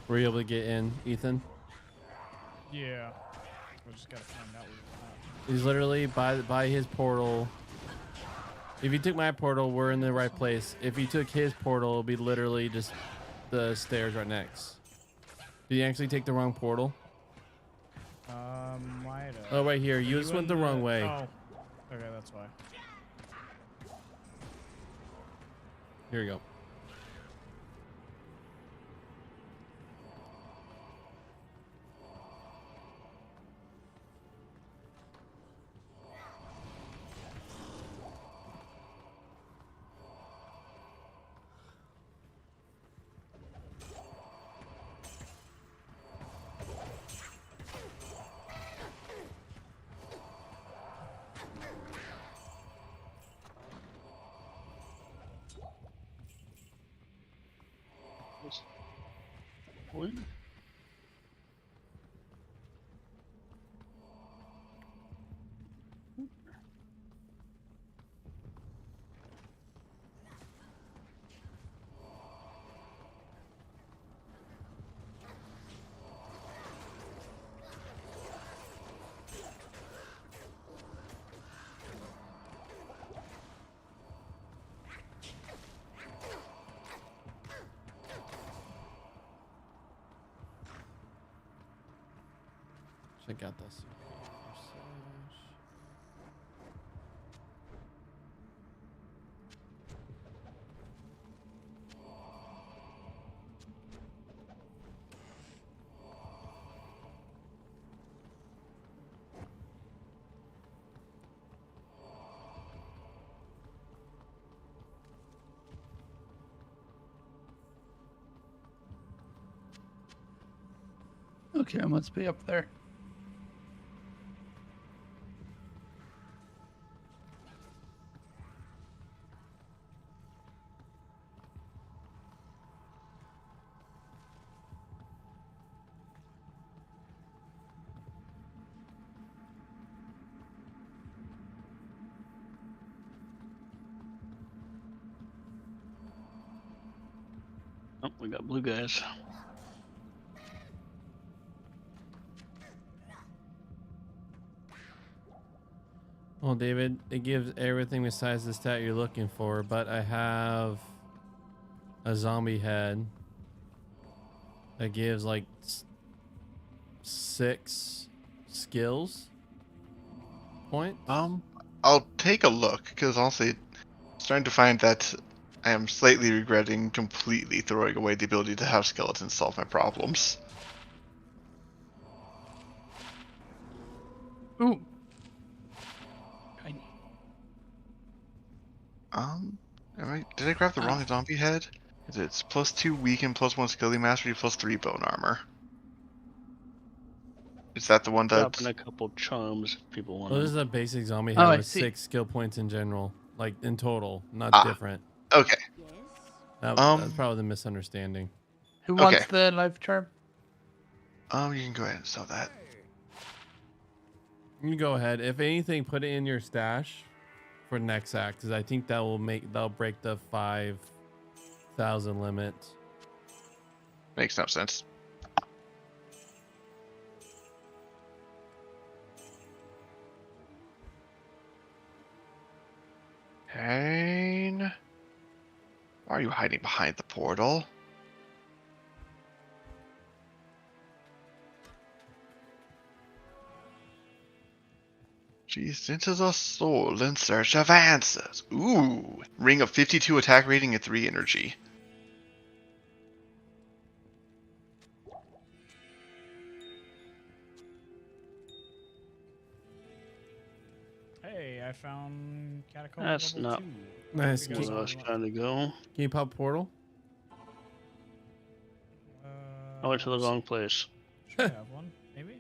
Were you able to get in, Ethan? Yeah. We just gotta find out where it's He's literally by his portal. If you took my portal, we're in the right place. If you took his portal, it'll be literally just the stairs right next. Did you actually take the wrong portal? at. Might have. Oh, right here. You Are just in went the wrong way. Oh. Okay, that's why. Here you go. What? Check out this. Okay, I must be up there. Oh, we got blue guys. Well, David, it gives everything besides the stat you're looking for, but I have a zombie head that gives like 6 skills points. I'll take a look because honestly, I'm starting to find that I am slightly regretting completely throwing away the ability to have skeletons solve my problems. Ooh. Did I grab the wrong zombie head? It's +2 weaken, +1 skill mastery, +3 bone armor. Is that the one that? Dropping a couple charms if people want Well, this them. is a basic zombie Oh, head I with see. 6 skill points in general, like in total, not different. Okay. Yes. That's probably the misunderstanding. Who wants Okay. the life charm? You can go ahead and sell that. You can go ahead. If anything, put it in your stash for next act, because I think that'll break the 5,000 limit. Makes no sense. Kane, why are you hiding behind the portal? She's into the soul in search of answers. Ooh. Ring of 52 attack rating and 3 energy. Hey, I found catacomb That's level not 2. Nice. You where guys I all was want- trying to go. Can you pop portal? I went to the let's wrong place. Should I have one? Maybe?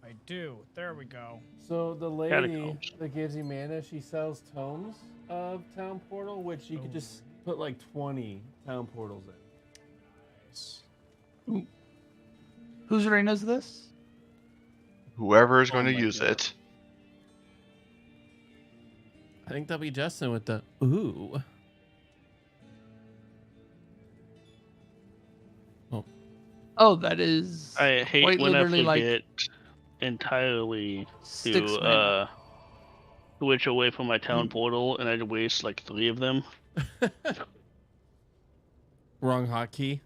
I do. There we go. So the lady Catacombs. that gives you mana, she sells tomes of town portal, which you could just put like 20 town portals in. Nice. Whose ring is this? Whoever is going to my use God. it. I think that'll be Justin with the ooh. Oh, that is I hate quite when I literally like forget entirely 6 to mana. switch away from my town portal, and I'd waste like 3 of them. Wrong hotkey.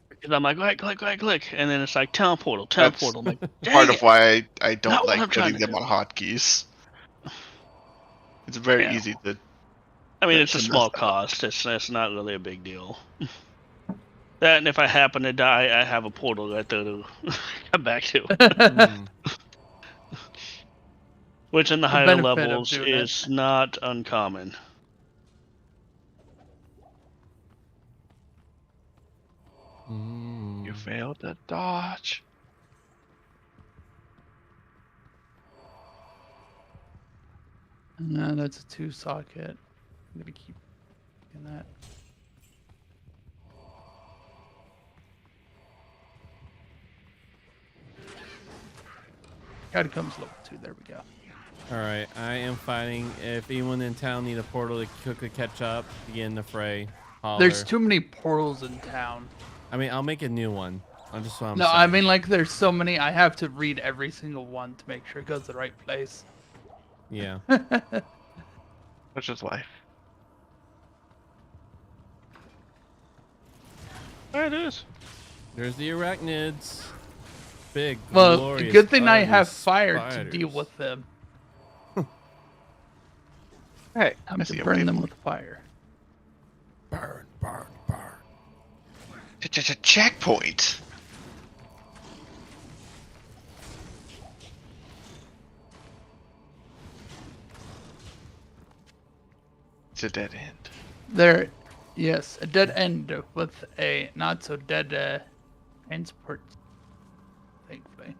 Because I'm like, click, and then it's like town portal, town That's portal. I'm like, Part dang of it. why I don't Not what I'm like trying putting to them do. on hotkeys. It's very Yeah. easy to. I mean, to it's a mess small that up. cost. It's not really a big deal. That, and if I happen to die, I have a portal right there to come back to. Hmm. Which in the The higher benefit of levels doing it. is not uncommon. Mm. You failed to dodge. No, that's a 2 socket. I'm gonna keep doing that. Catacombs level 2. There we go. All right, I am fighting. If anyone in town need a portal to quickly catch up, begin the fray. Holler. There's too many portals in town. I mean, I'll make a new one. I'm just what I'm No, saying. I mean like there's so many. I have to read every single one to make sure it goes to the right place. Yeah. Which is life. There it is. There's the arachnids. Big. Well, glorious, good thing I ugly have fire to spiders. deal with them. Hey, I'm I to see a burn them waypoint. with fire. Burn, burn, burn. Checkpoint. It's a dead end. There, yes, a dead end with a not so dead transport. Thankfully.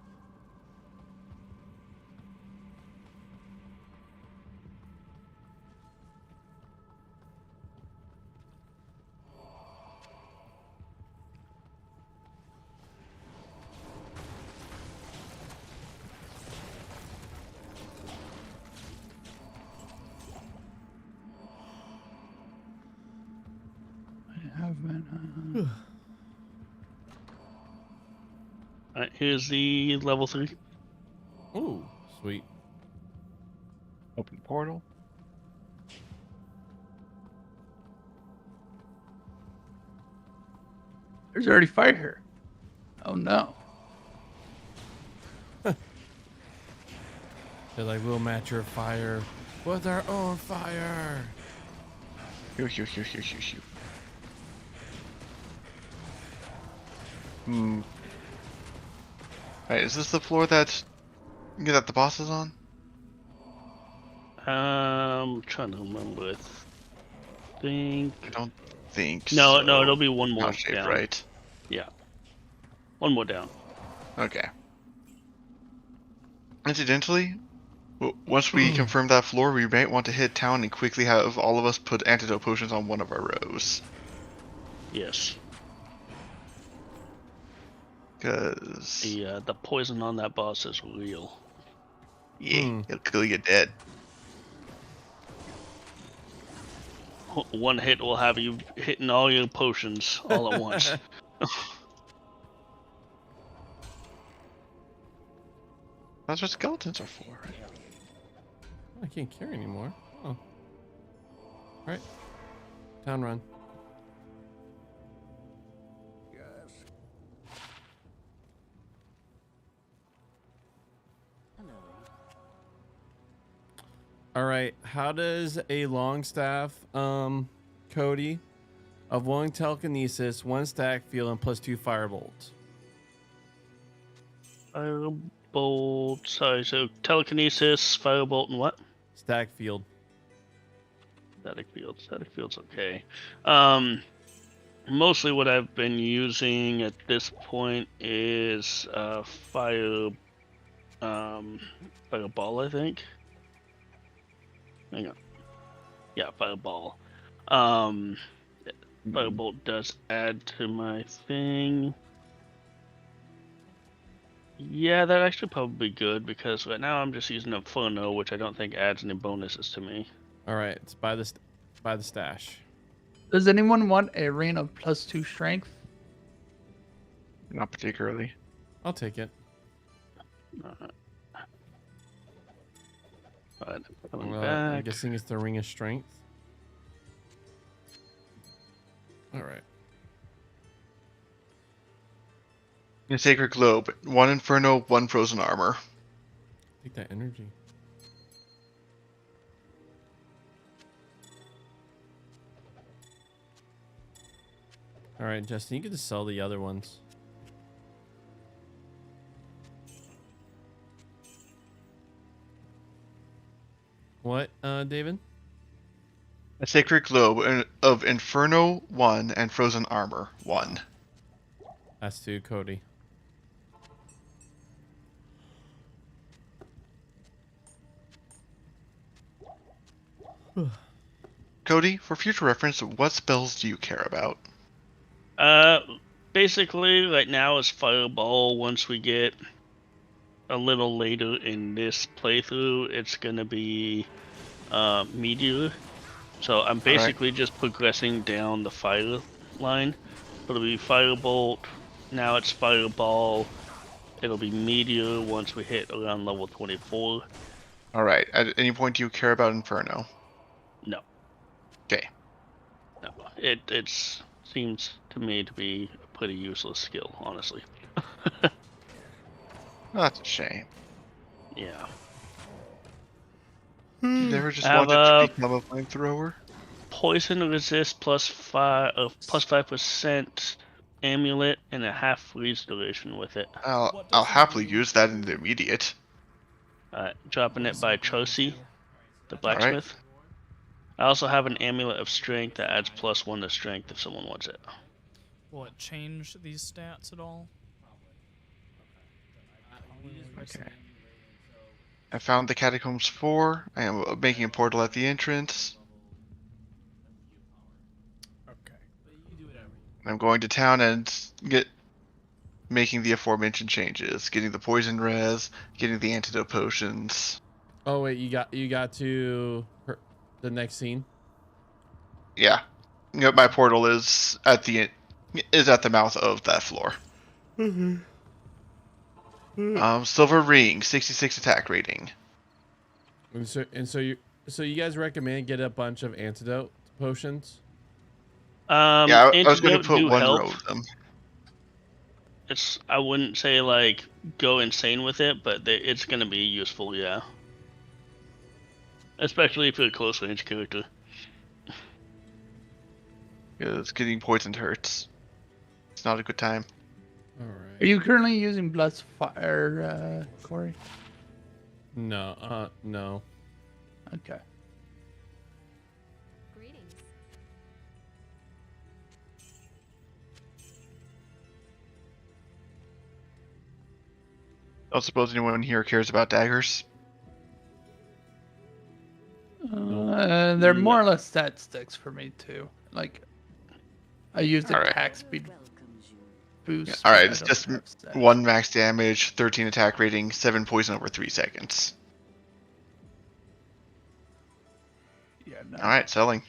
I have mana. Alright, here's the level 3. Ooh, sweet. Open portal. There's already fire here. Oh no. They're like, we'll match your fire with our own fire. Hew, hew, hew, hew, hew, hew. Hmm. Alright, is this the floor that the boss is on? Trying to remember. I think. I don't think No, so. no, it'll be one more Not shaped down. right. Yeah. One more down. Okay. Incidentally, once we confirm that floor, we might want to hit town and quickly have all of us put antidote potions on one of our rows. Yes. Cause The poison on that boss is real. yeah, it'll kill you dead. One hit will have you hitting all your potions all at once. That's what skeletons are for. I can't carry anymore. Oh. All right. Town run. Yes. Hello. All right. How does a long staff, Cody, of willing telekinesis, 1 stack field, and +2 firebolts? Firebolt. Sorry, so telekinesis, firebolt, and what? Stack field. Static field. Static field's okay. Mostly what I've been using at this point is fireball, I think. Hang on. Yeah, fireball. Firebolt does add to my thing. Yeah, that actually probably good because right now I'm just using Inferno, which I don't think adds any bonuses to me. All right. It's by the stash. Does anyone want a rain of +2 strength? Not particularly. I'll take it. Alright, coming Well, back. I'm guessing it's the Ring of Strength. All right. In Sacred Globe, 1 Inferno, 1 Frozen Armor. Take that energy. All right, Justin, you get to sell the other ones. What, David? A Sacred Globe of Inferno 1 and Frozen Armor 1. That's to Cody. Cody, for future reference, what spells do you care about? Basically, right now is Fireball. Once we get a little later in this playthrough, it's gonna be Meteor. So I'm basically just progressing down the fire line. It'll be Firebolt. Now it's Fireball. It'll be Meteor once we hit around level 24. Alright, at any point do you care about Inferno? No. Okay. No. It seems to me to be a pretty useless skill, honestly. That's a shame. Yeah. You never just Have wanted to become a flamethrower? Poison resist +5% amulet and a half freeze duration with it. I'll happily use that in the immediate. Dropping it by Chosy, the blacksmith. I also have an amulet of strength that adds +1 to strength if someone wants it. Will it change these stats at all? Okay. I found the Catacombs 4. I am making a portal at the entrance. Okay. I'm going to town and making the aforementioned changes, getting the poison res, getting the antidote potions. Oh wait, you got to the next scene. Yeah, my portal is at the mouth of that floor. Silver ring, 66 attack rating. And so you guys recommend get a bunch of antidote potions? Yeah, I was going to put one help. row of them. I wouldn't say like go insane with it, but it's gonna be useful, yeah. Especially if you're a close range character. Because getting poisoned hurts. It's not a good time. All right. Are you currently using Blessed Fire, Corey? No, no. Okay. Greetings. I don't suppose anyone here cares about daggers. They're more or less stat sticks for me too. Like, I use the attack speed boost. Yeah, alright, it's just 1 max damage, 13 attack rating, 7 poison over 3 seconds. Yeah, no. Alright, selling.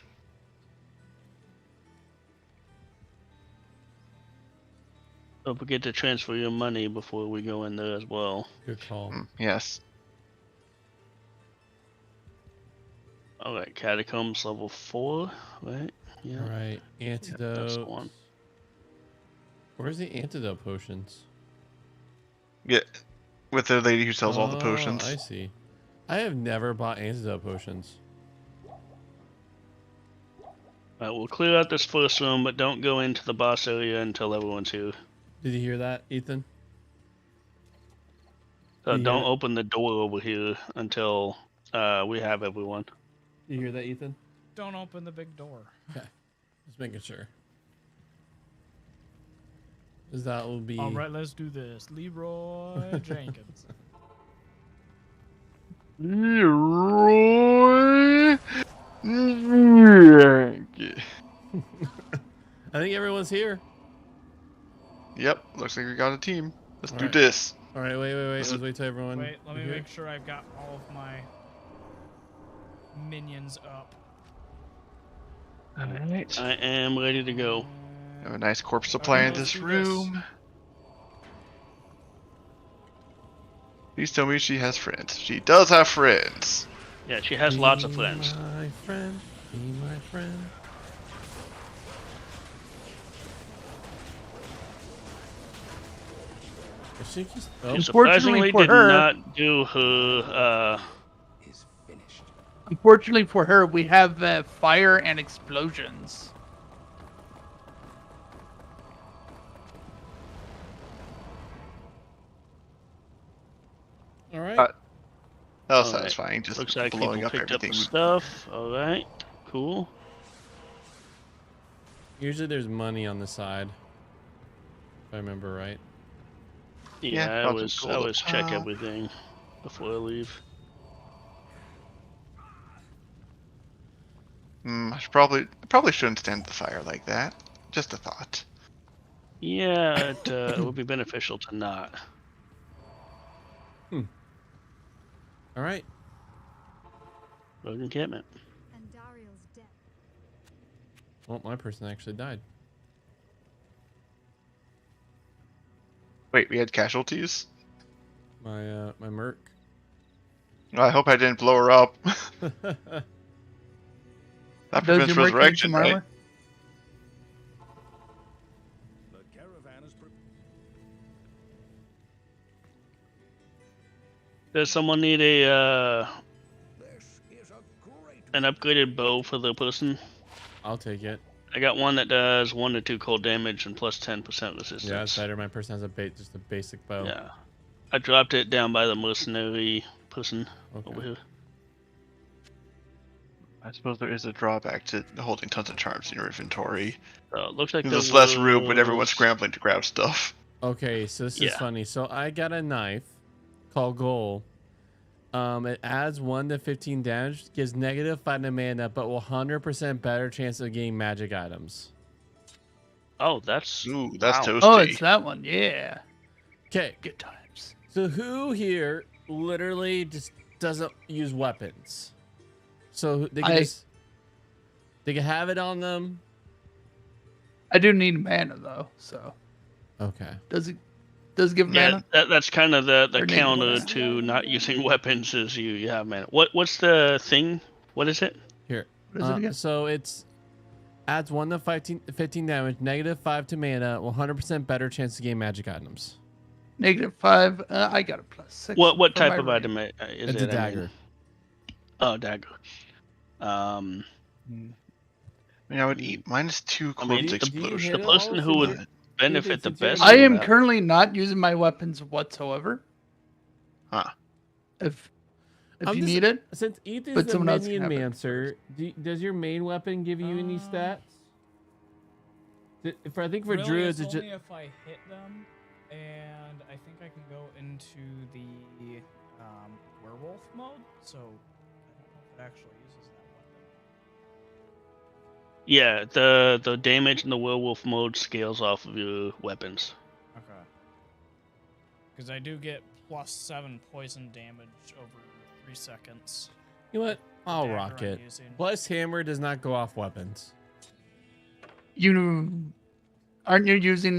Don't forget to transfer your money before we go in there as well. Good call. Yes. Alright, Catacombs level 4, right? Yeah. All right, antidote. That's the one. Where's the antidote potions? Yeah, with the lady who sells all the potions. I see. I have never bought antidote potions. We'll clear out this first room, but don't go into the boss area until everyone's here. Did you hear that, Ethan? So You don't hear- open the door over here until we have everyone. You hear that, Ethan? Don't open the big door. Okay. Just making sure. Because that will be... All right, let's do this. Leroy Jenkins. Leroy. I think everyone's here. Yep, looks like we got a team. Let's do Alright. this. All right, wait. Let's wait till everyone... Wait, let me here. make sure I've got all of my minions up. Alright. I am ready to go. Have a nice corpse supply in let's this do this. room. Please tell me she has friends. She does have friends. Yeah, she has lots of friends. Be my friend. Be my friend. Is she just... Oh, She surprisingly for did her- not do her. Unfortunately for her, we have fire and explosions. all right. That was Alright. satisfying. Just Looks like blowing people up picked up everything. the stuff. All right, cool. Usually there's money on the side. If I remember right. Yeah, Yeah, I I'll always just I go always check up. everything before I leave. I should probably shouldn't stand the fire like that. Just a thought. Yeah, it would be beneficial to not. All right. Rogue encampment. And Dariel's dead. Well, my person actually died. Wait, we had casualties? My merc. I hope I didn't blow her up. That Does prevents your merc need resurrection, some right? armor? The caravan is Does someone need a This is a great an upgraded bow for the person? I'll take it. I got one that does 1 to 2 cold damage and plus 10% resistance. Yeah, it's better. My person has just a basic bow. Yeah. I dropped it down by the mercenary person over Okay. here. I suppose there is a drawback to holding tons of charms in your inventory. So it looks like There's there less room when everyone's was- scrambling to grab stuff. Okay, so this is Yeah. funny. So I got a knife called Goal. It adds 1 to 15 damage, gives -5 to mana, but will 100% better chance of getting magic items. Oh, that's Ooh, that's wow. toasty. Oh, it's that one. Yeah. Okay, Good times. so who here literally just doesn't use weapons? So they can they can have it on them. I do need mana though, so Okay. does give Yeah, mana? that's kind of the Or counter negative. to not using weapons is you have mana. What's the thing? What is it? Here. What is it again? So it's adds 1 to 15 damage, -5 to mana, 100% better chance to gain magic items. -5. I got a +6. What for type my of range. item is It's it? a dagger. Oh, dagger. I mean, I would eat -2 I mean, corpse the- explosion. the person who would benefit the since you're- best. I from am that- currently not using my weapons whatsoever. Huh. If I'm you just- need it, Since Ethan's But the someone else can minion have it. mancer, does your main weapon give you any stats? I think for really, druids, it's it's only just if I hit them, and I think I can go into the werewolf mode. So I don't know if it actually uses that weapon. Yeah, the damage in the werewolf mode scales off of your weapons. Okay. Because I do get +7 poison damage over 3 seconds. you know what? I'll Dagger rock I'm it. using. Plus, hammer does not go off weapons. aren't you using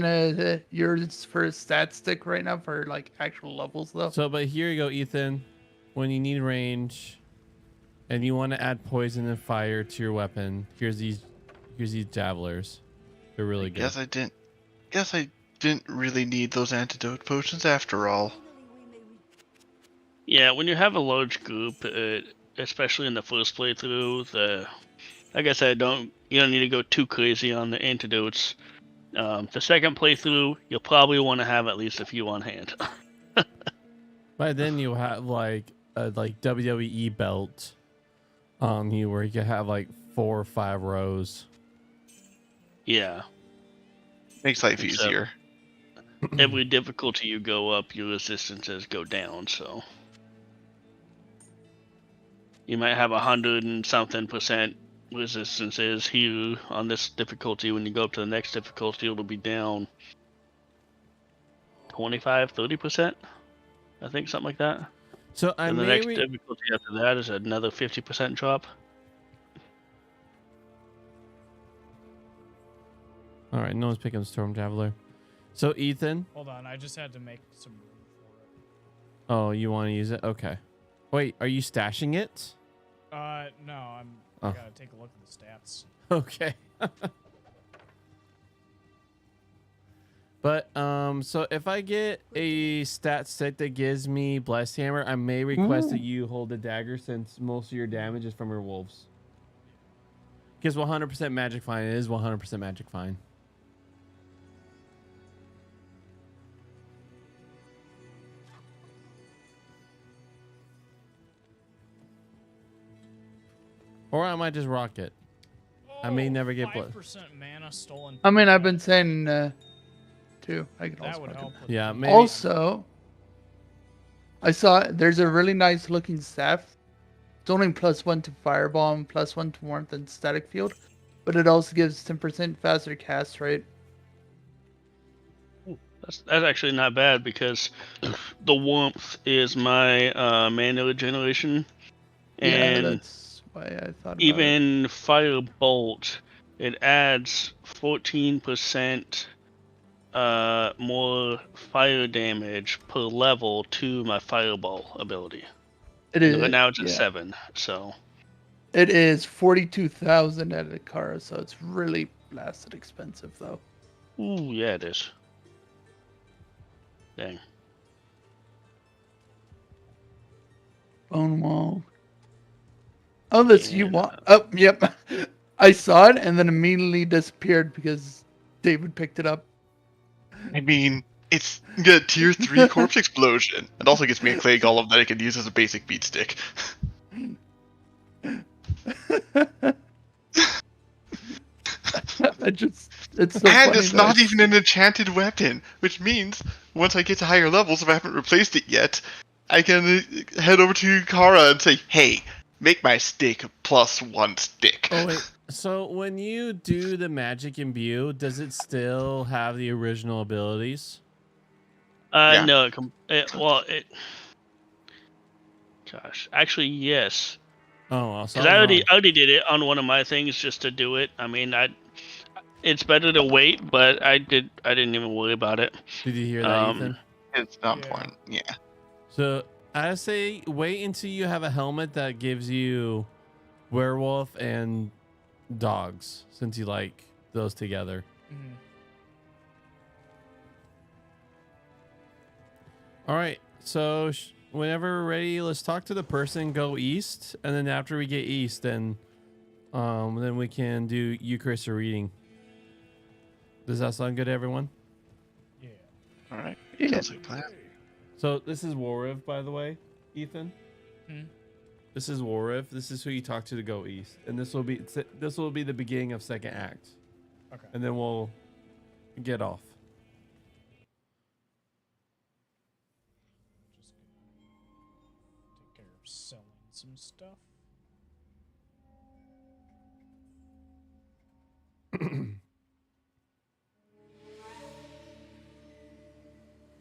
yours for a stat stick right now for like actual levels though? So, but here you go, Ethan. When you need range, and you want to add poison and fire to your weapon, here's these javelers. They're really good. Guess I didn't really need those antidote potions after all. Yeah, when you have a large group, especially in the first playthrough, like I said, you don't need to go too crazy on the antidotes. The second playthrough, you'll probably want to have at least a few on hand. By then you'll have like a WWE belt on you where you can have like 4 or 5 rows. Yeah. Makes life Except easier. every difficulty you go up, your resistances go down, so you might have 100 and something percent resistances here on this difficulty. When you go up to the next difficulty, it'll be down 25-30%, I think, something like that. So and the next difficulty after that is another 50% drop. All right, no one's picking Storm Javeler. So Ethan. Hold on, I just had to make some room for it. Oh, you want to use it? Okay. Wait, are you stashing it? No, I gotta take a look at the stats. Okay. But so if I get a stat set that gives me Blessed Hammer, I may request that you hold the dagger since most of your damage is from your wolves. Because 100% magic fine, it is 100% magic fine. Or I might just rock it. I may never get blood. 5% mana stolen. I mean, I've been saying too. I can That also would rock it. help. Yeah, maybe. Also, I saw there's a really nice looking staff. It's only +1 to fireball and +1 to warmth and static field, but it also gives 10% faster cast rate. That's actually not bad because the warmth is my mana regeneration, and that's why I thought about even Firebolt, it adds 14% more fire damage per level to my Fireball ability. It is But now it's at 7, so it is 42,000 at Akara, so it's really blasted expensive though. ooh, yeah, it is. Dang. Bone wall. Oh, this you want? Oh, yep. I saw it and then immediately disappeared because David picked it up. I mean, it's got tier 3 corpse explosion. It also gives me a clay golem that I can use as a basic beat stick. It's so and funny it's not even an enchanted weapon, which means once I get to higher levels, if I haven't replaced it yet, I can head over to Kara and say, hey, make my stick +1 stick. Oh, wait. So when you do the magic imbue, does it still have the original abilities? Yeah. No, gosh, actually, yes. Oh, well, so because I already did it on one of my things just to do it. I mean, it's better to wait, but I didn't even worry about it. Did you hear that, Ethan? It's not important. Yeah. So I say wait until you have a helmet that gives you werewolf and dogs, since you like those together. Mm-hmm. All right, so whenever we're ready, let's talk to the person, go east, and then after we get east, then we can do Eucharist or reading. Does that sound good, everyone? Yeah. All right. Yeah. Sounds like a plan. So this is Wariv, by the way, Ethan. This is Wariv. This is who you talk to go east, and this will be the beginning of second act. Okay. And then we'll get off. Just take care of selling some stuff.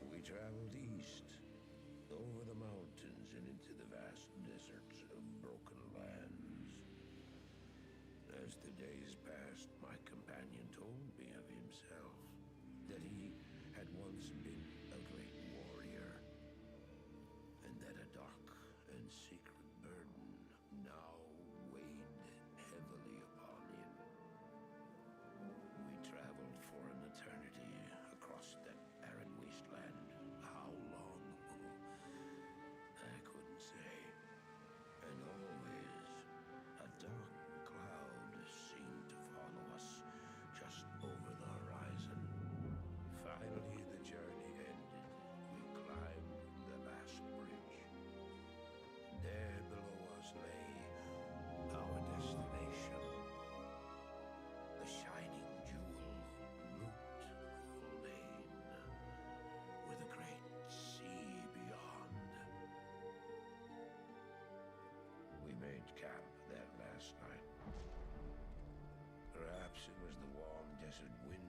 We traveled east, over the mountains and into the vast deserts of broken lands. As the days passed, my companion told me of himself, that he had once been a great warrior, and that a dark and secret burden now weighed heavily upon him.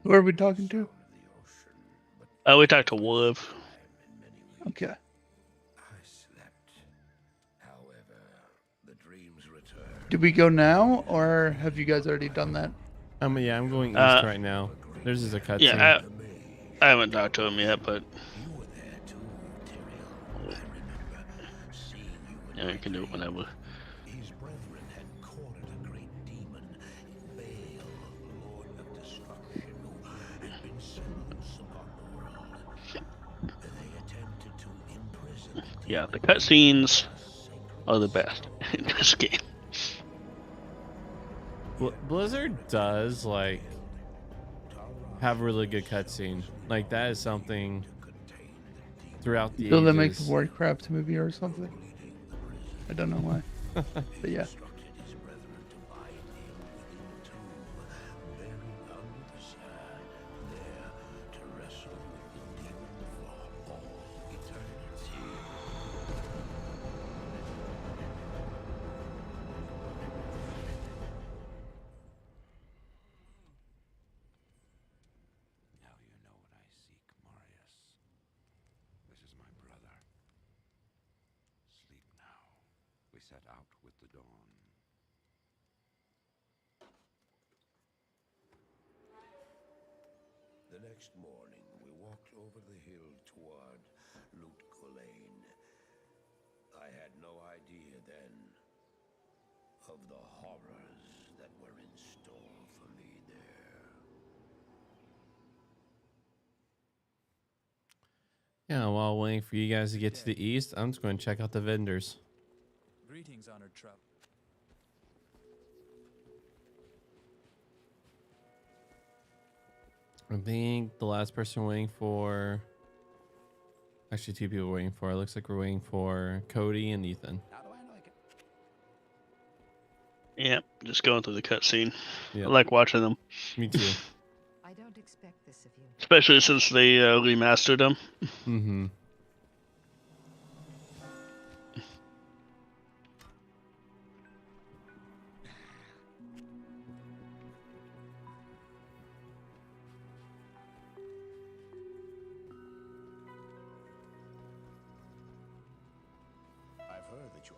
Who are we talking to? We talked to Wolf. Okay. I slept. However, the dreams returned. Do we go now, or have you guys already done that? Yeah, I'm going east right now. There's just a cutscene. Yeah, I haven't talked to him yet, but You were there too, Tyrael. I remember seeing you in yeah, you can do it whenever. His brethren had cornered a great demon, Baal, Lord of Destruction, who had been sentenced upon the world. They attempted to imprison the Yeah, the cutscenes are the best in this game. Blizzard does like have a really good cutscene. Like that is something throughout the So ages. they make the Warcraft movie or something. I don't know why, but yeah. instructed his brethren to bind him within the tomb, buried under the sand, there to wrestle with the demon for all eternity. Now you know what I seek, Marius. This is my brother. Sleep now. We set out with the dawn. The next morning, we walked over the hill toward Lut Gholein. I had no idea then of the horrors that were in store for me there. Yeah, while waiting for you guys to get to the east, I'm just going to check out the vendors. Greetings, honored traveler. I think the last person we're waiting for. Actually, two people we're waiting for. It looks like we're waiting for Cody and Ethan. How do I like it? Yeah, just going through the cutscene. Yeah. I like watching them, Me too. I don't expect this of you. especially since they remastered them. Mm-hmm. I've heard that you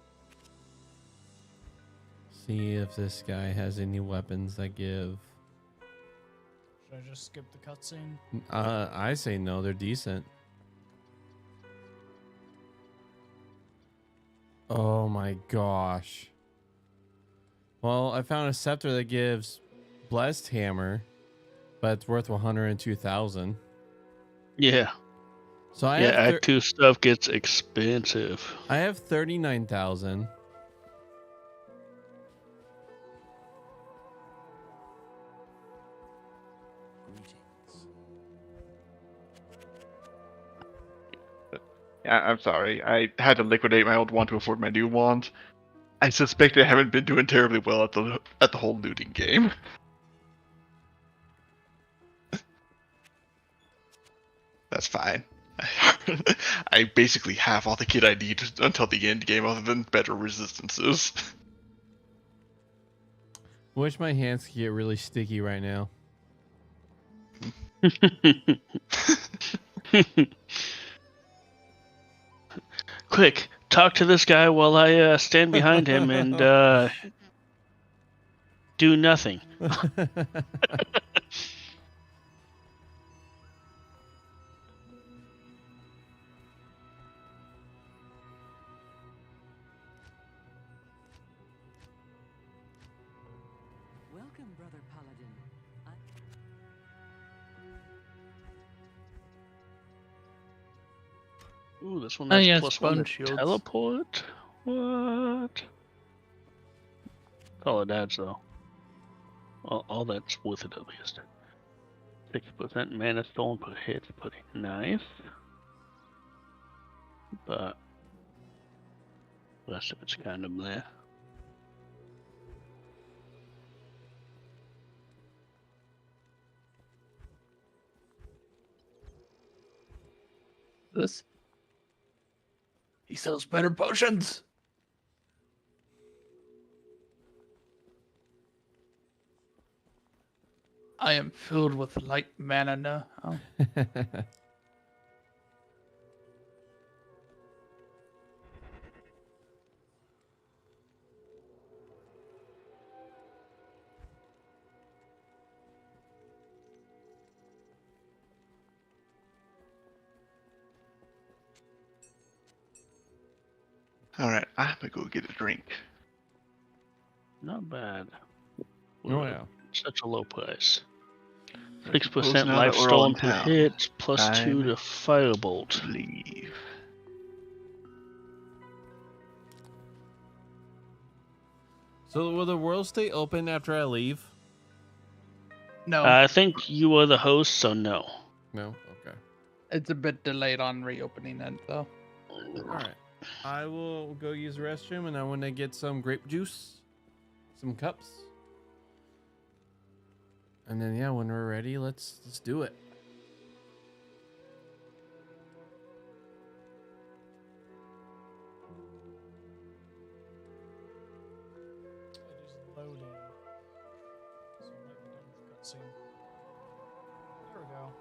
See if this guy has any weapons that give. Should I just skip the cutscene? I say no. They're decent. Oh my gosh. Well, I found a scepter that gives blessed hammer, but it's worth 102,000. Yeah, So I yeah. have Act 2 stuff gets expensive. I have 39,000. greetings. Yeah, I'm sorry. I had to liquidate my old wand to afford my new wand. I suspect I haven't been doing terribly well at the whole looting game. That's fine. I basically have all the kit I need until the end game, other than better resistances. Wish my hands could get really sticky right now. Quick, talk to this guy while I stand behind him and do nothing. Welcome, Brother Paladin. Ooh, this one Oh, has yeah, +1 spawn to shields. teleport. What? All it adds though. All that's worth it at least. 6% mana stolen per hit, pretty nice. But the rest of it's kind of there. This. He sells better potions. I am filled with light mana now. Oh. All right, I'm gonna go get a drink. Not bad. Oh yeah. Such a low price. I suppose 6% now that life we're all in storm to town, hit, plus 2 time to firebolt. leave. So will the world stay open after I leave? No, I think you are the host, so no. No. Okay. it's a bit delayed on reopening it though. All right. I will go use the restroom, and I want to get some grape juice, some cups, and then yeah, when we're ready, let's do it. It is loading. So it might be done with the cutscene. There we go.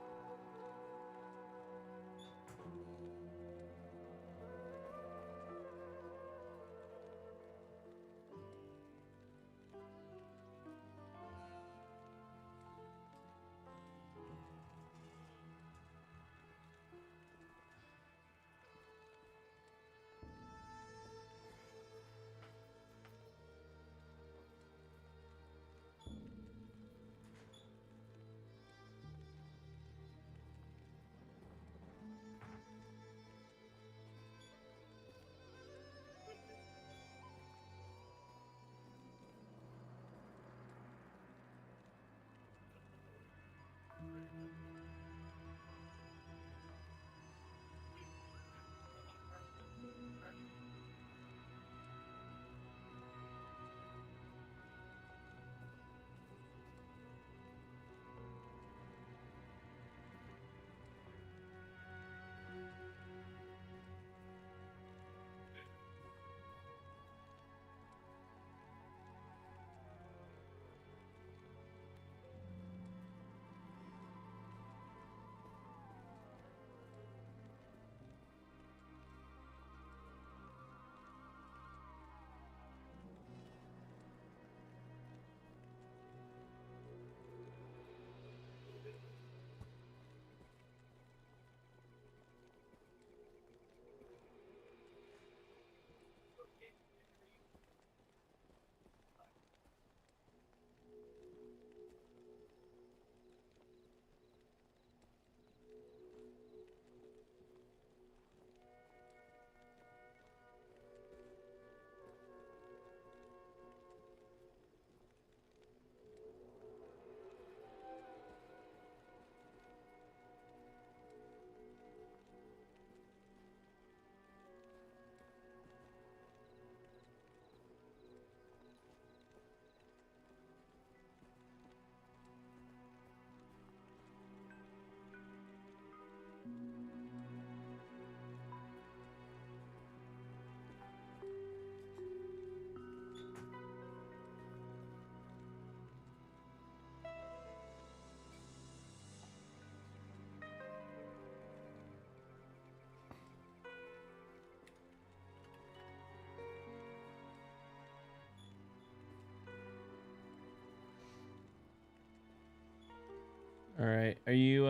All right. Are you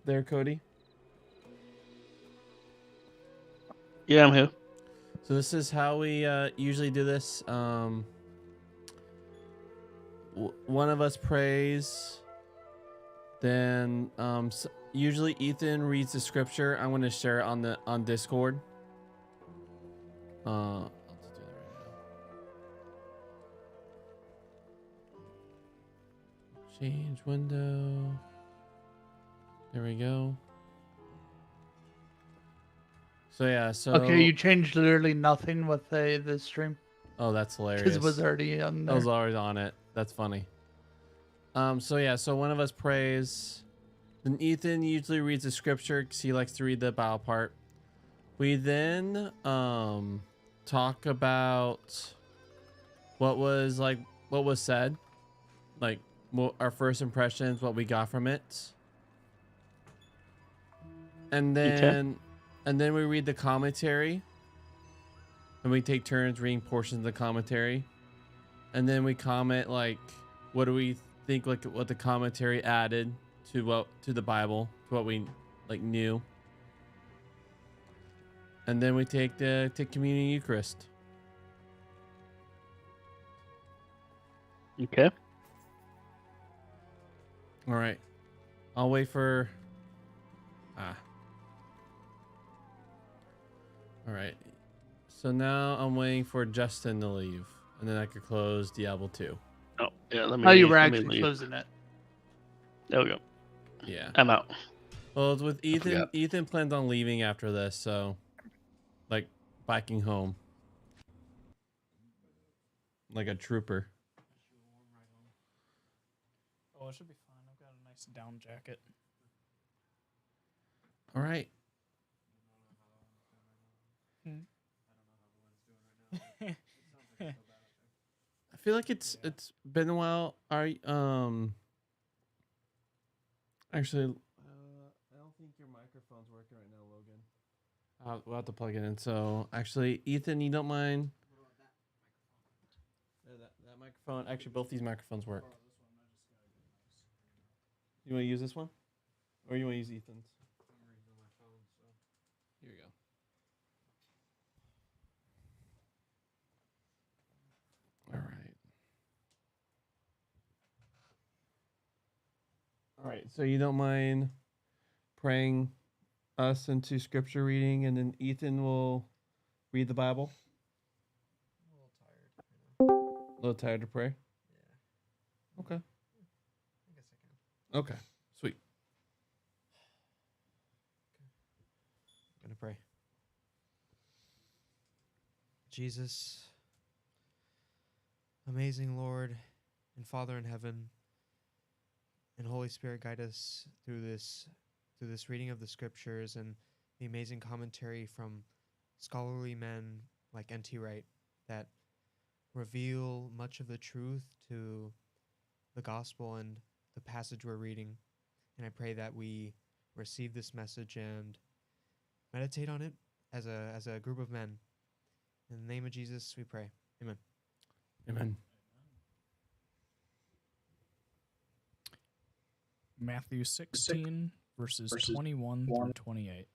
there, Cody? Yeah, I'm here. So this is how we usually do this. One of us prays. Then usually Ethan reads the scripture. I'm going to share it on Discord. I'll just do that right now. Change window. There we go. So yeah, so Okay, you changed literally nothing with the stream. Oh, that's hilarious. Because it was already on there. I was already on it. That's funny. So yeah, so one of us prays. Then Ethan usually reads the scripture because he likes to read the Bible part. We then talk about what was said, like our first impressions, what we got from it, and then we read the commentary, and we take turns reading portions of the commentary, and then we comment like, what do we think, like what the commentary added to the Bible, to what we like knew, and then we take communion Eucharist. Okay. All right, I'll wait for. All right, so now I'm waiting for Justin to leave, and then I could close Diablo 2. Oh yeah, let me. Oh, you were let me actually leave. closing it. There we go. Yeah. I'm out. Well, it's with Ethan. forgot. Ethan plans on leaving after this, so like biking home, like a trooper. Oh, it should be fine. I've got a nice down jacket. All right. I feel like it's been a while. Actually, I don't think your microphone's working right now, Logan. We'll have to plug it in. So actually, Ethan, you don't mind? That microphone. Actually, both these microphones work. You want to use this one, or you want to use Ethan's? Here we go. All right. All right. So you don't mind praying us into scripture reading, and then Ethan will read the Bible? I'm a little tired. A little tired to pray? Yeah. Okay. I guess I can. Okay. Sweet. I'm gonna pray. Jesus, amazing Lord and Father in heaven, and Holy Spirit, guide us through this reading of the scriptures and the amazing commentary from scholarly men like N.T. Wright that reveal much of the truth to the gospel and the passage we're reading. And I pray that we receive this message and meditate on it as a group of men. In the name of Jesus, we pray. Amen. Amen. Matthew 16, verses 21 through 28.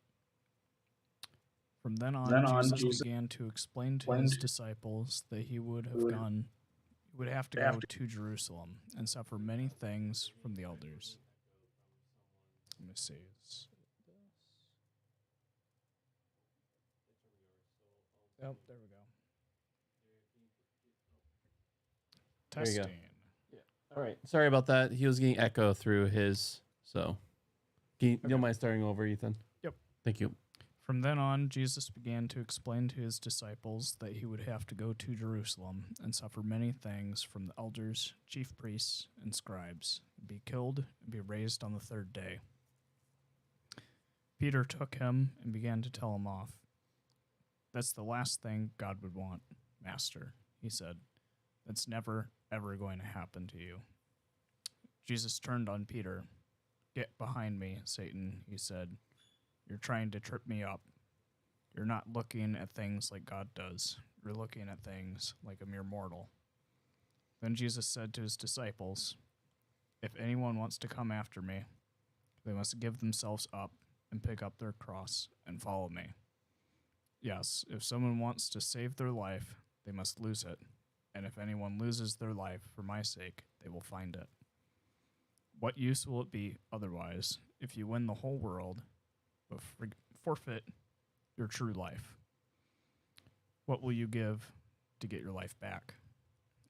From then on, Jesus began to explain to his disciples that he would have to go to Jerusalem and suffer many things from the elders. Let me see. Oh, there we go. There you go. Testing. All right. Sorry about that. He was getting echo through his, so. You don't mind starting over, Ethan? Yep. Thank you. From then on, Jesus began to explain to his disciples that he would have to go to Jerusalem and suffer many things from the elders, chief priests, and scribes, be killed, and be raised on the third day. Peter took him and began to tell him off. That's the last thing God would want, Master, he said. That's never, ever going to happen to you. Jesus turned on Peter. Get behind me, Satan, he said. You're trying to trip me up. You're not looking at things like God does. You're looking at things like a mere mortal. Then Jesus said to his disciples, if anyone wants to come after me, they must give themselves up and pick up their cross and follow me. Yes, if someone wants to save their life, they must lose it. And if anyone loses their life for my sake, they will find it. What use will it be otherwise if you win the whole world, but forfeit your true life? What will you give to get your life back?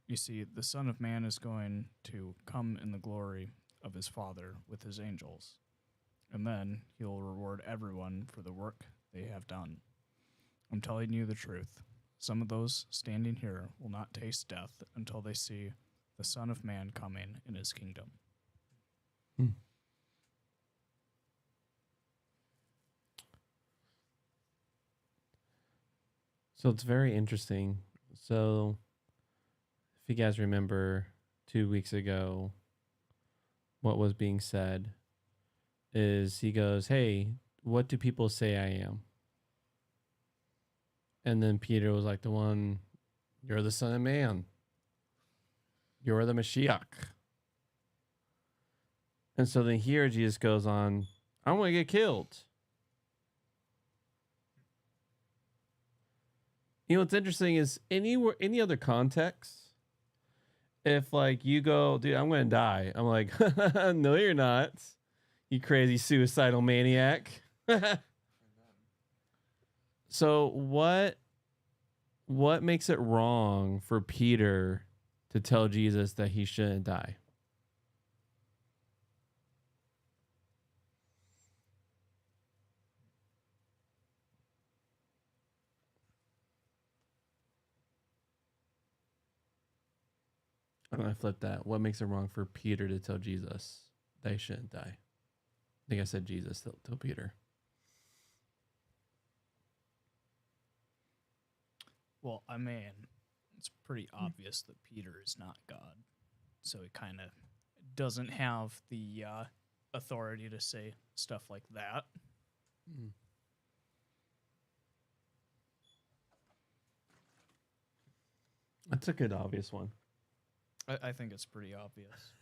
You see, the Son of Man is going to come in the glory of his Father with his angels, and then he will reward everyone for the work they have done. I'm telling you the truth. Some of those standing here will not taste death until they see the Son of Man coming in his kingdom. So it's very interesting. So if you guys remember 2 weeks ago, what was being said is he goes, "Hey, what do people say I am?" And then Peter was like, "You're the Son of Man. You're the Mashiach." And so then here Jesus goes on, "I want to get killed." You know what's interesting is any other context, if like you go, "Dude, I'm going to die," I'm like, "No, you're not, you crazy suicidal maniac." So what makes it wrong for Peter to tell Jesus that he shouldn't die? And I flipped that. What makes it wrong for Peter to tell Jesus they shouldn't die? I think I said Jesus to Peter. Well, I mean, it's pretty obvious that Peter is not God. So he kind of doesn't have the authority to say stuff like that. That's a good obvious one. I think it's pretty obvious.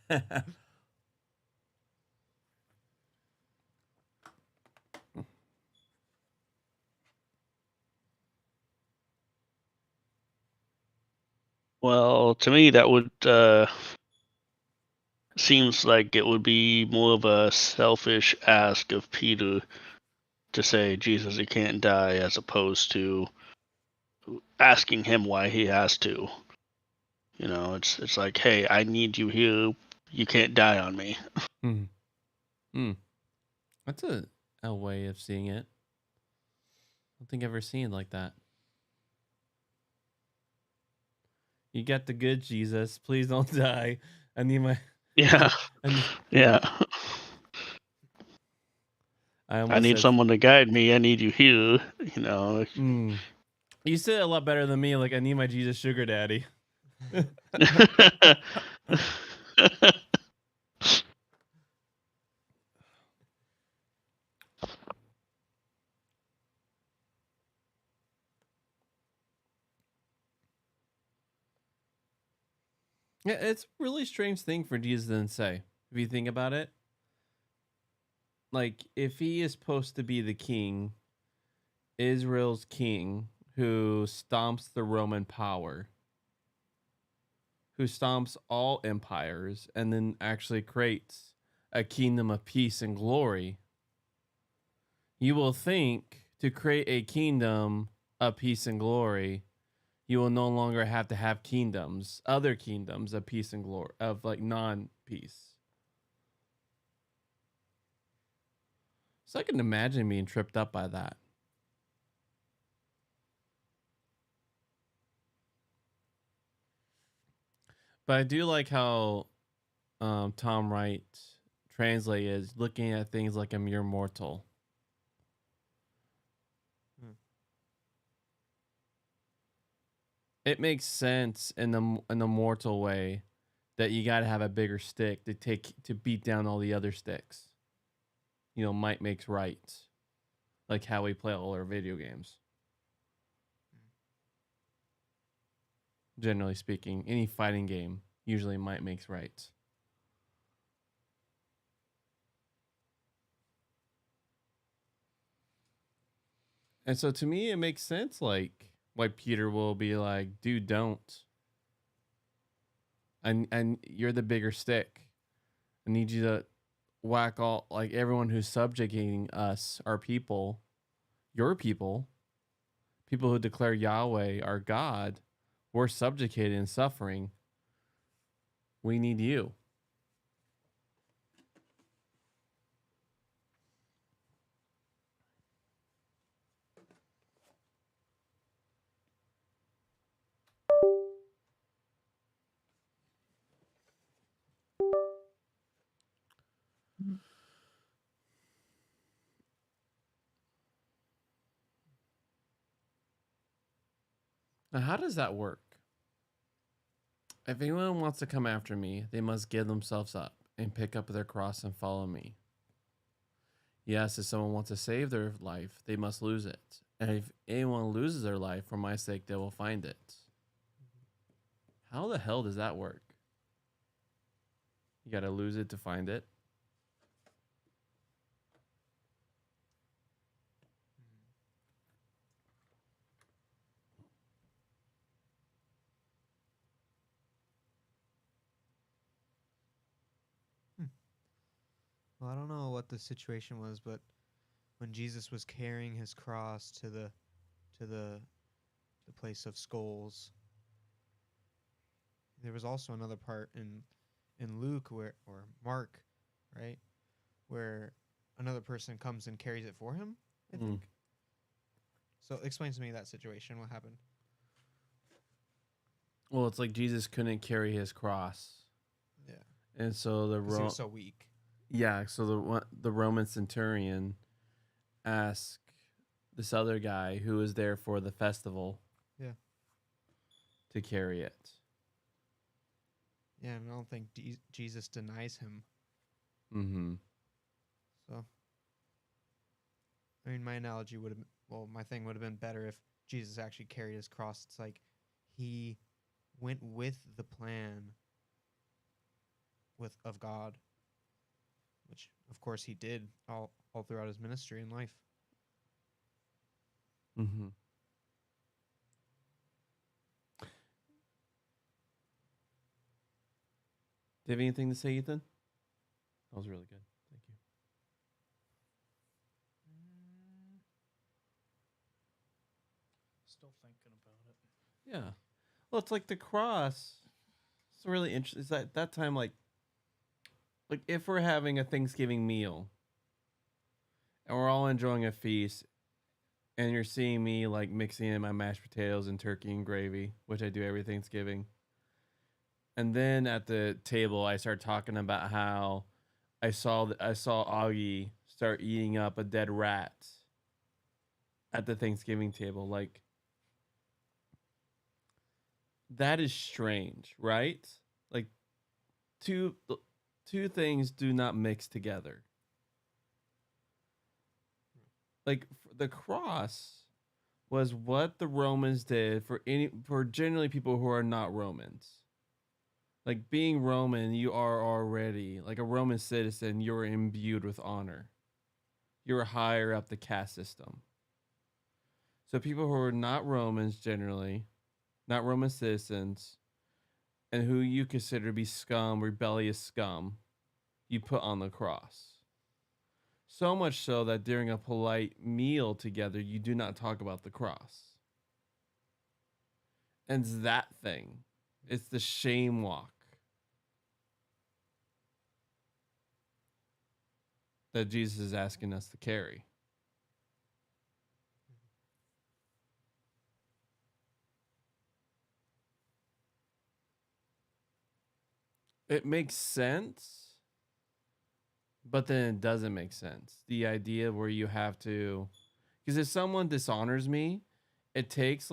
Well, to me, that would seems like it would be more of a selfish ask of Peter to say, "Jesus, he can't die," as opposed to asking him why he has to. You know, it's like, "Hey, I need you here. You can't die on me." That's a way of seeing it. I don't think I've ever seen it like that. You got the good Jesus. Please don't die. I need my... Yeah. Yeah. I need someone to guide me. I need you here. You know. You said it a lot better than me. Like, I need my Jesus sugar daddy. Yeah, it's a really strange thing for Jesus to say, if you think about it. Like, if he is supposed to be the king, Israel's king, who stomps the Roman power, who stomps all empires, and then actually creates a kingdom of peace and glory, you will think to create a kingdom of peace and glory, you will no longer have to have kingdoms, other kingdoms of peace and glory, of like non-peace. So I can imagine being tripped up by that. But I do like how Tom Wright translate is looking at things like a mere mortal. It makes sense in the mortal way that you got to have a bigger stick to beat down all the other sticks. You know, might makes right, like how we play all our video games. Generally speaking, any fighting game usually might makes right. And so to me, it makes sense, like, why Peter will be like, "Dude, don't. And you're the bigger stick. I need you to whack all, like, everyone who's subjugating us, our people, your people who declare Yahweh our God. We're subjugated and suffering. We need you." Now, how does that work? If anyone wants to come after me, they must give themselves up and pick up their cross and follow me. Yes, if someone wants to save their life, they must lose it. And if anyone loses their life for my sake, they will find it. How the hell does that work? You gotta lose it to find it. Well, I don't know what the situation was, but when Jesus was carrying his cross to the place of skulls, there was also another part in Luke or Mark, right, where another person comes and carries it for him, I think. So explain to me that situation. What happened? Well, it's like Jesus couldn't carry his cross. Yeah. And so he was so weak. Yeah, so the Roman centurion asked this other guy who was there for the festival, Yeah. to carry it. Yeah, and I don't think Jesus denies him. Mm-hmm. So, I mean, my analogy would have, my thing would have been better if Jesus actually carried his cross. It's like he went with the plan of God, which of course he did all throughout his ministry and life. Mm-hmm. Do you have anything to say, Ethan? That was really good. Thank you. Still thinking about it. Yeah. Well, it's like the cross. It's really interesting. Is that time like if we're having a Thanksgiving meal and we're all enjoying a feast, and you're seeing me like mixing in my mashed potatoes and turkey and gravy, which I do every Thanksgiving. And then at the table, I start talking about how I saw Augie start eating up a dead rat at the Thanksgiving table. Like, that is strange, right? Like, two things do not mix together. Like, the cross was what the Romans did for generally people who are not Romans. Like, being Roman, you are already, like a Roman citizen, you're imbued with honor. You're higher up the caste system. So people who are not Romans generally, not Roman citizens, and who you consider to be scum, rebellious scum, you put on the cross. So much so that during a polite meal together, you do not talk about the cross. And it's that thing. It's the shame walk that Jesus is asking us to carry. It makes sense, but then it doesn't make sense. The idea where you have to, because if someone dishonors me, it takes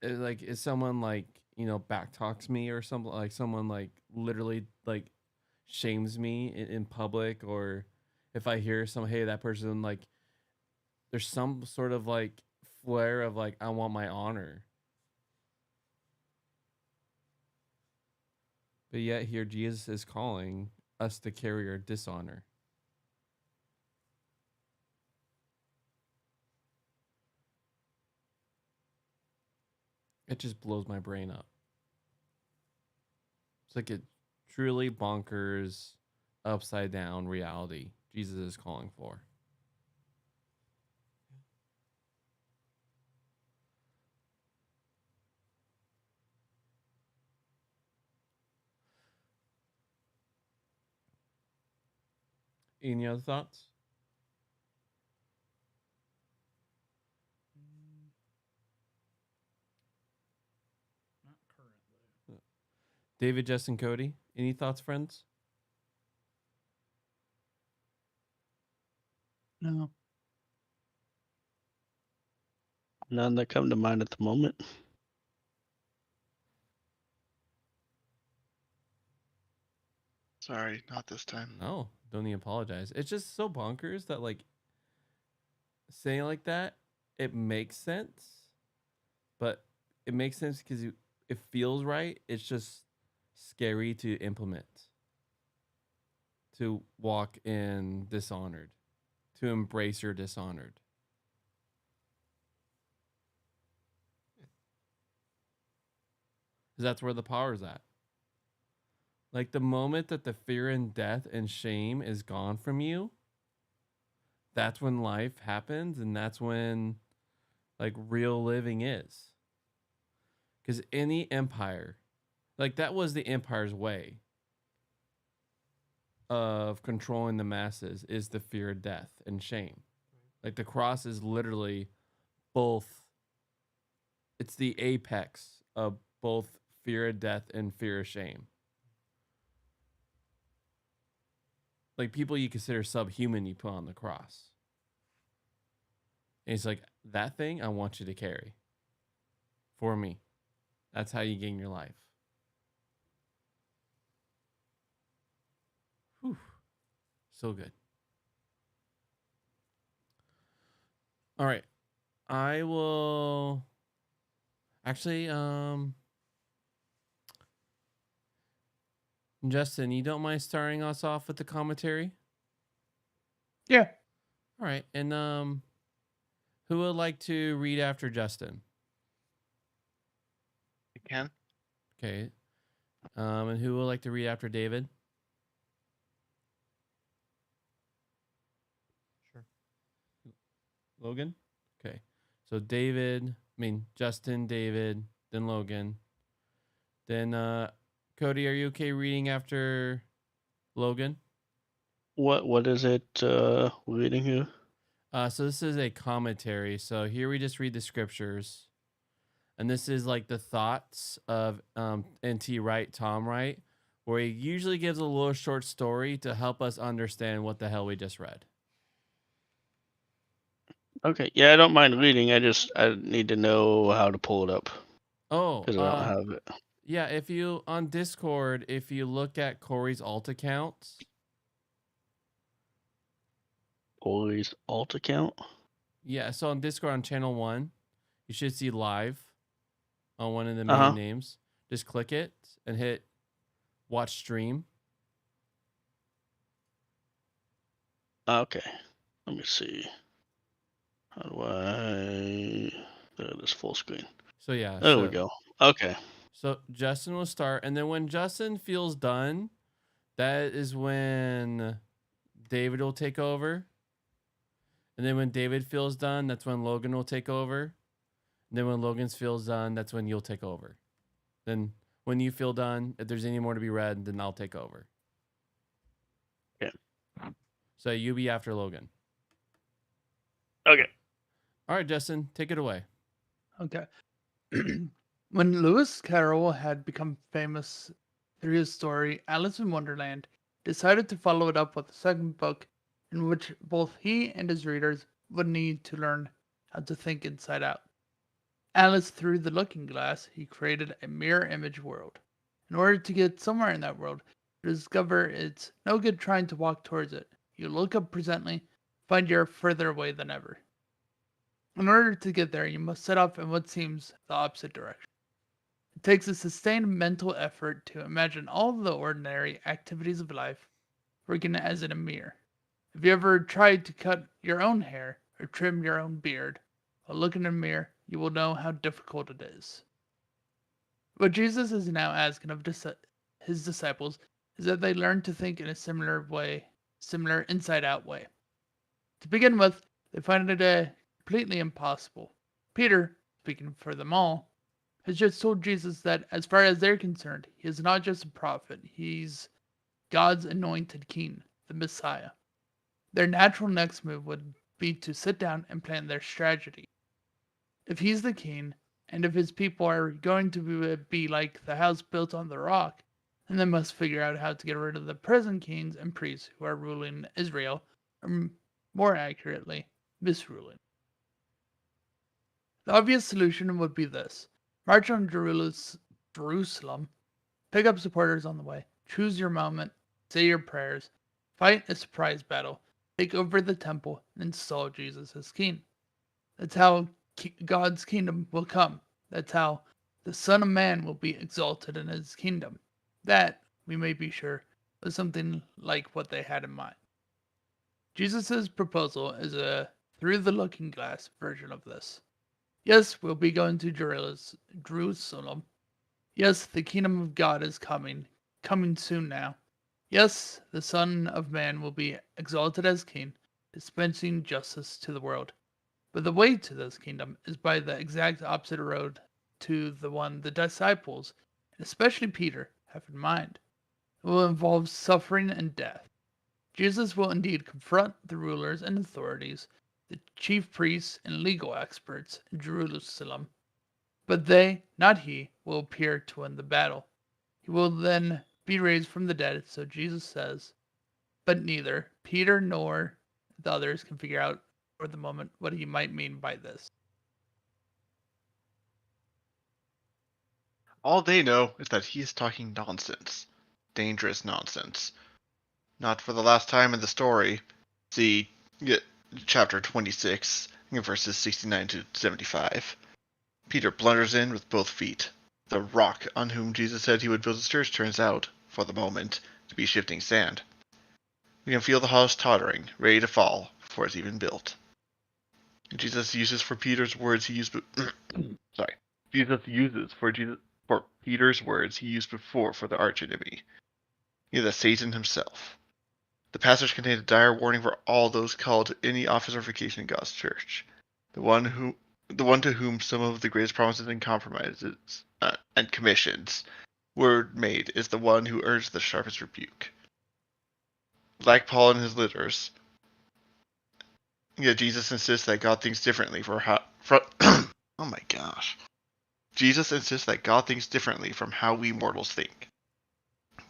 if someone backtalks me or something, like someone literally shames me in public, or if I hear hey, that person there's some sort of flare of I want my honor. But yet here Jesus is calling us to carry our dishonor. It just blows my brain up. It's like a truly bonkers, upside down reality Jesus is calling for. Any other thoughts? Not currently. David, Justin, Cody, any thoughts, friends? No. None that come to mind at the moment. Sorry, not this time. No, don't even apologize. It's just so bonkers that like saying like that, it makes sense, but it makes sense because it feels right. It's just scary to implement, to walk in dishonored, to embrace your dishonored. Because that's where the power's at. Like the moment that the fear and death and shame is gone from you, that's when life happens, and that's when like real living is. Because any empire, like that was the empire's way of controlling the masses, is the fear of death and shame. Like the cross is literally both, it's the apex of both fear of death and fear of shame. Like people you consider subhuman, you put on the cross. And he's like, that thing I want you to carry for me. That's how you gain your life. Whew. So good. All right. I will actually, Justin, you don't mind starting us off with the commentary? Yeah. All right. And who would like to read after Justin? You can. Okay. And who would like to read after David? Sure. Logan? Okay. So Justin, David, then Logan. Then Cody, are you okay reading after Logan? What is it reading here? So this is a commentary. So here we just read the scriptures. And this is like the thoughts of N.T. Wright, Tom Wright, where he usually gives a little short story to help us understand what the hell we just read. Okay, yeah, I don't mind reading. I need to know how to pull it up Oh, because I don't have it. yeah, if you on Discord, if you look at Corey's alt account. Corey's alt account? Yeah, so on Discord on channel 1, you should see live on one of the main names. Just click it and hit watch stream. Okay, let me see. How do I? There it is, full screen. So yeah. There we go. Okay. So Justin will start, and then when Justin feels done, that is when David will take over. And then when David feels done, that's when Logan will take over. And then when Logan feels done, that's when you'll take over. Then when you feel done, if there's any more to be read, then I'll take over. Yeah. So you be after Logan. Okay. All right, Justin, take it away. Okay. When Lewis Carroll had become famous through his story, Alice in Wonderland, decided to follow it up with a second book in which both he and his readers would need to learn how to think inside out. Alice Through the Looking Glass, he created a mirror image world. In order to get somewhere in that world, you discover it's no good trying to walk towards it. You look up presently, find you're further away than ever. In order to get there, you must set off in what seems the opposite direction. It takes a sustained mental effort to imagine all the ordinary activities of life working as in a mirror. Have you ever tried to cut your own hair or trim your own beard? While looking in a mirror, you will know how difficult it is. What Jesus is now asking of his disciples is that they learn to think in a similar inside-out way. To begin with, they find it completely impossible. Peter, speaking for them all, has just told Jesus that as far as they're concerned, he is not just a prophet, he's God's anointed king, the Messiah. Their natural next move would be to sit down and plan their strategy. If he's the king, and if his people are going to be like the house built on the rock, then they must figure out how to get rid of the present kings and priests who are ruling Israel, or more accurately, misruling. The obvious solution would be this: march on Jerusalem, pick up supporters on the way, choose your moment, say your prayers, fight a surprise battle, take over the temple, and install Jesus as king. That's how God's kingdom will come. That's how the Son of Man will be exalted in his kingdom. That, we may be sure, was something like what they had in mind. Jesus' proposal is a through the looking glass version of this. Yes, we'll be going to Jerusalem. Yes, the kingdom of God is coming soon now. Yes, the Son of Man will be exalted as king, dispensing justice to the world. But the way to this kingdom is by the exact opposite road to the one the disciples, and especially Peter, have in mind. It will involve suffering and death. Jesus will indeed confront the rulers and authorities, the chief priests and legal experts in Jerusalem, but they, not he, will appear to win the battle. He will then be raised from the dead, so Jesus says, but neither Peter nor the others can figure out for the moment what he might mean by this. All they know is that he is talking nonsense. Dangerous nonsense. Not for the last time in the story. See chapter 26, verses 69 to 75. Peter blunders in with both feet. The rock on whom Jesus said he would build his church turns out, for the moment, to be shifting sand. We can feel the house tottering, ready to fall, before it's even built. Jesus uses for Peter's words he used Jesus uses for Peter's words he used before for the archenemy. The Satan himself. The passage contained a dire warning for all those called to any office or vocation in God's church. The one to whom some of the greatest promises and compromises and commissions were made is the one who earns the sharpest rebuke. Like Paul in his letters, Jesus insists that God thinks differently oh my gosh. Jesus insists that God thinks differently from how we mortals think.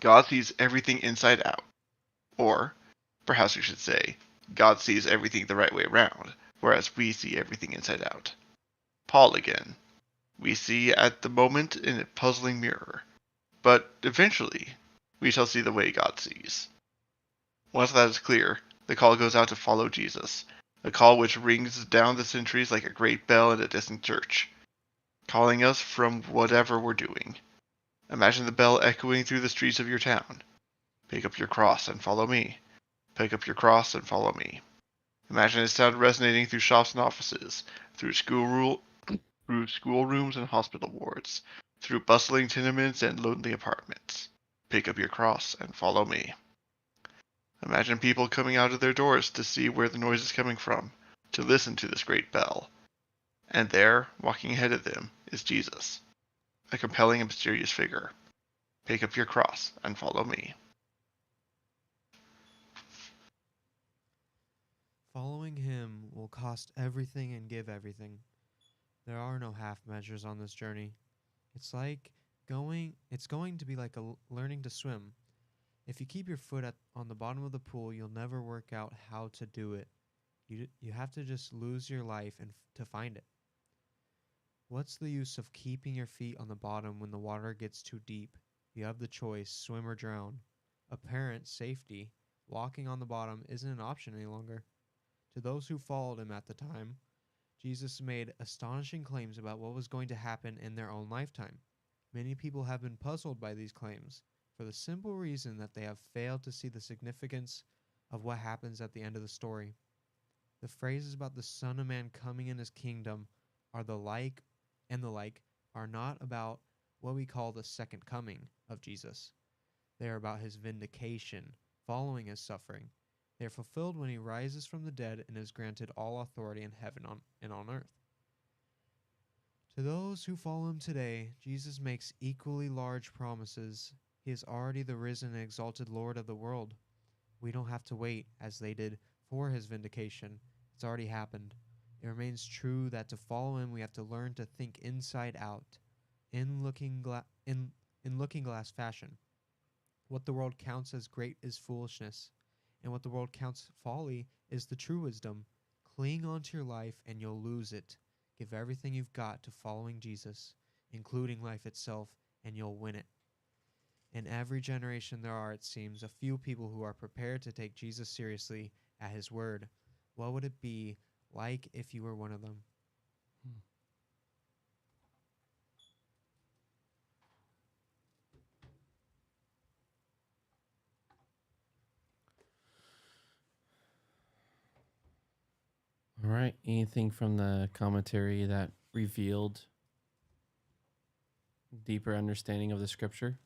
God sees everything inside out. Or, perhaps we should say, God sees everything the right way around, whereas we see everything inside out. Paul again. We see at the moment in a puzzling mirror, but eventually we shall see the way God sees. Once that is clear, the call goes out to follow Jesus, a call which rings down the centuries like a great bell in a distant church, calling us from whatever we're doing. Imagine the bell echoing through the streets of your town. Pick up your cross and follow me. Pick up your cross and follow me. Imagine its sound resonating through shops and offices, through schoolrooms and hospital wards, through bustling tenements and lonely apartments. Pick up your cross and follow me. Imagine people coming out of their doors to see where the noise is coming from, to listen to this great bell. And there, walking ahead of them, is Jesus, a compelling and mysterious figure. Pick up your cross and follow me. Following him will cost everything and give everything. There are no half measures on this journey. It's going to be like learning to swim. If you keep your foot on the bottom of the pool, you'll never work out how to do it. You have to just lose your life to find it. What's the use of keeping your feet on the bottom when the water gets too deep? You have the choice, swim or drown. Apparent safety, walking on the bottom, isn't an option any longer. To those who followed him at the time, Jesus made astonishing claims about what was going to happen in their own lifetime. Many people have been puzzled by these claims, for the simple reason that they have failed to see the significance of what happens at the end of the story. The phrases about the Son of Man coming in his kingdom are the like are not about what we call the second coming of Jesus. They are about his vindication following his suffering. They are fulfilled when he rises from the dead and is granted all authority in heaven and on earth. To those who follow him today, Jesus makes equally large promises. He is already the risen and exalted Lord of the world. We don't have to wait, as they did, for his vindication. It's already happened. It remains true that to follow him, we have to learn to think inside out, in looking glass fashion. What the world counts as great is foolishness, and what the world counts folly is the true wisdom. Cling onto your life and you'll lose it. Give everything you've got to following Jesus, including life itself, and you'll win it. In every generation there are, it seems, a few people who are prepared to take Jesus seriously at his word. What would it be like if you were one of them? All right. Anything from the commentary that revealed deeper understanding of the scripture?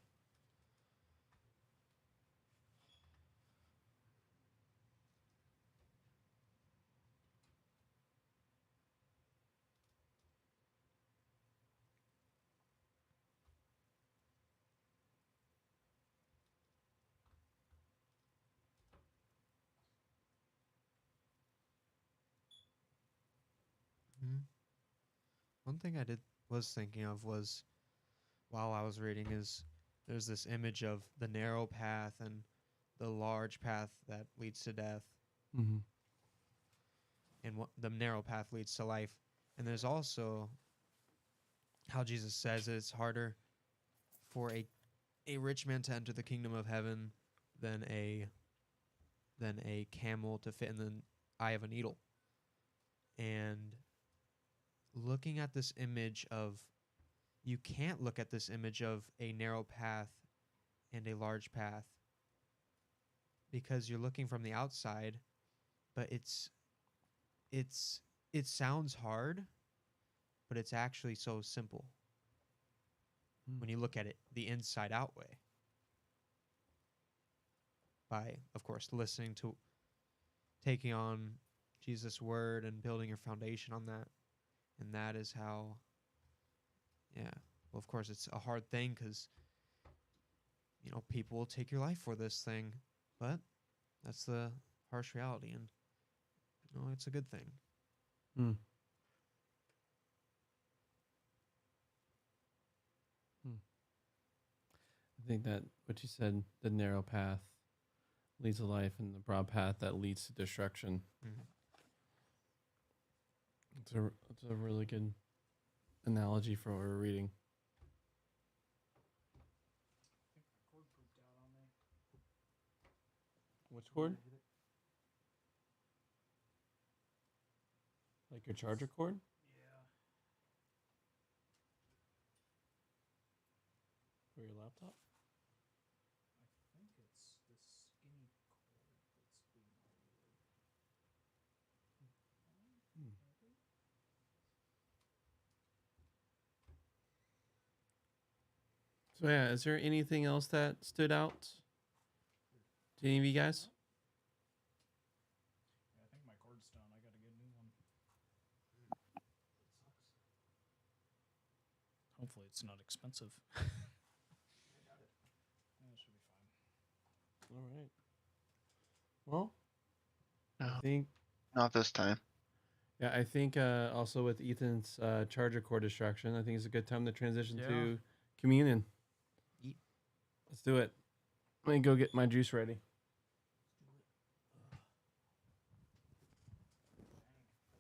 One thing I was thinking of was while I was reading is there's this image of the narrow path and the large path that leads to death, Mm-hmm. and the narrow path leads to life. And there's also how Jesus says it's harder for a rich man to enter the kingdom of heaven than a camel to fit in the eye of a needle. And looking at this image of, you can't look at this image of a narrow path and a large path because you're looking from the outside, but it sounds hard, but it's actually so simple when you look at it the inside out way. By, of course, listening to, taking on Jesus' word and building your foundation on that. And that is how, well, of course, it's a hard thing because, people will take your life for this thing, but that's the harsh reality, and, it's a good thing. I think that what you said, the narrow path leads to life and the broad path that leads to destruction. It's a really good analogy for what we're reading. Which cord? Like your charger cord? For your laptop? I think it's the skinny cord that's being weird. So yeah, is there anything else that stood out to any of you guys? Yeah, I think my cord's done. I gotta get a new one. Hopefully it's not expensive. That should be fine. All right. Well, No. I think Not this time. yeah, I think also with Ethan's charger cord distraction, I think it's a good time to transition to communion. Yeet. Let's do it. Let me go get my juice ready.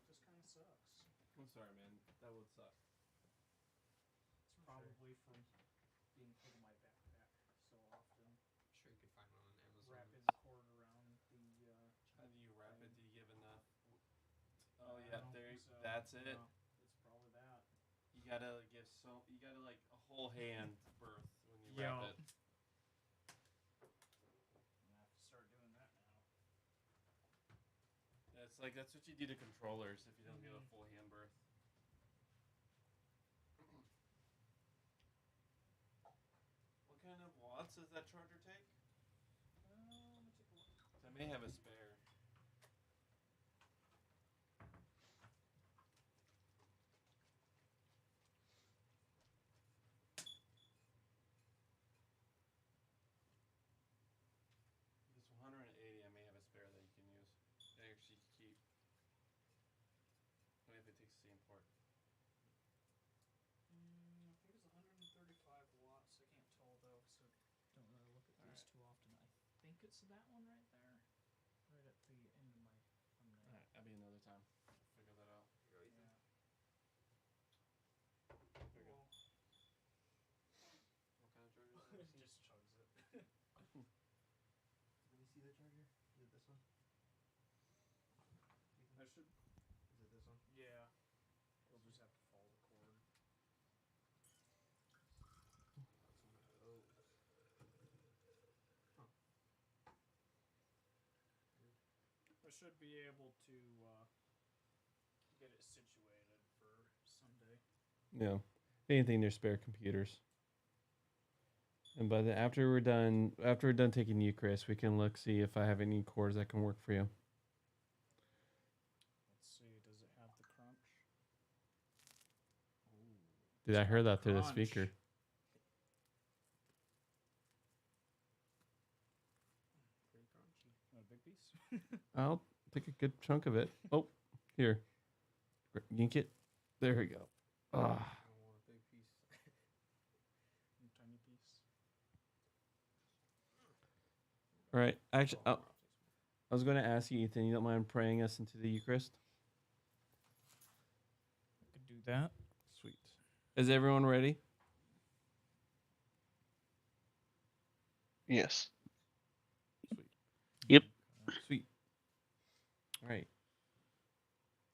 This kind of sucks. I'm sorry, man. That would suck. It's probably from being put in my backpack so often. I'm sure you could find one on Amazon. Wrapping the cord around the. How do you wrap it? Do you give enough? Oh yeah, that's it. It's probably that. You gotta like a whole hand berth when you wrap it. I have to start doing that now. That's what you do to controllers if you don't give a full hand berth. What kind of watts does that charger take? Let me take a look. I may have a spare. This 180, I may have a spare that you can use. Actually keep. What if it takes the same port? I think it's 135 watts. I can't tell though, because I don't really look at these too often. I think it's that one right there, right at the end of my thumbnail. Alright, that'll be another time. Figure that out. Yeah. There you go. What kind of charger is this? just chugs it. Let me see the charger. Is it this one? I should. Is it this one? Yeah. You'll just have to follow the cord. I should be able to get it situated for Sunday. Yeah. If anything, there's spare computers. And by the after we're done taking Eucharist, we can look see if I have any cords that can work for you. Let's see. Does it have the crunch? Dude, I heard that through the Crunch. speaker. Pretty crunchy. You want a big piece? I'll take a good chunk of it. Oh, here. Yank it. There we go. Ah. I want a big piece. A tiny piece. All right. Actually, I was going to ask you, Ethan, you don't mind praying us into the Eucharist? I could do that. Sweet. Is everyone ready? Yes. Sweet. Yep. Sweet. All right.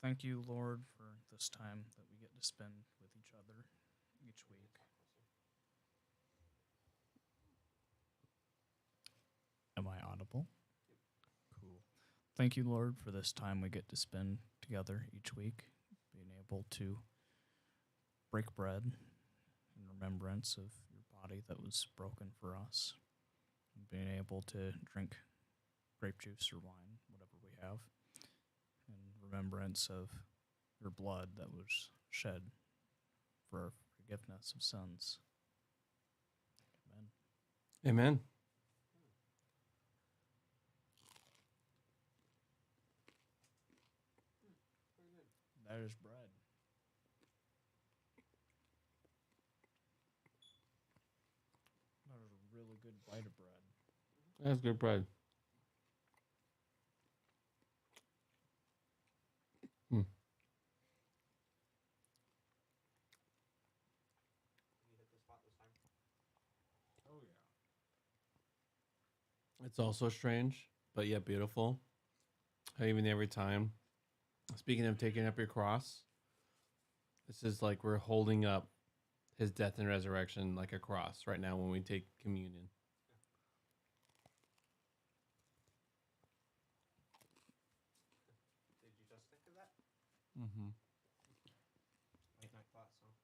Thank you, Lord, for this time that we get to spend with each other each week. Am I audible? Cool. Thank you, Lord, for this time we get to spend together each week, being able to break bread in remembrance of your body that was broken for us, and being able to drink grape juice or wine, whatever we have, in remembrance of your blood that was shed for our forgiveness of sins. Amen. Amen. That is bread. That is a really good bite of bread. That's good bread. Hmm. You hit the spot this time. Oh, yeah. It's also strange, but yet beautiful. How even every time, speaking of taking up your cross, this is like we're holding up his death and resurrection like a cross right now when we take communion. Did you just think of that? Mm-hmm. Late night thoughts, huh?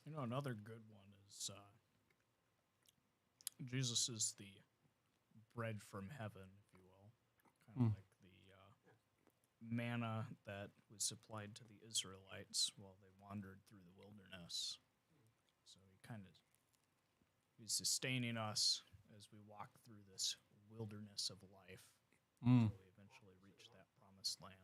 You know, another good one is Jesus is the bread from heaven, if you will. Kind of like the manna that was supplied to the Israelites while they wandered through the wilderness. So he's sustaining us as we walk through this wilderness of life until we eventually reach that promised land.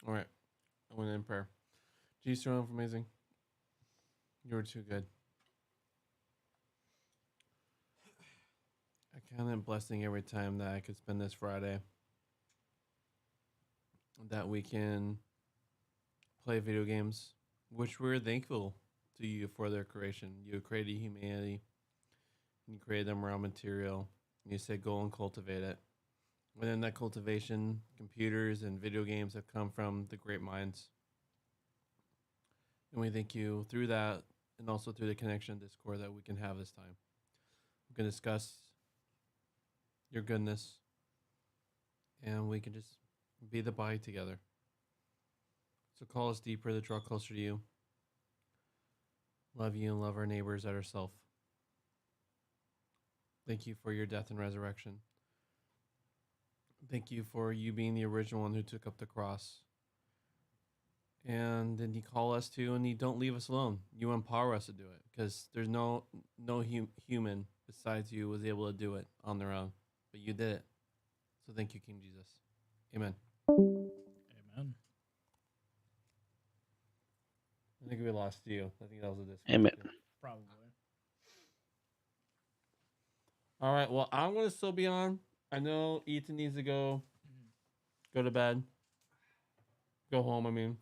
All right. I went in prayer. Jesus, you're amazing. You're too good. I count it blessing every time that I could spend this Friday. That we can play video games, which we're thankful to you for their creation. You created humanity. You created them raw material. You said go and cultivate it. And in that cultivation, computers and video games have come from the great minds. And we thank you through that and also through the connection Discord that we can have this time. We can discuss your goodness and we can just be the body together. So call us deeper to draw closer to you. Love you and love our neighbors as ourselves. Thank you for your death and resurrection. Thank you for you being the original one who took up the cross. And then you call us to, and you don't leave us alone. You empower us to do it, because there's no human besides you was able to do it on their own, but you did it. So thank you, King Jesus. Amen. Amen. I think we lost you. I think that was a disconnect. Amen. Probably. All right. Well, I'm gonna still be on. I know Ethan needs to go to bed. Go home. I mean,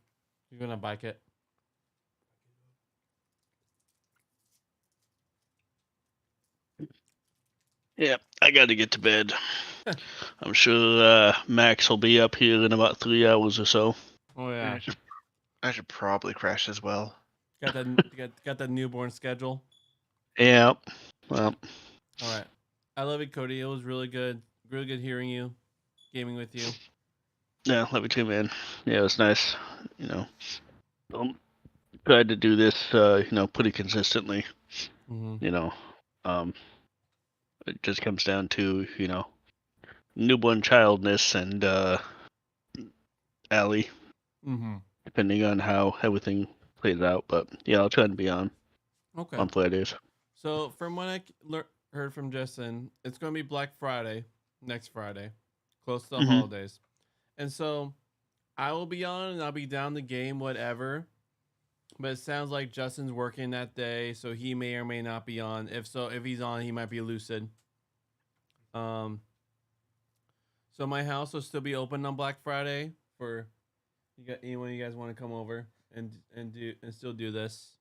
you're gonna bike it. Yeah, I got to get to bed. I'm sure Max will be up here in about 3 hours or so. Oh yeah. I should probably crash as well. Got that got that newborn schedule. Yeah. Well. All right. I love it, Cody. It was really good hearing you, gaming with you. Yeah, love you too, man. Yeah, it was nice. Tried to do this, pretty consistently. Mm-hmm. It just comes down to, newborn childness and Allie, Mm-hmm. depending on how everything plays out. But yeah, I'll try to be on Fridays. So from what I heard from Justin, it's going to be Black Friday, next Friday, close to the Mhm. holidays. And so I will be on and I'll be down the game, whatever. But it sounds like Justin's working that day, so he may or may not be on. If he's on, he might be lucid. So my house will still be open on Black Friday for anyone you guys want to come over and still do this.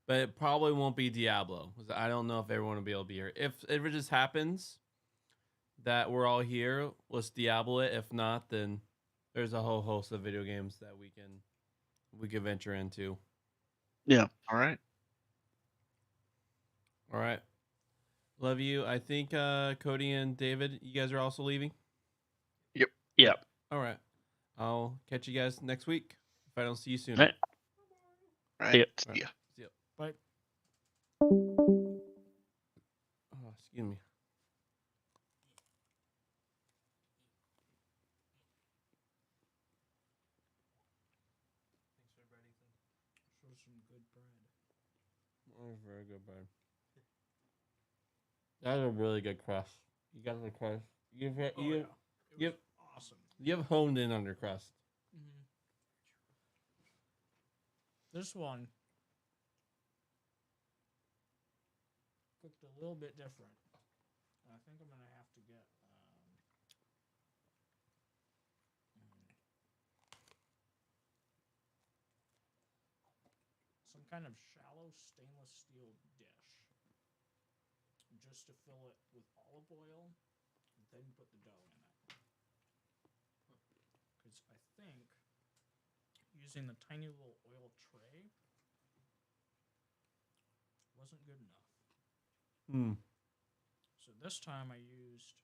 But it probably won't be Diablo, because I don't know if everyone will be able to be here. If it just happens that we're all here, let's Diablo it. If not, then there's a whole host of video games that we can venture into. Yeah. All right. All right. Love you. I think Cody and David, you guys are also leaving? Yep. All right. I'll catch you guys next week if I don't see you soon. Right. All right. Yep. See ya. See ya. Bye. Oh, excuse me. Show some good bread. Oh, very good bread. That's a really good crust. You got the crust. You've Awesome. you have honed in on your crust. Mm-hmm. This one cooked a little bit different. I think I'm gonna have to get some kind of shallow stainless steel dish, just to fill it with olive oil, and then put the dough in it. Because I think using the tiny little oil tray wasn't good enough. So this time I used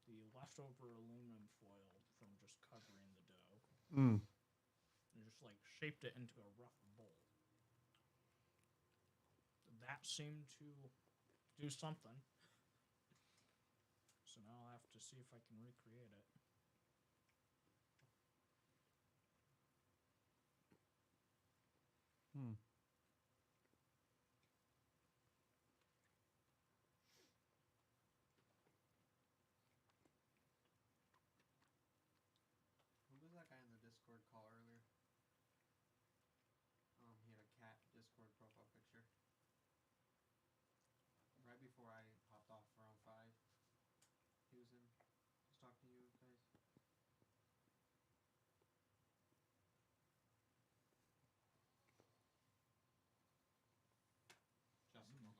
the leftover aluminum foil from just covering the dough. And just shaped it into a rough bowl. That seemed to do something. So now I'll have to see if I can recreate it. Who was that guy in the Discord call earlier? He had a cat Discord profile picture. Right before I popped off for round 5, he was talking to you guys. Justin will know.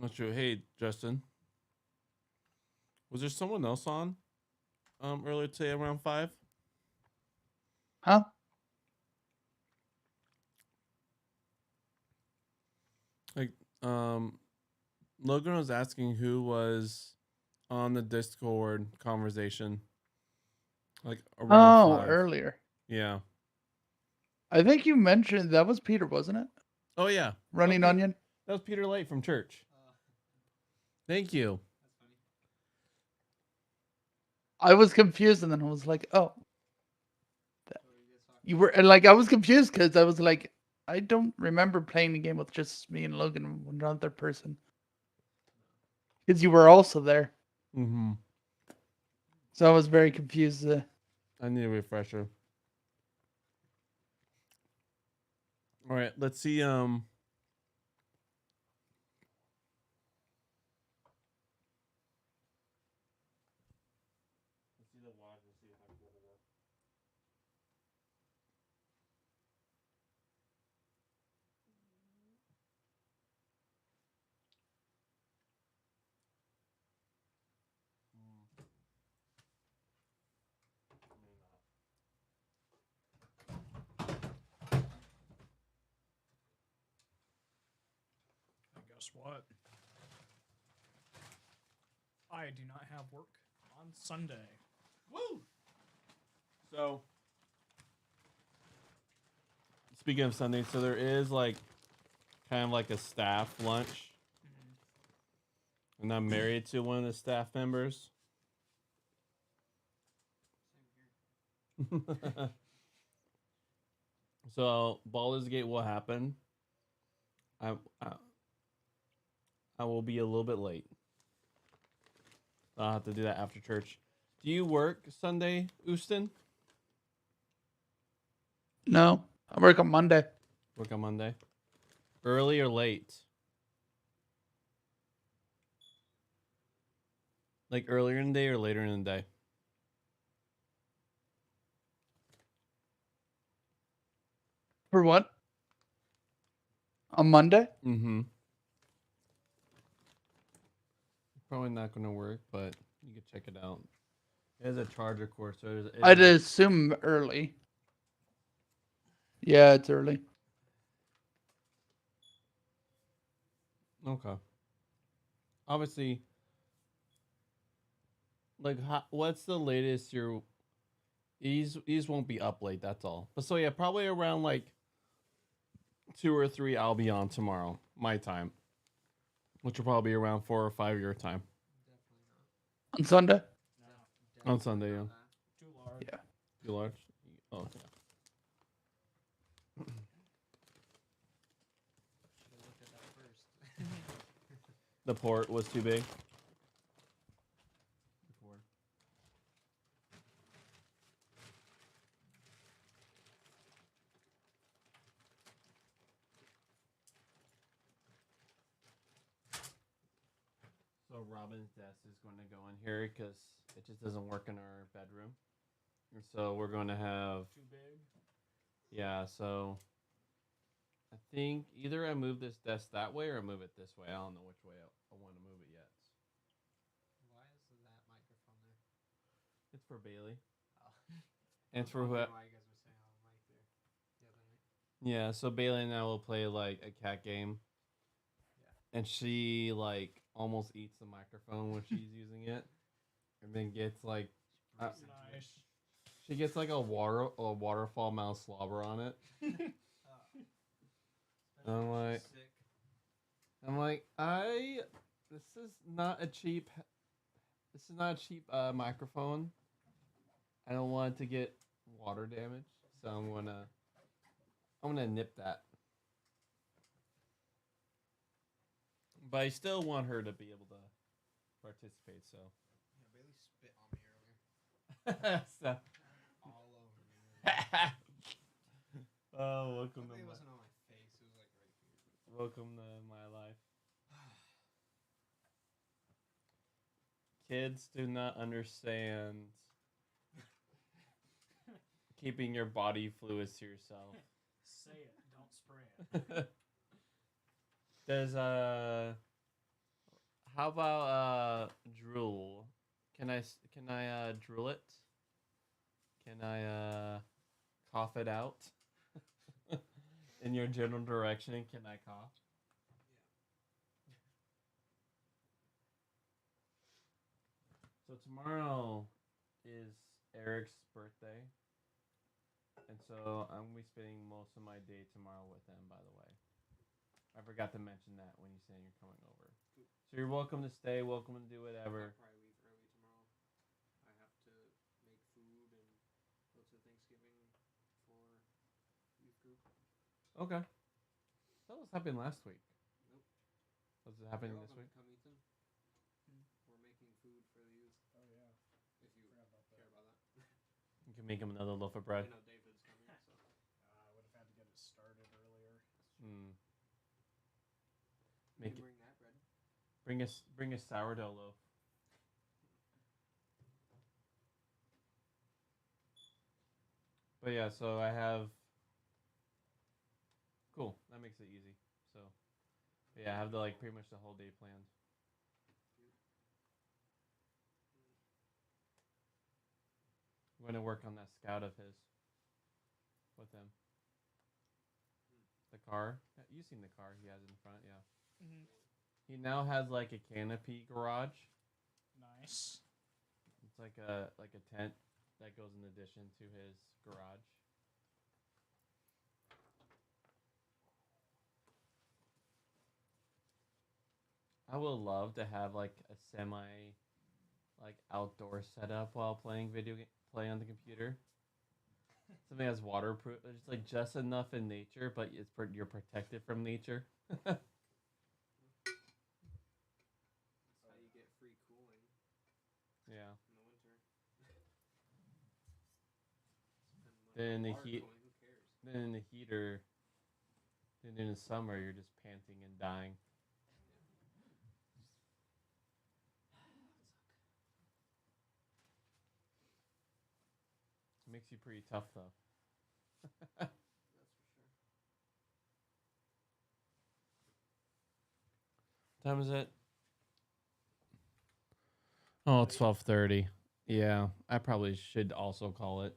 That's true. Hey, Justin. Was there someone else on earlier today around 5? Huh? Logan was asking who was on the Discord conversation. Around 5. Earlier. Yeah. I think you mentioned that was Peter, wasn't it? Oh yeah. Running Okay. Onion. That was Peter Light from church. Thank you. I was confused, and then I was like, "Oh, you were." And like, I was confused because I was like, I don't remember playing the game with just me and Logan and one other person. Because you were also there, Mm-hmm. so I was very confused. I need a refresher. All right, let's see. And guess what? I do not have work on Sunday. Woo! So, speaking of Sunday, so there is like kind of like a staff lunch. And I'm married to one of the staff members. So Baldur's Gate will happen. I will be a little bit late. I'll have to do that after church. Do you work Sunday, Houston? No, I work on Monday. Work on Monday? Early or late? Like earlier in the day or later in the day? For what? On Monday? Mm-hmm. Probably not going to work, but you can check it out. It has a charger course, so I'd assume early. Yeah, it's early. Okay. Obviously, like, what's the latest your... These won't be up late, that's all. But so, yeah, probably around, like, 2 or 3, I'll be on tomorrow, my time. Which will probably be around 4 or 5 your time. On Sunday? On Sunday, yeah. Too large. Yeah. Too large? Oh, okay. The port was too big. So Robin's desk is going to go in here because it just doesn't work in our bedroom. And so we're going to have... Too big? Yeah, so... I think either I move this desk that way or I move it this way. I don't know which way I want to move it yet. Why is that microphone there? It's for Bailey. Oh. And it's for who... Why you guys were saying on the mic there the other night. Yeah, so Bailey and I will play like a cat game. Yeah. And she like almost eats the microphone when she's using it. And then gets like Nice. she gets like a waterfall mouse slobber on it. I'm like, this is not a cheap microphone. I don't want it to get water damage, so I'm gonna nip that. But I still want her to be able to participate, so. Yeah, Bailey spit on me earlier. So. All over me. Oh, welcome to It my... wasn't on my face. It was like right here. Welcome to my life. Kids do not understand keeping your body fluids to yourself. Say it, don't spray it. Does how about drool? Can I drool it? Can I cough it out? In your general direction, can I cough? So tomorrow is Eric's birthday. And so I'm going to be spending most of my day tomorrow with him, by the way. I forgot to mention that when you saying you're coming over. So you're welcome to stay. Welcome to do whatever. I'll probably leave early tomorrow. I have to make food and go to Thanksgiving for youth group. Okay. That was happening last week. Nope. Was it happening You're this welcome week? to come, Ethan. We're making food for the youth. Oh yeah. If you care about that. You can make him another loaf of bread. I know David's coming, so. I would have had to get it started earlier. Mm. You Make can it. bring that bread. Bring a sourdough loaf. But yeah, so I have. Cool. That makes it easy. So, yeah, I have the pretty much the whole day planned. I'm going to work on that scout of his with him. The car. You've seen the car he has in front, yeah. Mm-hmm. He now has like a canopy garage. Nice. It's like a tent that goes in addition to his garage. I would love to have like a semi outdoor setup while playing play on the computer. Something that's waterproof, just enough in nature, but you're protected from nature. That's how you get free cooling Yeah. in the winter. Then the Water heat. cooling, who cares? Then in the heater. Then in the summer, you're just panting and dying. It makes you pretty tough, though. That's for sure. What time is it? Oh, it's 12:30. Yeah, I probably should also call it.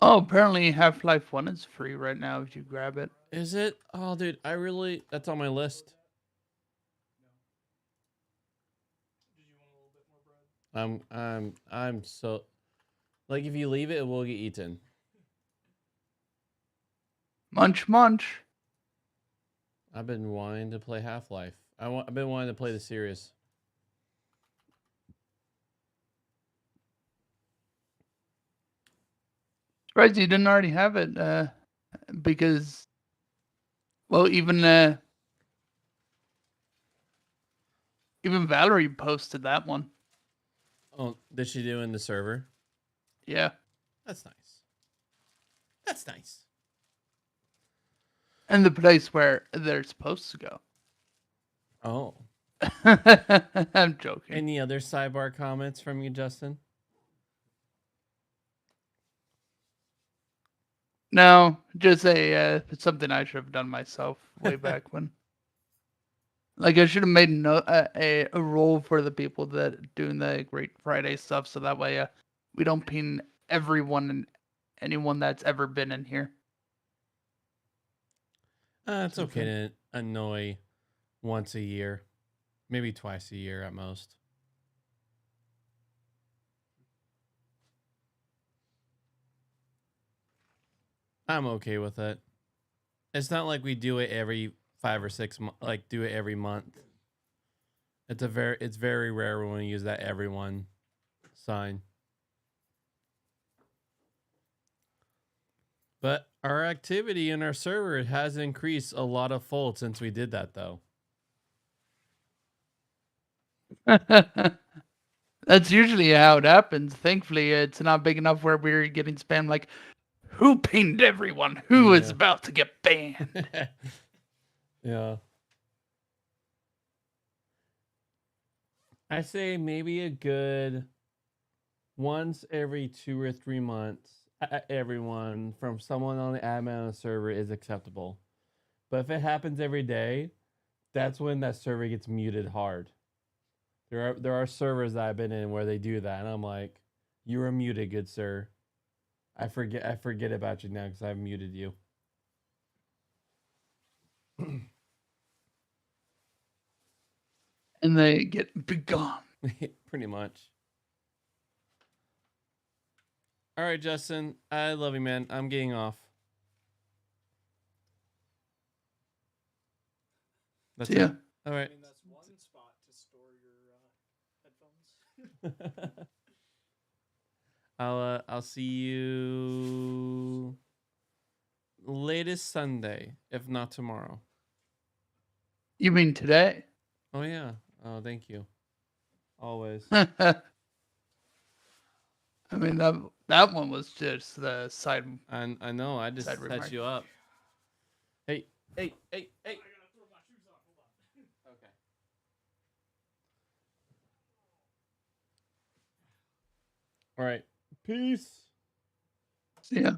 Oh, apparently Half-Life 1 is free right now if you grab it. Is it? Oh, dude, that's on my list. Did you want a little bit more bread? I'm so, if you leave it, it will get eaten. Munch, munch. I've been wanting to play Half-Life. I've been wanting to play the series. Surprised you didn't already have it, because, well, even Valerie posted that one. Oh, did she do in the server? Yeah. That's nice. That's nice. And the place where they're supposed to go. Oh. I'm joking. Any other sidebar comments from you, Justin? No, just something I should have done myself way back when. Like I should have made a rule for the people that doing the Great Friday stuff, so that way we don't ping everyone and anyone that's ever been in here. It's okay to annoy once a year, maybe twice a year at most. I'm okay with it. It's not like we do it every 5 or 6 months, do it every month. It's very rare when we use that everyone sign. But our activity in our server has increased a lot of fold since we did that, though. That's usually how it happens. Thankfully, it's not big enough where we're getting spam like, who pinged everyone? Who is about to get banned? Yeah. I say maybe a good once every 2 or 3 months, everyone from someone on the admin on the server is acceptable. But if it happens every day, that's when that server gets muted hard. There are servers that I've been in where they do that, and I'm like, you are muted, good sir. I forget about you now because I've muted you. And they get begone. Pretty much. All right, Justin. I love you, man. I'm getting off. That's See ya. it. All right. that's one spot to store your headphones. I'll see you latest Sunday, if not tomorrow. You mean today? Oh yeah. Oh, thank you. Always. I mean that one was just the side. I know. I just Side set remark. you up. Hey. I gotta throw my shoes off. Hold on. Okay. All right. Peace. See ya.